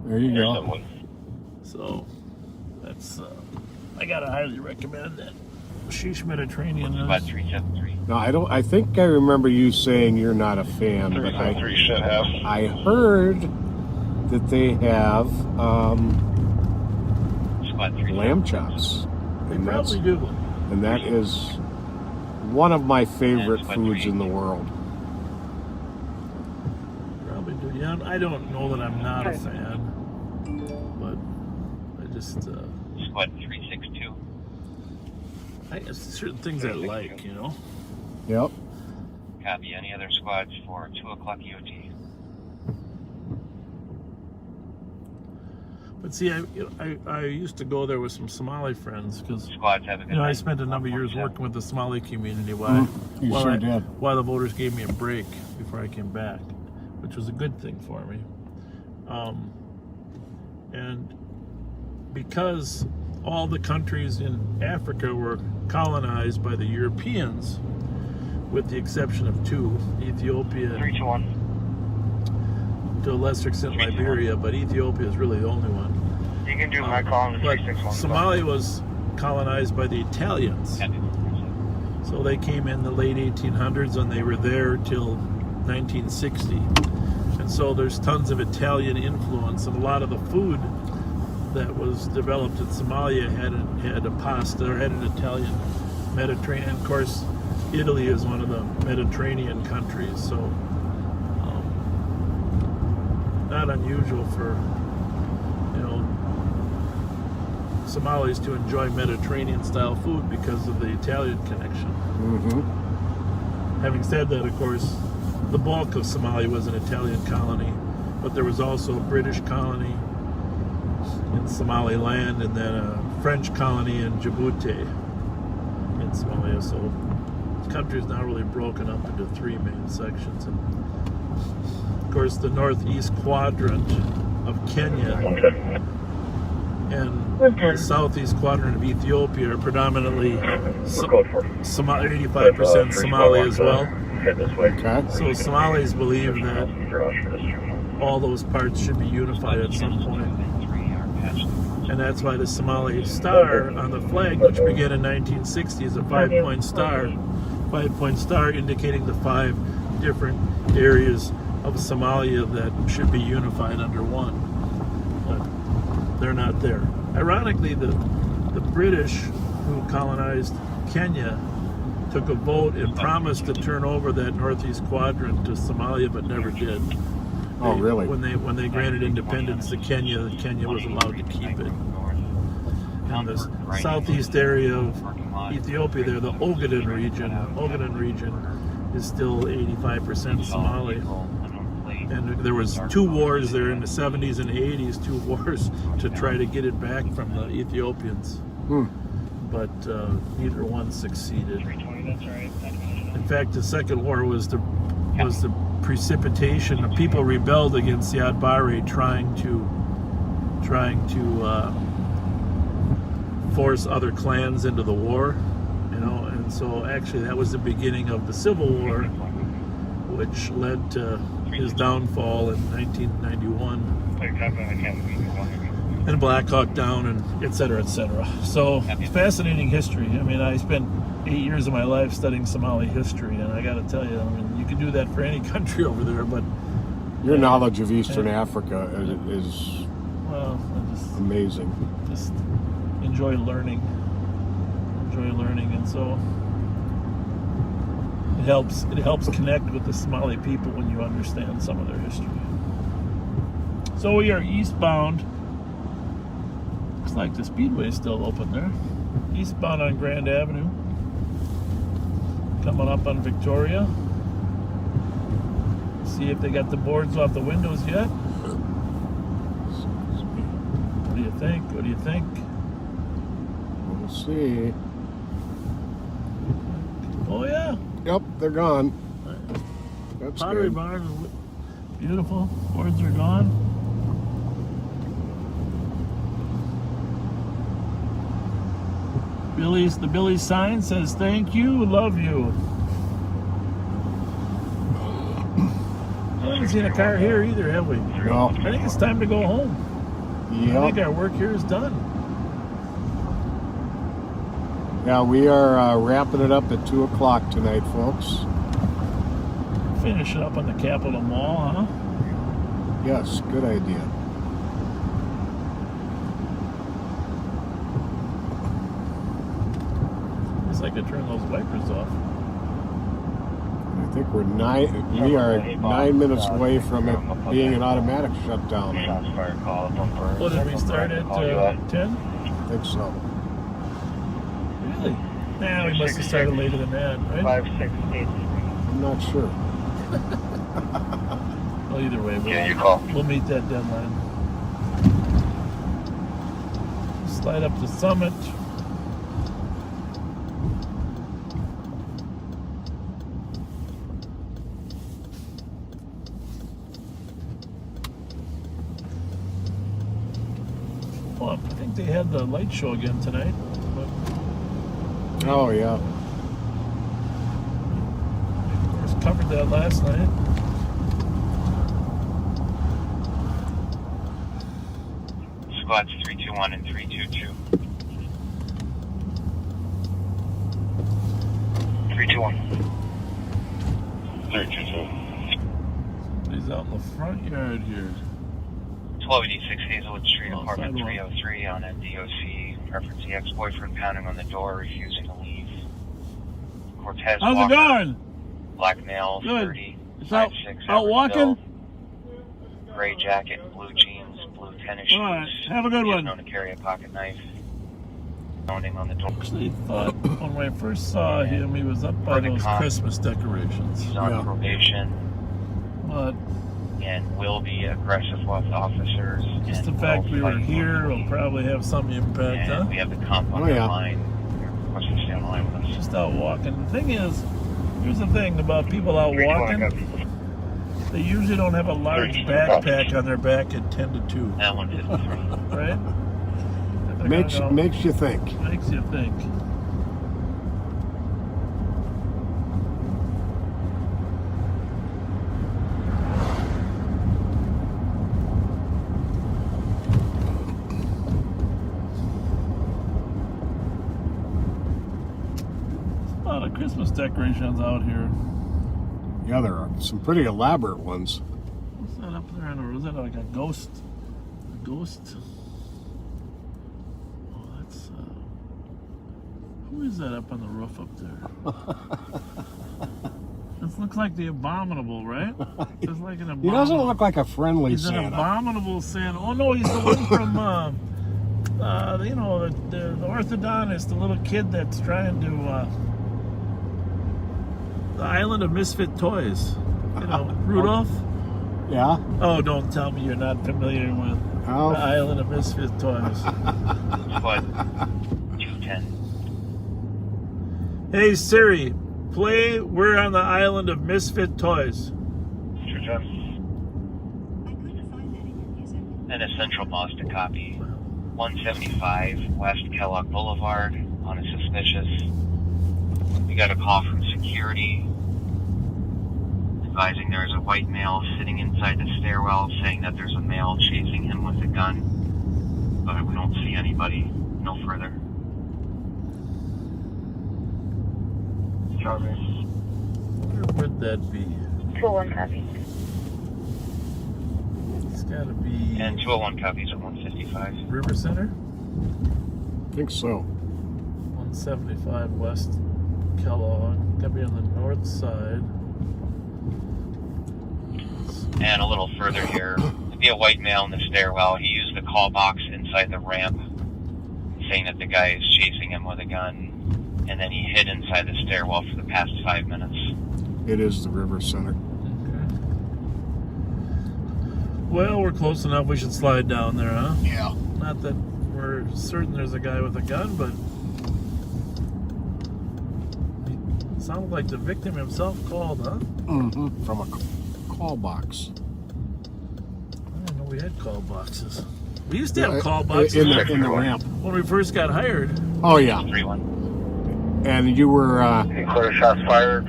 There you go. So, that's, I gotta highly recommend that. Sheesh Mediterranean. No, I think I remember you saying you're not a fan, but I heard that they have lamb chops. They probably do. And that is one of my favorite foods in the world. Probably do. Yeah, I don't know that I'm not a fan, but I just. Squad 362. Certain things I like, you know. Yep. Copy. Any other squads for 2 o'clock EOT? But see, I used to go there with some Somali friends because Squads have a good I night. spent a number of years working with the Somali community while the voters gave me a break before I came back, which was a good thing for me. And because all the countries in Africa were colonized by the Europeans, with the exception of 2, Ethiopia, 321. to a lesser extent Liberia, but Ethiopia is really the only one. You can do my call on the But 361. Somalia was colonized by the Italians. So they came in the late 1800s and they were there till 1960. And so there's tons of Italian influence, and a lot of the food that was developed in Somalia had a pasta or had an Italian Mediterranean. Of course, Italy is one of the Mediterranean countries, so not unusual for, you know, Somalis to enjoy Mediterranean style food because of the Italian connection. Mm-hmm. Having said that, of course, the bulk of Somalia was an Italian colony, but there was also a British colony in Somaliland and then a French colony in Djibouti in Somalia. So the country is now really broken up into 3 main sections. And of course, the northeast quadrant of Kenya and the southeast quadrant of Ethiopia are predominantly 85% Somali as well. So Somalis believe that all those parts should be unified at some point. And that's why the Somali star on the flag, which began in 1960, is a 5-point star. 5-point star indicating the 5 different areas of Somalia that should be unified under one. But they're not there. Ironically, the British who colonized Kenya took a vote and promised to turn over that northeast quadrant to Somalia, but never did. Oh, really? When they granted independence to Kenya was allowed to keep it. And the southeast area of Ethiopia there, the Ogaden region is still 85% Somali. And there was 2 wars there in the 70s and 80s, 2 wars to try to get it back from the Ethiopians. But neither one succeeded. In fact, the second war was the precipitation of people rebelled against Siad Barre, trying to force other clans into the war, you know. And so actually that was the beginning of the Civil War, which led to his downfall in 1991, and Black Hawk Down, and et cetera, et cetera. So fascinating history. I mean, I spent 8 years of my life studying Somali history, and I got to tell you, I mean, you can do that for any country over there, but your knowledge of Eastern Africa is amazing. Just enjoy learning, and so it helps connect with the Somali people when you understand some of their history. So we are eastbound. Looks like the speedway is still open there. Eastbound on Grand Avenue. Coming up on Victoria. See if they got the boards off the windows yet. What do you think? What do you think? We'll see. Oh yeah. Yep, they're gone. That's Pottery good. Barn is beautiful. Boards are gone. The Billy's sign says thank you, love you. I haven't seen a car here either, have we? No. I think it's time to go home. Yep. I think our work here is done. Yeah, we are wrapping it up at 2 o'clock tonight, folks. Finish it up on the Capitol Mall, huh? Yes, good idea. Guess I could turn those wipers off. I think we are 9 minutes away from it being an automatic shutdown. What did we start at 10? I think so. Really? Nah, we must have started later than that, right? 568. I'm not sure. Well, either way, we'll meet that deadline. Slide up to Summit. Well, I think they had the light show again tonight. But oh, yeah. Of course, covered that last night. Squads 321 and 322. 321. 322. He's out in the front yard here. 1286 Hazelwood Street, apartment sidewalk. 303 on NDOC. Reference the ex-boyfriend pounding on the door, refusing to leave. Cortez How's Walker, it going? black male, Good. 30, It's out 5'6", out walking? build, gray jacket, blue jeans, blue tennis shoes. All right, have a good He is one. known to carry a pocket knife. Pounding on the door. Actually thought when I first saw him, he was up by those Christmas decorations. He's on probation. But and will be aggressive with officers. just the fact we were here will probably have some impact, huh? We have the comp on the line. You're supposed to stay on the line with us. Just out walking. The thing is, here's the thing about people out walking. They usually don't have a large backpack on their back at 10 to 2. That one is right? Makes you think. Makes you think. A lot of Christmas decorations out here. Yeah, there are some pretty elaborate ones. What's that up there? Is that like a ghost? A ghost? Oh, that's. Who is that up on the roof up there? This looks like the Abominable, right? It's like an Abominable. He doesn't look like a friendly He's Santa. an Abominable Santa. Oh no, he's the one from, you know, the orthodontist, the little kid that's trying to. The Island of Misfit Toys. You know, Rudolph. Yeah? Oh, don't tell me you're not familiar with Oh. the Island of Misfit Toys. Squad 210. Hey Siri, play We're on the Island of Misfit Toys. And a central boss to copy. 175 West Kellogg Boulevard on a suspicious. We got a call from security advising there is a white male sitting inside the stairwell saying that there's a male chasing him with a gun, but we don't see anybody no further. Where would that be? 201 copy. It's gotta be And 201 copies at 155. River Center? I think so. 175 West Kellogg. Gotta be on the north side. And a little further here, to be a white male in the stairwell, he used the call box inside the ramp, saying that the guy is chasing him with a gun, and then he hid inside the stairwell for the past 5 minutes. It is the River Center. Well, we're close enough. We should slide down there, huh? Yeah. Not that we're certain there's a guy with a gun, but it sounded like the victim himself called, huh? Mm-hmm. From a call box. I didn't know we had call boxes. We used to have call boxes in the ramp when we first got hired. Oh yeah. 3-1. And you were Clear shots fired.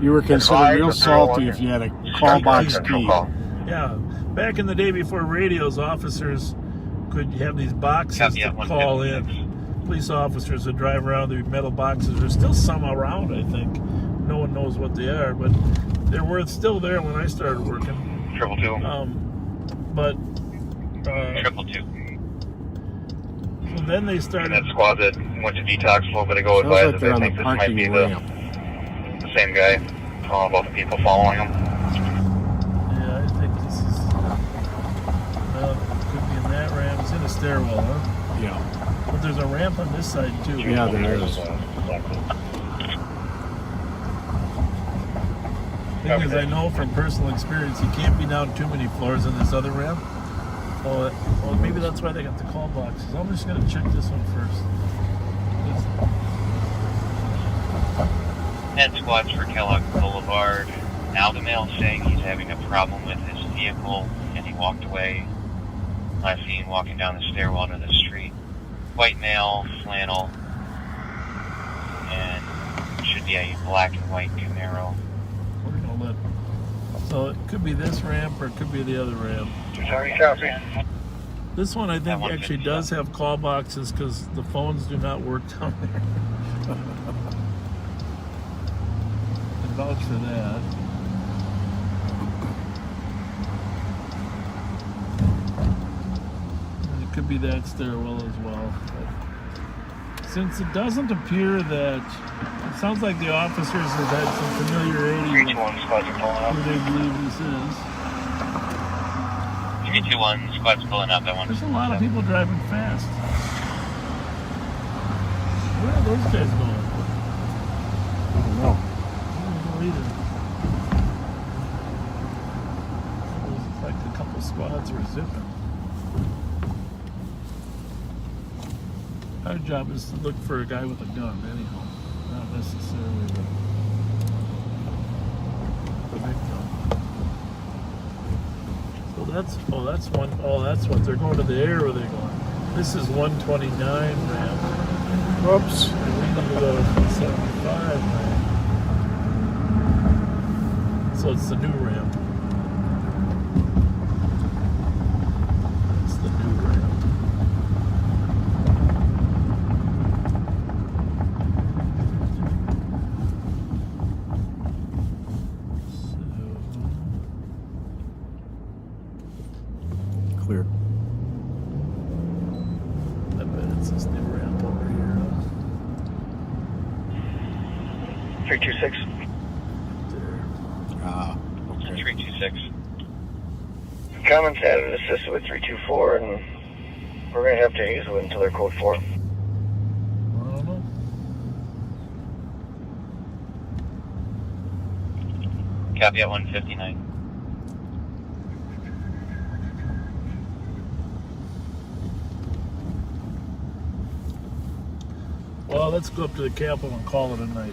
you were considered real salty if you had a call box key. Yeah, back in the day before radios, officers could have these boxes to call in. Police officers would drive around these metal boxes. There's still some around, I think. No one knows what they are, but they were still there when I started working. 222. But 222. So then they started. And that squad that went to detox a little bit ago advised that they think this might be the same guy. Calling about the people following him. Yeah, I think this is. Well, it could be in that ramp. It's in a stairwell, huh? Yeah. But there's a ramp on this side too. Yeah, there is. Thing is, I know from personal experience, you can't be down too many floors in this other ramp. Well, maybe that's why they got the call boxes. I'm just gonna check this one first. And squads for Kellogg Boulevard. Now the male saying he's having a problem with his vehicle and he walked away. Last seen walking down the stairwell to the street. White male, flannel, and should be a black and white Camaro. We're gonna let. So it could be this ramp or it could be the other ramp. Sorry, copy. This one I think actually does have call boxes because the phones do not work down there. I vouch for that. And it could be that stairwell as well. But since it doesn't appear that, it sounds like the officers have had some familiarity with who they believe this is. 321, squad's pulling up at 1. There's a lot of people driving fast. Where are those guys going? I don't know. I don't know either. It was like a couple squads were zipping. Our job is to look for a guy with a gun, anyhow. Not necessarily the victim. So that's what they're going to the air or they're going. This is 129 ramp. Whoops. And we need to go to 175 ramp. So it's the new ramp. It's the new ramp. Clear. I bet it's this new ramp over here. 326. There. Okay. 326. Comments added assisted with 324, and we're going to have to use it until they're code 4. I don't know. Copy at 159. Well, let's go up to the Capitol and call it a night.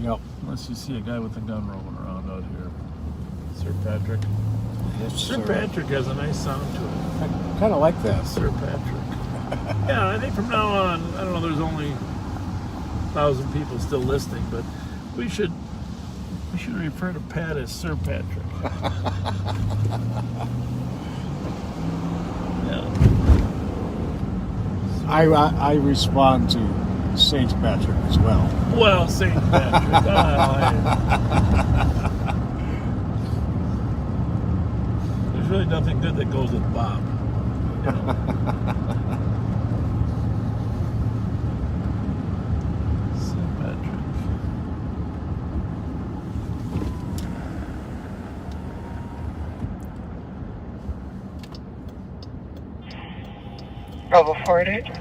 Yep. Unless you see a guy with a gun roaming around out here. Sir Patrick. Yes, Sir Patrick has a nice sound to it. I kind of like that. Sir Patrick. Yeah, I think from now on, I don't know, there's only 1,000 people still listening, but we should refer to Pat as Sir Patrick. Yeah. I respond to Saint Patrick as well. Well, Saint Patrick. There's really nothing good that goes with Bob. You know? Saint Patrick. Bravo 488.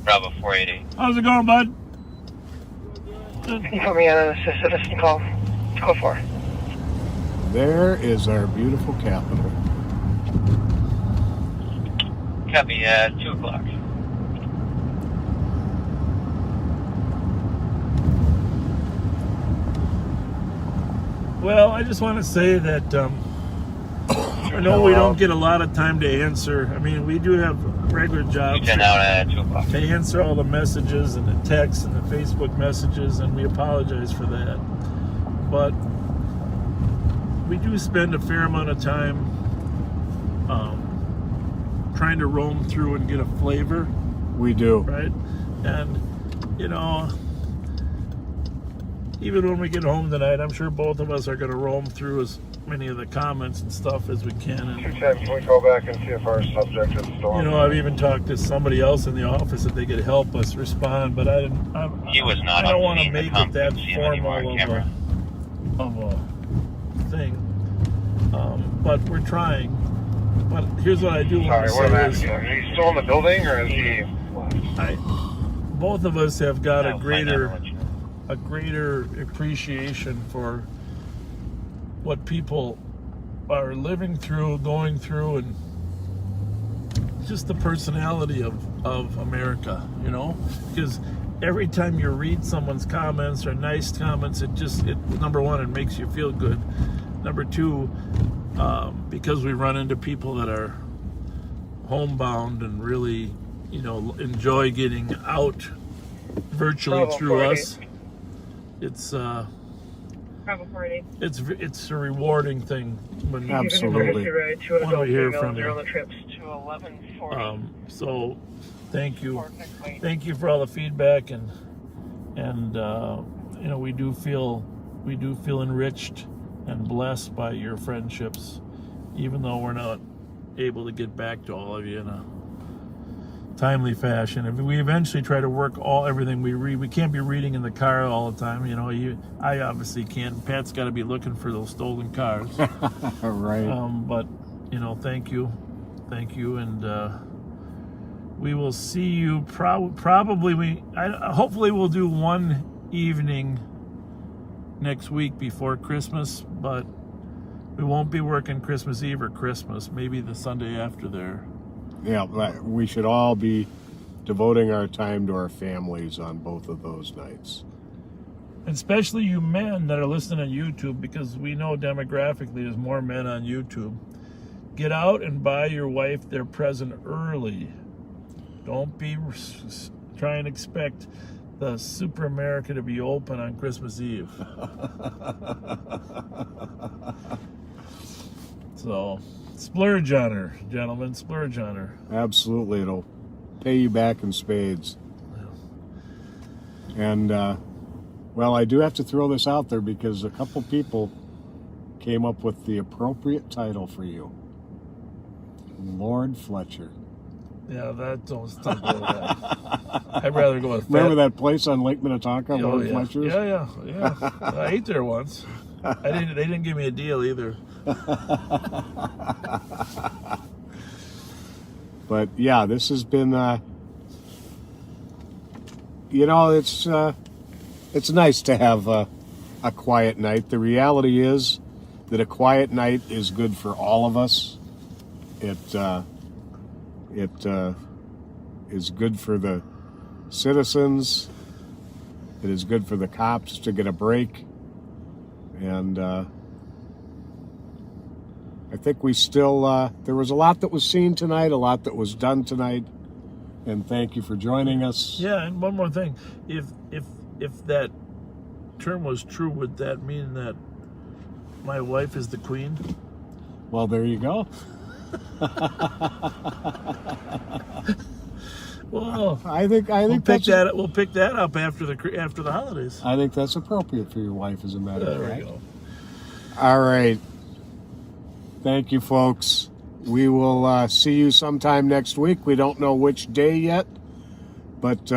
Bravo 488. How's it going, bud? Can you put me on an citizen call? Call 4. There is our beautiful capital. Copy, 2 o'clock. Well, I just want to say that I know we don't get a lot of time to answer. I mean, we do have regular jobs Out at 2 o'clock. to answer all the messages and the texts and the Facebook messages, and we apologize for that. But we do spend a fair amount of time trying to roam through and get a flavor. We do. Right? And, you know, even when we get home tonight, I'm sure both of us are going to roam through as many of the comments and stuff as we can. And, 210, can we call back and see if our subject is still on? you know, I've even talked to somebody else in the office if they could help us respond, but I didn't. He was not I don't on want to scene. The make comp it that couldn't see him anymore on formal camera. of a thing. But we're trying. But here's what I do want to Sorry, what am I say asking? Is he still in the building or is he? both of us have got I'll a find out and let you know. greater appreciation for what people are living through, going through, and just the personality of America, you know? Because every time you read someone's comments or nice comments, it number one, it makes you feel good. Number two, because we run into people that are homebound and really, you know, enjoy getting out virtually Bravo, through 48. us. It's Bravo 48. it's a rewarding thing when Absolutely. when we hear from you. The trips to 1140. So thank you for all the feedback, and you know, we do feel enriched and blessed by your friendships, even though we're not able to get back to all of you in a timely fashion. If we eventually try to work everything we read, we can't be reading in the car all the time. You know, I obviously can't. Pat's got to be looking for those stolen cars. Right. But you know, thank you, and we will see you probably. Hopefully we'll do one evening next week before Christmas, but we won't be working Christmas Eve or Christmas. Maybe the Sunday after there. Yeah, we should all be devoting our time to our families on both of those nights. Especially you men that are listening on YouTube, because we know demographically there's more men on YouTube. Get out and buy your wife their present early. Don't be trying to expect the Super America to be open on Christmas Eve. So, splurge on her, gentlemen. Splurge on her. Absolutely, it'll pay you back in spades. And, well, I do have to throw this out there because a couple people came up with the appropriate title for you. Lord Fletcher. Yeah, don't go with that. I'd rather go with Remember that place on Lake Minnetonka, Lord yeah. Fletcher's? Yeah. I ate there once. They didn't give me a deal either. But yeah, this has been, you know, it's nice to have a quiet night. The reality is that a quiet night is good for all of us. It is good for the citizens. It is good for the cops to get a break. And I think we still, there was a lot that was seen tonight, a lot that was done tonight. And thank you for joining us. Yeah, and one more thing. If that term was true, would that mean that my wife is the queen? Well, there you go. Well, I think we'll pick that up after the holidays. I think that's appropriate for your wife, as a matter of fact. There we go. All right. Thank you, folks. We will see you sometime next week. We don't know which day yet, but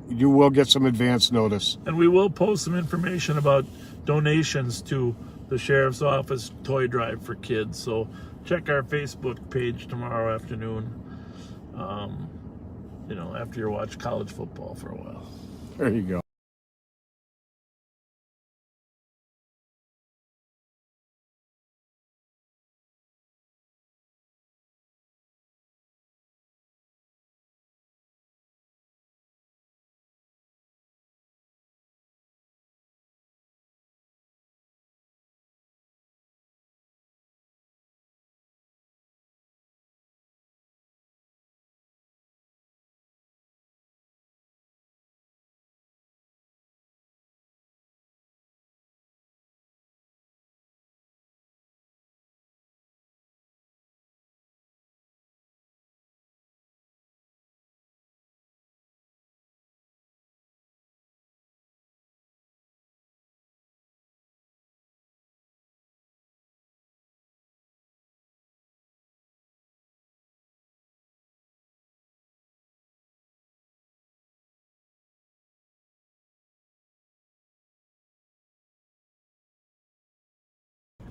you will get some advance notice. And we will post some information about donations to the Sheriff's Office toy drive for kids. So check our Facebook page tomorrow afternoon, after you watch college football for a while. There you go.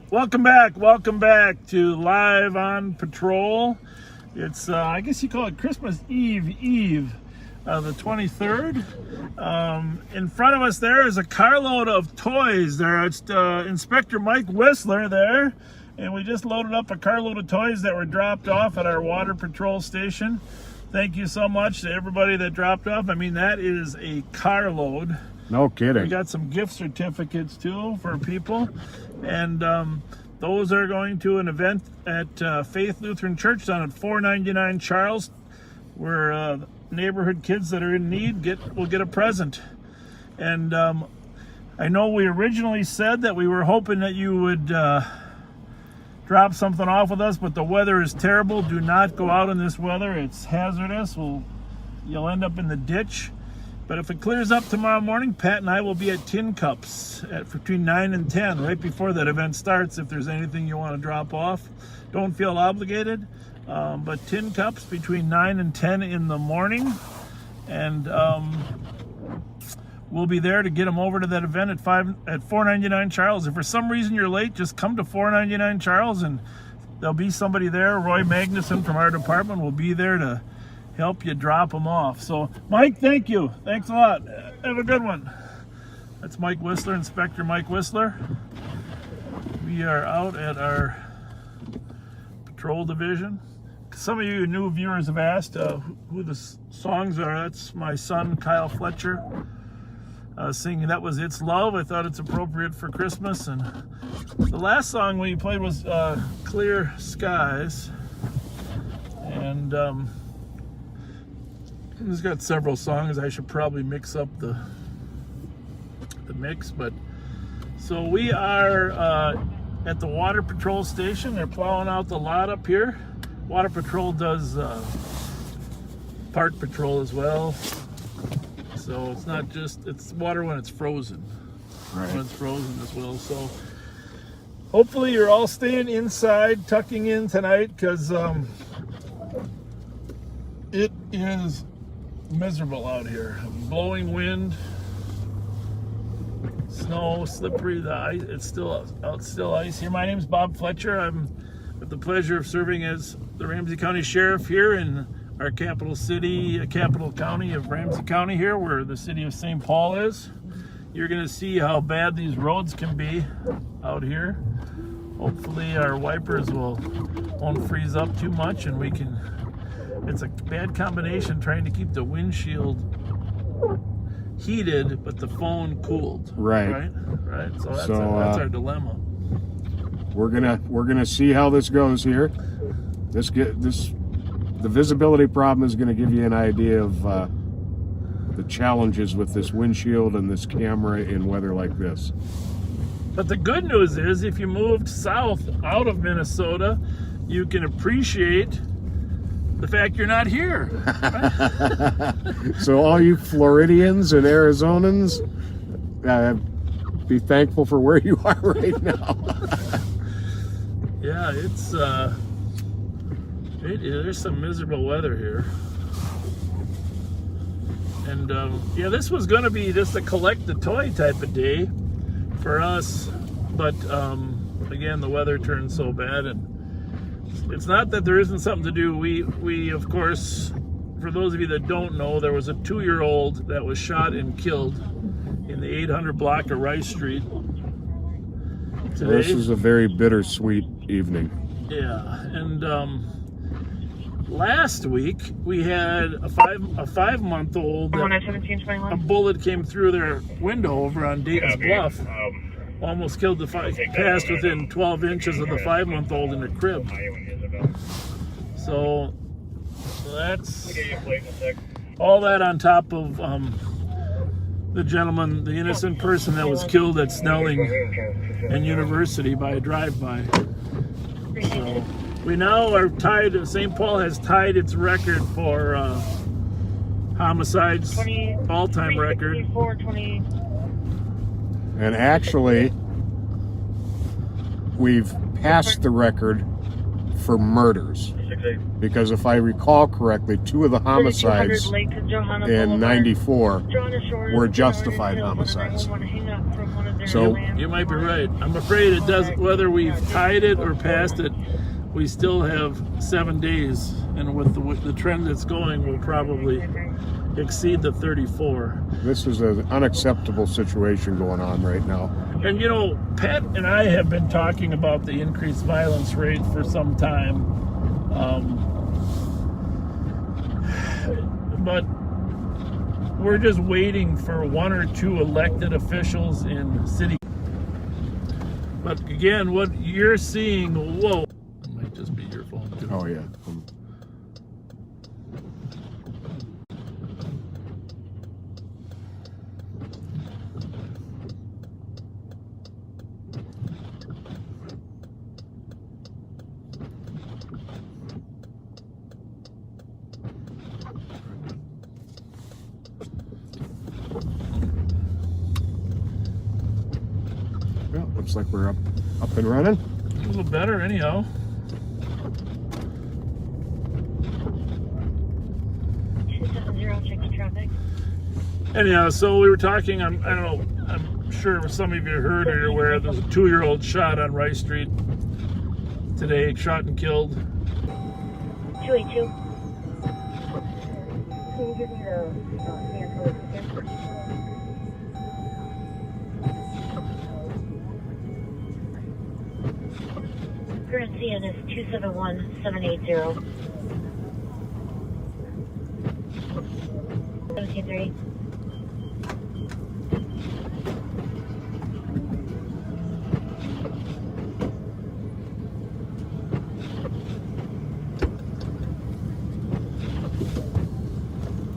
Welcome back to Live on Patrol. It's, I guess you call it Christmas Eve, the 23rd. In front of us there is a carload of toys there. It's Inspector Mike Whistler there. And we just loaded up a carload of toys that were dropped off at our water patrol station. Thank you so much to everybody that dropped off. I mean, that is a carload. No kidding. We got some gift certificates too for people, and those are going to an event at Faith Lutheran Church down at 499 Charles, where neighborhood kids that are in need will get a present. And I know we originally said that we were hoping that you would drop something off with us, but the weather is terrible. Do not go out in this weather. It's hazardous. You'll end up in the ditch. But if it clears up tomorrow morning, Pat and I will be at Tin Cups between 9 and 10, right before that event starts. If there's anything you want to drop off, don't feel obligated. But Tin Cups between 9 and 10 in the morning. And we'll be there to get them over to that event at 499 Charles. If for some reason you're late, just come to 499 Charles and there'll be somebody there. Roy Magnuson from our department will be there to help you drop them off. So, Mike, thank you. Thanks a lot. Have a good one. That's Mike Whistler, Inspector Mike Whistler. We are out at our patrol division. Some of you new viewers have asked who the songs are. That's my son, Kyle Fletcher, singing. That was It's Love. I thought it's appropriate for Christmas. And the last song we played was Clear Skies. And he's got several songs. I should probably mix up the mix, but so we are at the water patrol station. They're plowing out the lot up here. Water patrol does park patrol as well, so it's not just, it's water when it's frozen. Right. When it's frozen as well. So hopefully you're all staying inside, tucking in tonight, because it is miserable out here. Blowing wind, snow, slippery. The ice, it's still ice here. My name's Bob Fletcher. I'm with the pleasure of serving as the Ramsey County Sheriff here in our capital city, capital county of Ramsey County here, where the city of St. Paul is. You're going to see how bad these roads can be out here. Hopefully our wipers won't freeze up too much, and we can. It's a bad combination trying to keep the windshield heated, but the phone cooled. Right. Right. So that's our dilemma. We're gonna see how this goes here. The visibility problem is gonna give you an idea of the challenges with this windshield and this camera in weather like this. But the good news is, if you moved south out of Minnesota, you can appreciate the fact you're not here. Right? So all you Floridians and Arizonans, be thankful for where you are right now. Yeah, there's some miserable weather here. And yeah, this was going to be just a collect the toy type of day for us, but again, the weather turned so bad, and it's not that there isn't something to do. We of course, for those of you that don't know, there was a 2-year-old that was shot and killed in the 800 block of Rice Street today. Well, this is a very bittersweet evening. Yeah, and last week we had a 5-month-old. A bullet came through their window over on Dayton's Bluff. Almost killed passed within 12 inches of the 5-month-old in a crib. So that's all that on top of the gentleman, the innocent person that was killed at Snelling and University by a drive-by. So we now are tied. St. Paul has tied its record for homicides, all-time record. And actually, we've passed the record for murders. Because if I recall correctly, 2 of the homicides in '94 were justified homicides. So you might be right. I'm afraid it doesn't, whether we've tied it or passed it, we still have 7 days, and with the trend that's going, we'll probably exceed the 34. This is an unacceptable situation going on right now. And you know, Pat and I have been talking about the increased violence rate for some time, but we're just waiting for 1 or 2 elected officials in city. But again, what you're seeing, whoa, it might just be your phone too. Oh yeah. Well, looks like we're up and running. A little better anyhow. Anyhow, so we were talking, I don't know, I'm sure some of you heard or you're aware, there's a 2-year-old shot on Rice Street today, shot and killed. 282. Can you give me the hand code again? Current CN is 271780. 1730.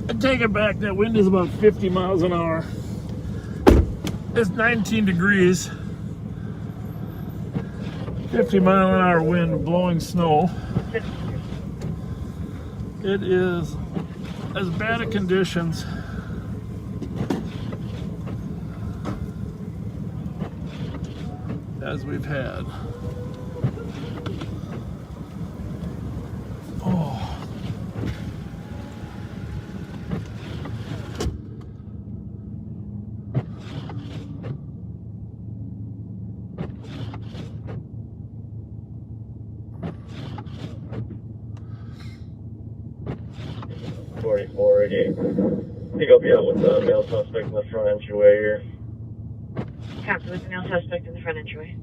I take it back, that wind is about 50 miles an hour. It's 19 degrees. 50-mile-an-hour wind blowing snow. It is as bad of conditions as we've had. Oh. I think I'll be out with the male suspect in the front entryway here. Copy, with the male suspect in the front entryway.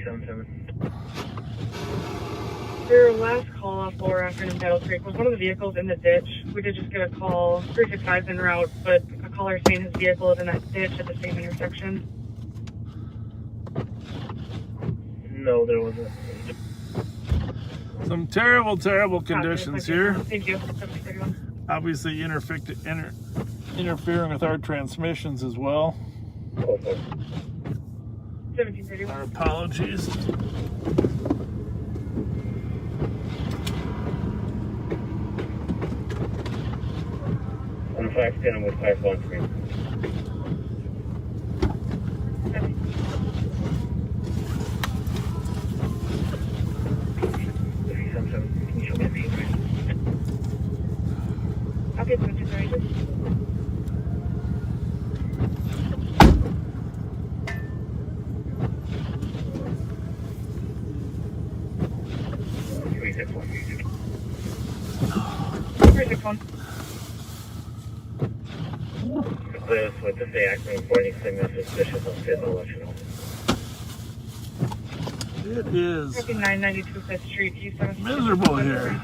377. Your last call off Lower Afternoon Battle Creek was one of the vehicles in the ditch. We did just get a call, 365's en route, but a caller saying his vehicle is in that ditch at the same intersection. No, there wasn't. Some terrible, terrible conditions here. Thank you. Obviously interfering with our transmissions as well. 1731. Our apologies. On 510 with 513. Okay, 1732. This with the acting warning signal suspicious on Fifth election. It is 992 5th Street, East 7th. miserable here.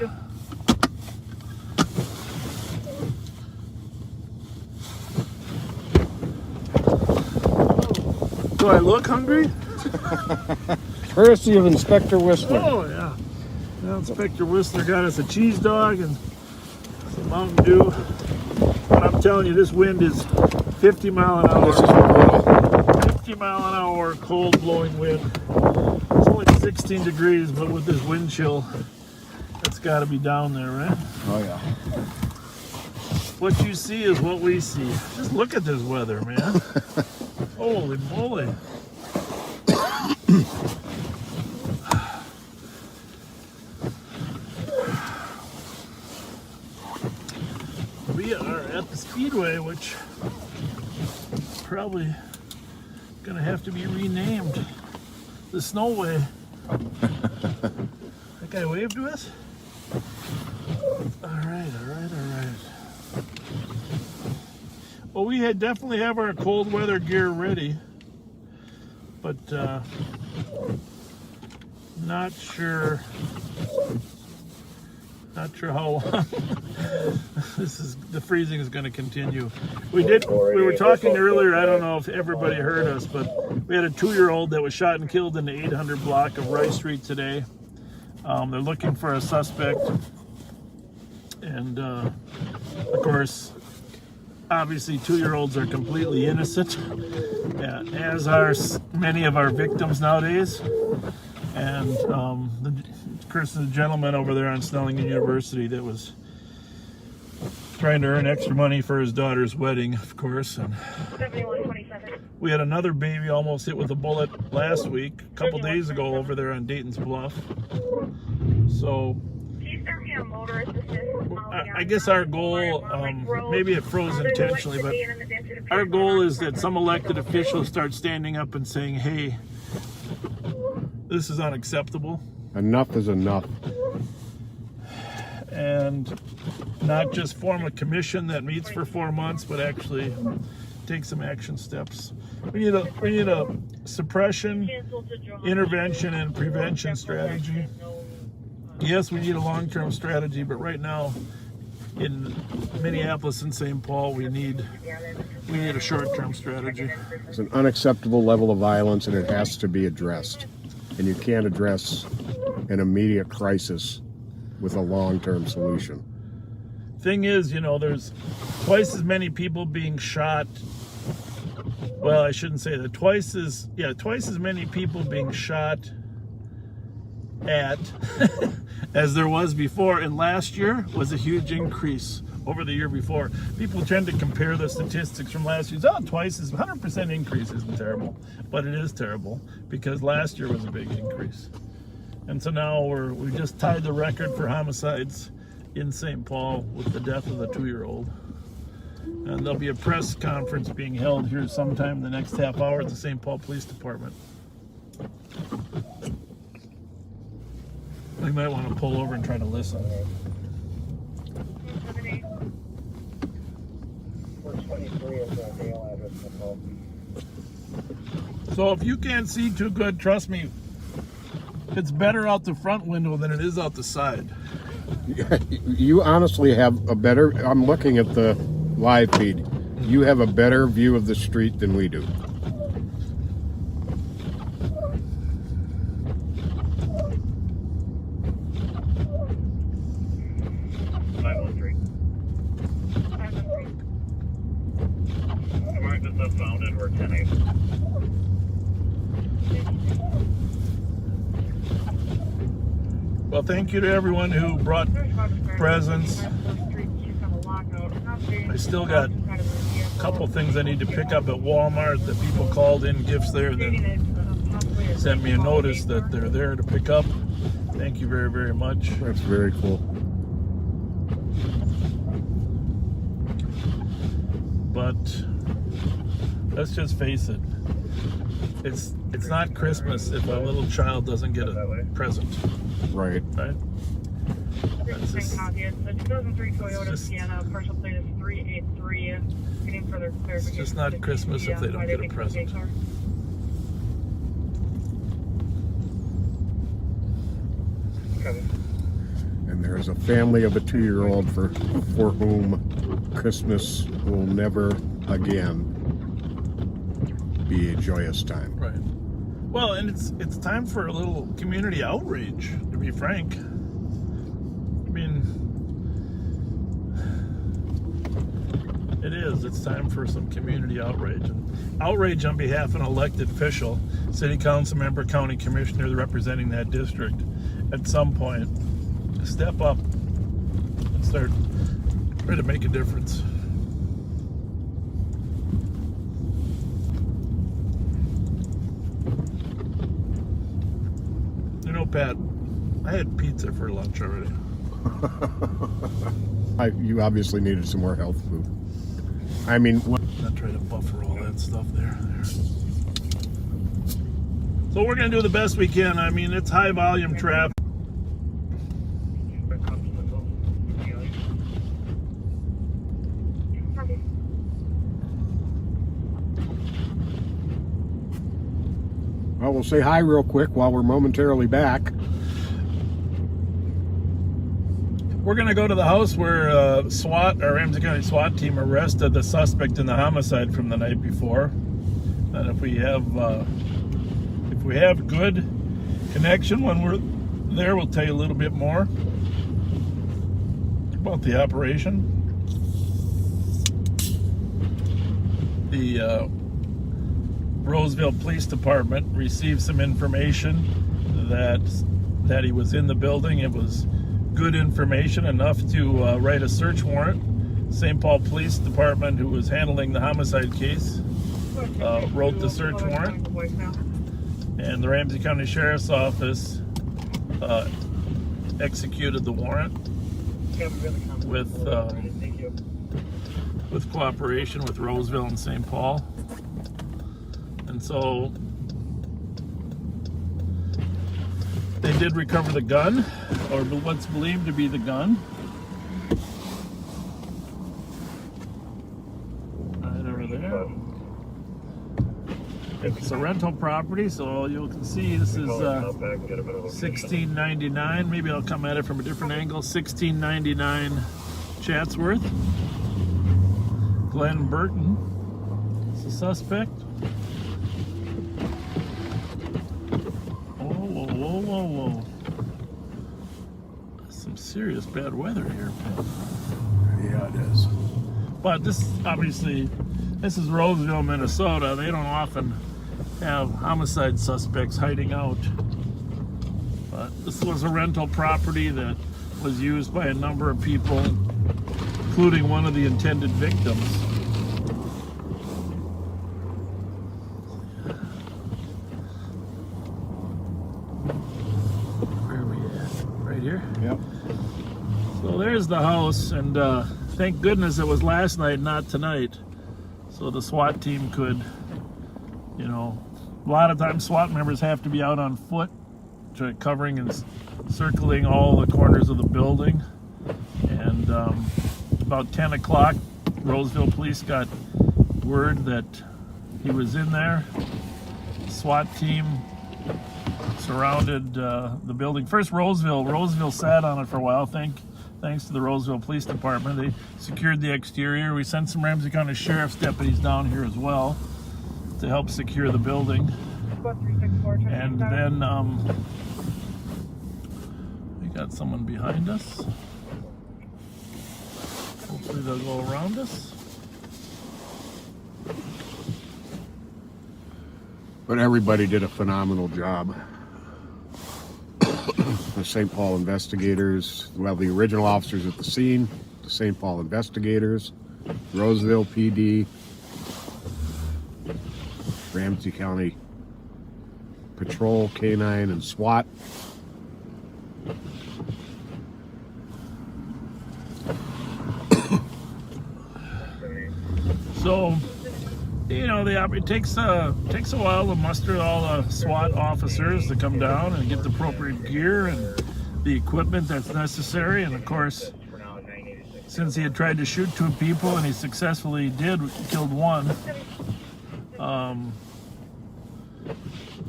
Do I look hungry? Courtesy of Inspector Whistler. Oh, yeah. Well, Inspector Whistler got us a cheese dog and some Mountain Dew. And I'm telling you, this wind is 50 mile an hour. This is brutal. 50 mile an hour, cold blowing wind. It's only 16 degrees, but with this wind chill, it's got to be down there, right? Oh, yeah. What you see is what we see. Just look at this weather, man. Holy moly. We are at the Speedway, which is probably going to have to be renamed the Snowway. That guy waved to us? All right. Well, we definitely have our cold weather gear ready, but not sure how long the freezing is going to continue. We were talking earlier, I don't know if everybody heard us, but we had a 2-year-old that was shot and killed in the 800 block of Rice Street today. They're looking for a suspect, and of course, obviously 2-year-olds are completely innocent, as are many of our victims nowadays. And there's a gentleman over there on Snellingen University that was trying to earn extra money for his daughter's wedding, of course. And we had another baby almost hit with a bullet last week, a couple days ago over there on Dayton's Bluff. So I guess our goal, maybe it froze intentionally, but our goal is that some elected officials start standing up and saying, hey, this is unacceptable. Enough is enough. And not just form a commission that meets for 4 months, but actually take some action steps. We need a suppression, intervention, and prevention strategy. Yes, we need a long-term strategy, but right now in Minneapolis and St. Paul, we need a short-term strategy. It's an unacceptable level of violence, and it has to be addressed. And you can't address an immediate crisis with a long-term solution. Thing is, there's twice as many people being shot. Well, I shouldn't say that. Twice as many people being shot at as there was before, and last year was a huge increase over the year before. People tend to compare the statistics from last year. 100% increase isn't terrible, but it is terrible because last year was a big increase. And so now we just tied the record for homicides in St. Paul with the death of the 2-year-old. And there'll be a press conference being held here sometime in the next half hour at the St. Paul Police Department. We might want to pull over and try to listen. So if you can't see too good, trust me, It's better out the front window than it is out the side. You honestly have a better, I'm looking at the live feed. You have a better view of the street than we do. Well, thank you to everyone who brought presents. I still got a couple things I need to pick up at Walmart that people called in gifts there that sent me a notice that they're there to pick up. Thank you very, very much. That's very cool. But let's just face it. It's not Christmas if a little child doesn't get a present. Right. Right? It's just, the 2003 Toyota Sienna, partial plate is 383. Getting further clarification. It's just not Christmas if they don't get a present. And there is a family of a 2-year-old for whom Christmas will never again be a joyous time. Right. Well, and it's time for a little community outrage, to be frank. I mean, it is. It's time for some community outrage. And outrage on behalf of an elected official, city council member, county commissioner representing that district, at some point, step up and start trying to make a difference. You know, Pat, I had pizza for lunch already. You obviously needed some more health food. I mean, Not trying to buffer all that stuff there. So we're going to do the best we can. I mean, it's high volume traffic. well, we'll say hi real quick while we're momentarily back. We're going to go to the house where SWAT, our Ramsey County SWAT team, arrested the suspect in the homicide from the night before. And if we have good connection when we're there, we'll tell you a little bit more about the operation. The Roseville Police Department received some information that he was in the building. It was good information, enough to write a search warrant. St. Paul Police Department, who was handling the homicide case, wrote the search warrant, and the Ramsey County Sheriff's Office executed the warrant with cooperation with Roseville and St. Paul. And so they did recover the gun, or what's believed to be the gun. Right over there. It's a rental property, so you can see this is $16.99. Maybe I'll come at it from a different angle. $16.99 Chatsworth. Glenn Burton is the suspect. Whoa. Some serious bad weather here, Pat. Yeah, it is. But this is Roseville, Minnesota. They don't often have homicide suspects hiding out. But this was a rental property that was used by a number of people, including one of the intended victims. Where are we at? Right here? Yep. So there's the house, and thank goodness it was last night, not tonight. So the SWAT team could, a lot of times SWAT members have to be out on foot, covering and circling all the corners of the building. And about 10 o'clock, Roseville police got word that he was in there. SWAT team surrounded the building. First, Roseville sat on it for a while. Thanks to the Roseville Police Department, they secured the exterior. We sent some Ramsey County Sheriff's deputies down here as well to help secure the building. And then we got someone behind us. Hopefully they'll go around us. But everybody did a phenomenal job. The St. Paul investigators, well, the original officers at the scene, the St. Paul investigators, Roseville PD, Ramsey County Patrol, K-9, and SWAT. So, you know, it takes a while to muster all the SWAT officers to come down and get the appropriate gear and the equipment that's necessary. And of course, since he had tried to shoot 2 people and he successfully killed one,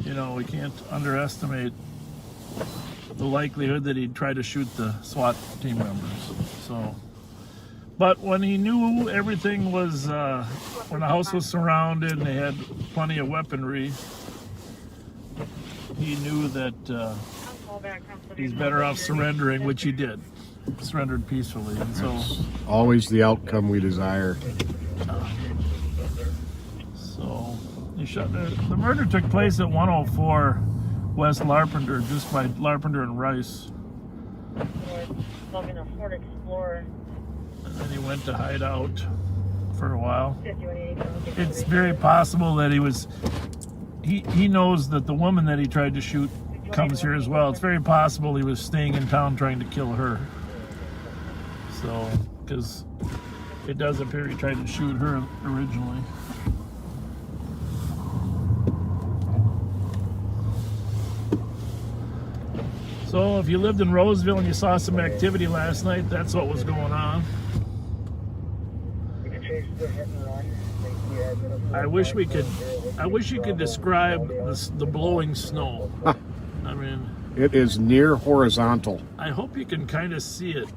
you know, we can't underestimate the likelihood that he'd try to shoot the SWAT team members. So, but when he knew everything was, when the house was surrounded and they had plenty of weaponry, he knew that he's better off surrendering, which he did. Surrendered peacefully, and so that's always the outcome we desire. So he shot. The murder took place at 104 West Larpenteur, just by Larpenteur and Rice. Smoking a Ford Explorer. And then he went to hide out for a while. It's very possible that he knows that the woman that he tried to shoot comes here as well. It's very possible he was staying in town trying to kill her. So, because it does appear he tried to shoot her originally. So if you lived in Roseville and you saw some activity last night, that's what was going on. I wish you could describe the blowing snow. I mean, it is near horizontal. I hope you can kind of see it.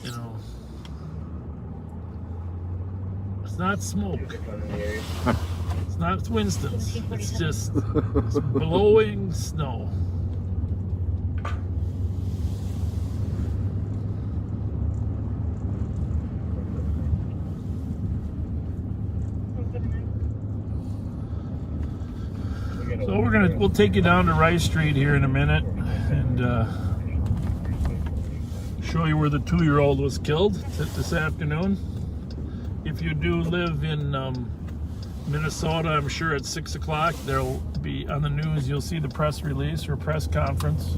You know, it's not smoke. It's not Winston's. It's just blowing snow. So we'll take you down to Rice Street here in a minute and show you where the 2-year-old was killed this afternoon. If you do live in Minnesota, I'm sure at 6 o'clock there'll be on the news, you'll see the press release or press conference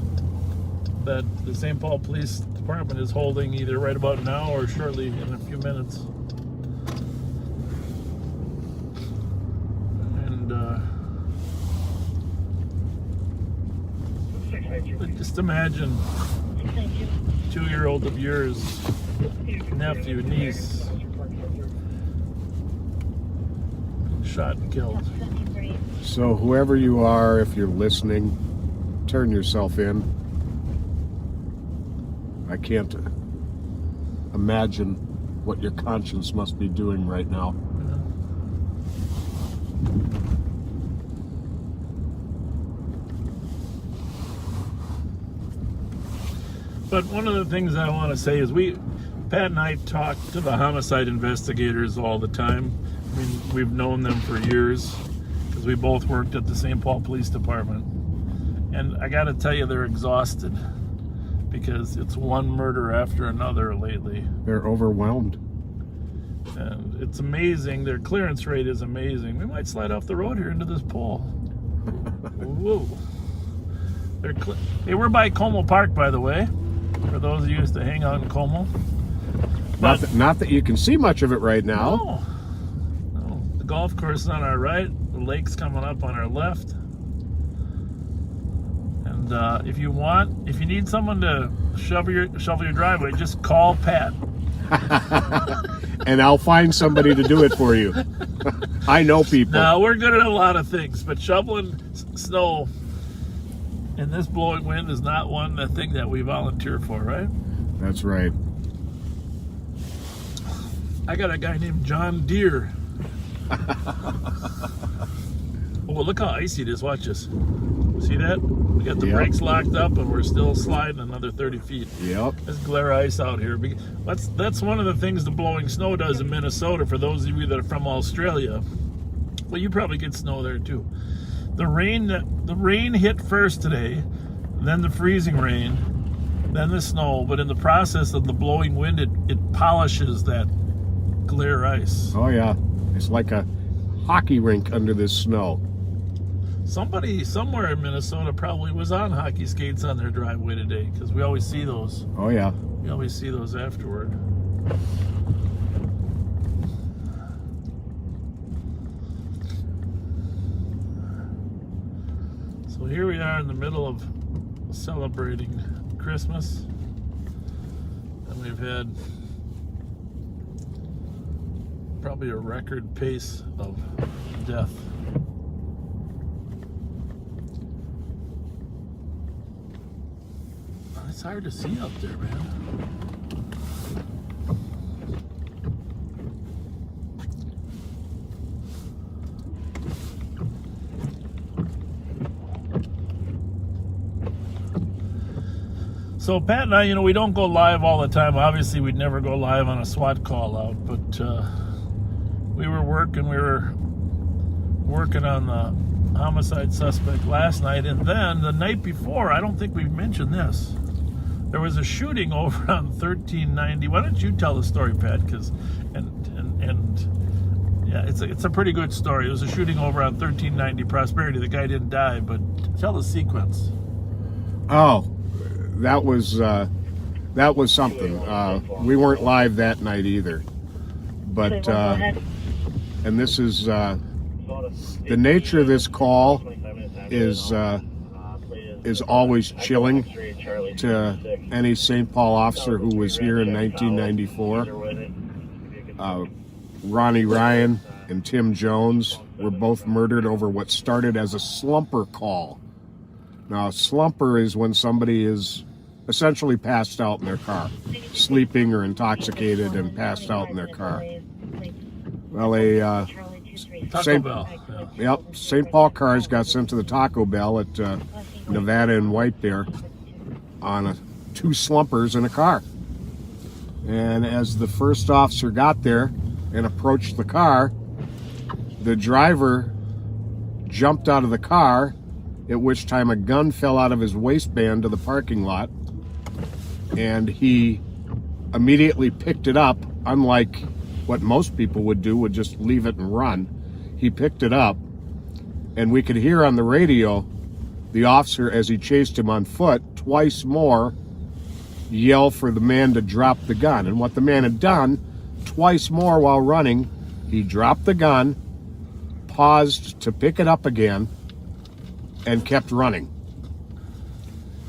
that the St. Paul Police Department is holding either right about now or shortly in a few minutes. And just imagine 2-year-old of yours, nephew, niece, shot and killed. So whoever you are, if you're listening, turn yourself in. I can't imagine what your conscience must be doing right now. But one of the things I want to say is Pat and I talk to the homicide investigators all the time. I mean, we've known them for years because we both worked at the St. Paul Police Department. And I got to tell you, they're exhausted because it's one murder after another lately. They're overwhelmed. And it's amazing. Their clearance rate is amazing. We might slide off the road here into this pole. Whoa. They were by Como Park, by the way, for those of you who used to hang out in Como. Not that you can see much of it right now. No. The golf course is on our right. The lake's coming up on our left. And if you need someone to shovel your driveway, just call Pat. and I'll find somebody to do it for you. I know people. No, we're good at a lot of things, but shoveling snow in this blowing wind is not the thing that we volunteer for, right? That's right. I got a guy named John Deere. Oh, look how icy it is. Watch this. See that? We got the brakes locked up and we're still sliding another 30 feet. Yep. There's glare ice out here. That's one of the things the blowing snow does in Minnesota. For those of you that are from Australia, well, you probably get snow there too. The rain hit first today, then the freezing rain, then the snow. But in the process of the blowing wind, it polishes that glare ice. Oh yeah, it's like a hockey rink under this snow. Somebody somewhere in Minnesota probably was on hockey skates on their driveway today, because we always see those. Oh yeah. We always see those afterward. So here we are in the middle of celebrating Christmas, and we've had probably a record pace of death. It's hard to see up there, man. So Pat and I, we don't go live all the time. Obviously, we'd never go live on a SWAT call out, but we were working on the homicide suspect last night, and then the night before, I don't think we've mentioned this, there was a shooting over on 1390. Why don't you tell the story, Pat? It's a pretty good story. There was a shooting over on 1390 Prosperity. The guy didn't die, but tell the sequence. Oh, that was something. We weren't live that night either, but and this is the nature of this call is always chilling to any St. Paul officer who was here in 1994. Ronnie Ryan and Tim Jones were both murdered over what started as a slumper call. Now, a slumper is when somebody is essentially passed out in their car, sleeping or intoxicated and passed out in their car. Well, Taco Bell. Yep, St. Paul cars got sent to the Taco Bell at Nevada and White Bear on two slumpers in a car. And as the first officer got there and approached the car, the driver jumped out of the car, at which time a gun fell out of his waistband to the parking lot, and he immediately picked it up. Unlike what most people would do, would just leave it and run. He picked it up, and we could hear on the radio the officer, as he chased him on foot, twice more yell for the man to drop the gun. And what the man had done, twice more while running, he dropped the gun, paused to pick it up again, and kept running.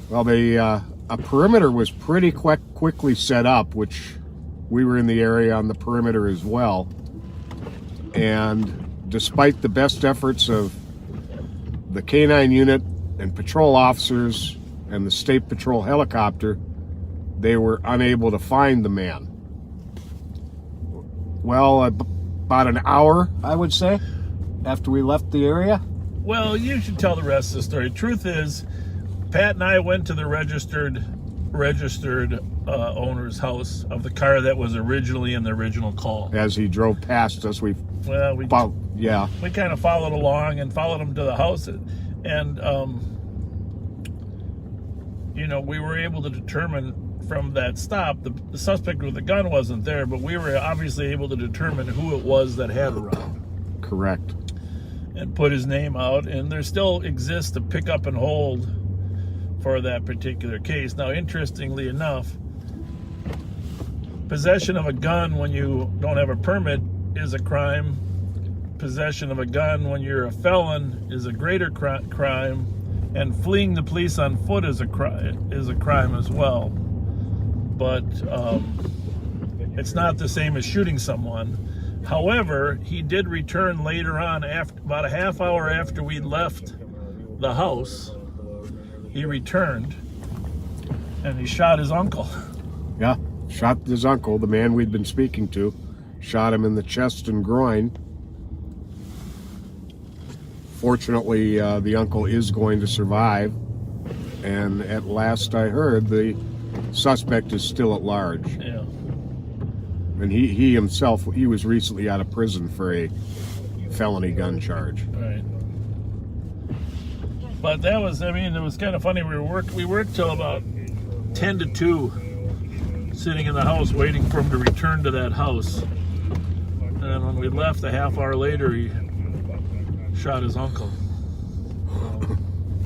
Well, a perimeter was pretty quickly set up, which we were in the area on the perimeter as well. And despite the best efforts of the K-9 unit and patrol officers and the State Patrol helicopter, they were unable to find the man. Well, about an hour, I would say, after we left the area. Well, you should tell the rest of the story. Truth is, Pat and I went to the registered owner's house of the car that was originally in the original call. As he drove past us, we kind of followed along and followed him to the house, and we were able to determine from that stop the suspect with the gun wasn't there, but we were obviously able to determine who it was that had a run. Correct. And put his name out, and there still exists a pick up and hold for that particular case. Now, interestingly enough, possession of a gun when you don't have a permit is a crime. Possession of a gun when you're a felon is a greater crime, and fleeing the police on foot is a crime as well. But It's not the same as shooting someone. However, he did return later on, after about a half hour after we left the house. He returned and he shot his uncle. Yeah, shot his uncle, the man we'd been speaking to. Shot him in the chest and groin. Fortunately, the uncle is going to survive. And at last I heard, the suspect is still at large. Yeah. And he himself, he was recently out of prison for a felony gun charge. Right. But that was, I mean, it was kind of funny. We worked till about 10 to 2, sitting in the house waiting for him to return to that house. And then when we left a half hour later, he shot his uncle.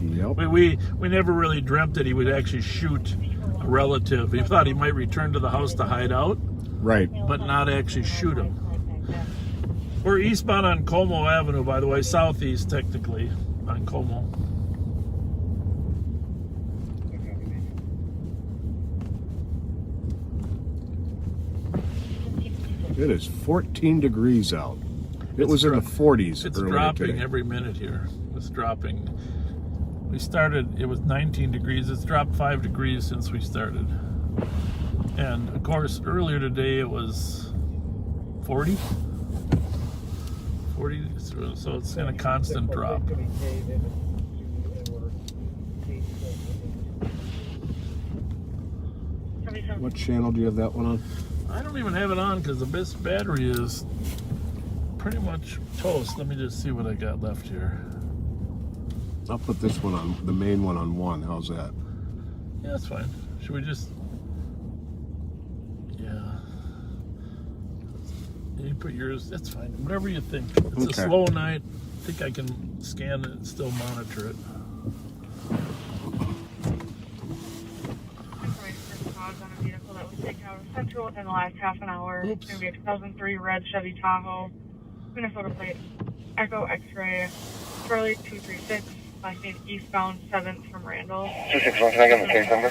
Yep. We never really dreamt that he would actually shoot a relative. We thought he might return to the house to hide out. Right. But not actually shoot him. We're eastbound on Como Avenue, by the way, southeast technically on Como. It is 14 degrees out. It was in the 40s. It's earlier dropping today. every minute here. It's dropping. We started, it was 19 degrees. It's dropped 5 degrees since we started. And of course, earlier today it was 40. 40, so it's in a constant drop. What channel do you have that one on? I don't even have it on because the best battery is pretty much toast. Let me just see what I got left here. I'll put this one on, the main one on 1. How's that? Yeah, that's fine. Should we just... Yeah. You put yours, that's fine. Whatever you think. It's a slow night. I think I can scan it and still monitor it. On a vehicle that was taken out of Central within the last half an hour. Oops. It's going to be a 2003 red Chevy Tahoe, Minnesota plate, Echo X-ray, Charlie 236, last name eastbound 7th from Randall. 261, can I get the case number?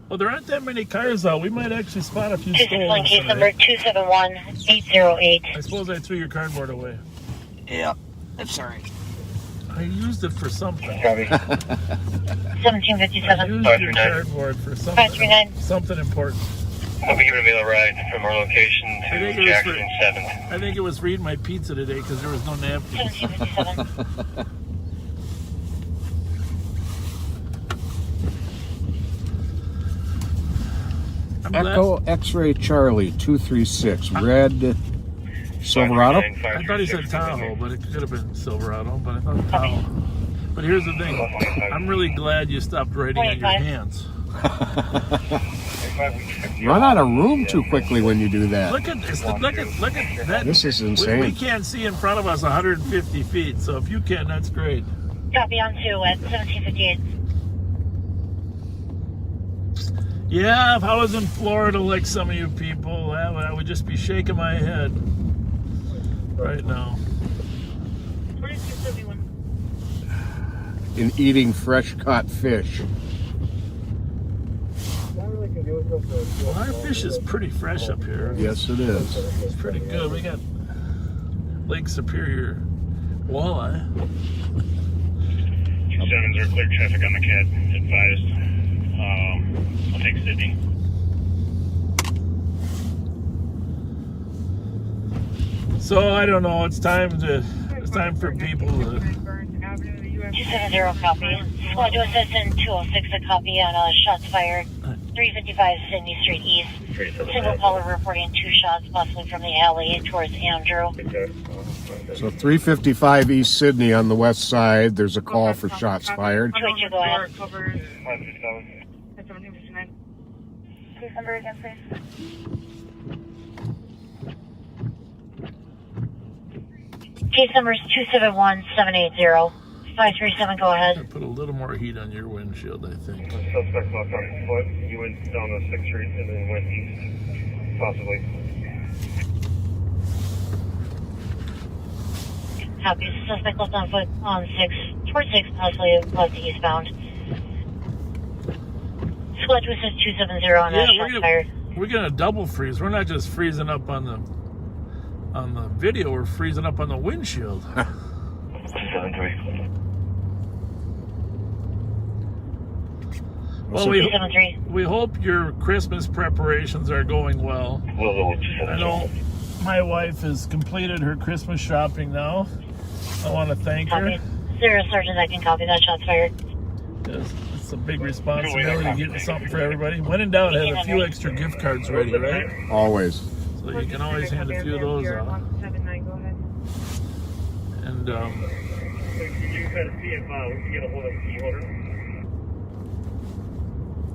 Well, there aren't that many cars out. We might actually spot a few stolen. 261 case number 271808. I suppose I threw your cardboard away. Yeah, that's all right. I used it for something. 1757. I used your cardboard for something. 539. Something important. I'll be giving a meal ride from our location to Jackson 7th. I think it was for eating my pizza today because there was no napkins. 1757. Echo X-ray Charlie 236, red Silverado. I thought he said Tahoe, but it could have been Silverado, but I thought Tahoe. But here's the thing, I'm really glad you stopped writing on your hands. Run out of room too quickly when you do that. Look at this, look at that. This is insane. We can't see in front of us 150 feet, so if you can, that's great. Copy on 2 at 1758. Yeah, if I was in Florida like some of you people, I would just be shaking my head right now. 2271. In eating fresh caught fish. Well, our fish is pretty fresh up here. Yes, it is. It's pretty good. We got Lake Superior walleye. 7s are clear traffic on the CAD, advised. I'll take Sydney. So I don't know. It's time for people to. 270 copy. Squad to assistant 206 a copy on shots fired. 355 Sydney Street East. Single caller reporting 2 shots, possibly from the alley towards Andrew. So 355 East Sydney on the west side. There's a call for shots fired. 282, go ahead. Covers 1759. Case number again, please. Case number is 271780. 537, go ahead. Put a little more heat on your windshield, I think. Suspect left on foot. You went down the 6th Street and then went east, possibly. Copy. Suspect left on foot on 6, towards 6, possibly left eastbound. Squad to assist 270 on shots fired. we're gonna double freeze. We're not just freezing up on the video. We're freezing up on the windshield. 273. Well, we hope your Christmas preparations are going well. I know my wife has completed her Christmas shopping now. I want to thank her. Sarah Sergeant, I can copy that. Shots fired. Yes, it's a big responsibility getting something for everybody. When in doubt, have a few extra gift cards ready, right? Always. So you can always hand a few of those out. 179, go ahead. And Can you kind of see if we can get a hold of the key holder?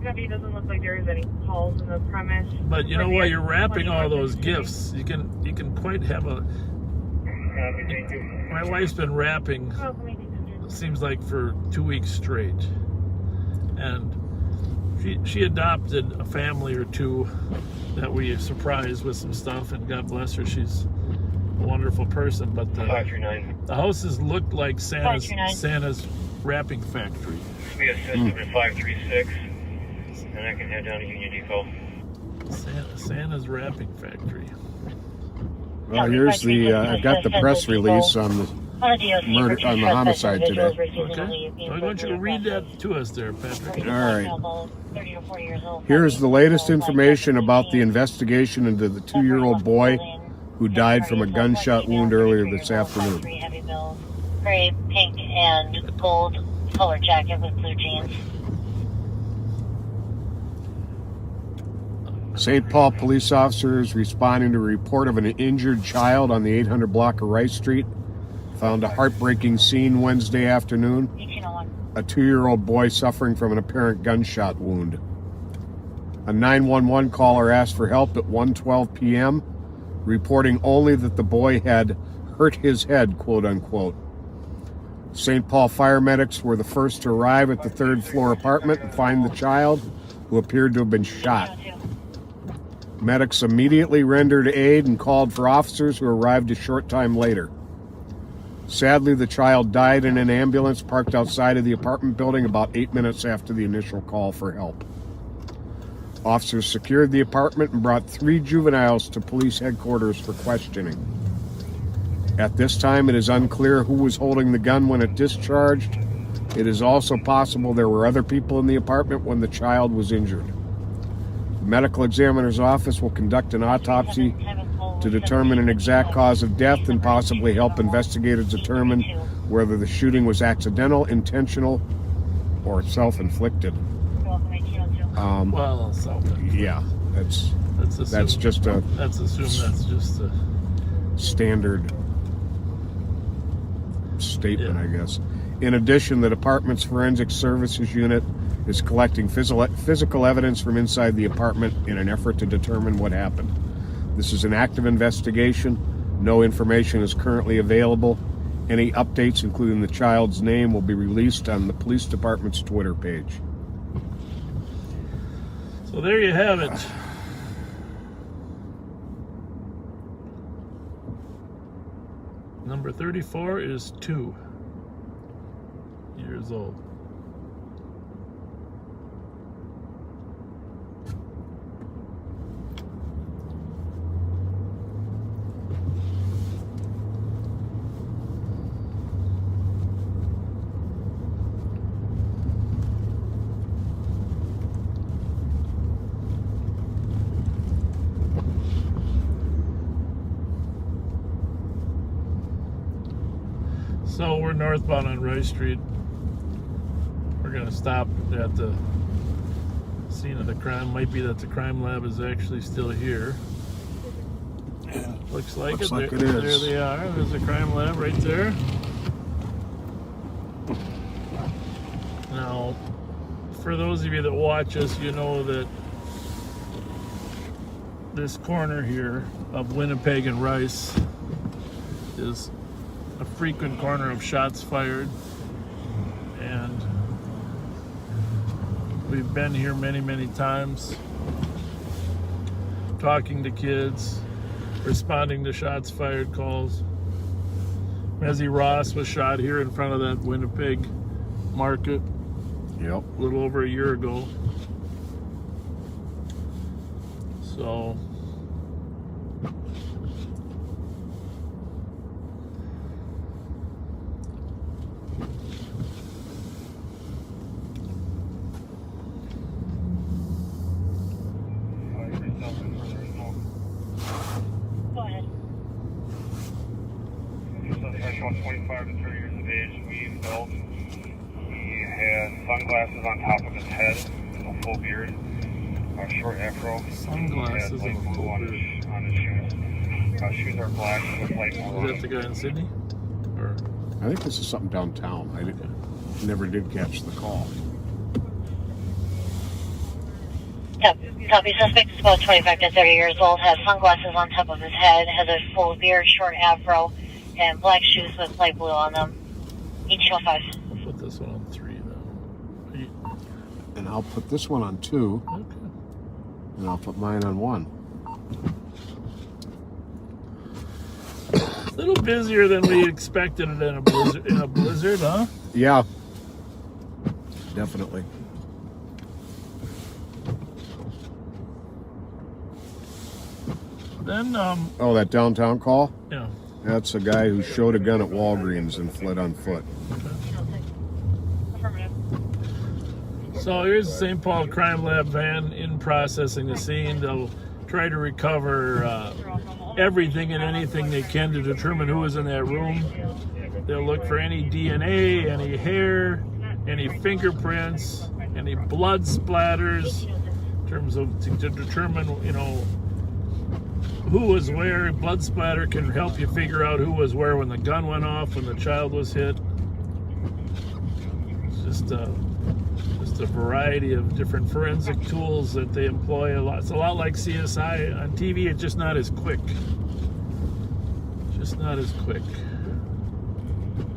Copy, it doesn't look like there is any calls in the premise. but you know, while you're wrapping all those gifts, you can quite have a. My wife's been wrapping. Seems like for 2 weeks straight, and she adopted a family or two that we surprised with some stuff, and God bless her, she's a wonderful person. But the houses looked like Santa's wrapping factory. We have system at 536, and I can head down to Union Depot. Santa's wrapping factory. Well, here's the. I got the press release on the murder on the homicide today. Okay. I want you to read that to us there, Patrick. All right. Here's the latest information about the investigation into the 2-year-old boy who died from a gunshot wound earlier this afternoon. Gray, pink, and gold color jacket with blue jeans. St. Paul police officers responding to a report of an injured child on the 800 block of Rice Street found a heartbreaking scene Wednesday afternoon. A 2-year-old boy suffering from an apparent gunshot wound. A 911 caller asked for help at 1:12 p.m., reporting only that the boy had hurt his head, quote unquote. St. Paul fire medics were the first to arrive at the 3rd floor apartment and find the child, who appeared to have been shot. Medics immediately rendered aid and called for officers, who arrived a short time later. Sadly, the child died in an ambulance parked outside of the apartment building about 8 minutes after the initial call for help. Officers secured the apartment and brought 3 juveniles to police headquarters for questioning. At this time, it is unclear who was holding the gun when it discharged. It is also possible there were other people in the apartment when the child was injured. The medical examiner's office will conduct an autopsy to determine an exact cause of death and possibly help investigators determine whether the shooting was accidental, intentional, or self-inflicted. Well, yeah, that's just a standard statement, I guess. In addition, the department's forensic services unit is collecting physical evidence from inside the apartment in an effort to determine what happened. This is an active investigation. No information is currently available. Any updates, including the child's name, will be released on the police department's Twitter page. So there you have it. Number 34 is 2 years old. So we're northbound on Rice Street. We're going to stop at the scene of the crime. Might be that the crime lab is actually still here. Looks like it. Like There is. they are. There's the crime lab right there. Now, for those of you that watch us, you know that this corner here of Winnipeg and Rice is a frequent corner of shots fired, and we've been here many times talking to kids, responding to shots fired calls. Mezzie Ross was shot here in front of that Winnipeg market a little over a year ago. So So Go ahead. He's 25 to 30 years of age, weave built. He has sunglasses on top of his head, a full beard, a short afro. Sunglasses and and a full on his shoes. Shoes are black with light blue. is that the guy in Sydney? Or I think this is something downtown. I never did catch the call. Copy. Suspect is about 25 to 30 years old, has sunglasses on top of his head, has a full beard, short afro, and black shoes with light blue on them. 1805. I'll put this one on 3 though. And I'll put this one on 2. Okay. And I'll put mine on 1. A little busier than we expected it in a blizzard, huh? Yeah. Definitely. Then Oh, that downtown call? yeah. That's a guy who showed a gun at Walgreens and fled on foot. So here's the St. Paul Crime Lab van in processing the scene. They'll try to recover everything and anything they can to determine who was in that room. They'll look for any DNA, any hair, any fingerprints, any blood splatters, in terms of to determine, you know, who was where. Blood splatter can help you figure out who was where when the gun went off, when the child was hit. It's just a variety of different forensic tools that they employ. It's a lot like CSI on TV. It's just not as quick. Just not as quick.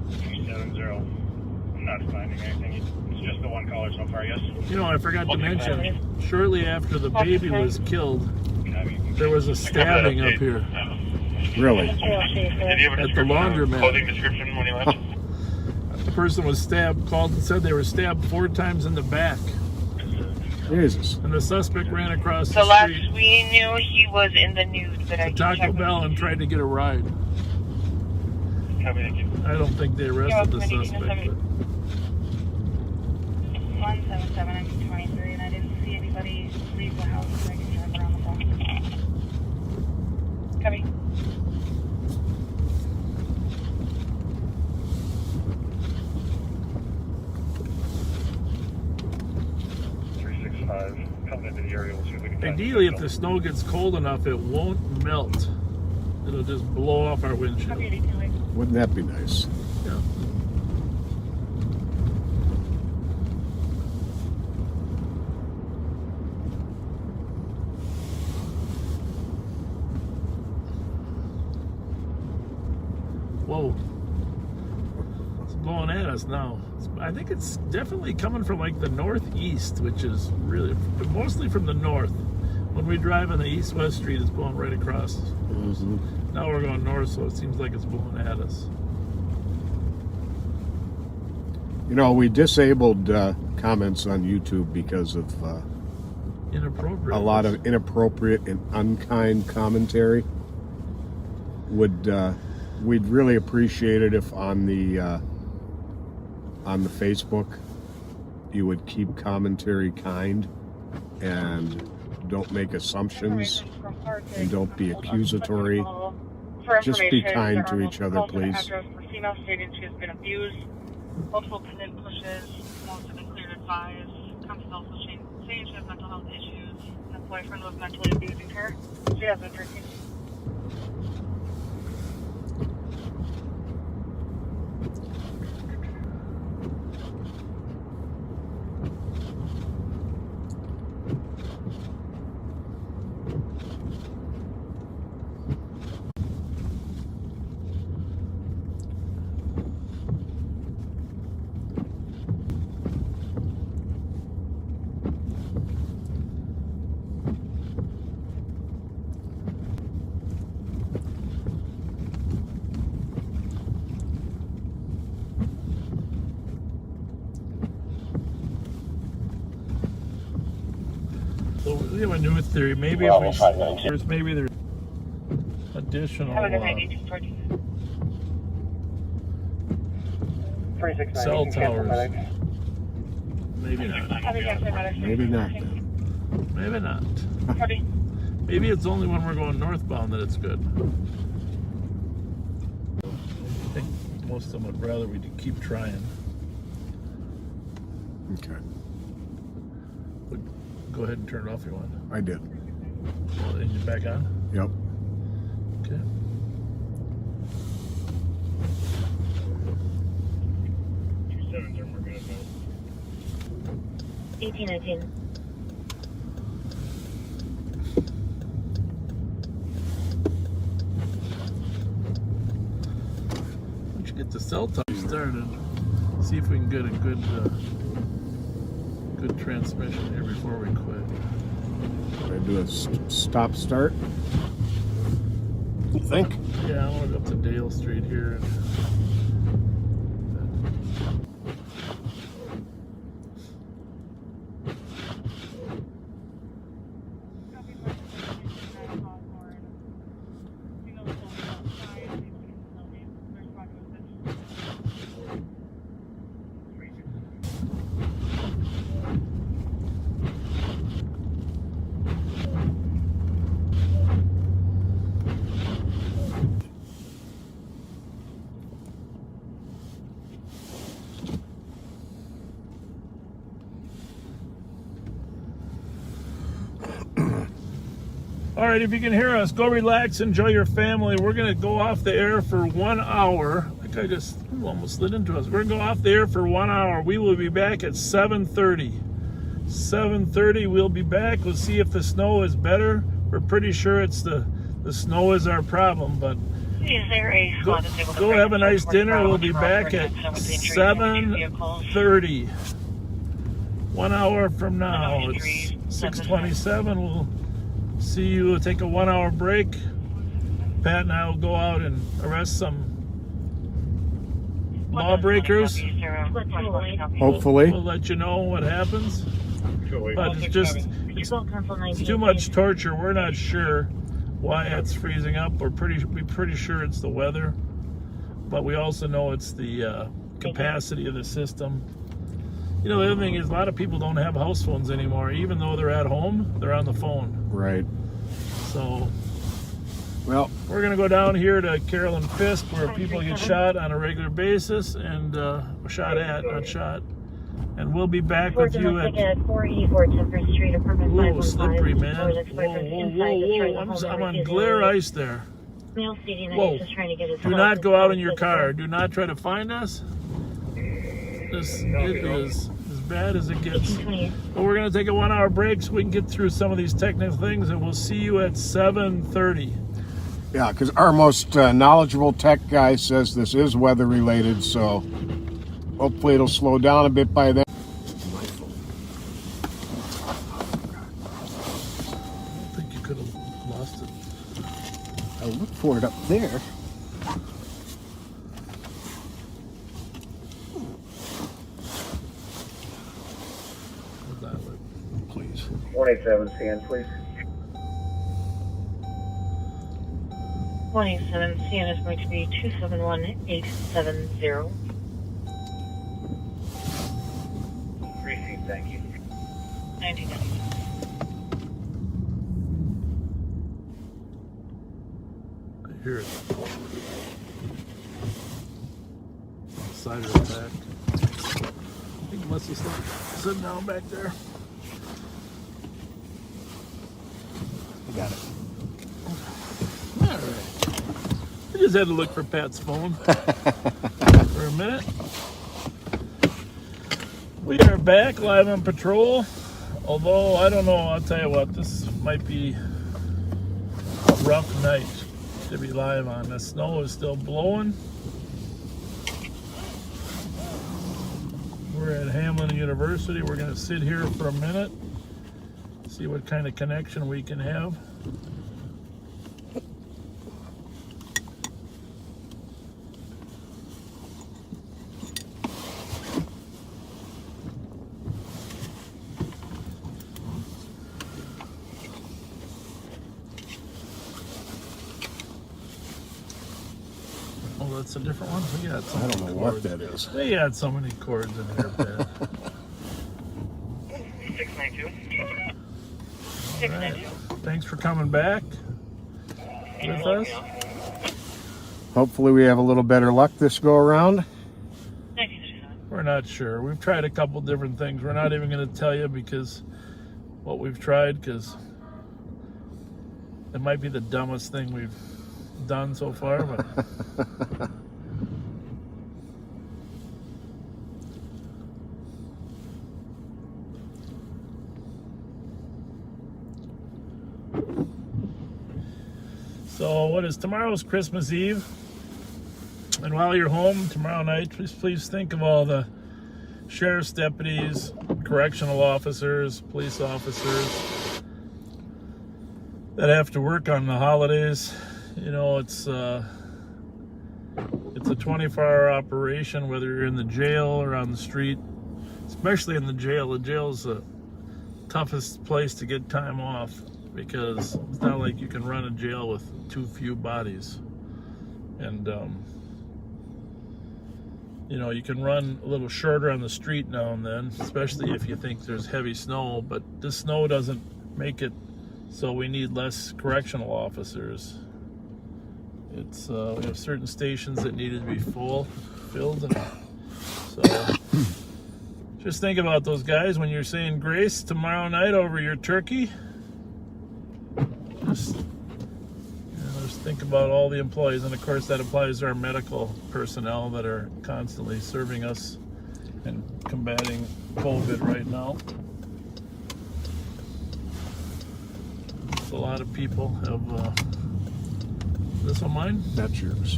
370. I'm not finding anything. It's just the one caller so far, yes? You know, I forgot to mention, shortly after the baby was killed, there was a stabbing up here. Really? Did you have a At the laundromat. clothing description when you left? The person was stabbed, called and said they were stabbed 4 times in the back. Jesus. And the suspect ran across The the last street we knew, he was in the nude, but I to can Taco check Bell and tried to get a ride. I don't think they arrested the suspect. But 177, I'm 23, and I didn't see anybody leave the house, so I can drive around the block. Copy. Coming into the area, we'll see if we can find ideally, if the snow gets cold enough, it won't melt. It'll just blow off our windshield. Wouldn't that be nice? Yeah. Whoa. It's blowing at us now. I think it's definitely coming from like the northeast, which is really mostly from the north. When we drive on the east-west street, it's blowing right across. Mm-hmm. Now we're going north, so it seems like it's blowing at us. You know, we disabled comments on YouTube because of Inappropriate. a lot of inappropriate and unkind commentary. We'd really appreciate it if on the Facebook you would keep commentary kind and don't make assumptions and don't be accusatory. Just be kind to each other, please. Address for female stated she has been abused. Multiple pendant pushes. Most have been cleared advised. Comes also saying she has mental health issues. And the boyfriend was mentally abusing her. She has been drinking. So we have a new theory. Maybe maybe there's additional cell towers. Maybe not. Maybe not. Maybe not. Maybe it's only when we're going northbound that it's good. I think most of them would rather we keep trying. Okay. But go ahead and turn it off if you want. I did. Well, engine back on? Yep. Okay. Sevens are more good at 1819. We should get the cell tower started. See if we can get a good good transmission here before we quit. Should I do a stop start? You think? Yeah, I want to go up to Dale Street here. All right, if you can hear us, go relax, enjoy your family. We're going to go off the air for 1 hour. Like I just almost slid into us. We're going to go off the air for 1 hour. We will be back at 7:30. 7:30, we'll be back. We'll see if the snow is better. We're pretty sure it's the snow is our problem, but Is there a go have a nice dinner. We'll be back at 7:30. 1 hour from now. It's 6:27. We'll see you. We'll take a 1 hour break. Pat and I will go out and arrest some lawbreakers. Hopefully. We'll let you know what happens. But it's too much torture. We're not sure why it's freezing up. We're pretty sure it's the weather, but we also know it's the capacity of the system. You know, the other thing is a lot of people don't have house phones anymore. Even though they're at home, they're on the phone. Right. So, well, we're going to go down here to Carolyn Fisk, where people get shot on a regular basis, and shot at, not shot. And we'll be back with you at 484 Temperance Street, apartment 515. Slippery, man. Whoa. I'm on glare ice there. Whoa. Do not go out in your car. Do not try to find us. It is as bad as it gets. But we're going to take a 1 hour break so we can get through some of these technical things, and we'll see you at 7:30. Yeah, because our most knowledgeable tech guy says this is weather related, so hopefully it'll slow down a bit by then. I don't think you could have lost it. I looked for it up there. Please. 187 CN, please. 187 CN is going to be 271870. Received, thank you. 1990. I hear it. Cider attack. I think Leslie's sitting down back there. You got it. All right. I just had to look for Pat's phone for a minute. We are back live on patrol. Although, I don't know, I'll tell you what, this might be a rough night to be live on. The snow is still blowing. We're at Hamlin University. We're going to sit here for a minute, see what kind of connection we can have. that's a different one. We got so I many don't know cords. what that is. We had so many cords in here, Pat. 692. All right. Thanks for coming back with us. Hopefully we have a little better luck this go around. We're not sure. We've tried a couple different things. We're not even going to tell you because what we've tried, because it might be the dumbest thing we've done so far. But so what is tomorrow's Christmas Eve? And while you're home tomorrow night, please think of all the sheriff's deputies, correctional officers, police officers that have to work on the holidays. You know, it's a 24-hour operation, whether you're in the jail or on the street, especially in the jail. The jail's the toughest place to get time off because it's not like you can run a jail with too few bodies. And, you know, you can run a little shorter on the street now and then, especially if you think there's heavy snow, but this snow doesn't make it so we need less correctional officers. It's we have certain stations that needed to be filled, and so just think about those guys when you're saying grace tomorrow night over your turkey. Just think about all the employees, and of course that applies to our medical personnel that are constantly serving us and combating COVID right now. A lot of people have this one mine? That's yours.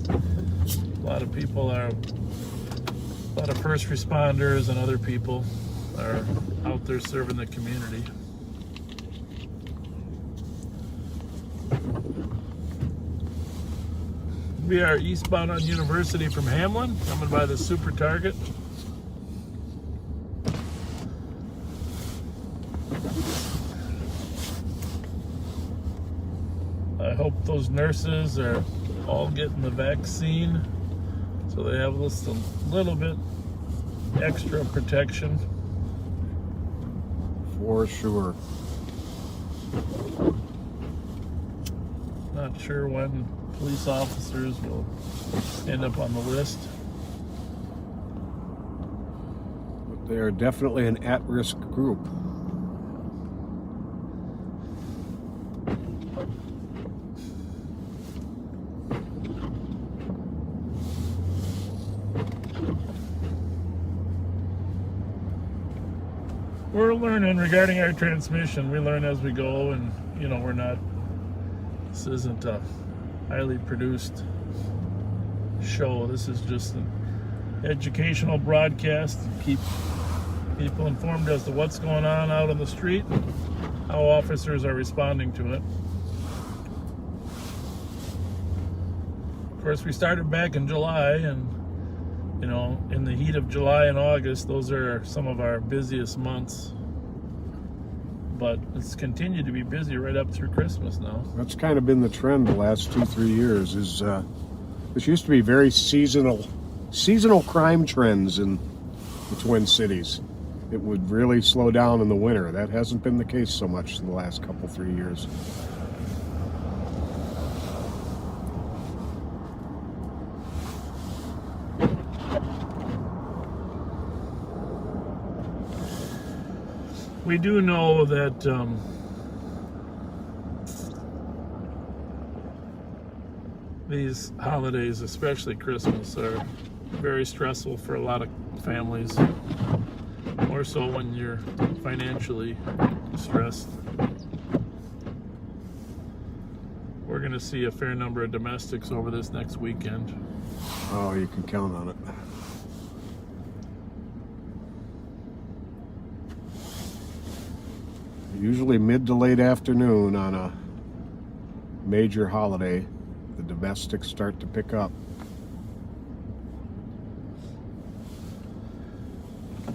A lot of people are, a lot of first responders and other people are out there serving the community. We are eastbound on University from Hamlin, coming by the Super Target. I hope those nurses are all getting the vaccine so they have just a little bit extra protection. For sure. Not sure when police officers will end up on the list. But they are definitely an at-risk group. We're learning regarding our transmission. We learn as we go, and you know, this isn't a highly produced show. This is just an educational broadcast to keep people informed as to what's going on out on the street, how officers are responding to it. Of course, we started back in July, and you know, in the heat of July and August, those are some of our busiest months. But it's continued to be busy right up through Christmas now. That's kind of been the trend the last 2-3 years. Is this used to be very seasonal crime trends in the Twin Cities. It would really slow down in the winter. That hasn't been the case so much in the last couple 3 years. We do know that these holidays, especially Christmas, are very stressful for a lot of families. More so when you're financially stressed. We're going to see a fair number of domestics over this next weekend. Oh, you can count on it. Usually mid to late afternoon on a major holiday, the domestics start to pick up.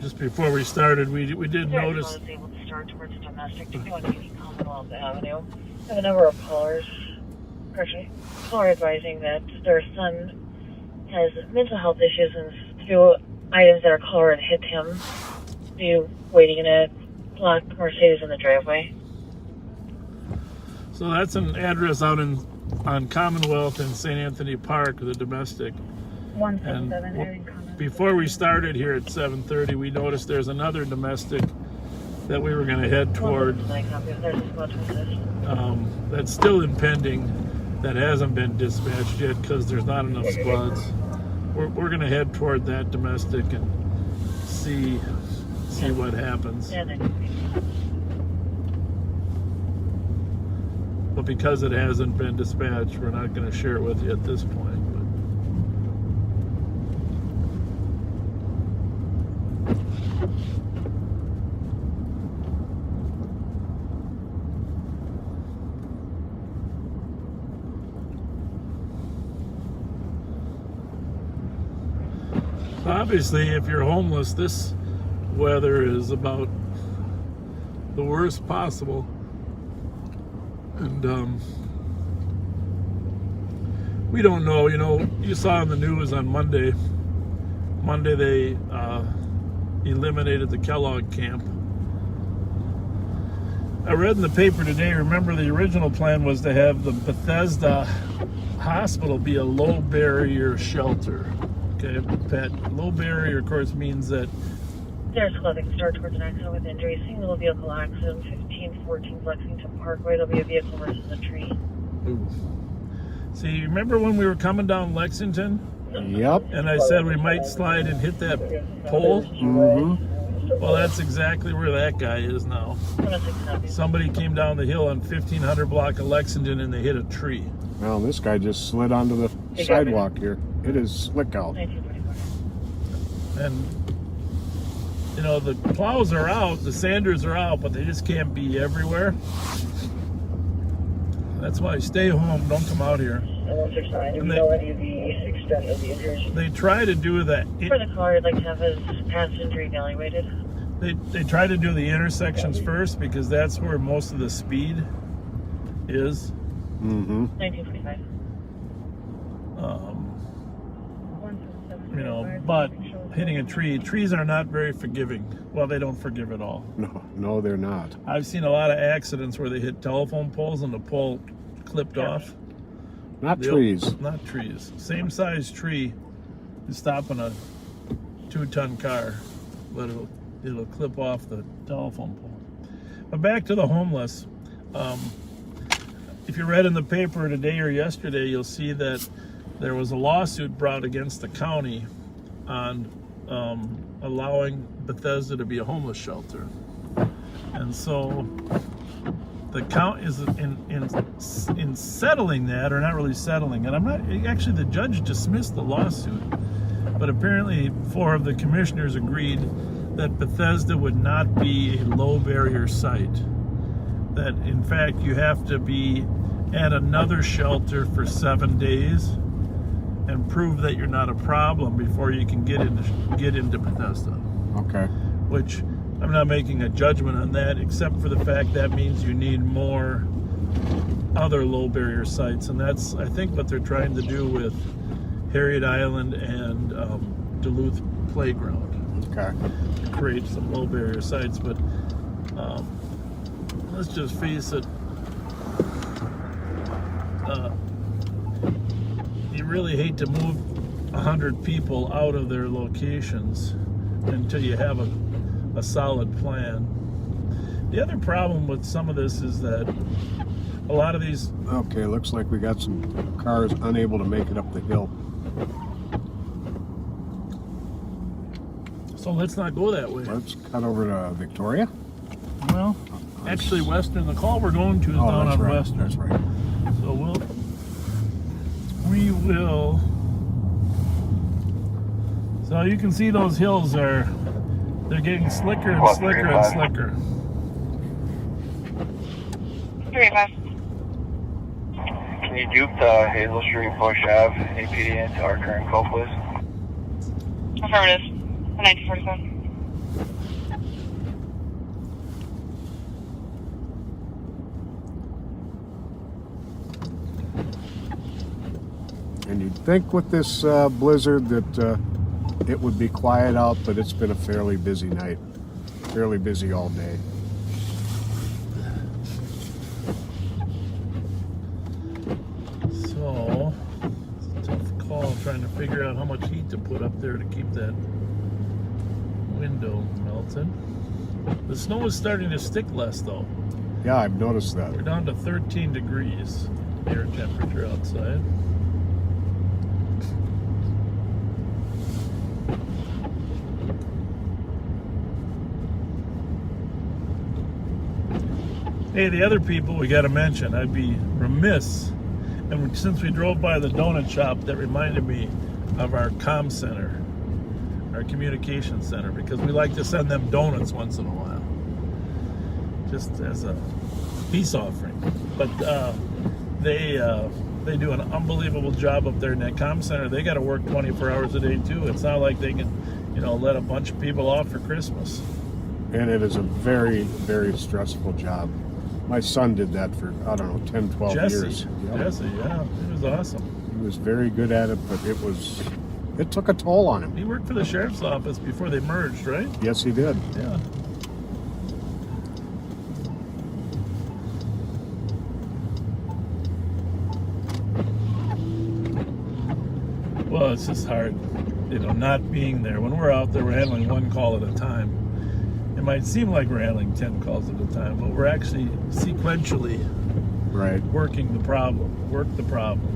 Just before we started, we did notice. I was able to start towards domestic 2180 Commonwealth Avenue. I have a number of callers Actually, caller advising that their son has mental health issues and threw items at our caller and hit him. Be waiting in a black Mercedes in the driveway. So that's an address out on Commonwealth in St. Anthony Park, the domestic. 177 And before we started here at 7:30, we noticed there's another domestic that we were going to head toward. That's still impending. That hasn't been dispatched yet because there's not enough squads. We're going to head toward that domestic and see what happens. But because it hasn't been dispatched, we're not going to share it with you at this point. Obviously, if you're homeless, this weather is about the worst possible. And we don't know, you saw in the news on Monday they eliminated the Kellogg camp. I read in the paper today, remember the original plan was to have the Bethesda hospital be a low barrier shelter. Okay, Pat, low barrier, of course, means that there's clothing store towards an accident with injury. Single vehicle accident, 1514 Lexington Parkway. There'll be a vehicle versus a tree. Ooh. See, remember when we were coming down Lexington? Yep. And I said we might slide and hit that pole? Mm-hmm. Well, that's exactly where that guy is now. Somebody came down the hill on 1500 block of Lexington and they hit a tree. Well, this guy just slid onto the sidewalk here. It is slick out. And, the plows are out, the sanders are out, but they just can't be everywhere. That's why stay home, don't come out here. They try to do that. For the caller, I'd like to have his past injury evaluated. They try to do the intersections first because that's where most of the speed is. Mm-hmm. 1945. But hitting a tree, trees are not very forgiving. Well, they don't forgive at all. No, they're not. I've seen a lot of accidents where they hit telephone poles and the pole clipped off. Not trees. Not trees. Same size tree is stopping a 2-ton car, but it'll clip off the telephone pole. But back to the homeless. If you read in the paper today or yesterday, you'll see that there was a lawsuit brought against the county on allowing Bethesda to be a homeless shelter. And so the county is in settling that, or not really settling it. Actually, the judge dismissed the lawsuit, but apparently 4 of the commissioners agreed that Bethesda would not be a low barrier site. That in fact you have to be at another shelter for 7 days and prove that you're not a problem before you can get into Bethesda. Okay. Which I'm not making a judgment on that, except for the fact that means you need more other low barrier sites, and that's I think what they're trying to do with Harriet Island and Duluth Playground. Okay. To create some low barrier sites, but let's just face it. You really hate to move 100 people out of their locations until you have a solid plan. The other problem with some of this is that a lot of these... Okay, looks like we got some cars unable to make it up the hill. So let's not go that way. Let's cut over to Victoria. Well, actually Western, the call we're going to is down on right. Western. That's right. So we will. So you can see those hills they're getting slicker and slicker and slicker. 385. Can you dupe the Hazel Street Bush Ave APD into our current call, please? Affirmative. 1947. You'd think with this blizzard that it would be quiet out, but it's been a fairly busy night. Fairly busy all day. So, it's a tough call trying to figure out how much heat to put up there to keep that window melted. The snow is starting to stick less though. Yeah, I've noticed that. We're down to 13 degrees air temperature outside. Hey, the other people we got to mention, I'd be remiss, and since we drove by the donut shop, that reminded me of our comm center, our communication center, because we like to send them donuts once in a while, just as a peace offering. But they do an unbelievable job up there in that comm center. They got to work 24 hours a day too. It's not like they can, let a bunch of people off for Christmas. And it is a very, very stressful job. My son did that for, 10, 12 years. Yep. Jesse, yeah, it was awesome. He was very good at it, but it took a toll on him. He worked for the sheriff's office before they merged, right? Yes, he did. Yeah. Well, it's just hard, not being there. When we're out there, we're handling one call at a time. It might seem like we're handling 10 calls at a time, but we're actually sequentially working the problem. Work the problem.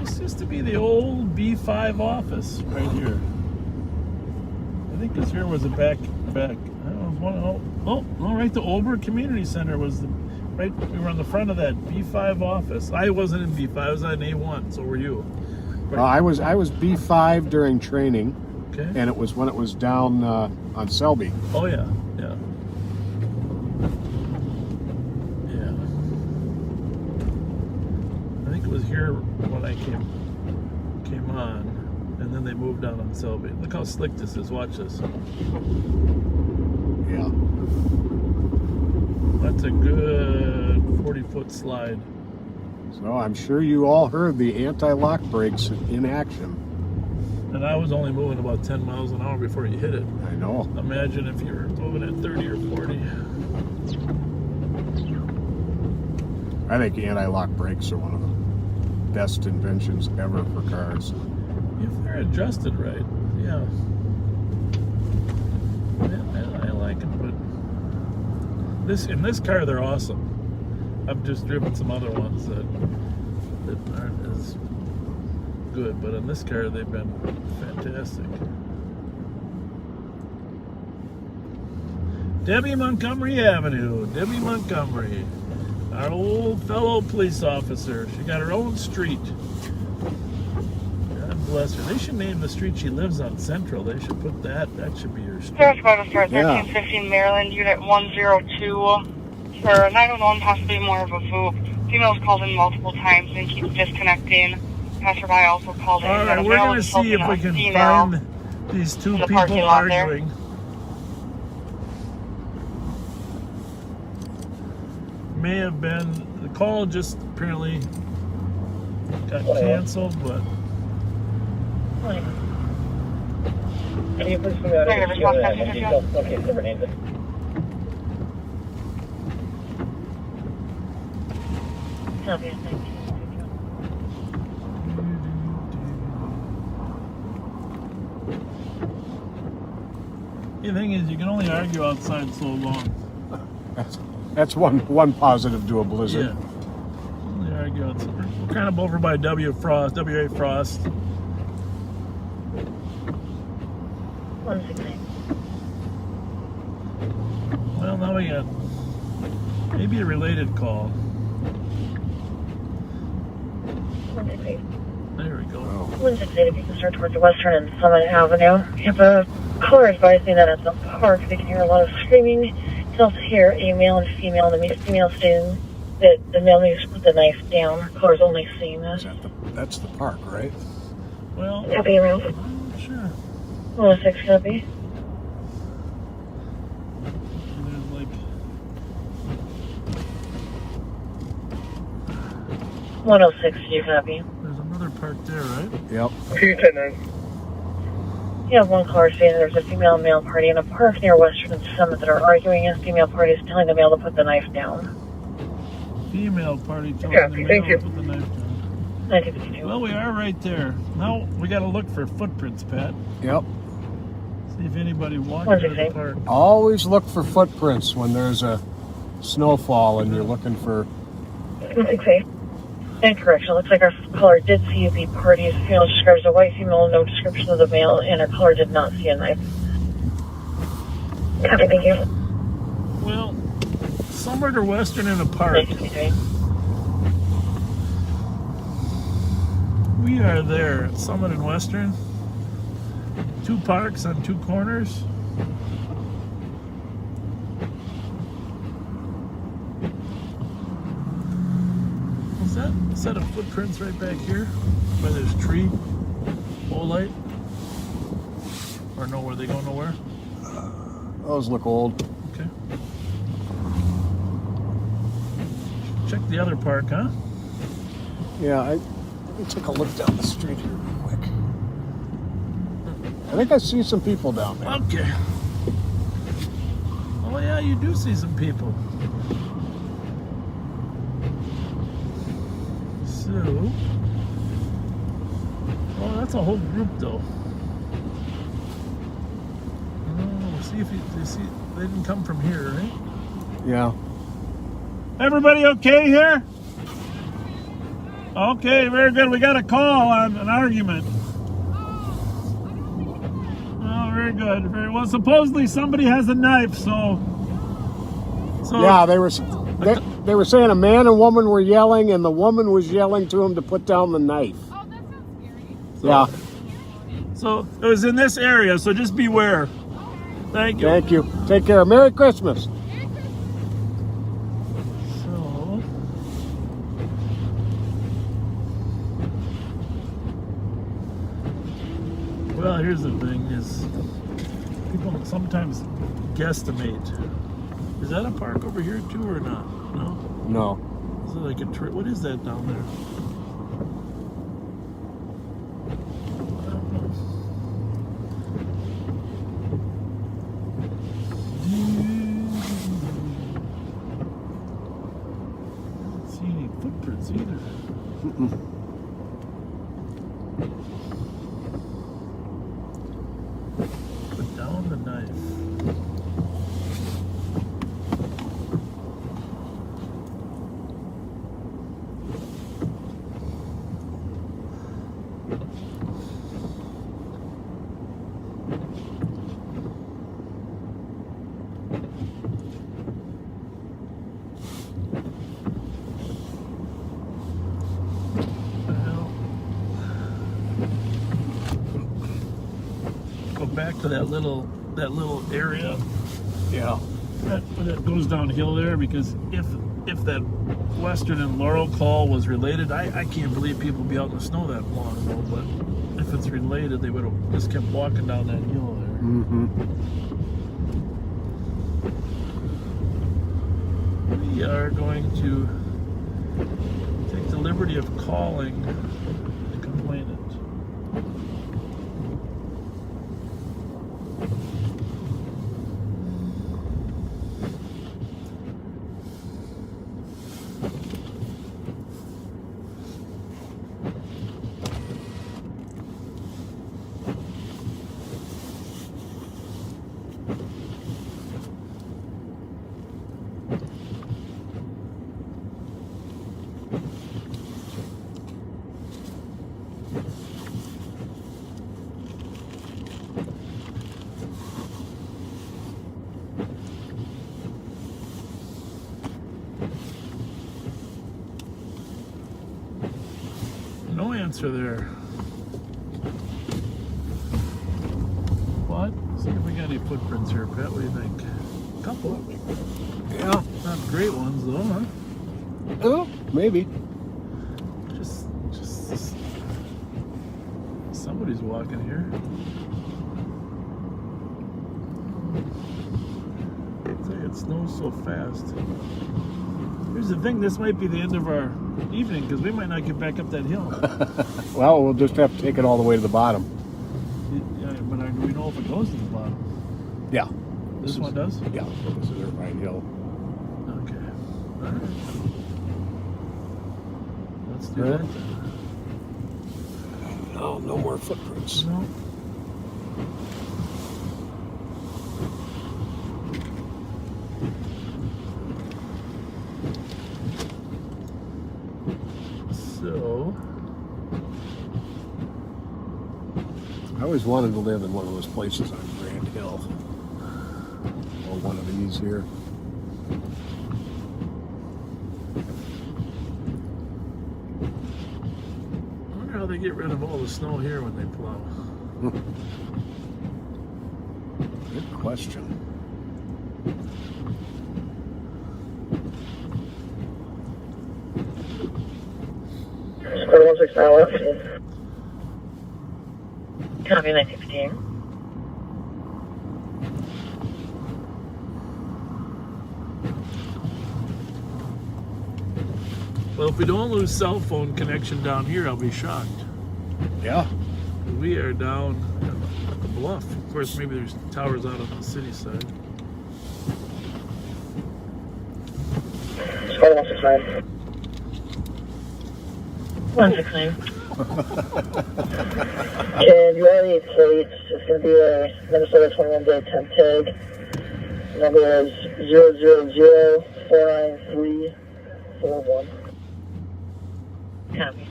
This used to be the old B5 office right here. I think this here was a back. I don't know, right. The Ober Community Center was right. We were on the front of that B5 office. I wasn't in B5. I was on A1. So were you? I was B5 during training. Okay. And it was when it was down on Selby. Oh yeah. I think it was here when I came on, and then they moved down on Selby. Look how slick this is. Watch this. Yeah. That's a good 40-foot slide. So I'm sure you all heard the anti-lock brakes in action. And I was only moving about 10 miles an hour before you hit it. I know. Imagine if you were moving at 30 or 40. I think anti-lock brakes are one of the best inventions ever for cars. If they're adjusted right, yeah. I like them, but in this car they're awesome. I've just driven some other ones that aren't as good, but in this car they've been fantastic. Debbie Montgomery Avenue. Debbie Montgomery, our old fellow police officer. She got her own street. God bless her. They should name the street she lives on Central. They should put that. That should be her street. Sheriff's Squad to start 1315 Maryland, Unit 102. For 911, possibly more of a VOOP. Female's called in multiple times and keeps disconnecting. Passerby also called in. All right, we're going to see if we can find these two people arguing. May have been, the call just apparently got canceled, but... Can you please come out and give details located to Fernando? The thing is, you can only argue outside so long. That's one positive to a blizzard. Yeah. Only argue outside. We're kind of over by WA Frost. 169. Well, now we got maybe a related call. 168. There we go. 168, if you can start towards the Western and Summit Avenue. You have a caller advising that at the park they can hear a lot of screaming. You can also hear a male and female. The female stating that the male needs to put the knife down. Caller's only seeing that. That's the park, right? Well, Copy around. Sure. 106 copy. There's like 106, do you copy? There's another park there, right? Yep. You have one caller saying there's a female and male party in a park near Western and Summit that are arguing, and female party is telling the male to put the knife down. Female party telling the male to put the knife down. 1952. Well, we are right there. Now we got to look for footprints, Pat. Yep. See if anybody walked into the park. Always look for footprints when there's a snowfall and you're looking for... 168. Incorrection. Looks like our caller did see the party's female describes a white female, no description of the male, and our caller did not see a knife. Copy, thank you. Well, Summit or Western in a park. 1953. We are there at Summit and Western. 2 parks on 2 corners. Is that a set of footprints right back here? Where there's tree? Light? Or no, were they going nowhere? Those look old. Okay. Check the other park, huh? Yeah, let me take a look down the street here real quick. I think I see some people down there. Okay. Oh yeah, you do see some people. So, oh, that's a whole group though. Oh, see if they see. They didn't come from here, right? Yeah. Everybody okay here? Okay, very good. We got a call on an argument. Oh, very good. Very well. Supposedly somebody has a knife, so yeah, they were saying a man and woman were yelling, and the woman was yelling to him to put down the knife. Oh, that sounds scary. Yeah. So it was in this area, so just beware. Thank you. Thank you. Take care. Merry Christmas. So, well, here's the thing: is people sometimes guesstimate. Is that a park over here too, or not? No. No. Is it like a tree? What is that down there? Footprints either. Put down the knife. Back to that little area. Yeah. That goes downhill there, because if that Western and Laurel call was related, I can't believe people would be out in the snow that long ago, but if it's related, they would have just kept walking down that hill there. Mm-hmm. We are going to take the liberty of calling the complainant. No answer there. What? See if we got any footprints here, Pat. What do you think? A couple. Yeah. Not great ones though, huh? Oh, maybe. Just somebody's walking here. I'll tell you, it snows so fast. Here's the thing, this might be the end of our evening because we might not get back up that hill. Well, we'll just have to take it all the way to the bottom. Yeah, but do we know if it goes to the bottom? Yeah. This one does? Yeah, this is Irvine Hill. Okay. All right. Let's do that then. No, no more footprints. No. So, I always wanted to live in one of those places on Grand Hill. Or one of these here. I wonder how they get rid of all the snow here when they plow. Good question. Square 169 left. Copy 916. Well, if we don't lose cell phone connection down here, I'll be shocked. Yeah. We are down at the bluff. Of course, maybe there's towers out on the city side. Square 169. 169. And you already plates. It's going to be a Minnesota 21 day temp tag. Number is 000-49341. Copy.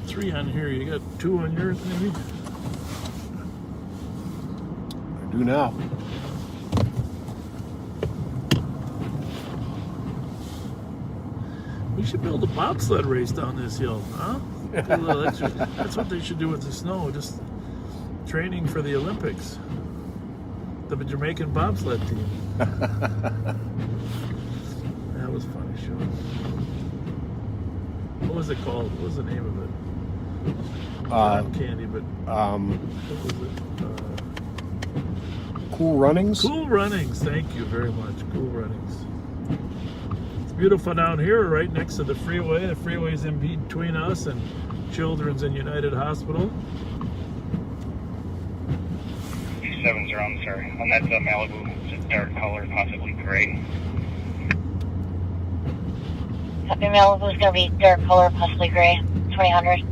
Three on here. You got two on yours, maybe? I do now. We should build a bobsled race down this hill, huh? Get a little extra. That's what they should do with the snow. Just training for the Olympics. The Jamaican bobsled team. That was funny, sure. What was it called? What was the name of it? Not candy, but what was it? Cool Runnings? Cool Runnings. Thank you very much. Cool Runnings. It's beautiful down here, right next to the freeway. The freeway's in between us and Children's and United Hospital. 270, I'm sorry. On that Malibu, it's a dark color, possibly gray. Copy. Malibu's going to be dark color, possibly gray. 2000.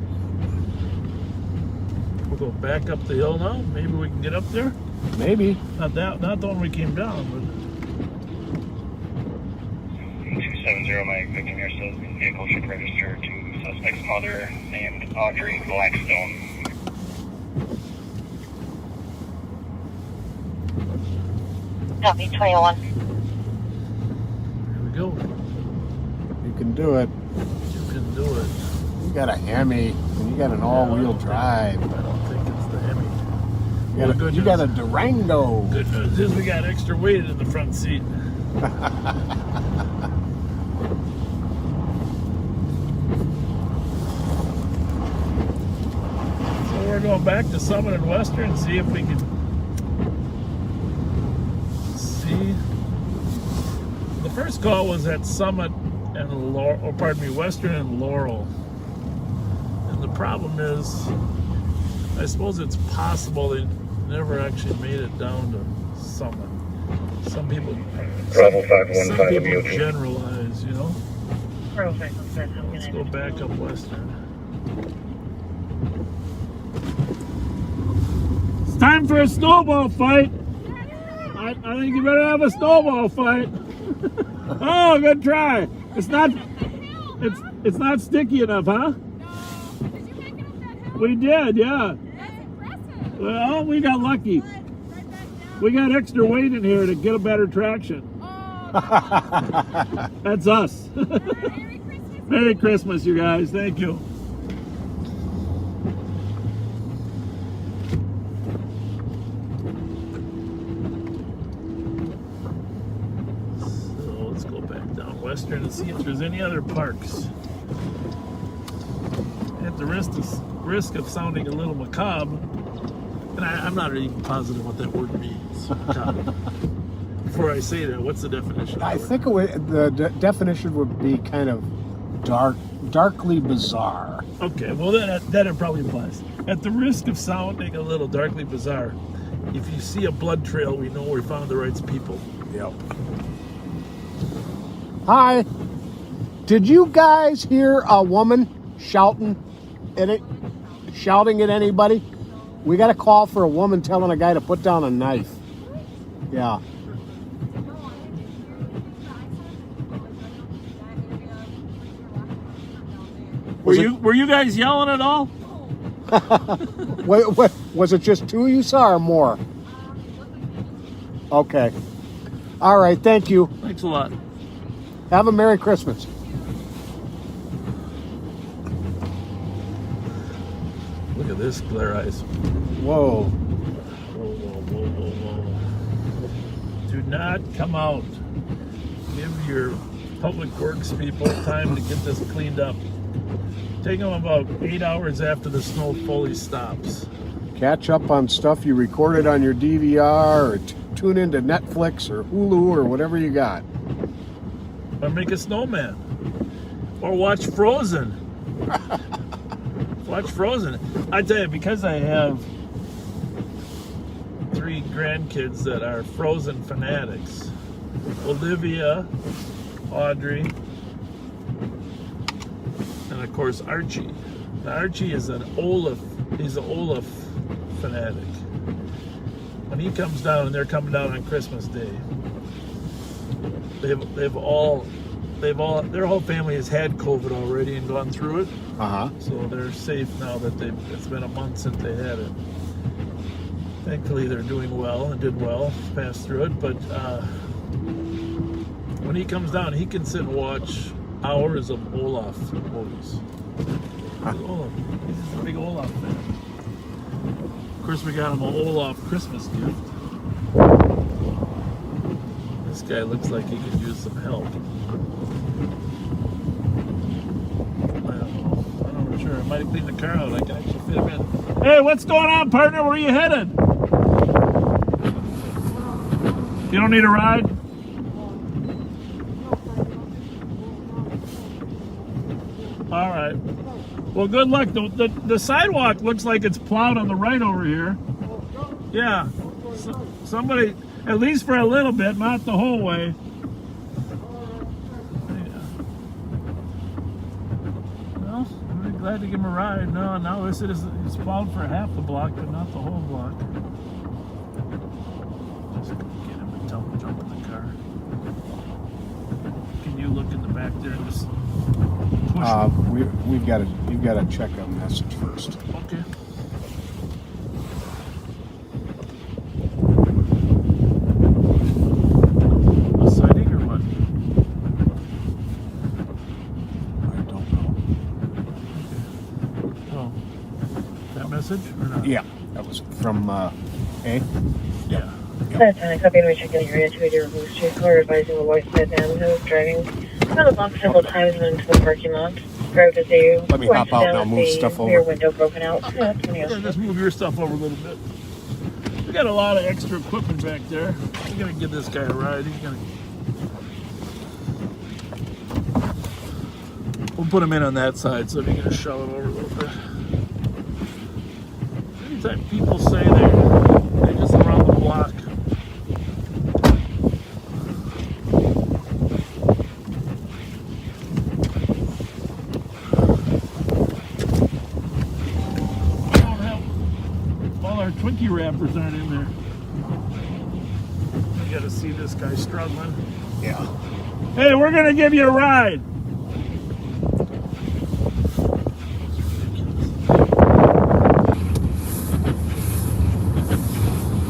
We'll go back up the hill now. Maybe we can get up there. Maybe. Not the one we came down, but 270, my victim here says the vehicle should register to suspect's mother named Audrey Blackstone. Copy. 21. Here we go. You can do it. You can do it. You got a Hemi, and you got an all-wheel drive. I don't think it's the Hemi. You got a Durango. Good news is we got extra weight in the front seat. So we're going back to Summit and Western and see if we can see. The first call was at Summit and Western and Laurel. And the problem is, I suppose it's possible they never actually made it down to Summit. Some people generalize, you know. Let's go back up Western. It's time for a snowball fight. I think you better have a snowball fight. Oh, good try. It's not sticky enough, huh? We did, yeah. Well, we got lucky. We got extra weight in here to get a better traction. That's us. Merry Christmas, you guys. Thank you. So let's go back down Western and see if there's any other parks. At the risk of sounding a little macabre, and I'm not even positive what that word means. Before I say that, what's the definition? I think the definition would be kind of darkly bizarre. Okay, well that it probably applies. At the risk of sounding a little darkly bizarre, if you see a blood trail, we know we found the right people. Yep. Hi. Did you guys hear a woman shouting at anybody? We got a call for a woman telling a guy to put down a knife. Yeah. Were you guys yelling at all? What, was it just two you saw or more? Okay. All right, thank you. Thanks a lot. Have a Merry Christmas. Look at this glare eyes. Whoa. Whoa. Do not come out. Give your public works people time to get this cleaned up. Take them about 8 hours after the snow fully stops. Catch up on stuff you recorded on your DVR, or tune into Netflix or Hulu or whatever you got. Or make a snowman. Or watch Frozen. Watch Frozen. I tell you, because I have 3 grandkids that are Frozen fanatics. Olivia, Audrey, and of course Archie. Now, Archie is an Olaf. He's an Olaf fanatic. When he comes down, and they're coming down on Christmas Day, their whole family has had COVID already and gone through it. So they're safe now that it's been a month since they had it. Thankfully, they're doing well and did well, passed through it. But when he comes down, he can sit and watch hours of Olaf movies. He's a big Olaf fan. Of course, we got him an Olaf Christmas gift. This guy looks like he could use some help. I'm not sure. I might have cleaned the car out. I can actually fit him in. Hey, what's going on, partner? Where are you headed? You don't need a ride? All right. Well, good luck. The sidewalk looks like it's plowed on the right over here. Yeah. Somebody, at least for a little bit, not the whole way. Yeah. Well, I'm really glad to give him a ride. No, it's plowed for half the block, but not the whole block. Just get him and tell him to jump in the car. Can you look in the back there and just push We've got to check a message first. Okay. A sighting or what? I don't know. Okay. Oh, that message or not? Yeah, that was from A. Yeah. Copy and rechecking your area to a removes Cisco, advising the voice that man who was driving around the block several times and into the parking lot. Drove as they Let me hop out and I'll move stuff over. Rear window broken out. Yeah, Just move your stuff over a little bit. We got a lot of extra equipment back there. We're gonna give this guy a ride. We'll put him in on that side so he can just shove it over a little bit. Anytime people say they're just around the block. Twinkie wrappers aren't in there. You gotta see this guy struggling. Yeah. Hey, we're gonna give you a ride.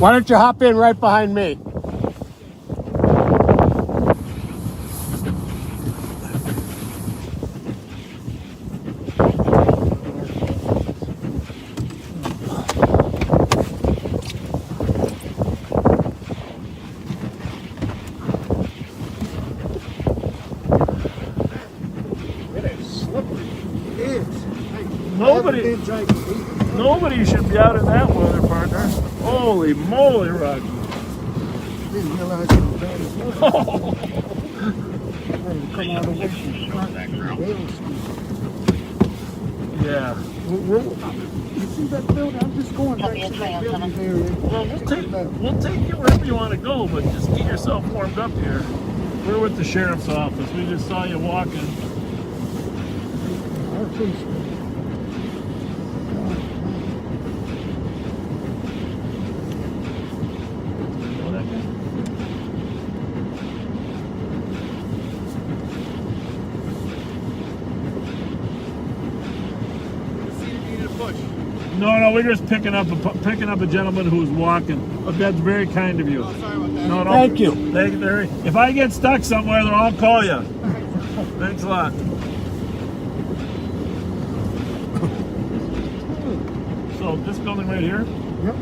Why don't you hop in right behind me? Nobody should be out in that weather, partner. Holy moly, Rocky. Didn't realize it was bad as well. Oh. Come all the way from Yeah. You see that building? I'm just going back to that building area. Well, we'll take you wherever you want to go, but just get yourself warmed up here. We're with the sheriff's office. We just saw you walking. I appreciate it. No, we're just picking up a gentleman who's walking. That's very kind of you. No, Thank you. If I get stuck somewhere, then I'll call you. Thanks a lot. So this building right here? Yep.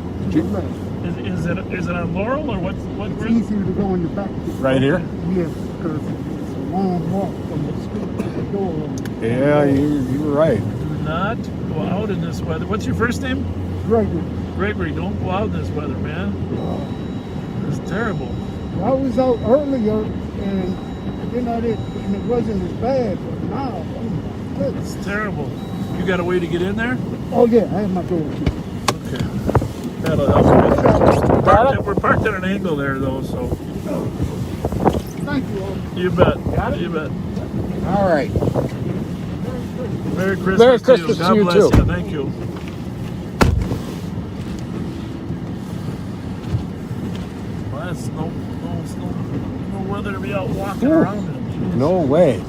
Is it on Laurel or what's It's easier to go in the back. Right here? Yes, because it's a long walk from the street to the door. Yeah, you were right. Do not go out in this weather. What's your first name? Gregory. Gregory, don't go out in this weather, man. It's terrible. I was out earlier and it wasn't as bad, but now, oh my goodness. It's terrible. You got a way to get in there? Oh yeah, I have my door key. Okay. That'll help. We're parked at an angle there though, so. Thank you all. You bet. You bet. All right. Merry Christmas, Merry Christmas to you. God bless you. Thank you. Well, that's no weather to be out walking around in. No way.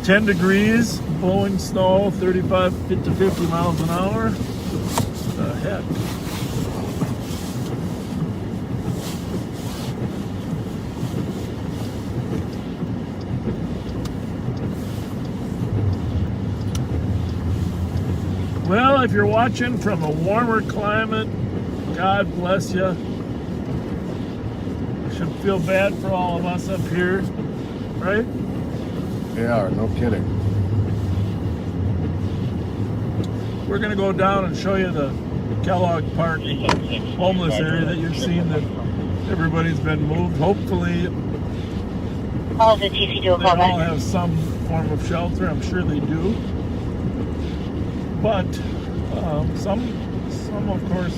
10 degrees, blowing snow, 35 to 50 miles an hour. What the heck? Well, if you're watching from a warmer climate, God bless you. Should feel bad for all of us up here, right? Yeah, no kidding. We're going to go down and show you the Kellogg Park homeless area that you've seen that everybody's been moved. Hopefully, All of the TC do a they call all back. have some form of shelter. I'm sure they do. But some of course.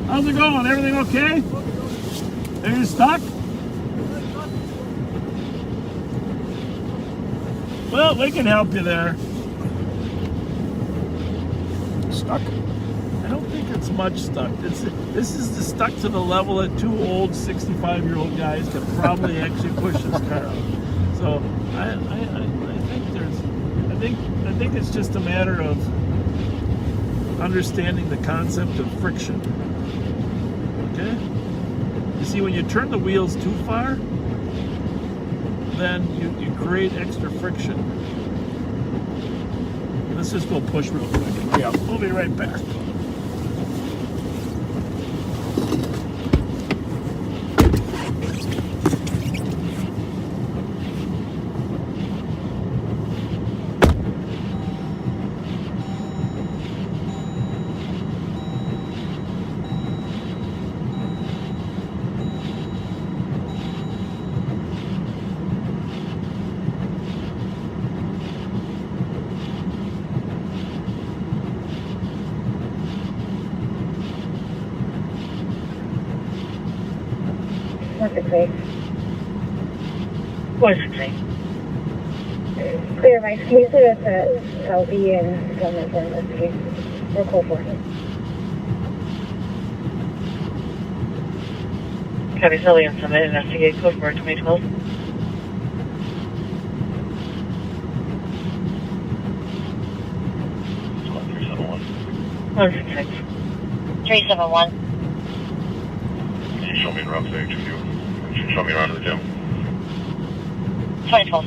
How's it going? Everything okay? Are you stuck? Well, we can help you there. Stuck? I don't think it's much stuck. This is stuck to the level that two old 65-year-old guys could probably actually push this car out. So I think it's just a matter of understanding the concept of friction. Okay? You see, when you turn the wheels too far, then you create extra friction. Let's just go push real quick. Yeah, we'll be right back. What's it say? What does it say? Clear Vice. Can you say that's at Southie and Government for investigation? Or call for it. Copy Sully and Summit, investigate code for 2012. One 6 371. Can you show me around stage with you? Can you show me around the gym? 2012.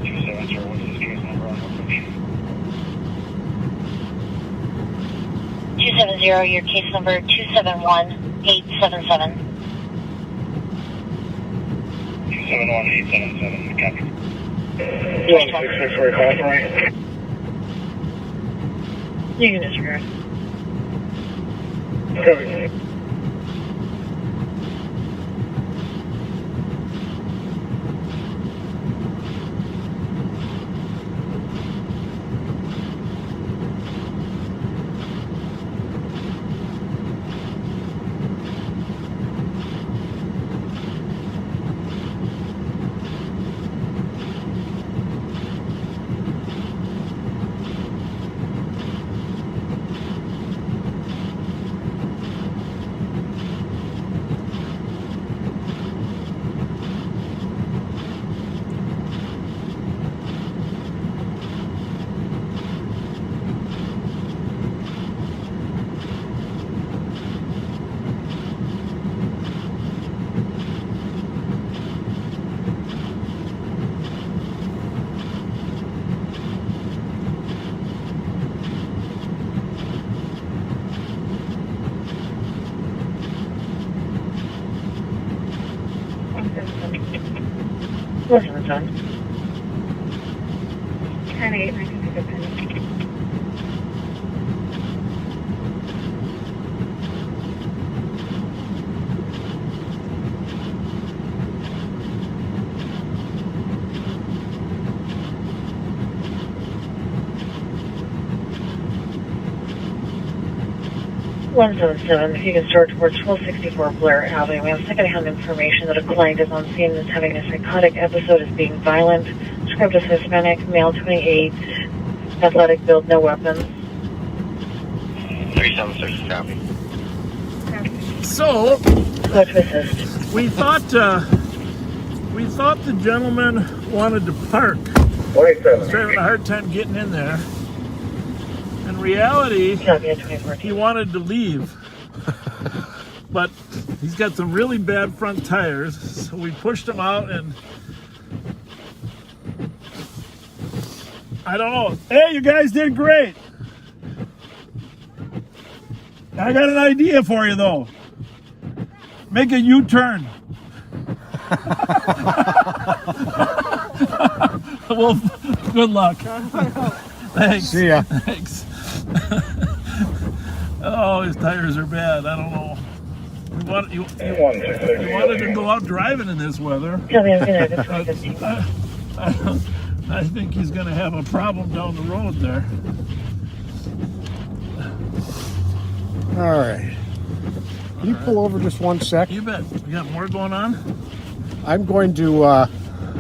What's this case number on location? 270, your case number 271877. 270, 71877, copy. 1664, call for me. You can disregard. Copy. What's the time? 10-8, and I can pick up Penny. If you can start towards 1264 Blair Avenue. We have secondhand information that a client is on scene that's having a psychotic episode, is being violent, described as Hispanic, male 28, athletic build, no weapons. 376, copy. So, Go to assist. we thought the gentleman wanted to park. He's having a hard time getting in there. In reality, he wanted to leave, but he's got some really bad front tires, so we pushed him out, and I don't know. Hey, you guys did great. I got an idea for you, though. Make a U-turn. Well, good luck. Thanks. See ya. Thanks. Oh, his tires are bad. I don't know. He wanted to go out driving in this weather. I think he's going to have a problem down the road there. All right. Can you pull over just one sec? You bet. You got more going on? I'm going to,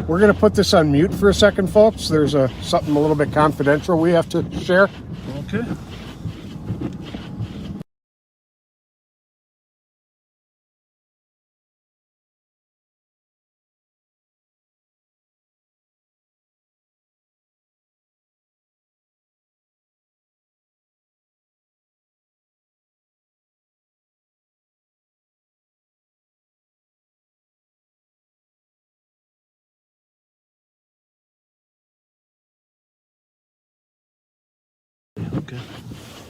we're going to put this on mute for a second, folks. There's something a little bit confidential we have to share. Okay. Okay.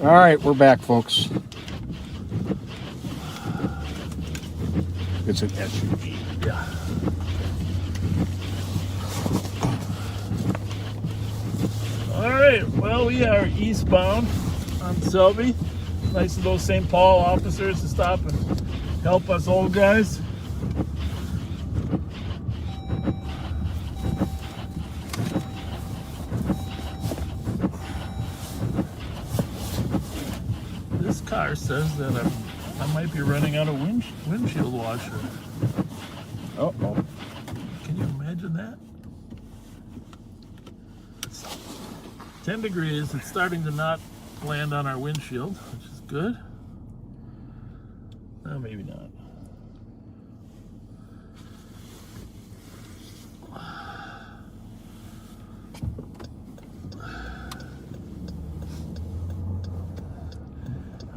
All right, we're back, folks. It's an SUV. Yeah. All right. Well, we are eastbound on Selby. Nice of those St. Paul officers to stop and help us old guys. This car says that I might be running out of windshield washer. Uh-oh. Can you imagine that? It's 10 degrees. It's starting to not land on our windshield, which is good. No, maybe not.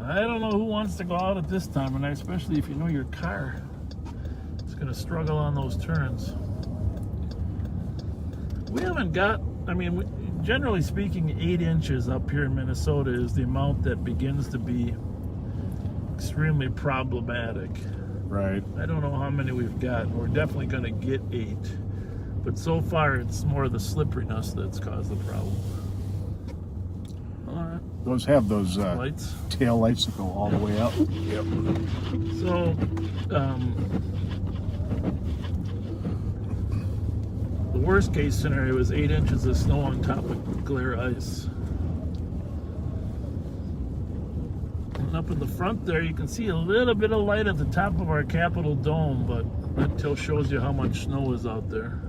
I don't know who wants to go out at this time, and especially if you know your car is going to struggle on those turns. We haven't got, I mean, generally speaking, 8 inches up here in Minnesota is the amount that begins to be extremely problematic. Right. I don't know how many we've got. We're definitely going to get 8. But so far, it's more the slipperiness that's caused the problem. All right. Those have those lights, tail lights that go all the way up. Yep. So, the worst case scenario is 8 inches of snow on top of glare ice. And up in the front there, you can see a little bit of light at the top of our Capitol dome, but that shows you how much snow is out there.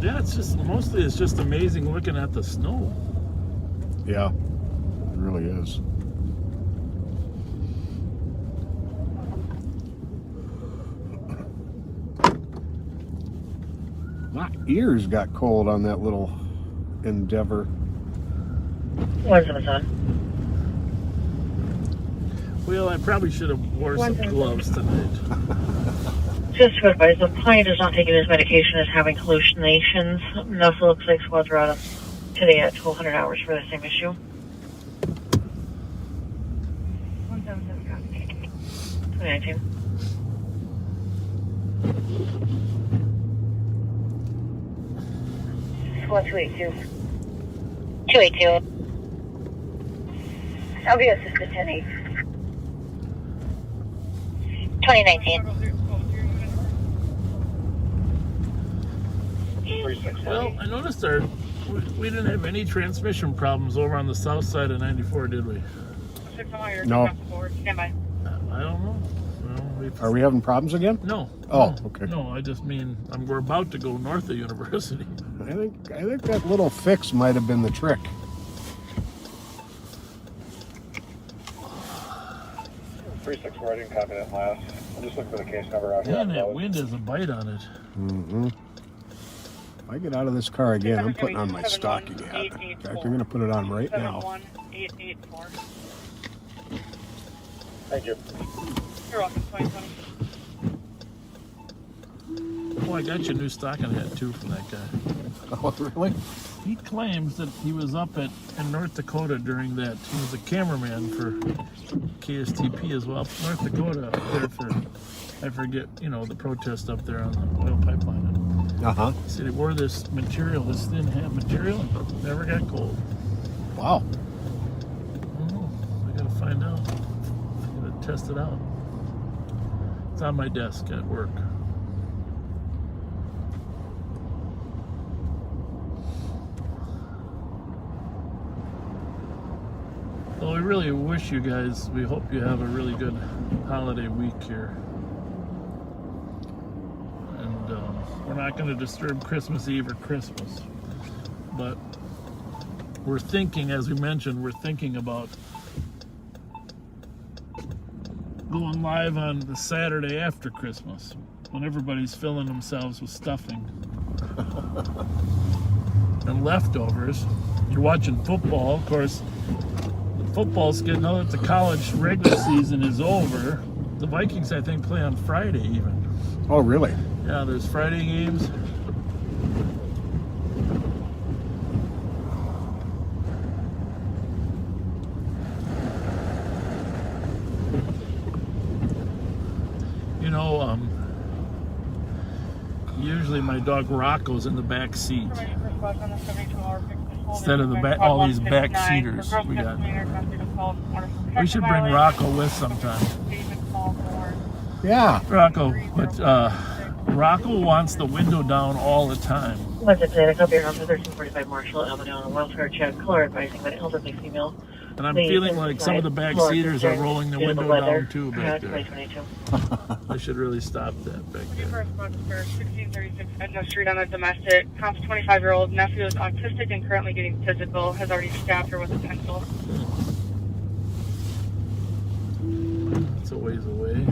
Yeah, it's just amazing looking at the snow. Yeah, it really is. My ears got cold on that little endeavor. What's up, son? Well, I probably should have wore some gloves tonight. Just to advise, the client is not taking his medication, is having hallucinations. Also looks like squads are out of today at 1200 hours for the same issue. 2019. Squad 282. 282. I'll be assisted 10-8. 2019. Well, I noticed we didn't have any transmission problems over on the south side of 94, did we? No. Stand by. I don't know. Are we having problems again? No. Oh, no, okay. No, I just mean we're about to go north of University. I think that little fix might have been the trick. I didn't copy that last. I'm just looking for the case number out here. Yeah, and that wind has a bite on it. Mm-hmm. If I get out of this car again, I'm putting on my stocking hat. In fact, I'm going to put it on right now. 71884. Thank you. You're welcome. 2020. Oh, I got you a new stocking hat too from that guy. Oh, really? He claims that he was up in North Dakota during that. He was a cameraman for KSTP as well. North Dakota up there for, I forget, the protest up there on the oil pipeline. Uh-huh. He said he wore this material, this thin hat material, and never got cold. Wow. I don't know. I gotta find out. I gotta test it out. It's on my desk at work. Well, we really wish you guys, we hope you have a really good holiday week here. And we're not going to disturb Christmas Eve or Christmas. But we're thinking, as we mentioned, we're thinking about going live on the Saturday after Christmas, when everybody's filling themselves with stuffing and leftovers. You're watching football, of course. Football's getting, now that the college regular season is over, the Vikings, I think, play on Friday even. Oh, really? Yeah, there's Friday games. Usually my dog Rocco's in the back seat. Instead of all these back seaters we got. We should bring Rocco with sometime. Yeah. Rocco, but Rocco wants the window down all the time. What's it say? I copy your number 1345 Marshall Avenue on a welfare check. Caller advising that elderly female. And I'm feeling like some of the back seaters are rolling the window down too back there. I should really stop that back there. 1636 Edna Street on a domestic. Comp's 25-year-old nephew is autistic and currently getting physical. Has already stabbed her with a pencil. That's a ways away.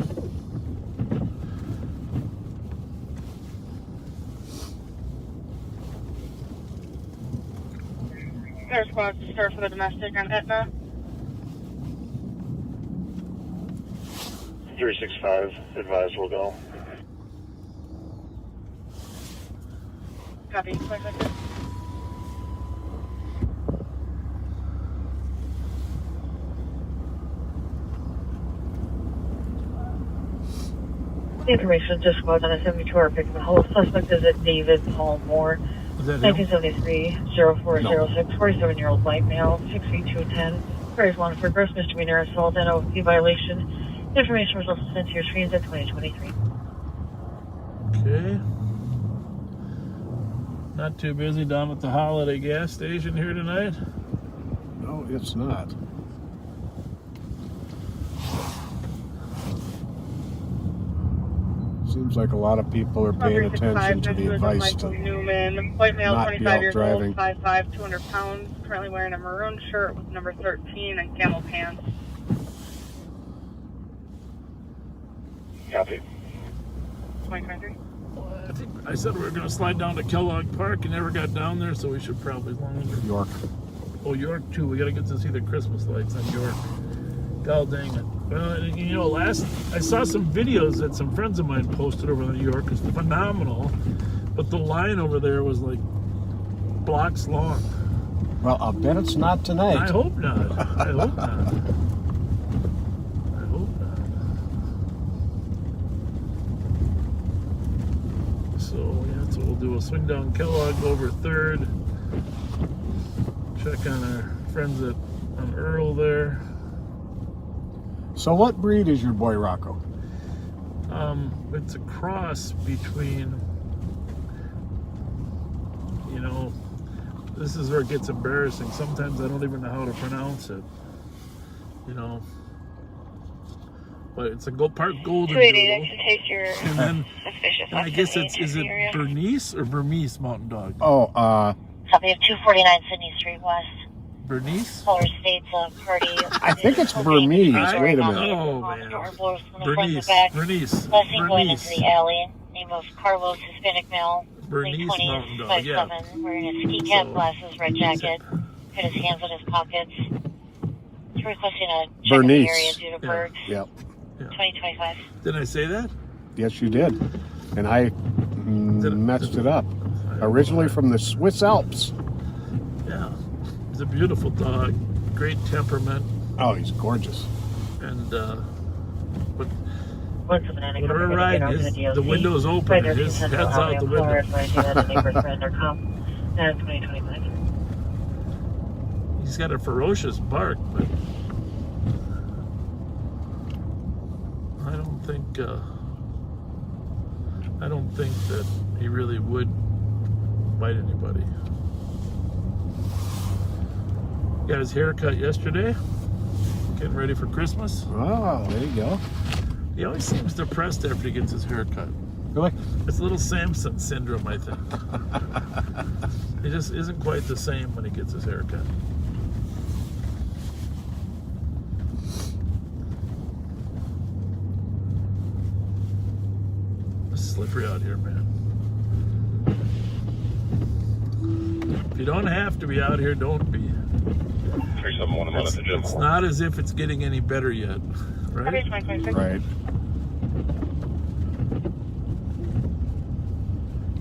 There's squad to start for the domestic on Etna. 365, advised we'll go. Copy. Information just squad on a 72-hour pickup and hold. Suspect is at David Paul Moore, Is that him? 1973-0406, 47-year-old white male, 6 feet 2'10". Carries wanted for gross misdemeanor assault and OP violation. Information was also sent to your screens at 2023. Okay. Not too busy down at the Holiday gas station here tonight. No, it's not. Seems like a lot of people are paying attention to the advice to Newman, white male, not be 25 out years driving. old, 5'5", 200 pounds, currently wearing a maroon shirt with number 13 and camel pants. Copy. 2023. I think I said we were going to slide down to Kellogg Park and never got down there, so we should probably, as long as we're... York. Oh, York too. We got to get to see the Christmas lights on York. God dang it. Well, you know, I saw some videos that some friends of mine posted over in New York. It's phenomenal, but the line over there was like blocks long. Well, I'll bet it's not tonight. I hope not. I hope not. I hope not. So yeah, that's what we'll do. We'll swing down Kellogg, go over 3rd, check on our friends on Earl there. So what breed is your boy Rocco? It's a cross between, you know, this is where it gets embarrassing. Sometimes I don't even know how to pronounce it, you know. But it's a part golden doodle. And then I guess is it Bernice or Burmese Mountain Dog? Oh, Copy of 249 Sydney Street West. Bernice? Caller states a party. I think it's Burmese. Wait a minute. Oh, man. Bernice. Blessing going into the alley. Name of Carlos, Hispanic male. Bernice late 20s, Mountain Dog, yeah. 5'7", wearing a ski cap, glasses, red jacket. Put his hands in his pockets. He's requesting a check in the area due to birds. Yep. 2025. Did I say that? Yes, you did. And I messed it up. Originally from the Swiss Alps. Yeah. He's a beautiful dog. Great temperament. Oh, he's gorgeous. And, but when we're riding, the window's open and his head's out the window. 2025. He's got a ferocious bark, but I don't think that he really would bite anybody. Got his hair cut yesterday. Getting ready for Christmas. Oh, there you go. He always seems depressed after he gets his hair cut. Really? It's a little Samson syndrome, I think. He just isn't quite the same when he gets his hair cut. It's slippery out here, man. If you don't have to be out here, don't be. 371, I'm at the gym. It's not as if it's getting any better yet, right? Right.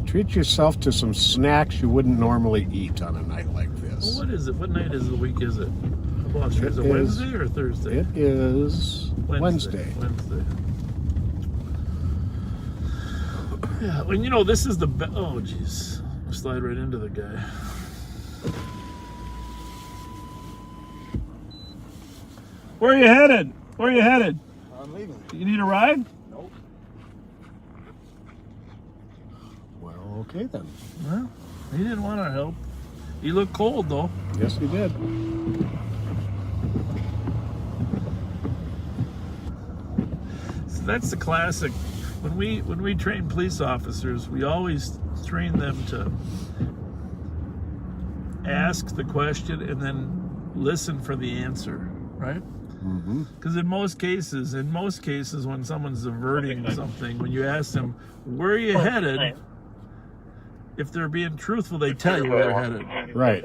Treat yourself to some snacks you wouldn't normally eat on a night like this. Well, what is it? What night is the week is it? I lost you. Is it Wednesday or Thursday? It is Wednesday. Wednesday. Yeah, well, you know, this is the oh, jeez. Slide right into the guy. Where are you headed? Where are you headed? I'm leaving. You need a ride? Nope. Well, okay then. Well, he didn't want our help. He looked cold though. Yes, he did. So that's the classic. When we train police officers, we always train them to ask the question and then listen for the answer, right? Because in most cases, when someone's averting something, when you ask them, where are you headed? If they're being truthful, they tell you where they're headed. Right.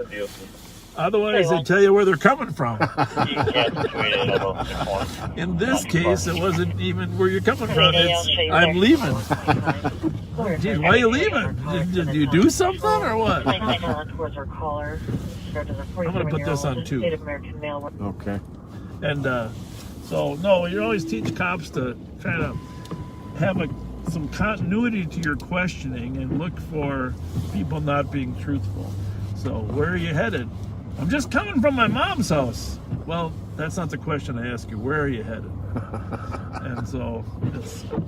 Otherwise, they tell you where they're coming from. You can't tweet it about 6 months. In this case, it wasn't even where you're coming from. It's, I'm leaving. Geez, why are you leaving? Did you do something or what? I'm going to put this on too. Okay. And so, no, you always teach cops to try to have some continuity to your questioning and look for people not being truthful. So, where are you headed? I'm just coming from my mom's house. Well, that's not the question I ask you. Where are you headed? And so, it's a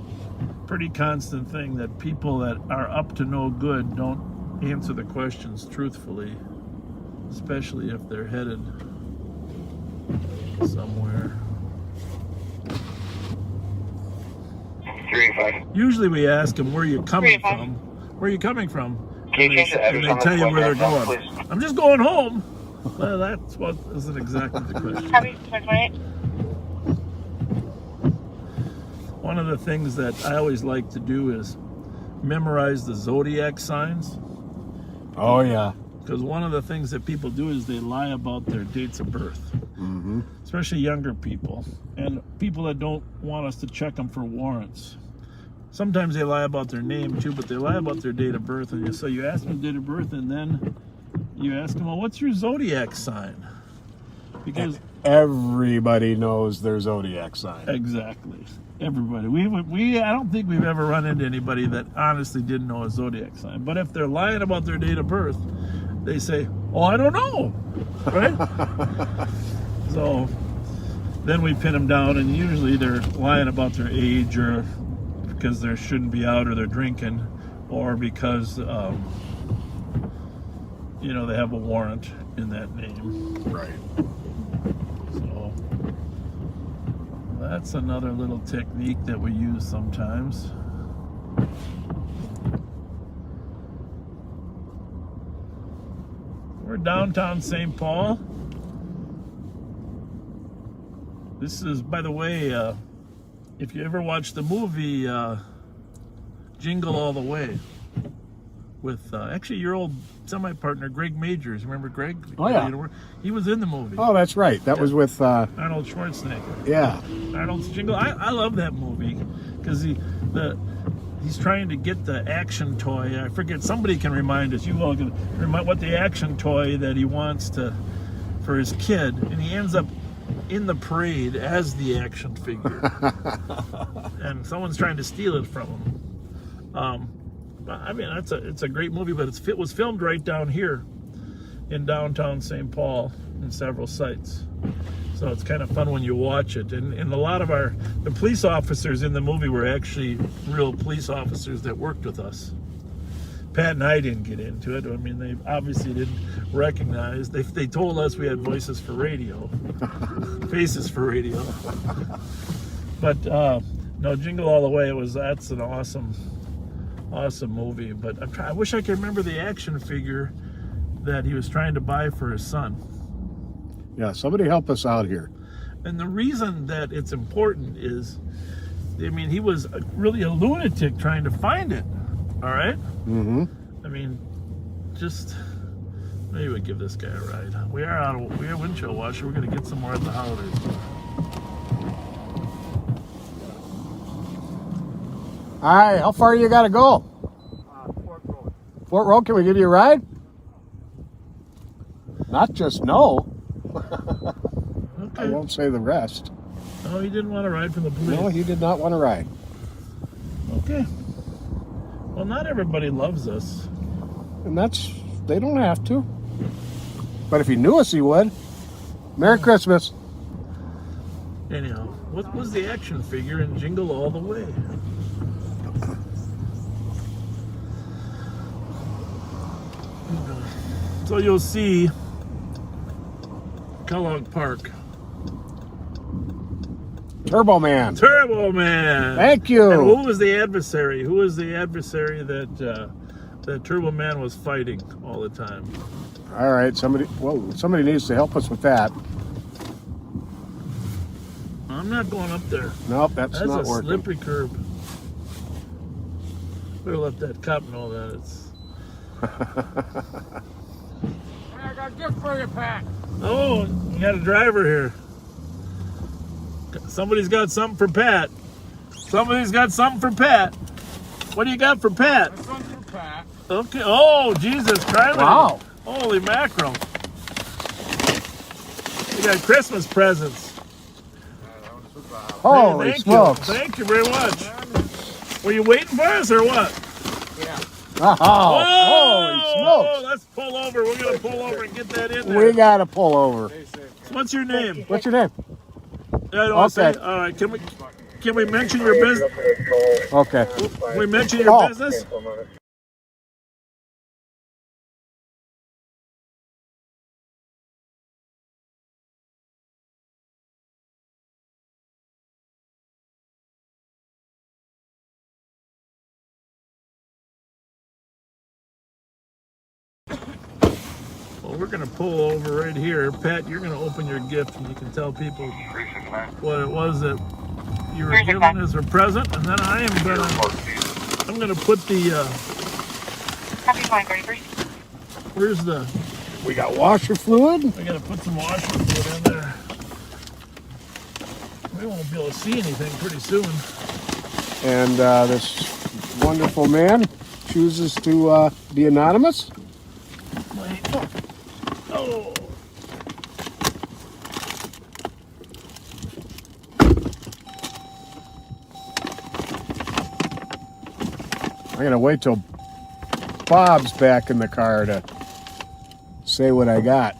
pretty constant thing that people that are up to no good don't answer the questions truthfully, especially if they're headed somewhere. 385. Usually we ask them, where are you coming from? Where are you coming from? And they tell you where they're going. I'm just going home. Well, that's what isn't exactly the question. Copy, 628. One of the things that I always like to do is memorize the zodiac signs. Oh, yeah. Because one of the things that people do is they lie about their dates of birth. Mm-hmm. Especially younger people. And people that don't want us to check them for warrants. Sometimes they lie about their name too, but they lie about their date of birth. And so you ask them date of birth, and then you ask them, well, what's your zodiac sign? Because everybody knows their zodiac sign. Exactly. Everybody. I don't think we've ever run into anybody that honestly didn't know a zodiac sign. But if they're lying about their date of birth, they say, oh, I don't know. Right? So then we pin them down, and usually they're lying about their age, or because they shouldn't be out, or they're drinking, or because you know, they have a warrant in that name. Right. So that's another little technique that we use sometimes. We're downtown St. Paul. This is, by the way, if you ever watched the movie Jingle All the Way with actually your old semi-partner Greg Majors. Remember Greg? Oh, yeah. He was in the movie. Oh, that's right. That was with Arnold Schwarzenegger. Yeah. Arnold's Jingle. I love that movie because he's trying to get the action toy. I forget. Somebody can remind us. You all can remind what the action toy that he wants for his kid, and he ends up in the parade as the action figure, and someone's trying to steal it from him. I mean, it's a great movie, but it was filmed right down here in downtown St. Paul in several sites. So it's kind of fun when you watch it. And a lot of the police officers in the movie were actually real police officers that worked with us. Pat and I didn't get into it. I mean, they obviously didn't recognize. They told us we had voices for radio, faces for radio. But no, Jingle All the Way, that's an awesome movie. But I wish I could remember the action figure that he was trying to buy for his son. Yeah, somebody help us out here. And the reason that it's important is, I mean, he was really a lunatic trying to find it. All right? Mm-hmm. I mean, just maybe we give this guy a ride. We are windshield washer. We're going to get some more at the holidays. All right, how far you got to go? Fort Road. Fort Road, can we give you a ride? Not just no. Okay. I won't say the rest. Oh, he didn't want to ride from the police. No, he did not want to ride. Okay. Well, not everybody loves us. And they don't have to. But if he knew us, he would. Merry Christmas. Anyhow, what was the action figure in Jingle All the Way? So you'll see Kellogg Park. Turbo Man. Turbo Man. Thank you. And who was the adversary? Who was the adversary that Turbo Man was fighting all the time? All right, somebody needs to help us with that. I'm not going up there. Nope, that's not working. That's a slippery curb. Better let that cop know that it's. I got gift for you, Pat. Oh, we got a driver here. Somebody's got something for Pat. Somebody's got something for Pat. What do you got for Pat? This one's for Pat. Okay. Oh, Jesus Christ. Wow. Holy mackerel. We got Christmas presents. Holy Hey, thank smokes. you. Thank you very much. Were you waiting for us or what? Yeah. Oh, Whoa! holy smokes. Let's pull over. We're going to pull over and get that in there. We got to pull over. So what's your name? What's your name? I don't want to Okay. say. All right. Can we mention your business? Okay. Can we mention your business? Well, we're going to pull over right here. Pat, you're going to open your gift and you can tell people what it was that you were given as a present. And then I am going to put the, where's the, We got washer fluid. we got to put some washer fluid in there. We won't be able to see anything pretty soon. And this wonderful man chooses to be anonymous. Wait. Oh. I'm going to wait till Bob's back in the car to say what I got.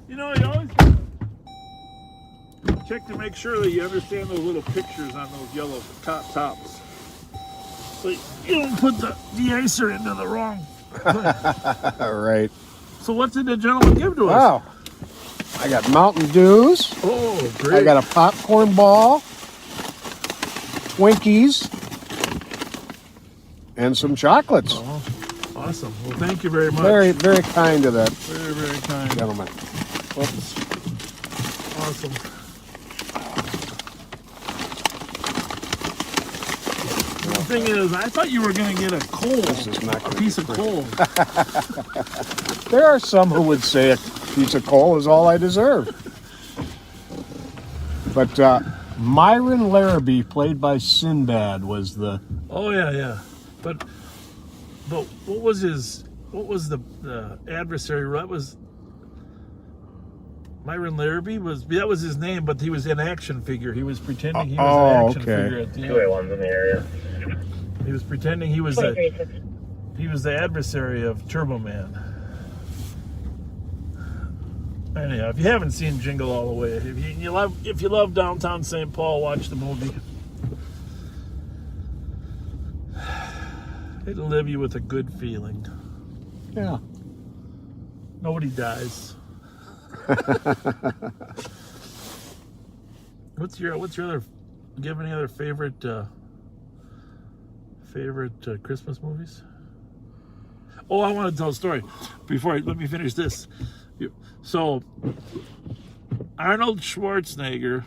You know, you always check to make sure that you understand those little pictures on those yellow tops. So you don't put the de-icer into the wrong place. Right. So what did the gentleman give to us? Wow. I got Mountain Dews. Oh, great. I got a popcorn ball, Twinkies, and some chocolates. Oh, awesome. Well, thank you very much. Very, very kind of that Very, very kind. gentleman. Oops. Awesome. The thing is, I thought you were going to get a coal, a piece of coal. There are some who would say a piece of coal is all I deserve. But Myron Larrabee, played by Sinbad, was the... Oh, yeah. But what was the adversary? What was... Myron Larrabee that was his name, but he was an action figure. He was pretending he was an action figure at the end. 2A1's in the area. He was pretending he was the adversary of Turbo Man. Anyhow, if you haven't seen Jingle All the Way, if you love downtown St. Paul, watch the movie. It'll leave you with a good feeling. Yeah. Nobody dies. What's your other? Do you have any other favorite Christmas movies? Oh, I want to tell a story. Let me finish this. So, Arnold Schwarzenegger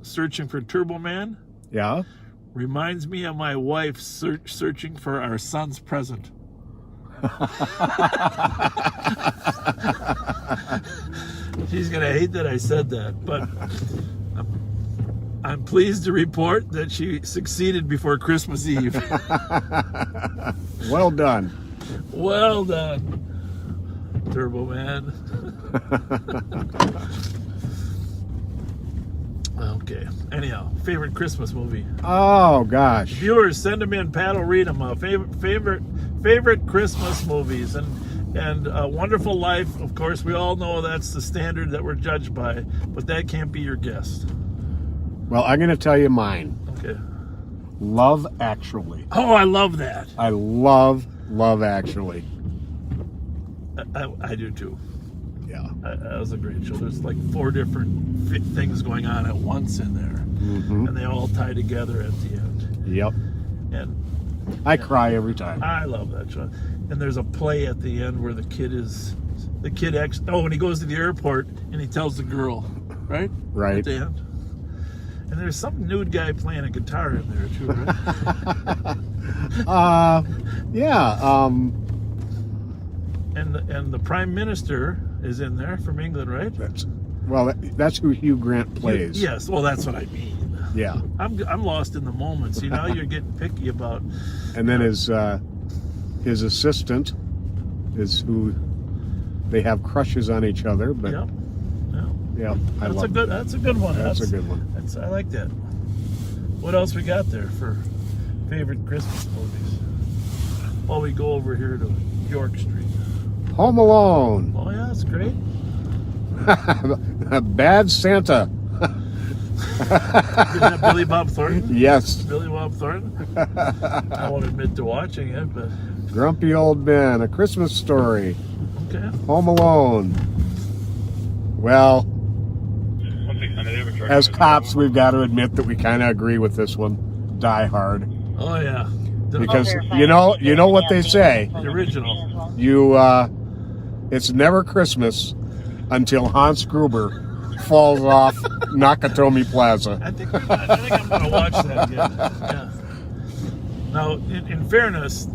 searching for Turbo Man. Yeah. Reminds me of my wife searching for our son's present. She's gonna hate that I said that, but I'm pleased to report that she succeeded before Christmas Eve. Well done. Well done, Turbo Man. Okay. Anyhow, favorite Christmas movie. Oh gosh. Viewers, send them in. Pat will read them. Favorite Christmas movies, and Wonderful Life. Of course, we all know that's the standard that we're judged by, but that can't be your guess. Well, I'm going to tell you mine. Okay. Love Actually. Oh, I love that. I love Actually. I do too. Yeah. That was a great show. There's like 4 different things going on at once in there, and they all tie together at the end. Yep. And I cry every time. I love that show. And there's a play at the end where the kid actually, when he goes to the airport and he tells the girl, right? Right. At the end. And there's some nude guy playing a guitar in there too, right? Yeah. And the Prime Minister is in there from England, right? That's who Hugh Grant plays. Yes, well, that's what I mean. Yeah. I'm lost in the moment. See, now you're getting picky about. And then his assistant is who they have crushes on each other, but Yep. yeah, That's a good one. That's a good one. I like that. What else we got there for favorite Christmas movies? While we go over here to York Street. Home Alone. Oh yeah, that's great. Bad Santa. Is that Billy Bob Thornton? Yes. Billy Bob Thornton? I won't admit to watching it, but... Grumpy Old Men, A Christmas Story. Okay. Home Alone. Well, as cops, we've got to admit that we kind of agree with this one. Die Hard. Oh yeah. Because you know what they say. The original. It's never Christmas until Hans Gruber falls off Nakatomi Plaza. I think I'm going to watch that again. Yeah. Now, in fairness,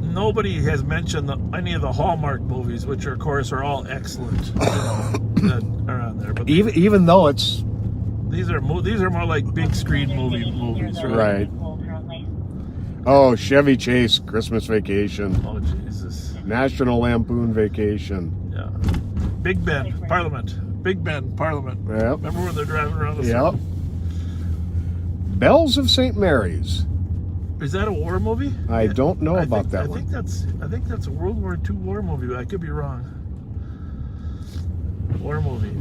nobody has mentioned any of the Hallmark movies, which of course are all excellent, that are on there. But even though it's these are more like big screen movies, right? Right. Oh, Chevy Chase, Christmas Vacation. Oh Jesus. National Lampoon Vacation. Yeah. Big Ben Parliament. Big Ben Parliament. Yep. Remember when they're driving around the Yep. Bells of St. Mary's. Is that a war movie? I don't know about that one. I think that's a World War II war movie, but I could be wrong. War movie.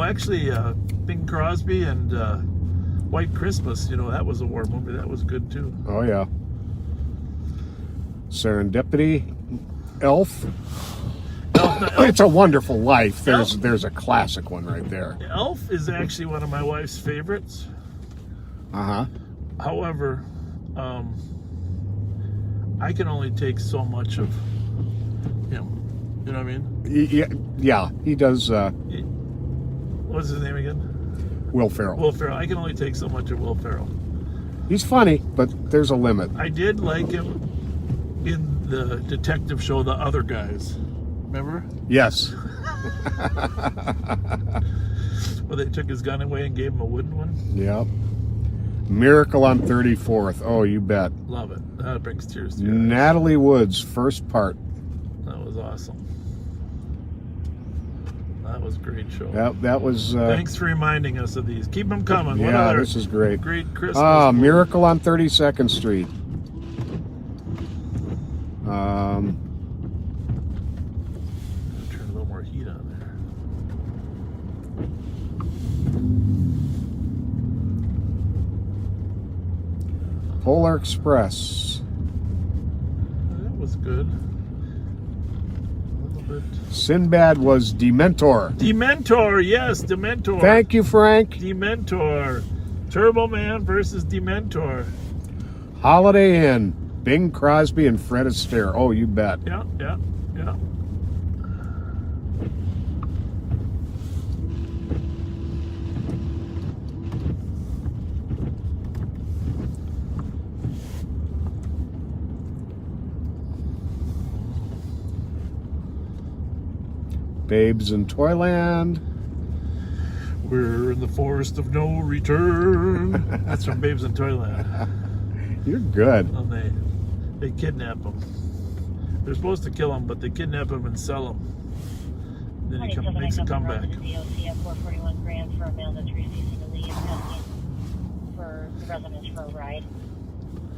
Actually Bing Crosby and White Christmas, that was a war movie. That was good too. Oh yeah. Serendipity, Elf. It's a Wonderful Life. There's a classic one right there. Elf is actually one of my wife's favorites. However, I can only take so much of him. You know what I mean? Yeah, he does. What's his name again? Will Ferrell. Will Ferrell. I can only take so much of Will Ferrell. He's funny, but there's a limit. I did like him in the detective show, The Other Guys. Remember? Yes. Well, they took his gun away and gave him a wooden one. Yep. Miracle on 34th. Oh, you bet. Love it. That brings tears to your eyes. Natalie Wood's first part. That was awesome. That was a great show. That was... Thanks for reminding us of these. Keep them coming. Yeah, what other this is great. Great Christmas movie? Miracle on 32nd Street. Turn a little more heat on there. Polar Express. That was good. Sinbad was Dementor. Dementor, yes, Dementor. Thank you, Frank. Dementor. Turbo Man versus Dementor. Holiday Inn. Bing Crosby and Fred Astaire. Oh, you bet. Yeah. Babes in Toyland. We're in the forest of no return. That's from Babes in Toyland. You're good. Well, they kidnap him. They're supposed to kill him, but they kidnap him and sell him. Then he makes a comeback. DOC at 441 grand for a male that's refusing to leave, asking for the residents for a ride.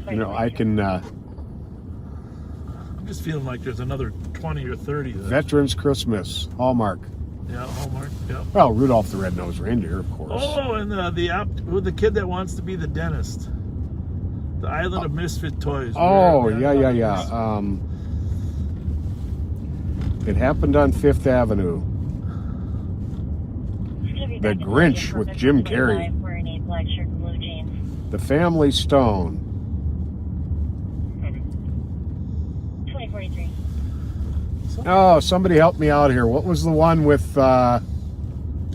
You know, I can... I'm just feeling like there's another 20 or 30. Veterans Christmas, Hallmark. Yeah, Hallmark, yeah. Well, Rudolph the Red-Nosed Reindeer, of course. Oh, and the kid that wants to be the dentist. The Island of Misfit Toys. Oh, yeah. It happened on 5th Avenue. The Grinch with Jim Carrey. Wearing a black shirt and blue jeans. The Family Stone. 2043. Oh, somebody help me out here. What was the one with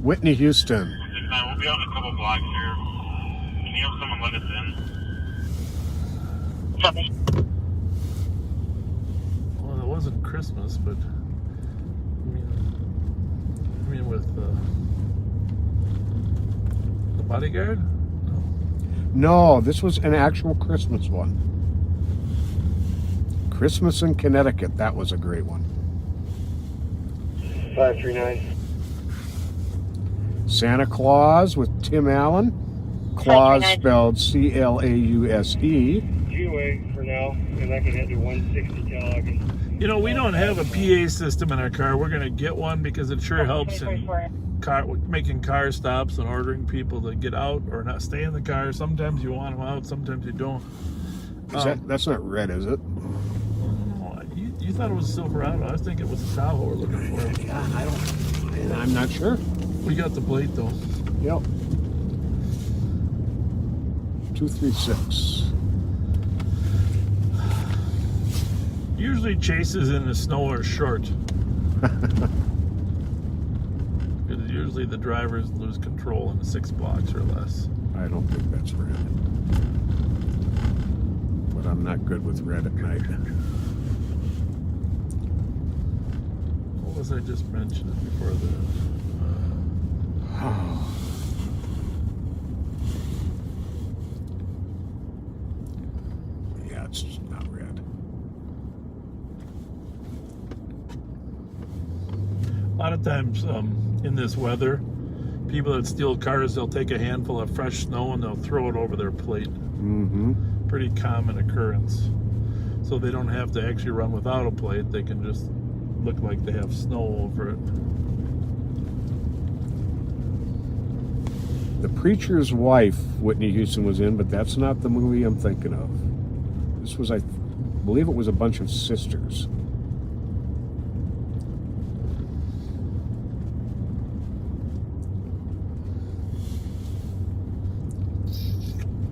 Whitney Houston? We'll be out in a couple blocks here. Can you have someone let us in? Copy. Well, it wasn't Christmas, but I mean with the bodyguard? No, this was an actual Christmas one. Christmas in Connecticut. That was a great one. 539. Santa Claus with Tim Allen. Claus spelled C-L-A-U-S-E. G-Way for now, and I can head to 160 till August. You know, we don't have a PA system in our car. We're going to get one because it sure helps in making car stops and ordering people to get out or not stay in the car. Sometimes you want them out, sometimes you don't. That's not red, is it? You thought it was a Silverado. I was thinking it was a Tahoe we're looking for. Yeah, I'm not sure. We got the plate though. Yep. 236. Usually chases in the snow are short. Because usually the drivers lose control in 6 blocks or less. I don't think that's red. But I'm not good with red at night. What was I just mentioning before the... Yeah, it's just not red. A lot of times in this weather, people that steal cars, they'll take a handful of fresh snow and they'll throw it over their plate. Mm-hmm. Pretty common occurrence. So they don't have to actually run without a plate. They can just look like they have snow over it. The Preacher's Wife, Whitney Houston was in, but that's not the movie I'm thinking of. This was, I believe it was a bunch of sisters. I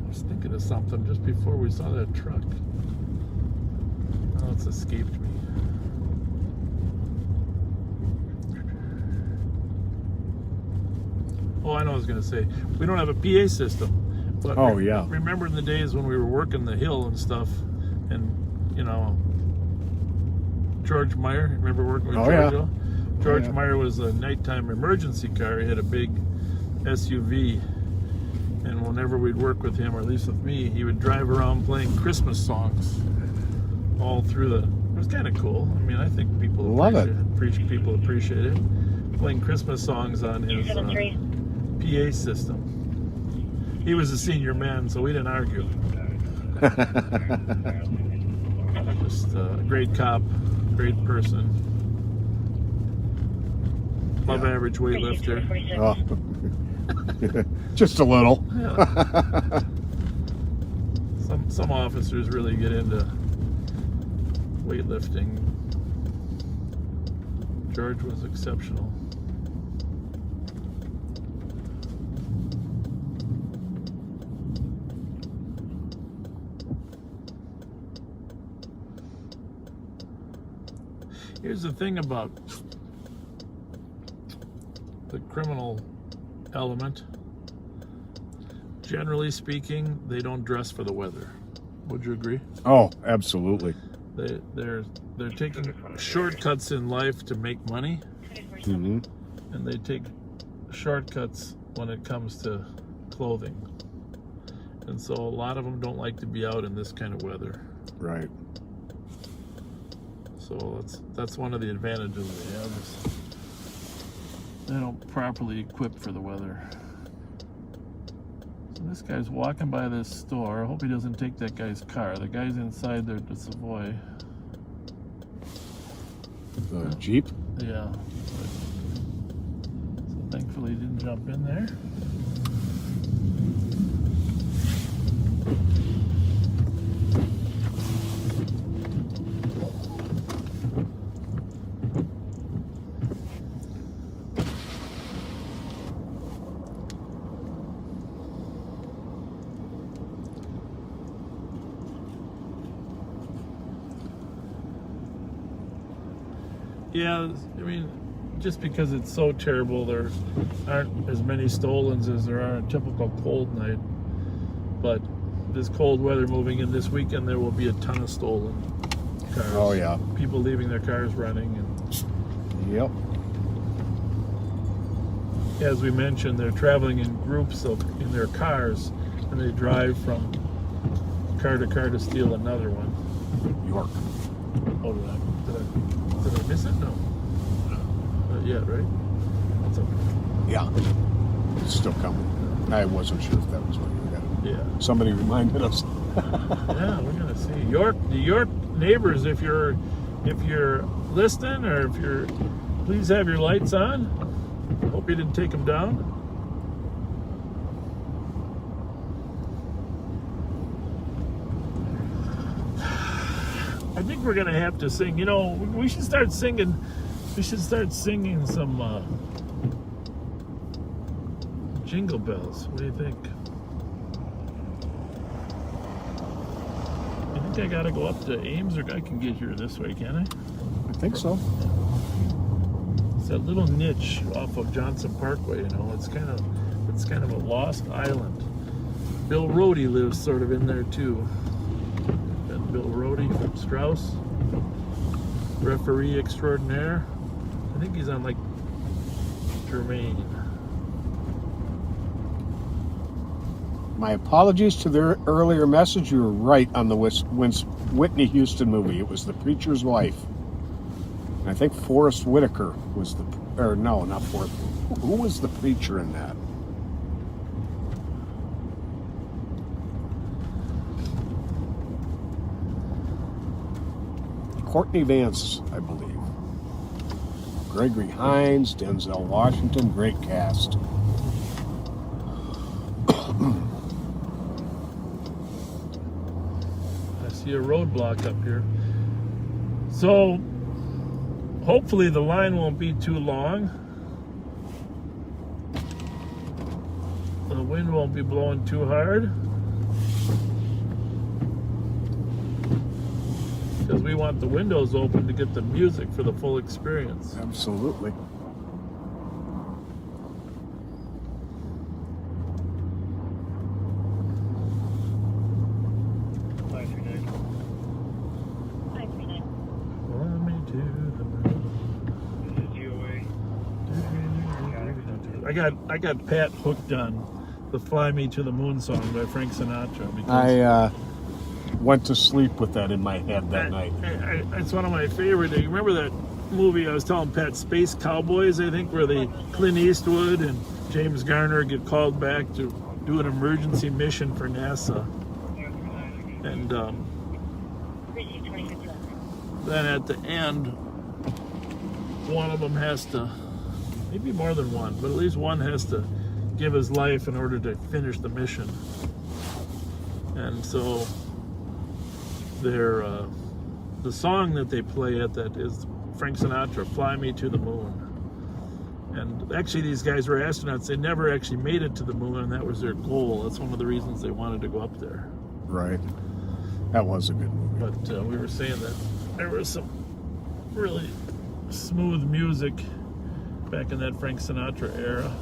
was thinking of something just before we saw that truck. Oh, it's escaped me. Oh, I know what I was going to say. We don't have a PA system. But yeah. Remember in the days when we were working the hill and stuff, and, you know, George Meyer, remember working with George? Yeah. George Meyer was a nighttime emergency car. He had a big SUV. And whenever we'd work with him, or at least with me, he would drive around playing Christmas songs all through the... It was kind of cool. I mean, I think people people appreciate it. Playing Christmas songs on his PA system. He was a senior man, so we didn't argue. Just a great cop, great person. Above average weightlifter. Oh. Just a little. Yeah. Some officers really get into weightlifting. George was exceptional. Here's the thing about the criminal element. Generally speaking, they don't dress for the weather. Would you agree? Oh, absolutely. They're taking shortcuts in life to make money, and they take shortcuts when it comes to clothing. And so a lot of them don't like to be out in this kind of weather. Right. So that's one of the advantages they have is they don't properly equip for the weather. So this guy's walking by this store. I hope he doesn't take that guy's car. The guy's inside there to Savoy. The Jeep? Yeah. So thankfully he didn't jump in there. Yeah, I mean, just because it's so terrible, there aren't as many stolens as there are on a typical cold night. But this cold weather moving in this weekend, there will be a ton of stolen cars. Oh, yeah. People leaving their cars running. And yep. As we mentioned, they're traveling in groups in their cars, and they drive from car to car to steal another one. York. Oh, did I miss it? No. Not yet, right? That's okay. Yeah. It's still coming. I wasn't sure if that was what you were getting. Yeah. Somebody reminded us. Yeah, we're gonna see. The York neighbors, if you're listening, or if you're, please have your lights on. Hope you didn't take them down. I think we're gonna have to sing. You know, we should start singing. We should start singing some jingle bells. What do you think? I think I gotta go up to Ames, or I can get here this way, can I? I think so. It's that little niche off of Johnson Parkway. You know, it's kind of a lost island. Bill Rohde lives sort of in there too. Bill Rohde from Strauss, referee extraordinaire. I think he's on like Germain. My apologies to the earlier message. You were right on the Whitney Houston movie. It was The Preacher's Wife. And I think Forrest Whitaker was no, not Forrest. Who was the preacher in that? Courtney Vance, I believe. Gregory Hines, Denzel Washington, great cast. I see a roadblock up here. So hopefully the line won't be too long. The wind won't be blowing too hard. Because we want the windows open to get the music for the full experience. Absolutely. I got Pat hooked on the "Fly Me to the Moon" song by Frank Sinatra. Because I went to sleep with that in my head that night. It's one of my favorite. You remember that movie I was telling Pat, Space Cowboys, I think, where Clint Eastwood and James Garner get called back to do an emergency mission for NASA. And then at the end, one of them has to, maybe more than one, but at least one has to give his life in order to finish the mission. And so the song that they play at that is Frank Sinatra, "Fly Me to the Moon." And actually these guys were astronauts. They never actually made it to the moon, and that was their goal. That's one of the reasons they wanted to go up there. Right. That was a good movie. But we were saying that there was some really smooth music back in that Frank Sinatra era.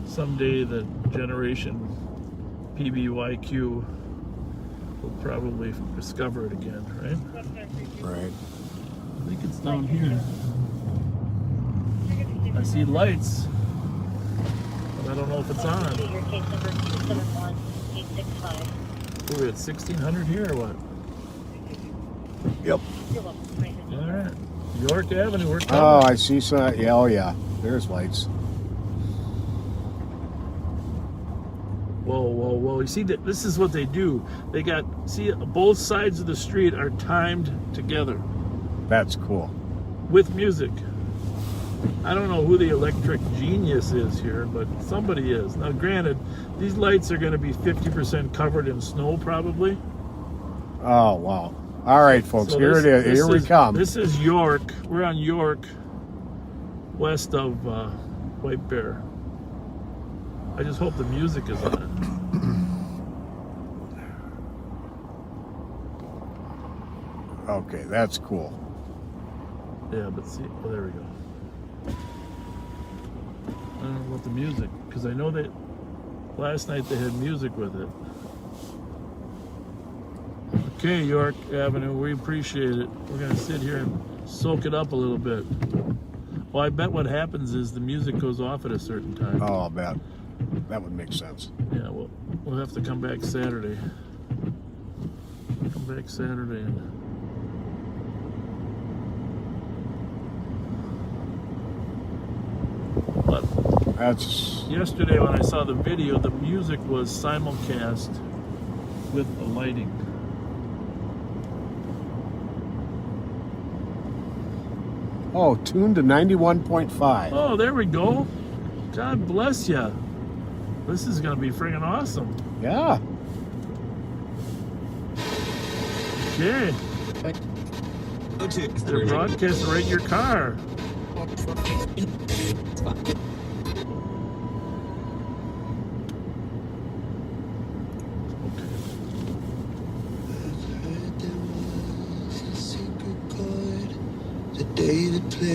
Someday the generation PBYQ will probably discover it again, right? Right. I think it's down here. I see lights, but I don't know if it's on. Your case number 271865. We're at 1600 here or what? Yep. You're welcome. All right. York Avenue, we're Oh, coming. I see some. Yeah, oh yeah. There's lights. Whoa, whoa, whoa. You see, this is what they do. They got, see, both sides of the street are timed together That's cool. with music. I don't know who the electric genius is here, but somebody is. Now, granted, these lights are going to be 50% covered in snow probably. Oh, wow. All right, folks, So here it is. Here we come. This is York. We're on York, west of White Bear. I just hope the music is on it. Okay, that's cool. Yeah, but see, oh, there we go. I don't know about the music, because I know that last night they had music with it. Okay, York Avenue, we appreciate it. We're going to sit here and soak it up a little bit. Well, I bet what happens is the music goes off at a certain time. Oh, I'll bet. That would make sense. Yeah, well, we'll have to come back Saturday. Come back Saturday and... But that's... Yesterday when I saw the video, the music was simulcast with the lighting. Oh, tuned to 91.5. Oh, there we go. God bless ya. This is gonna be friggin' awesome. Yeah. Okay. They're broadcasting right in your car. David play.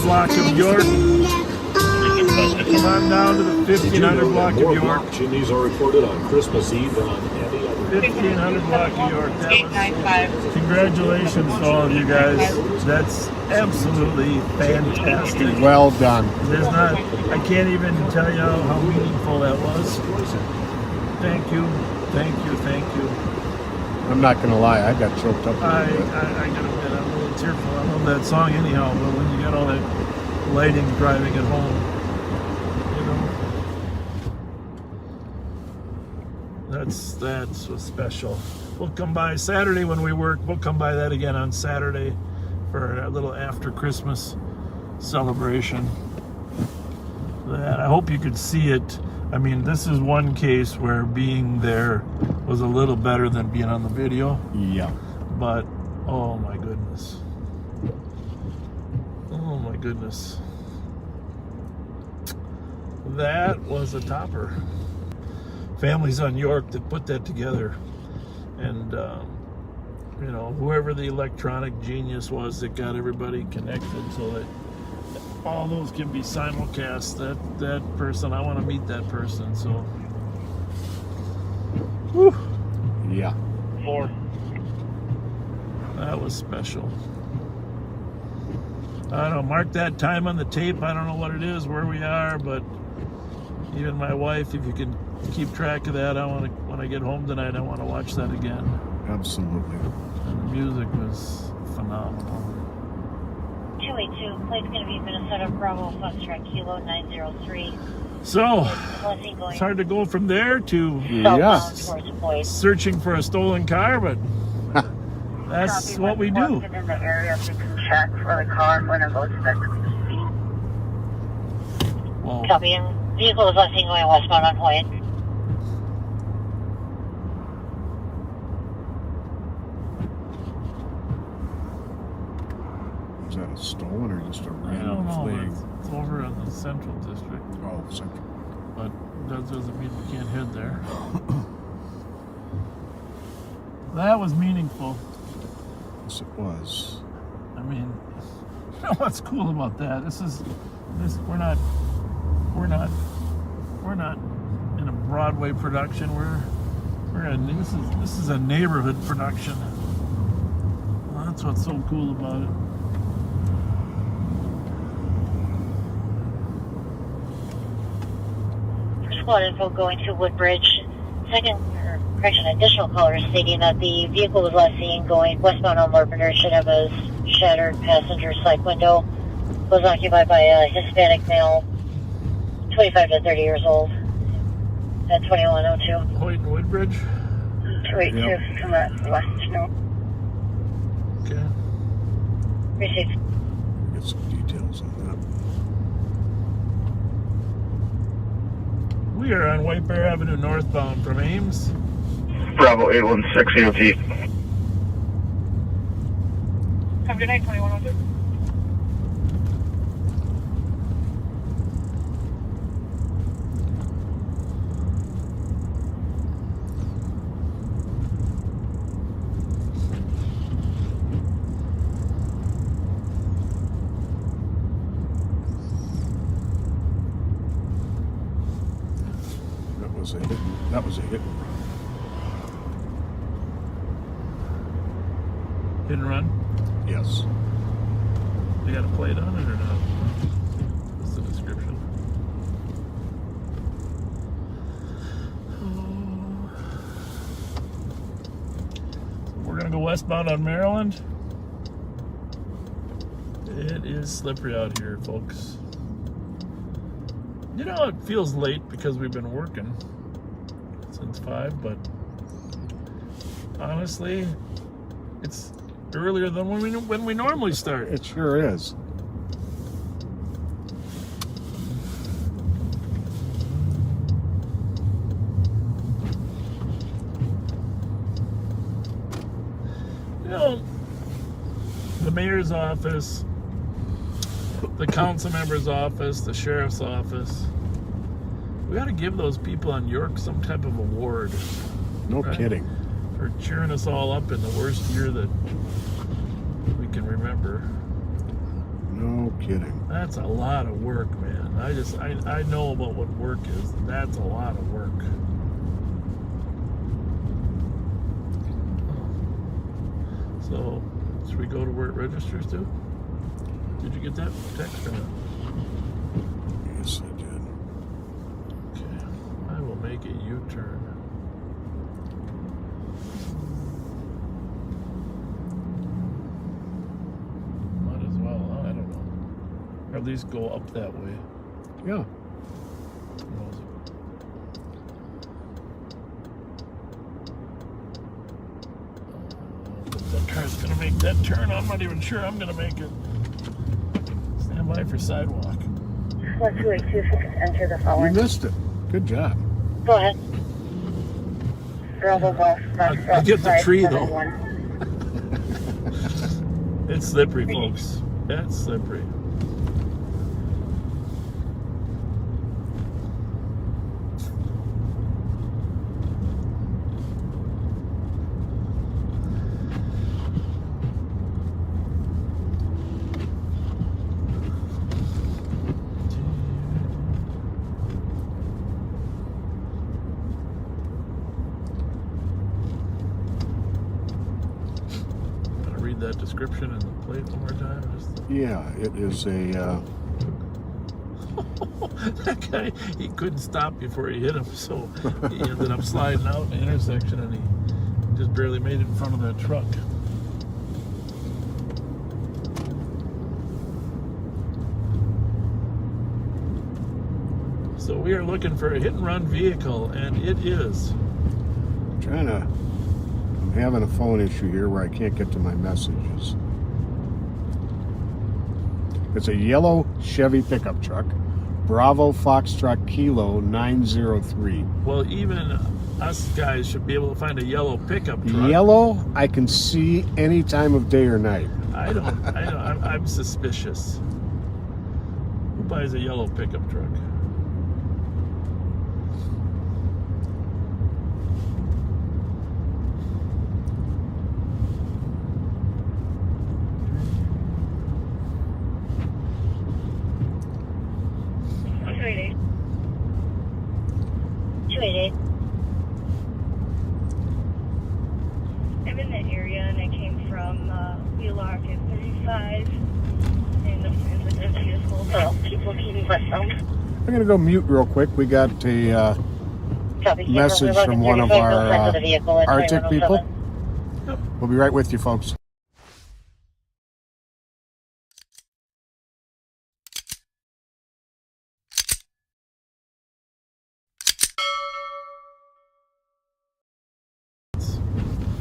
block of York. Come on down to the 1500 block of York. Chimneys are reported on Christmas Eve and on any other 1500 block of York. That was, congratulations to all of you guys. That's absolutely fantastic. Well done. There's not, I can't even tell you how meaningful that was. Thank you, thank you, thank you. I'm not going to lie, I got choked up a I little bit. gotta admit, I'm a little tearful. I love that song anyhow, but when you got all that lighting driving at home, you know, that's what's special. We'll come by Saturday when we work. We'll come by that again on Saturday for a little after Christmas celebration. That I hope you could see it. I mean, this is one case where being there was a little better than being on the video. Yeah. But, oh my goodness. Oh my goodness. That was a topper. Families on York that put that together. And, you know, whoever the electronic genius was that got everybody connected so that all those can be simulcast. That person, I want to meet that person. So, whew. Yeah. 4. That was special. I don't know, mark that time on the tape. I don't know what it is, where we are, but even my wife, if you can keep track of that, I want to, when I get home tonight, I want to watch that again. Absolutely. And the music was phenomenal. 282, plate's going to be Minnesota Bravo Foxtrot Kilo 903. So, it's hard to go from there to searching for a stolen car, but that's what we do. In the area, if you can check for the car when it goes back to the speed. Well, Copy. Vehicle is left going westbound on Hoyt. Is that a stolen or just a I random don't know. fleeing? It's over in the Central District. Oh, Central. But that doesn't mean we can't head there. That was meaningful. Yes, it was. I mean, you know what's cool about that? We're not in a Broadway production. This is a neighborhood production. Well, that's what's so cool about it. Squad info going to Woodbridge. Additional caller stating that the vehicle was last seen going westbound on Larpenter should have a shattered passenger side window. Was occupied by a Hispanic male, 25 to 30 years old, at 2102. Hoyt and Woodbridge? 282, come at west, no. Okay. Received. Get some details on that. We are on White Bear Avenue northbound from Ames. Bravo 816 EOT. Have a good night, 2102. That was a hit. Hit and run? Yes. They got a plate on it or not? What's the description? We're gonna go westbound on Maryland. It is slippery out here, folks. You know, it feels late because we've been working since 5, but honestly, it's earlier than when we normally start. It sure is. You know, the mayor's office, the council member's office, the sheriff's office, we got to give those people on York some type of award. No kidding. For cheering us all up in the worst year that we can remember. No kidding. That's a lot of work, man. I know about what work is. That's a lot of work. So, should we go to where it registers to? Did you get that text or not? Yes, I did. Okay. I will make a U-turn. Might as well, huh? I don't know. Or at least go up that way. Yeah. That car's gonna make that turn. I'm not even sure I'm gonna make it. Stand by for sidewalk. Fletcher 282, enter the following. You missed it. Good job. Go ahead. Bravo Golf. I get the tree though. It's slippery, folks. That's slippery. That description and the plate one more time? Yeah, it is a... That guy, he couldn't stop before he hit him, so he ended up sliding out in the intersection and he just barely made it in front of that truck. So we are looking for a hit-and-run vehicle, and it is. I'm having a phone issue here where I can't get to my messages. It's a yellow Chevy pickup truck, Bravo Foxtrot Kilo 903. Well, even us guys should be able to find a yellow pickup truck. Yellow, I can see any time of day or night. I'm suspicious. Who buys a yellow pickup truck? I'm in that area and I came from Wheelock at 35 and the friends with vehicle, so keep looking westbound. I'm going to go mute real quick. We got a message from one of our Arctic people. We'll be right with you, folks.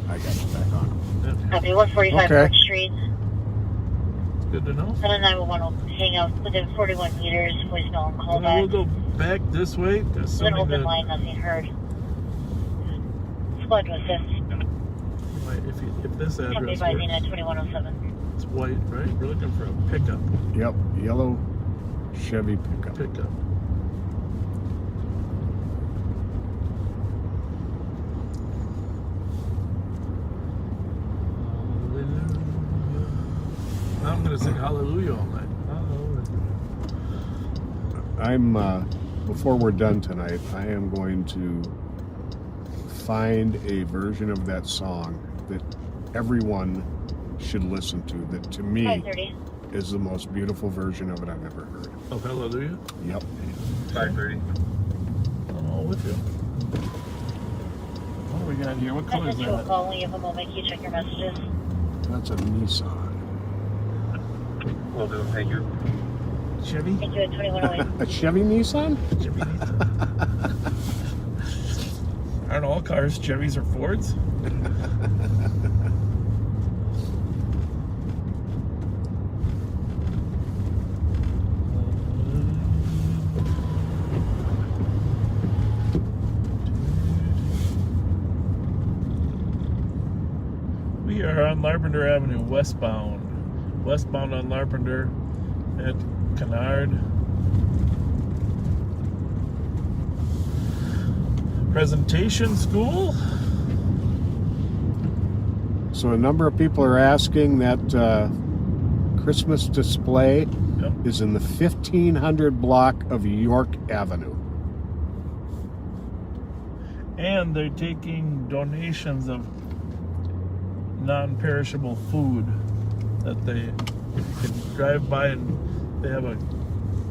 I got you back on. Copy 145 North Street. Good to know. And 911 will hang out within 41 meters, voicemail and call back. We'll go back this way. An open line, nothing heard. Squad to assist. If this address by works, 2107. it's white, right? We're looking for a pickup. Yep, yellow Chevy pickup. I'm going to sing hallelujah all night. Hallelujah. Before we're done tonight, I am going to find a version of that song that everyone should listen to, that to me is the most beautiful version of it I've ever heard. Of hallelujah? Yep. 5:30. I'm all with you. What do we got here? What color is that? Call when you have a moment. Can you check your messages? That's a Nissan. Will do. Thank you. Chevy? Thank you at 2108. A Chevy Nissan? Chevy Nissan. Aren't all cars Chevys or Fords? We are on Larpenteur Avenue, westbound. Westbound on Larpenteur at Kennard. Presentation school. So a number of people are asking that Christmas display Yep. is in the 1500 block of York Avenue. And they're taking donations of non-perishable food that they, if you can drive by and they have a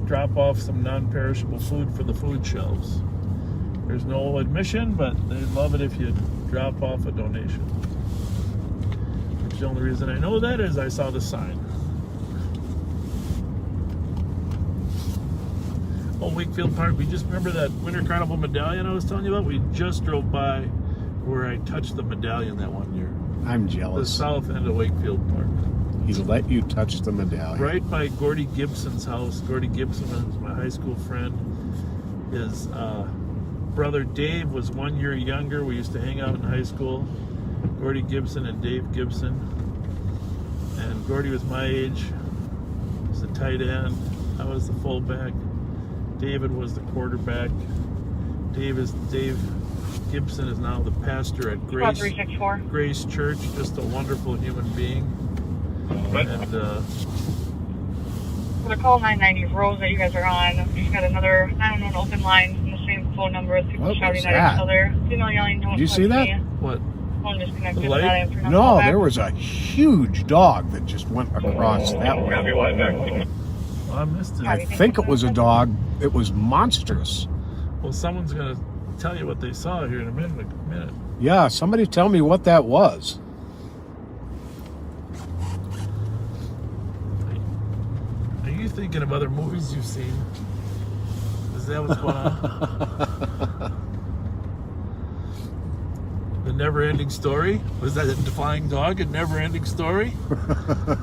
drop off some non-perishable food for the food shelves. There's no admission, but they love it if you drop off a donation. Which the only reason I know that is I saw the sign. Oh, Wakefield Park, we just remember that Winter Carnival medallion I was telling you about? We just drove by where I touched the medallion that one year. I'm The jealous. south end of Wakefield Park. He let you touch the medallion. Right by Gordy Gibson's house. Gordy Gibson is my high school friend. His brother Dave was 1 year younger. We used to hang out in high school. Gordy Gibson and Dave Gibson. And Gordy was my age. He was the tight end. I was the fullback. David was the quarterback. Dave Gibson is now the pastor at Grace 364. Grace Church. Just a wonderful human being. And For the call 990 Rose that you guys are on, you've got another 911 open line from the same phone number with people What shouting was at that? each other. Female yelling, don't Did you touch see that? me. what? Phone disconnected. The light? Not answering on No, callback. there was a huge dog that just went across that way. Well, I missed it. I think it was a dog. It was monstrous. Well, someone's gonna tell you what they saw here in a minute. Yeah, somebody tell me what that was. Are you thinking of other movies you've seen? Is that what's going on? The Never-Ending Story? Was that a flying dog? A Never-Ending Story?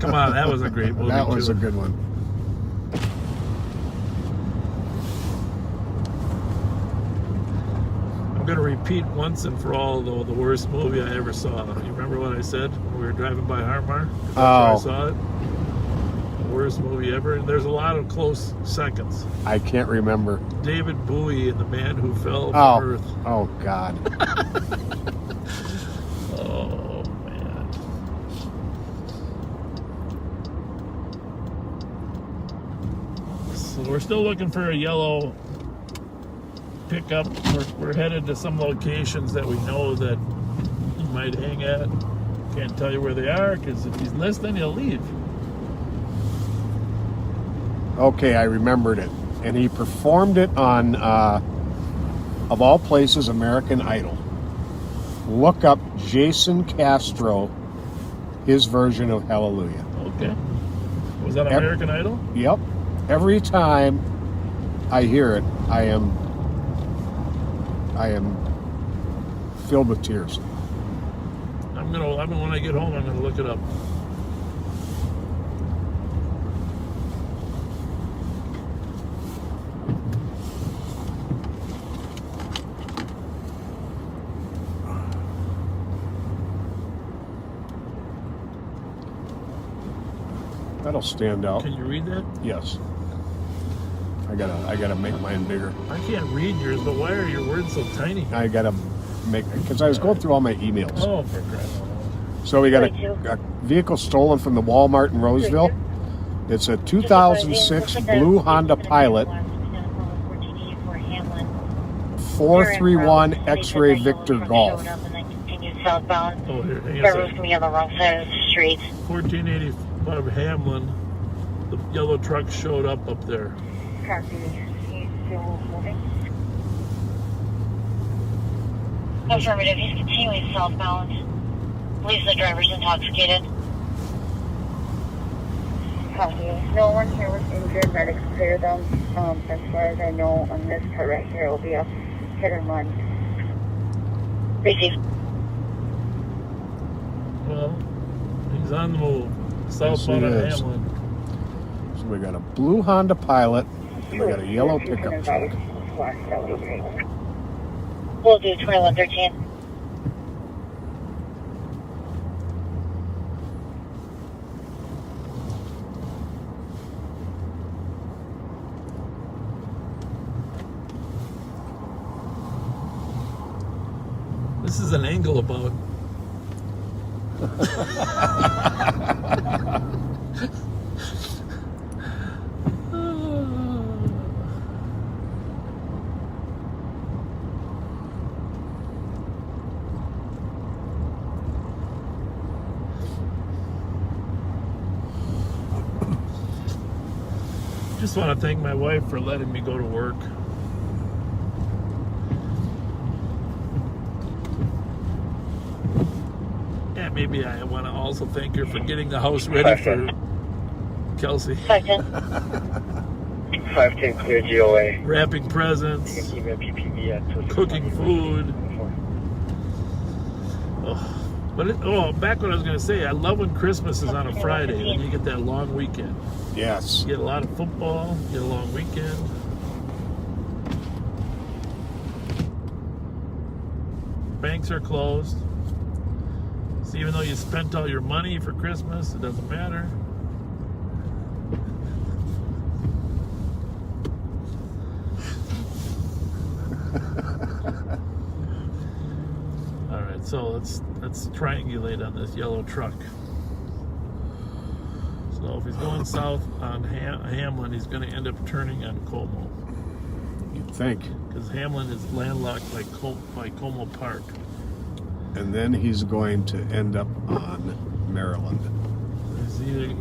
Come on, that was a great movie. That was too. a good one. I'm going to repeat once and for all, though, the worst movie I ever saw. You remember what I said when we were driving by Harmar? That's where I saw it. The worst movie ever. And there's a lot of close seconds. I can't remember. David Bowie and the Man Who Fell from Earth. Oh, God. Oh, man. So we're still looking for a yellow pickup. We're headed to some locations that we know that he might hang at. Can't tell you where they are because if he's listening, he'll leave. Okay, I remembered it. And he performed it on, of all places, American Idol. Look up Jason Castro, his version of Hallelujah. Okay. Was that American Idol? Yep. Every time I hear it, I am filled with tears. When I get home, I'm gonna look it up. That'll stand out. Can you read that? Yes. I gotta make mine bigger. I can't read yours, but why are your words so tiny? I gotta make, because I was going through all my emails. Oh, for crying out loud. So we got a vehicle stolen from the Walmart in Roseville. It's a 2006 blue Honda Pilot, 431 X-Ray Victor Golf. Southbound. Oh, here, hang on a Driver's second. gonna be on the wrong side of the street. 1485 Hamlin. The yellow truck showed up there. Copy. He's still moving. Affirmative. He's continuing southbound. Believes the driver's intoxicated. Copy. No one here was injured. Medics cleared them. As far as I know, on this part right here, it will be a hit and run. Receive. Well, he's on the move. Southbound Yes, he of is. Hamlin. So we got a blue Honda Pilot, and we got a yellow pickup truck. We'll do 2113. This is an angle about. Just want to thank my wife for letting me go to work. Yeah, maybe I want to also thank her for getting the house ready for Kelsey. Second. 510 clear GOA. Wrapping presents, cooking food. Oh, back what I was going to say, I love when Christmas is on a Friday and you get that long weekend. Yes. You get a lot of football, you get a long weekend. Banks are closed. So even though you spent all your money for Christmas, it doesn't matter. All right, so let's triangulate on this yellow truck. So if he's going south on Hamlin, he's going to end up turning on Como. You'd think. Because Hamlin is landlocked by Como Park. And then he's going to end up on Maryland.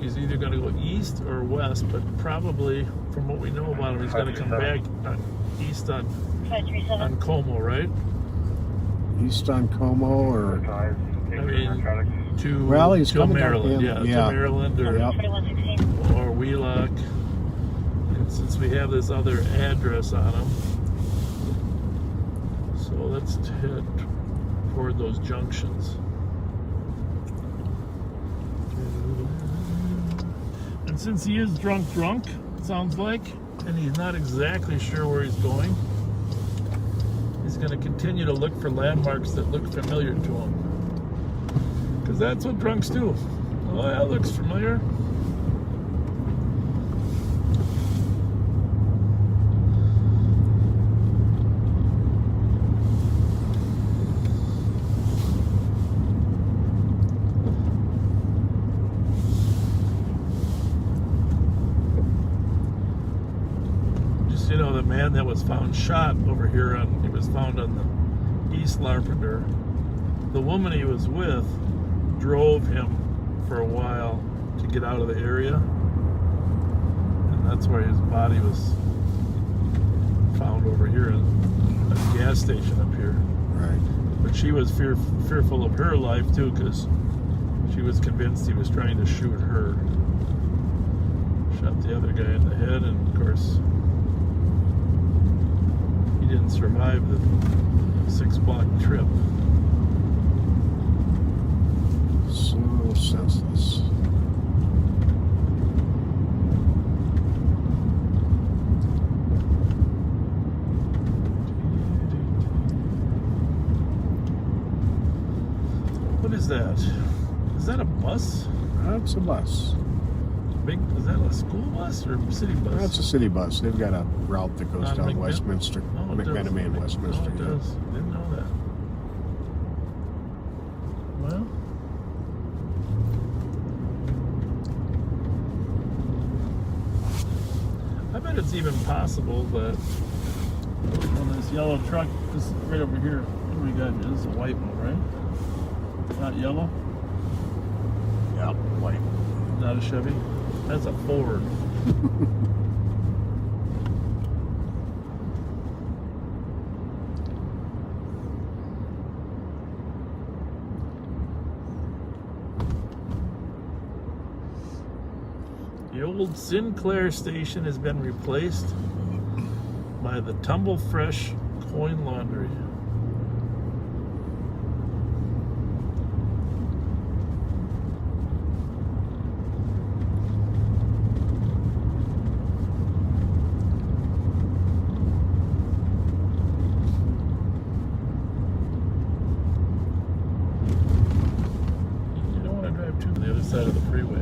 He's either going to go east or west, but probably, from what we know about him, he's going to come back east on Como, right? East on Como, or I mean, to Maryland, Maryland, to Maryland or Wheelock. And since we have this other address on him, so let's head toward those junctions. And since he is drunk, it sounds like, and he's not exactly sure where he's going, he's going to continue to look for landmarks that look familiar to him. Because that's what drunks do. Oh, that looks familiar. Just, you know, the man that was found shot over here, he was found on the East Larpenteur. The woman he was with drove him for a while to get out of the area, and that's where his body was found over here at a gas station up here. Right. But she was fearful of her life too, because she was convinced he was trying to shoot her. Shot the other guy in the head, and of course he didn't survive the 6-block trip. So senseless. What is that? Is that a bus? That's a bus. Is that a school bus or a city bus? That's a city bus. They've got a route that goes down Westminster. Oh, it McMenemy and Westminster. Oh, it does. Didn't know that. Well, I bet it's even possible that on this yellow truck, this is right over here, what do we got here? This is a white one, right? Not yellow? Yeah, white. Not a Chevy? That's a Ford. The old Sinclair station has been replaced by the Tumble Fresh Coin Laundry. You don't want to drive too to the other side of the freeway.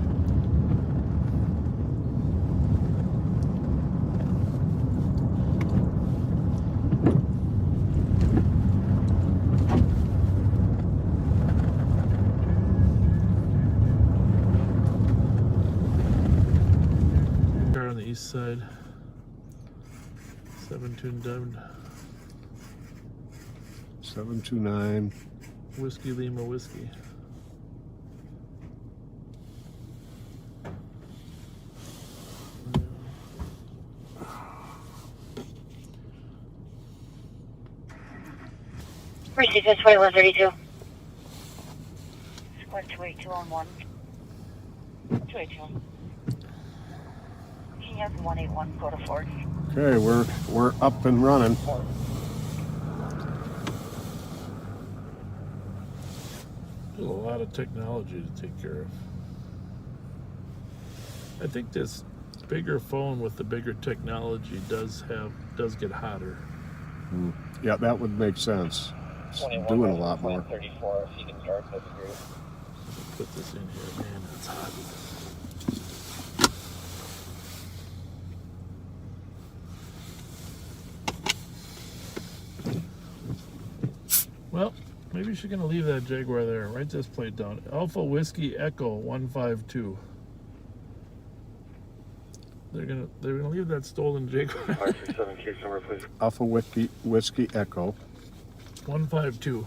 On the east side, 729 729 Whiskey Lima Whiskey. Received at 2132. Square 282 on 1. 282. King has 181, go to 4. Okay, we're up and running. There's a lot of technology to take care of. I think this bigger phone with the bigger technology does get hotter. Yeah, that would make sense. It's doing a lot more. 34, if you can start, that'd be great. Put this in here, man, it's hot. Well, maybe she's gonna leave that Jaguar there. Write this plate down. Alpha Whiskey Echo 152. They're gonna leave that stolen Jaguar. 537 case number, please. Alpha Whiskey Echo. 152.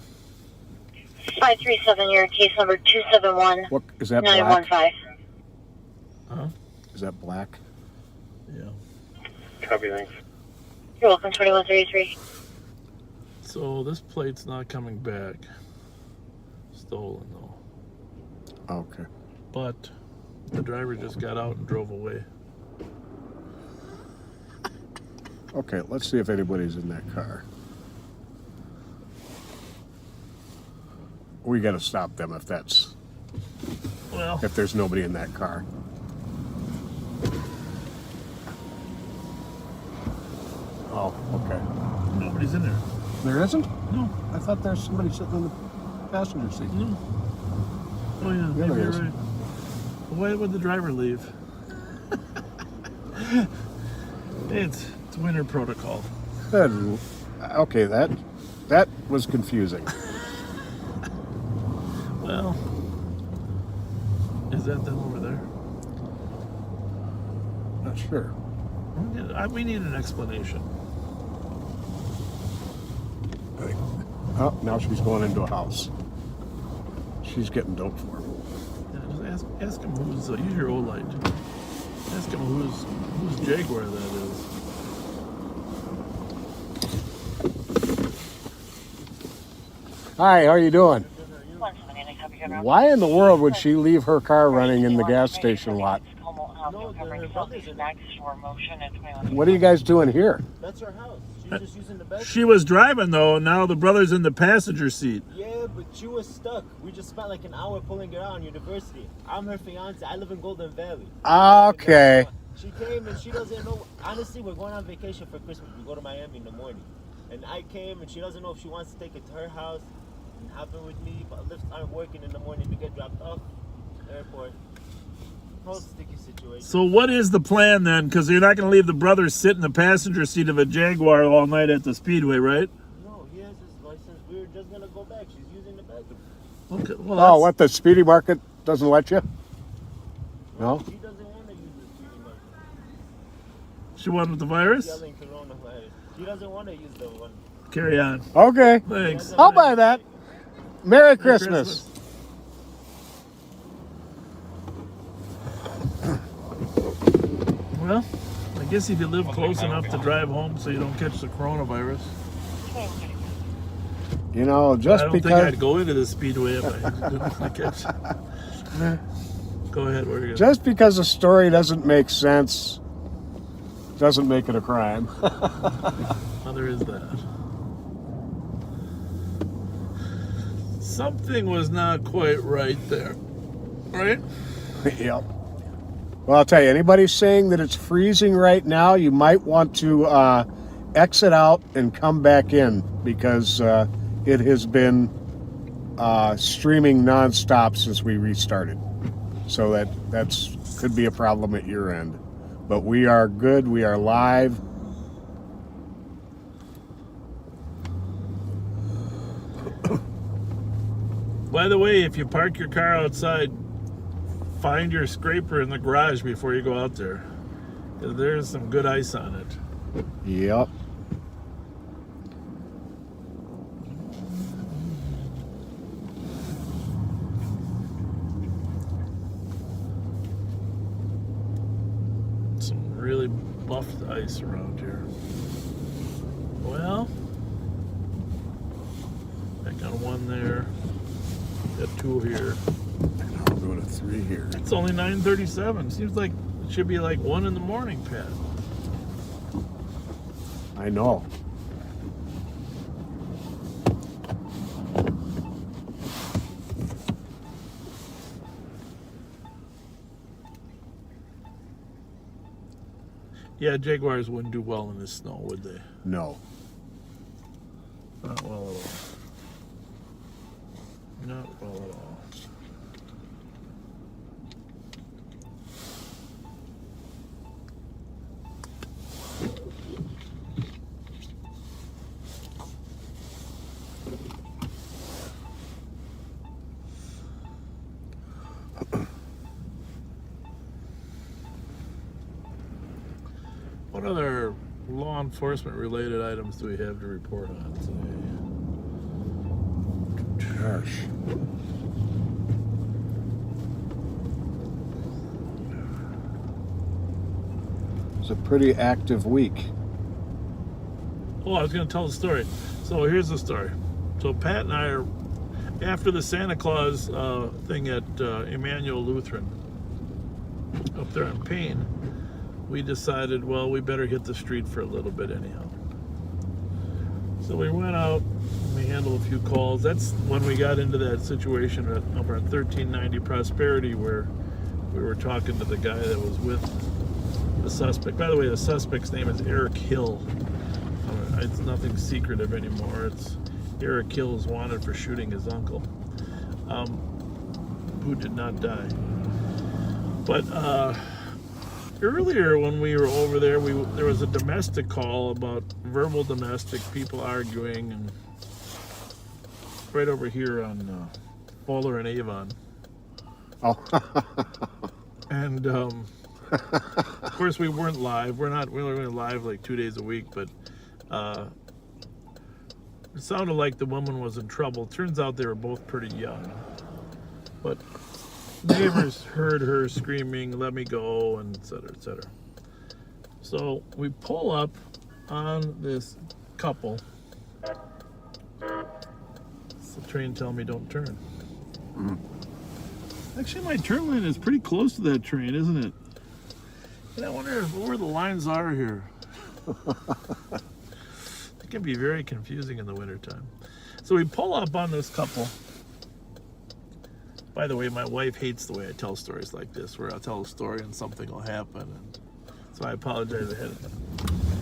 537, your case number 271. What is that? 915. Huh? Is that black? Yeah. Copy, thanks. You're welcome, 2133. So this plate's not coming back. Stolen though. Okay. But the driver just got out and drove away. Okay, let's see if anybody's in that car. We got to stop them if there's nobody in that car. Oh, okay. Nobody's in there. There isn't? No. I thought there's somebody sitting in the passenger seat. No. Oh yeah, Yeah, maybe there you're is. right. Why would the driver leave? It's winter protocol. Good. Okay, that was confusing. Well, is that them over there? Not sure. We need an explanation. Oh, now she's going into a house. She's getting dope for him. Yeah, just ask him who's. Use your old light. Ask him whose Jaguar that is. Hi, how are you doing? Why in the world would she leave her car running in the gas station lot? What are you guys doing here? That's her house. She's just using the bedroom. She was driving though. Now the brother's in the passenger seat. Yeah, but she was stuck. We just spent like an hour pulling her out on University. I'm her fiance. I live in Golden Valley. Okay. She came and she doesn't know. Honestly, we're going on vacation for Christmas. We go to Miami in the morning. And I came and she doesn't know if she wants to take it to her house and happen with me. But lifts aren't working in the morning to get dropped off airport. Whole sticky situation. So what is the plan then? Because you're not going to leave the brother sit in the passenger seat of a Jaguar all night at the Speedway, right? No, he has his license. We were just going to go back. She's using the bathroom. Okay. Well, What, the speedy market doesn't let you? No? She doesn't want to use the speedy market. She wanted the virus? Yelling coronavirus. She doesn't want to use the one. Carry on. Okay. Thanks. I'll buy that. Merry Christmas. Well, I guess if you live close enough to drive home so you don't catch the coronavirus. You know, just I don't because... think I'd go into the Speedway if I didn't want to catch. Go ahead, where are you going? Just because a story doesn't make sense doesn't make it a crime. Well, there is that. Something was not quite right there. Right? Yep. Well, I'll tell you, anybody saying that it's freezing right now, you might want to exit out and come back in because it has been streaming nonstop since we restarted. So that's could be a problem at your end. But we are good. We are live. By the way, if you park your car outside, find your scraper in the garage before you go out there. 'Cause there's some good ice on it. Yep. Some really buffed ice around here. Well, Got one there. Got two here. And I'll go to 3 here. It's only 9:37. Seems like it should be like 1 in the morning, Pat. I know. Yeah, Jaguars wouldn't do well in this snow, would they? No. Not well at all. Not well at all. What other law enforcement related items do we have to report on today? Gosh. It's a pretty active week. Oh, I was going to tell the story. So here's the story. So Pat and I are, after the Santa Claus thing at Emmanuel Lutheran up there on Payne, we decided, well, we better hit the street for a little bit anyhow. So we went out, we handled a few calls. That's when we got into that situation over at 1390 Prosperity where we were talking to the guy that was with the suspect. By the way, the suspect's name is Eric Hill. It's nothing secretive anymore. It's Eric Hill is wanted for shooting his uncle, who did not die. But earlier when we were over there, there was a domestic call about verbal domestic, people arguing, and right over here on Bowler and Avon. Oh. And of course we weren't live. We were only live like 2 days a week, but it sounded like the woman was in trouble. Turns out they were both pretty young, but neighbors heard her screaming, "Let me go," and et cetera, et cetera. So we pull up on this couple. The train telling me don't turn. Mm. Actually, my turn lane is pretty close to that train, isn't it? And I wonder where the lines are here. It can be very confusing in the wintertime. So we pull up on this couple. By the way, my wife hates the way I tell stories like this, where I'll tell a story and something will happen. And so I apologize ahead of time.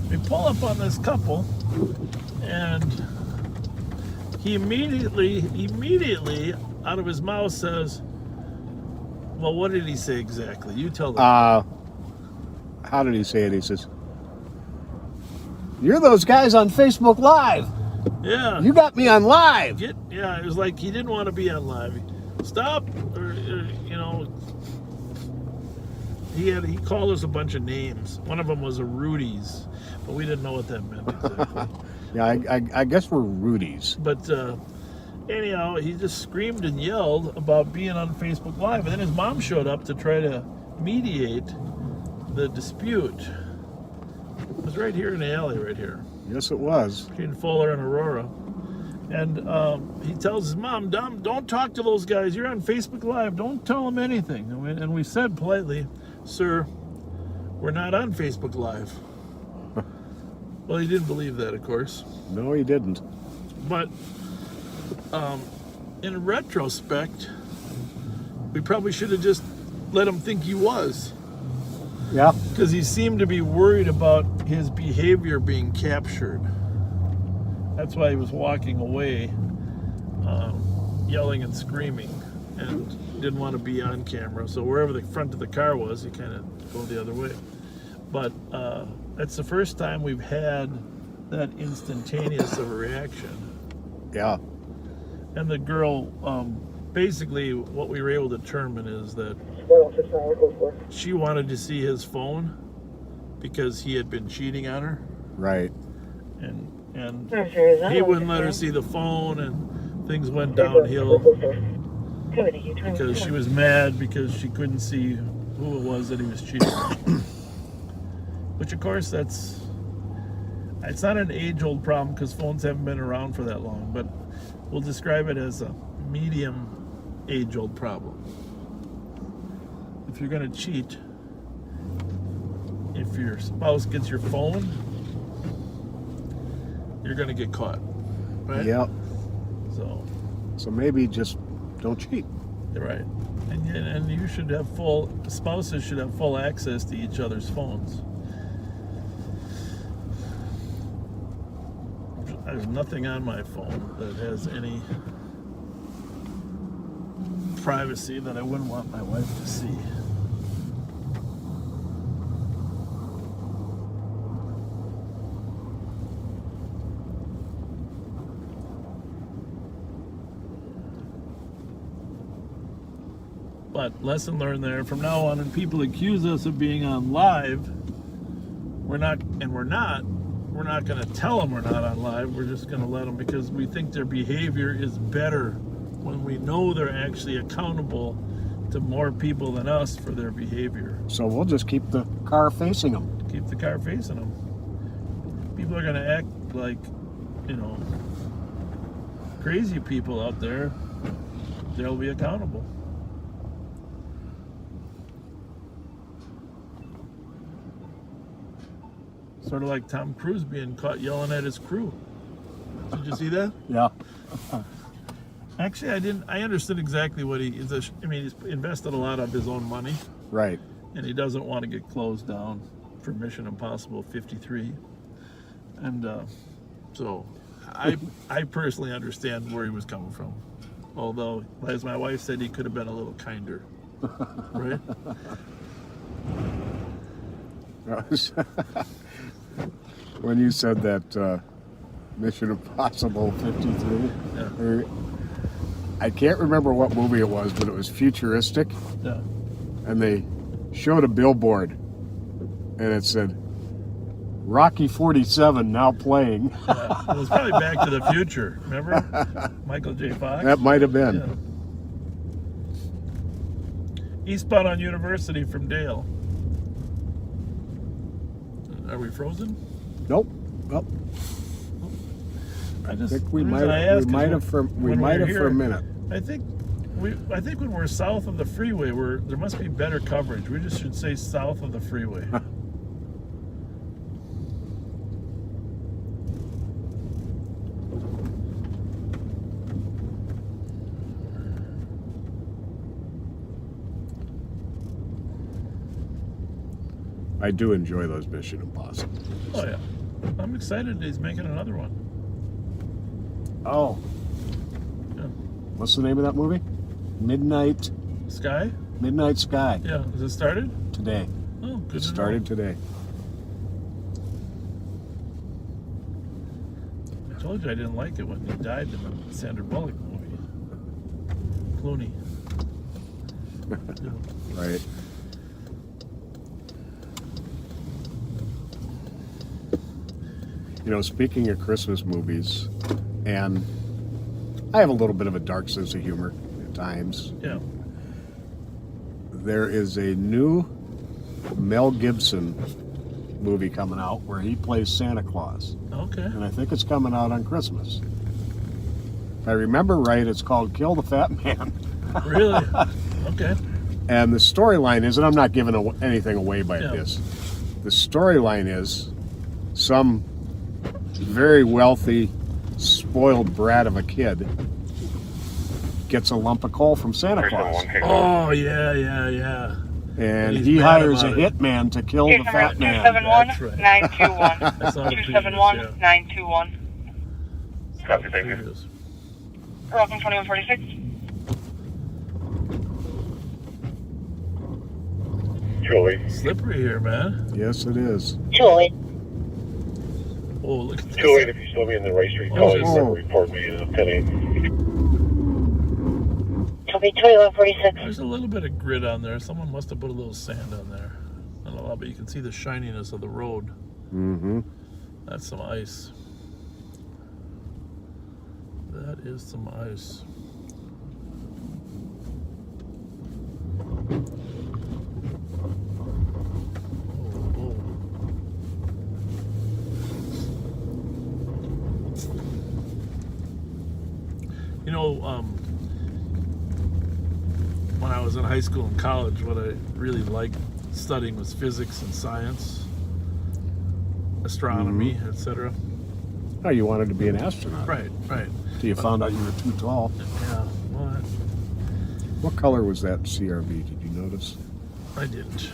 We pull up on this couple, and he immediately out of his mouth says, well, what did he say exactly? You tell them. How did he say it? He says, "You're those guys on Facebook Live. Yeah. You got me on live." Yeah, it was like he didn't want to be on live. Stop, or you know, he called us a bunch of names. One of them was a Rudy's, but we didn't know what that meant exactly. Yeah, I guess we're Rudy's. But anyhow, he just screamed and yelled about being on Facebook Live, and then his mom showed up to try to mediate the dispute. It was right here in the alley, right here. Yes, it was. Between Fuller and Aurora. And he tells his mom, don't talk to those guys. You're on Facebook Live. Don't tell them anything. And we said politely, "Sir, we're not on Facebook Live." Well, he didn't believe that, of course. No, he didn't. But in retrospect, we probably should have just let him think he was. Yeah. Because he seemed to be worried about his behavior being captured. That's why he was walking away, yelling and screaming, and didn't want to be on camera. So wherever the front of the car was, he kind of go the other way. But that's the first time we've had that instantaneous of a reaction. Yeah. And the girl, basically what we were able to determine is that she wanted to see his phone because he had been cheating on her. Right. And he wouldn't let her see the phone, and things went downhill because she was mad because she couldn't see who it was that he was cheating on. Which, of course, it's not an age-old problem because phones haven't been around for that long, but we'll describe it as a medium age-old problem. If you're going to cheat, if your spouse gets your phone, you're going to get caught, right? Yep. So maybe just don't cheat. Right. And you should have spouses should have full access to each other's phones. There's nothing on my phone that has any privacy that I wouldn't want my wife to see. But lesson learned there. From now on, when people accuse us of being on live, we're not going to tell them we're not on live. We're just going to let them, because we think their behavior is better when we know they're actually accountable to more people than us for their behavior. So we'll just keep the car facing them. Keep the car facing them. People are going to act like, crazy people out there. They'll be accountable. Sort of like Tom Cruise being caught yelling at his crew. Did you see that? Yeah. Actually, I didn't. I understood exactly what he's invested a lot of his own money. Right. And he doesn't want to get closed down for Mission Impossible 53. And so I personally understand where he was coming from. Although, as my wife said, he could have been a little kinder. Right? When you said that Mission Impossible 53, yeah. I can't remember what movie it was, but it was futuristic. Yeah. And they showed a billboard, and it said, Rocky 47 now playing. Yeah. It was probably Back to the Future, remember? Michael J. Fox? That might have been. Yeah. Eastbound on University from Dale. Are we frozen? Nope. Nope. I think we might have for a minute. I think when we're south of the freeway, there must be better coverage. We just should say south of the freeway. I do enjoy those Mission Impossible. Oh yeah, I'm excited he's making another one. Oh. Yeah. What's the name of that movie? Midnight Sky? Midnight Sky. Yeah. Has it started? Today. Oh, good. It started today. I told you I didn't like it when he died in the Sandra Bullock movie. Clooney. Right. Speaking of Christmas movies, and I have a little bit of a dark sense of humor at times. Yeah. There is a new Mel Gibson movie coming out where he plays Santa Claus. Okay. And I think it's coming out on Christmas. If I remember right, it's called Kill the Fat Man. Really? Okay. And the storyline is, and I'm not giving anything away by this, the storyline is some very wealthy, spoiled brat of a kid gets a lump of coal from Santa Claus. Oh, yeah. And he hires a hitman to kill the fat man. 271-921. That's right. 271-921. Copy, thank you. Welcome 2146. Julie. Slippery here, man. Yes, it is. Julie. Oh, look at this. Julie, if you still be in the Rice Street, call you report me to the penny. Toby 2146. There's a little bit of grit on there. Someone must have put a little sand on there. Not a lot, but you can see the shininess of the road. Mm-hmm. That's some ice. That is some ice. know, when I was in high school and college, what I really liked studying was physics and science, astronomy, etc. Oh, you wanted to be an astronaut. Right. Till you found out you were too tall. Yeah, well, What color was that CRV? Did you notice? I didn't.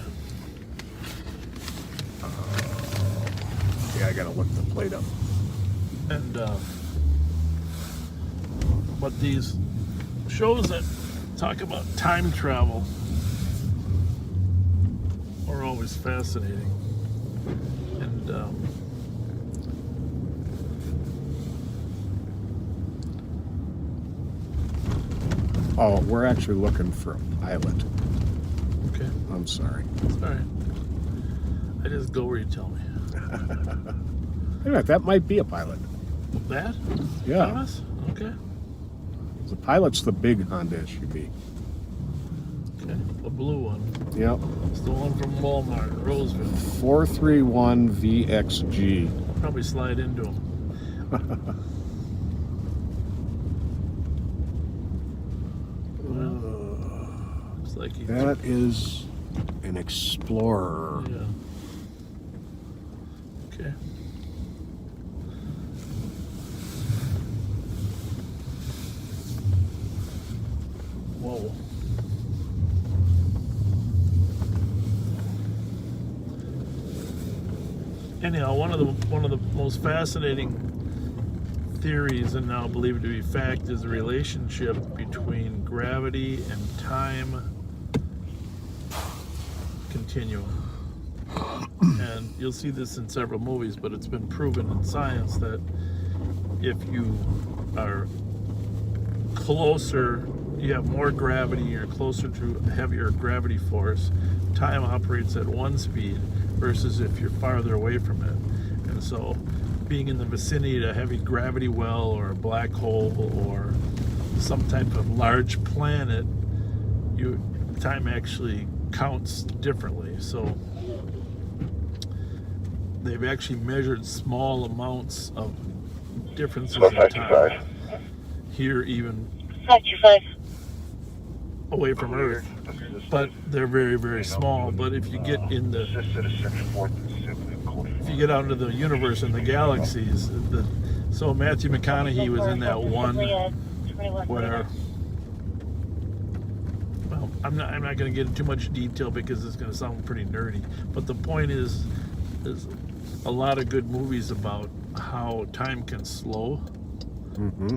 Yeah, I gotta look the plate up. And but these shows that talk about time travel are always fascinating. And oh, we're actually looking for a pilot. Okay. I'm sorry. It's all right. I just go where you tell me. Yeah, that might be a pilot. That? Yeah. Thomas? Okay. The pilot's the big Honda SUV. Okay. The blue one. Yep. It's the one from Walmart, Roseville. 431 VXG. Probably slide into them. Looks like he. That is an Explorer. Yeah. Okay. Whoa. Anyhow, one of the most fascinating theories, and now believed to be fact, is the relationship between gravity and time continuum. And you'll see this in several movies, but it's been proven in science that if you are closer, you have more gravity, you're closer to a heavier gravity force, time operates at one speed versus if you're farther away from it. And so being in the vicinity of a heavy gravity well or a black hole or some type of large planet, time actually counts differently. So they've actually measured small amounts of differences in time here, even 525. away from Earth, but they're very, very small. But if you get out into the universe and the galaxies, so Matthew McConaughey was in that one where, well, I'm not going to get into too much detail because it's going to sound pretty nerdy. But the point is, there's a lot of good movies about how time can slow. Mm-hmm.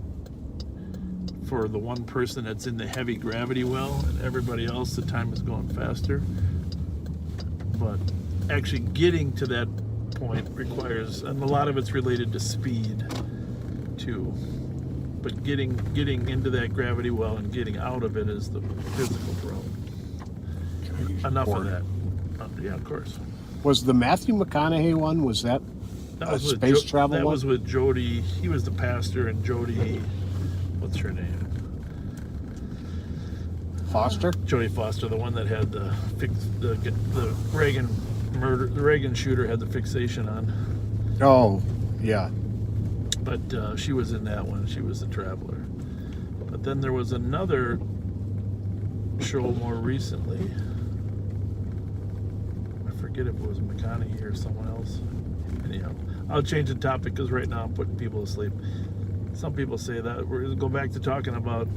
For the one person that's in the heavy gravity well, and everybody else, the time is going faster. But actually getting to that point requires, and a lot of it's related to speed too. But getting into that gravity well and getting out of it is the physical problem. Enough of that. Yeah, of course. Was the Matthew McConaughey one, was that a space travel one? That was with Jodie. He was the pastor, and Jodie, what's her name? Foster? Jodie Foster, the one that had the Reagan murder, the Reagan shooter had the fixation on. Oh, yeah. But she was in that one. She was the traveler. But then there was another show more recently. I forget if it was McConaughey or someone else. Anyhow, I'll change the topic because right now I'm putting people to sleep. Some people say that we're going to go back to talking about.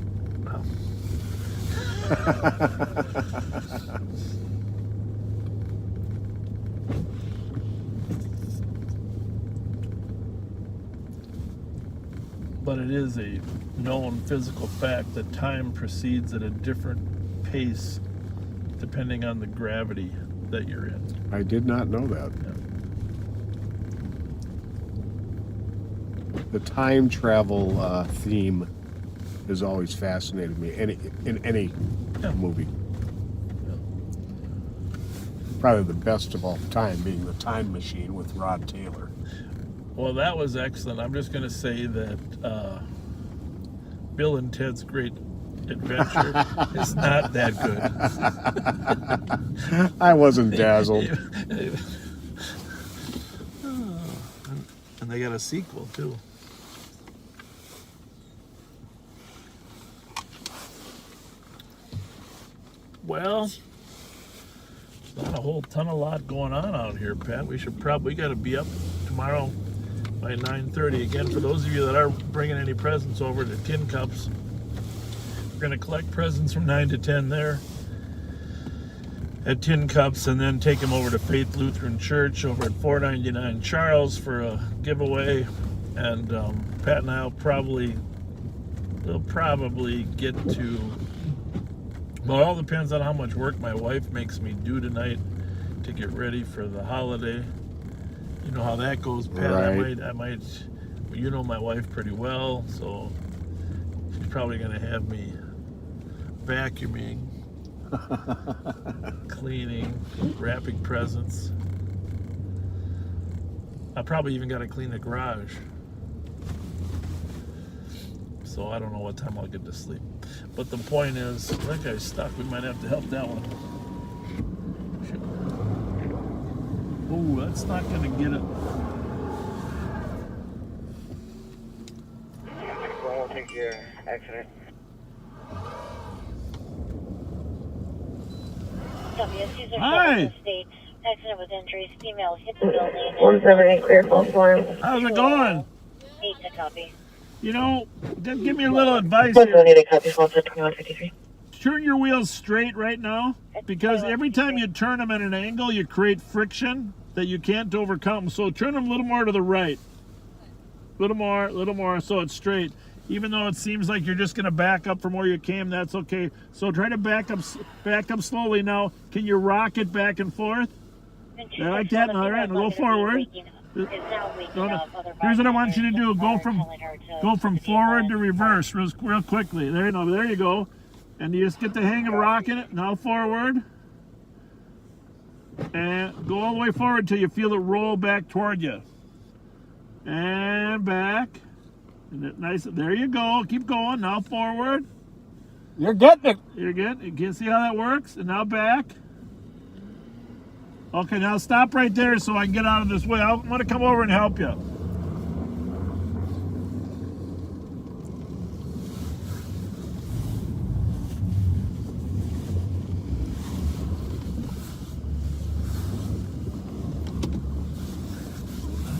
But it is a known physical fact that time proceeds at a different pace depending on the gravity that you're in. I did not know that. Yeah. The time travel theme has always fascinated me in any movie. Yeah. Probably the best of all time being The Time Machine with Rod Taylor. Well, that was excellent. I'm just going to say that Bill and Ted's Great Adventure is not that good. I wasn't dazzled. And they got a sequel, too. Well, not a whole ton of lot going on out here, Pat. We got to be up tomorrow by 9:30. Again, for those of you that are bringing any presents over to Tin Cups, we're going to collect presents from 9 to 10 there at Tin Cups, and then take them over to Faith Lutheran Church over at 499 Charles for a giveaway. And Pat and I will probably get to, well, it all depends on how much work my wife makes me do tonight to get ready for the holiday. You know how that goes, Pat. Right. I might, you know my wife pretty well, so she's probably going to have me vacuuming, cleaning, wrapping presents. I probably even got to clean the garage. So I don't know what time I'll get to sleep. But the point is, that guy's stuck. We might have to help that one. Oh, that's not going to get it. We'll take your accident. Hi. Accident with injuries. Female hit the building. 178 clear, false alarm. How's it going? 8 to copy. You know, give me a little advice here. 178 copy, 2153. Turn your wheels straight right now, because every time you turn them at an angle, you create friction that you can't overcome. So turn them a little more to the right. A little more, so it's straight. Even though it seems like you're just going to back up from where you came, that's okay. So try to back up slowly now. Can you rock it back and forth? Yeah, like that. All right, go forward. No. Here's what I want you to do. Go from forward to reverse real quickly. There you go. And you just get the hang of rocking it. Now forward. And go all the way forward till you feel it roll back toward you. And back. And nice. There you go. Keep going. Now forward. You're getting it. You're good. You can see how that works. And now back. Okay, now stop right there so I can get out of this way. I'm going to come over and help you.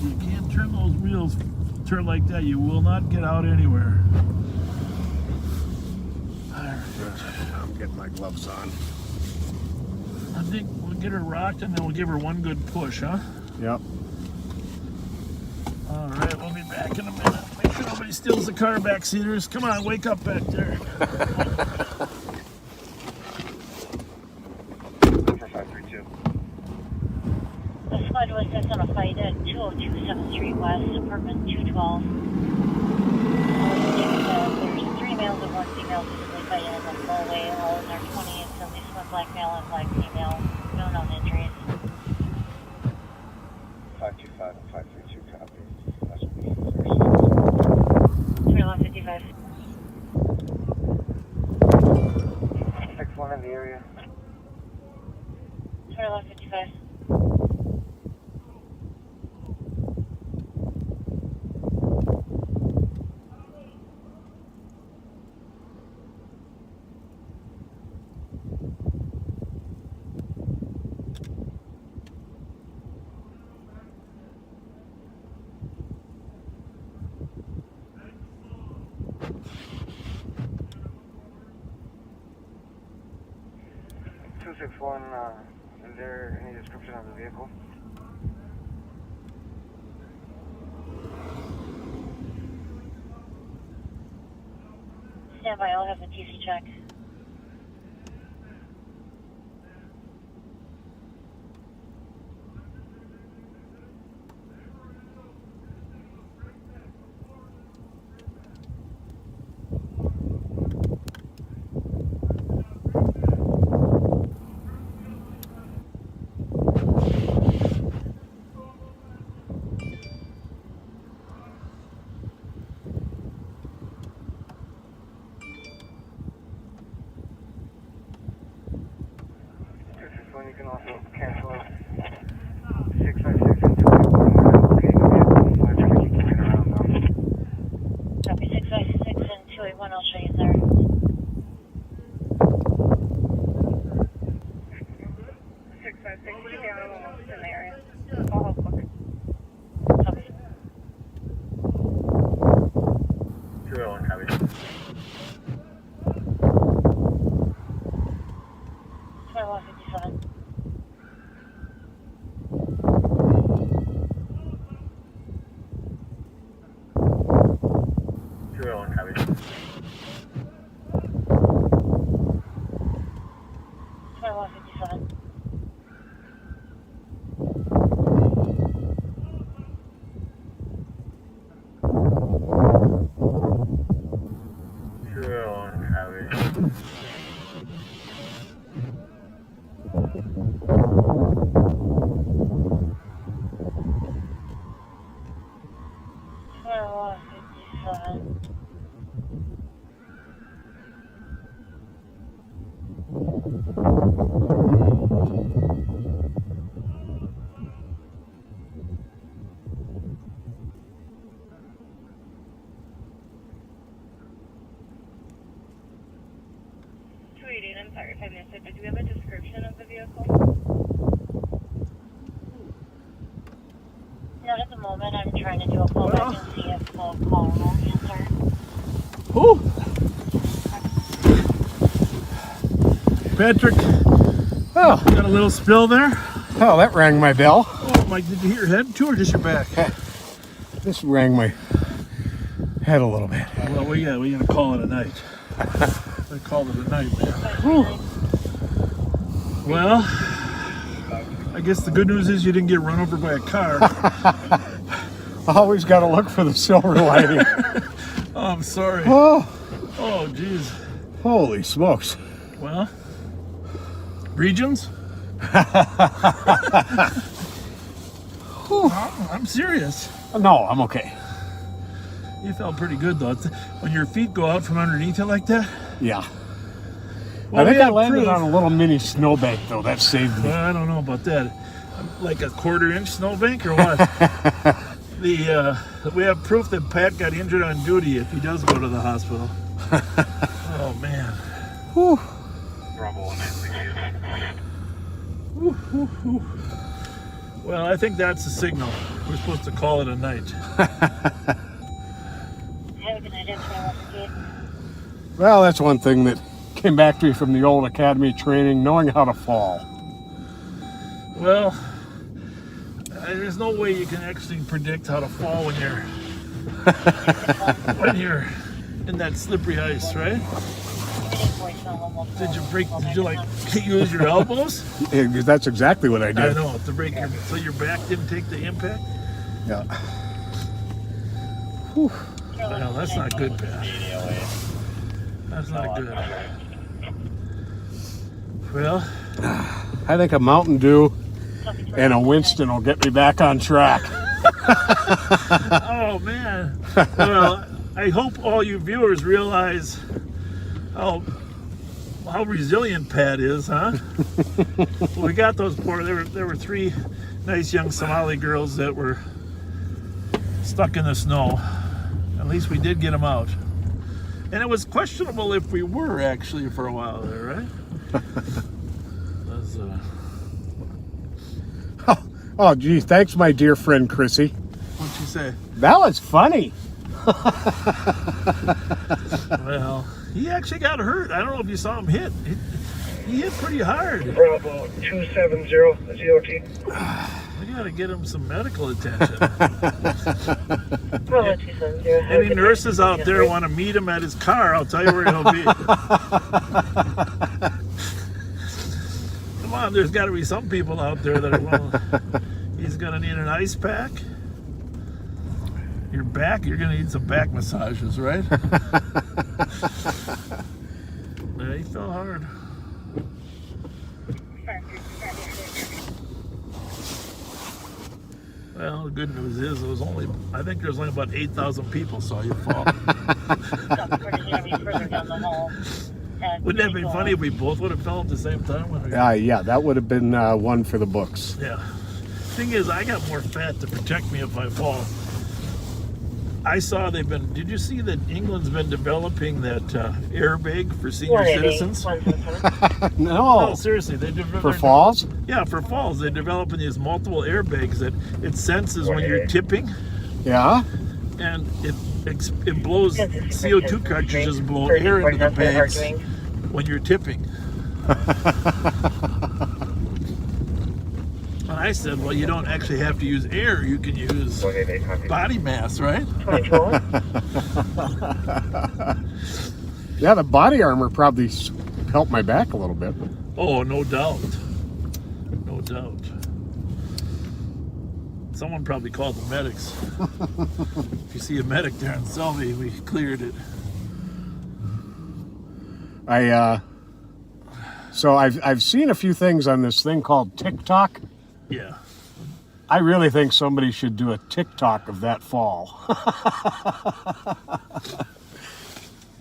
You can't turn those wheels turn like that. You will not get out anywhere. All right. I'm getting my gloves on. I think we'll get her rocked and then we'll give her one good push, huh? Yep. All right, we'll be back in a minute. Make sure nobody steals the car backseaters. Come on, wake up back there. 4532. The squad was just on a fight at 202 7th Street West, apartment 212. There's 3 males and 1 female physically fighting in the hallway, all in their 20s, at least 1 black male and black female. No known injuries. 525 and 532 copy. That's me. 2155. 6-1 in the area. 2155. Is there any description of the vehicle? Stand by, I'll have a TC check. I'm sorry if I missed it, but do we have a description of the vehicle? Not at the moment. I'm trying to do a pull back and see if the caller will answer. Whew. Patrick, got a little spill there? Oh, that rang my bell. Oh, Mike, did you hit your head too, or just your back? This rang my head a little bit. Well, we gotta call it a night. I called it a night, man. Whew. Well, I guess the good news is you didn't get run over by a car. Always got to look for the silver lining. Oh, I'm sorry. Oh, geez. Holy smokes. Well, regions? I'm serious. No, I'm okay. You felt pretty good though. When your feet go out from underneath you like that? Yeah. Well, I think I landed on a little mini snowbank though. That saved me. Well, I don't know about that. Like a 1/4-inch snowbank or what? We have proof that Pat got injured on duty if he does go to the hospital. Oh man. Whew. Whew, whew, whew. Well, I think that's the signal. We're supposed to call it a night. Have a good night. Well, that's one thing that came back to me from the old academy training, knowing how to fall. Well, there's no way you can actually predict how to fall when you're in that slippery ice, right? Did you like use your elbows? Yeah, that's exactly what I did. I know, to break so your back didn't take the impact? Yeah. Whew. Well, that's not good, Pat. That's not good. Well, I think a Mountain Dew and a Winston will get me back on track. Oh man. Well, I hope all you viewers realize how resilient Pat is, huh? Well, we got those poor. There were 3 nice young Somali girls that were stuck in the snow. At least we did get them out. And it was questionable if we were actually for a while there, right? Oh, geez. Thanks, my dear friend Chrissy. What'd she say? That was funny. Well, he actually got hurt. I don't know if you saw him hit. He hit pretty hard. Bravo 270, GOT. We gotta get him some medical attention. Bravo 270. Any nurses out there want to meet him at his car, I'll tell you where he'll be. Come on, there's got to be some people out there that are willing. He's gonna need an ice pack. Your back, you're gonna need some back massages, right? Yeah, he fell hard. Well, the good news is I think there's only about 8,000 people saw you fall. Wouldn't that be funny if we both would have fell at the same time? Yeah, that would have been one for the books. Yeah. Thing is, I got more fat to protect me if I fall. I saw did you see that England's been developing that airbag for senior citizens? No. No, seriously. For falls? Yeah, for falls. They're developing these multiple airbags that it senses when you're tipping. Yeah. And it blows CO2 cartridges, blow air into the bags when you're tipping. And I said, well, you don't actually have to use air. You can use body mass, right? Yeah, the body armor probably helped my back a little bit. Oh, no doubt. No doubt. Someone probably called the medics. If you see a medic there in Selby, we cleared it. So I've seen a few things on this thing called TikTok. Yeah. I really think somebody should do a TikTok of that fall.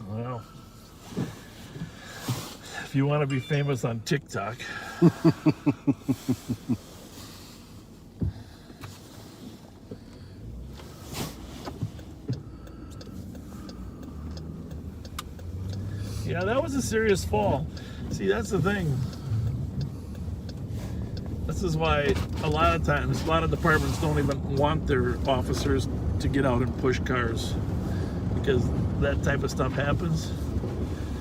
Well, if you want to be famous on TikTok. Yeah, that was a serious fall. See, that's the thing. This is why a lot of times, a lot of departments don't even want their officers to get out and push cars, because that type of stuff happens.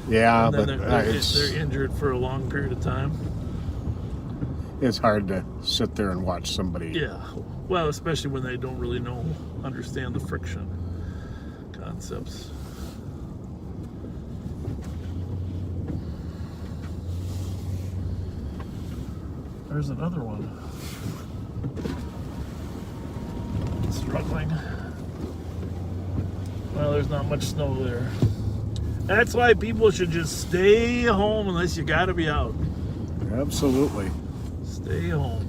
Yeah, and then but they're injured for a long period of time. It's hard to sit there and watch somebody. Yeah, well, especially when they don't really understand the friction concepts. There's another one. Struggling. Well, there's not much snow there. That's why people should just stay home unless you gotta be out. Absolutely. Stay home.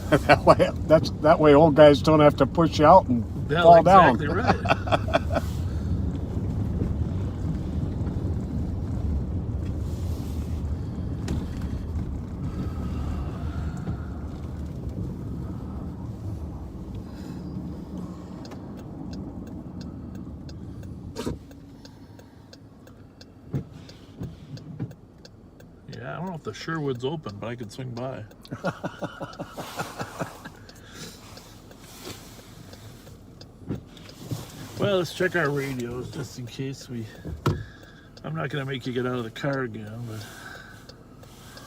that way old guys don't have to push out and fall down. Exactly right. Yeah, I don't know if the Sherwood's open, but I could swing by. Well, let's check our radios just in case I'm not going to make you get out of the car again,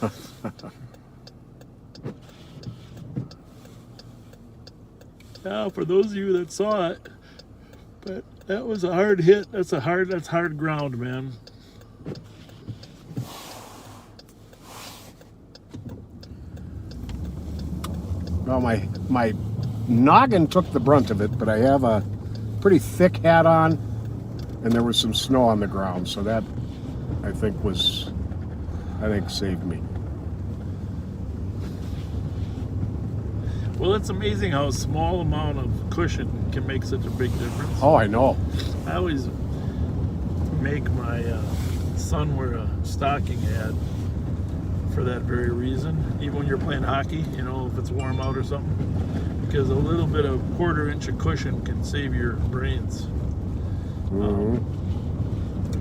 but... Now, for those of you that saw it, but that was a hard hit. That's hard ground, man. Well, my noggin took the brunt of it, but I have a pretty thick hat on, and there was some snow on the ground, so that I think saved me. Well, it's amazing how a small amount of cushion can make such a big difference. Oh, I know. I always make my son wear a stocking ad for that very reason, even when you're playing hockey, if it's warm out or something, because a little bit of quarter-inch of cushion can save your brains.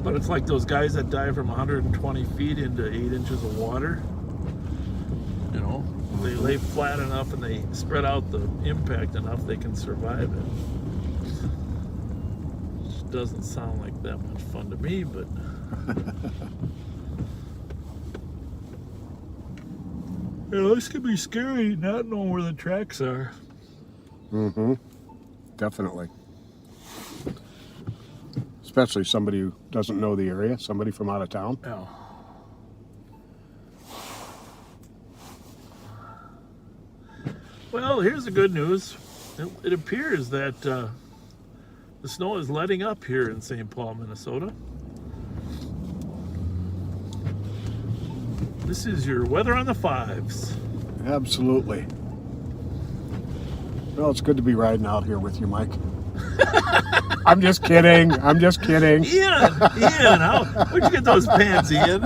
But it's like those guys that dive from 120 feet into 8 inches of water. They lay flat enough and they spread out the impact enough, they can survive it. Which doesn't sound like that much fun to me, but... this could be scary, not knowing where the tracks are. Definitely. Especially somebody who doesn't know the area, somebody from out of town. Yeah. Well, here's the good news. It appears that the snow is letting up here in St. Paul, Minnesota. This is your weather on the 5s. Absolutely. Well, it's good to be riding out here with you, Mike. I'm just kidding. Ian, where'd you get those pants, Ian?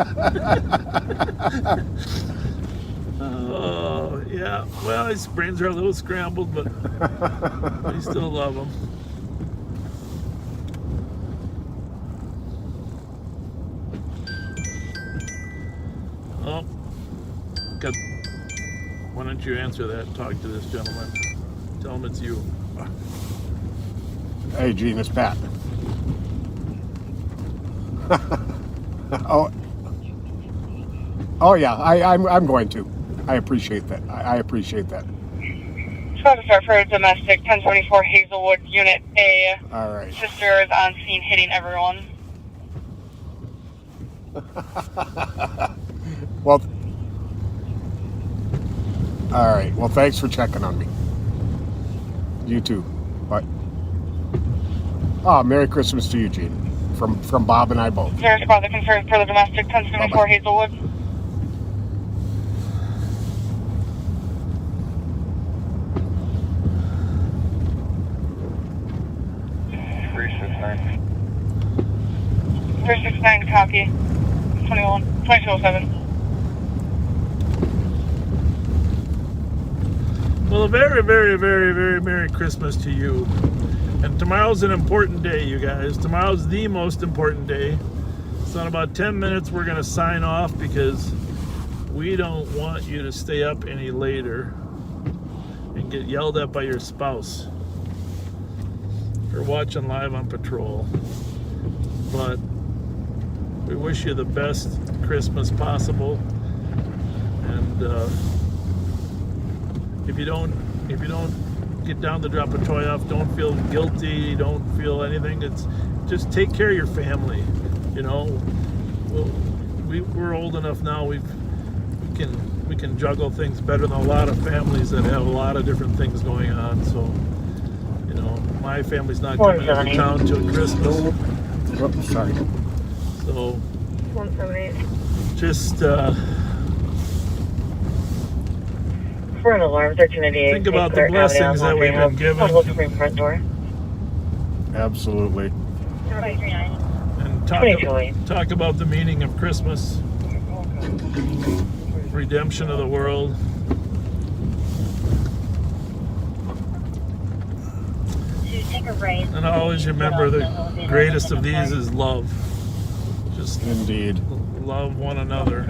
Oh, yeah. Well, his brains are a little scrambled, but I still love them. Oh, why don't you answer that and talk to this gentleman? Tell him it's you. Hey, Gene, it's Pat. Oh yeah, I'm going to. I appreciate that. I appreciate that. Supposed to start for domestic 1024 Hazelwood Unit A. All right. Sister is on scene hitting everyone. Well, all right. Well, thanks for checking on me. You too. Bye. Oh, Merry Christmas to you, Gene. From Bob and I both. There's about the concern for the domestic 1024 Hazelwood. $369. 369, copy. 2207. Well, a very, very, very, very Merry Christmas to you. And tomorrow's an important day, you guys. Tomorrow's the most important day. So in about 10 minutes, we're going to sign off because we don't want you to stay up any later and get yelled at by your spouse for watching live on patrol. But we wish you the best Christmas possible. And if you don't get down to drop a toy off, don't feel guilty, don't feel anything. It's just take care of your family. You know, we're old enough now. We can juggle things better than a lot of families that have a lot of different things going on. So, you know, my family's not coming into town till Christmas. Oh, sorry. So, 178. just For an alarm, 1388. think about the blessings that we've been given. Front door. Absolutely. And talk about the meaning of Christmas, redemption of the world. Take a right. And I always remember the greatest of these is love. Just indeed love one another.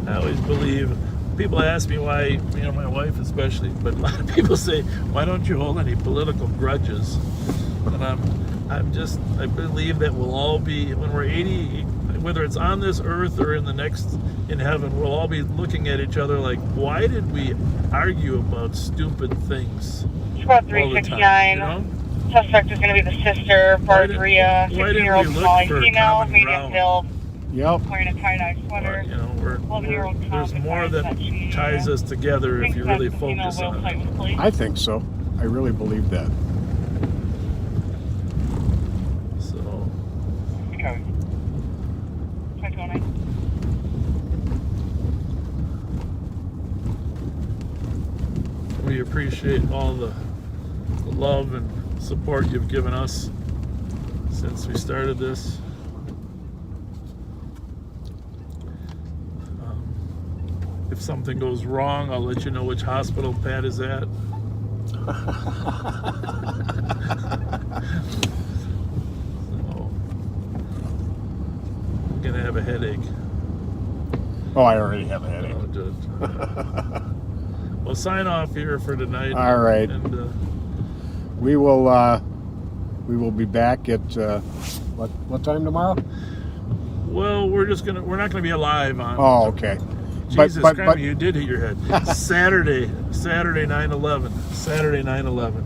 I always believe, people ask me why, you know, my wife especially, but a lot of people say, why don't you hold any political grudges? And I believe that we'll all be, when we're 80, whether it's on this earth or in heaven, we'll all be looking at each other like, why did we argue about stupid things? Squad all the 369. time, you know? Suspect is going to be the sister, Barbara, 16-year-old smalling female, medium build. Yep. Wearing a tie-dye sweater. You know, there's more that ties us together if you really focus on it. I think so. I really believe that. So. Okay. 529. We appreciate all the love and support you've given us since we started this. If something goes wrong, I'll let you know which hospital Pat is at. So, I'm gonna have a headache. Oh, I already have a headache. Oh, good. Well, sign off here for tonight. All right. And we will be back at what time tomorrow? well, we're not gonna be alive on. Oh, okay. Jesus Christ, you did hit your head. Saturday 9/11. Saturday 9/11.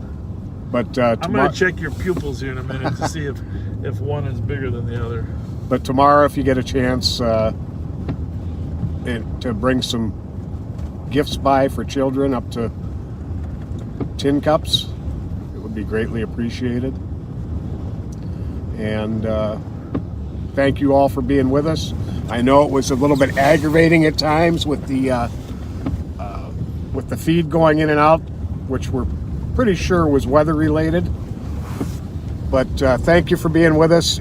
But I'm going to check your pupils here in a minute to see if one is bigger than the other. But tomorrow, if you get a chance to bring some gifts by for children, up to tin cups, it would be greatly appreciated. And thank you all for being with us. I know it was a little bit aggravating at times with the feed going in and out, which we're pretty sure was weather related. But thank you for being with us.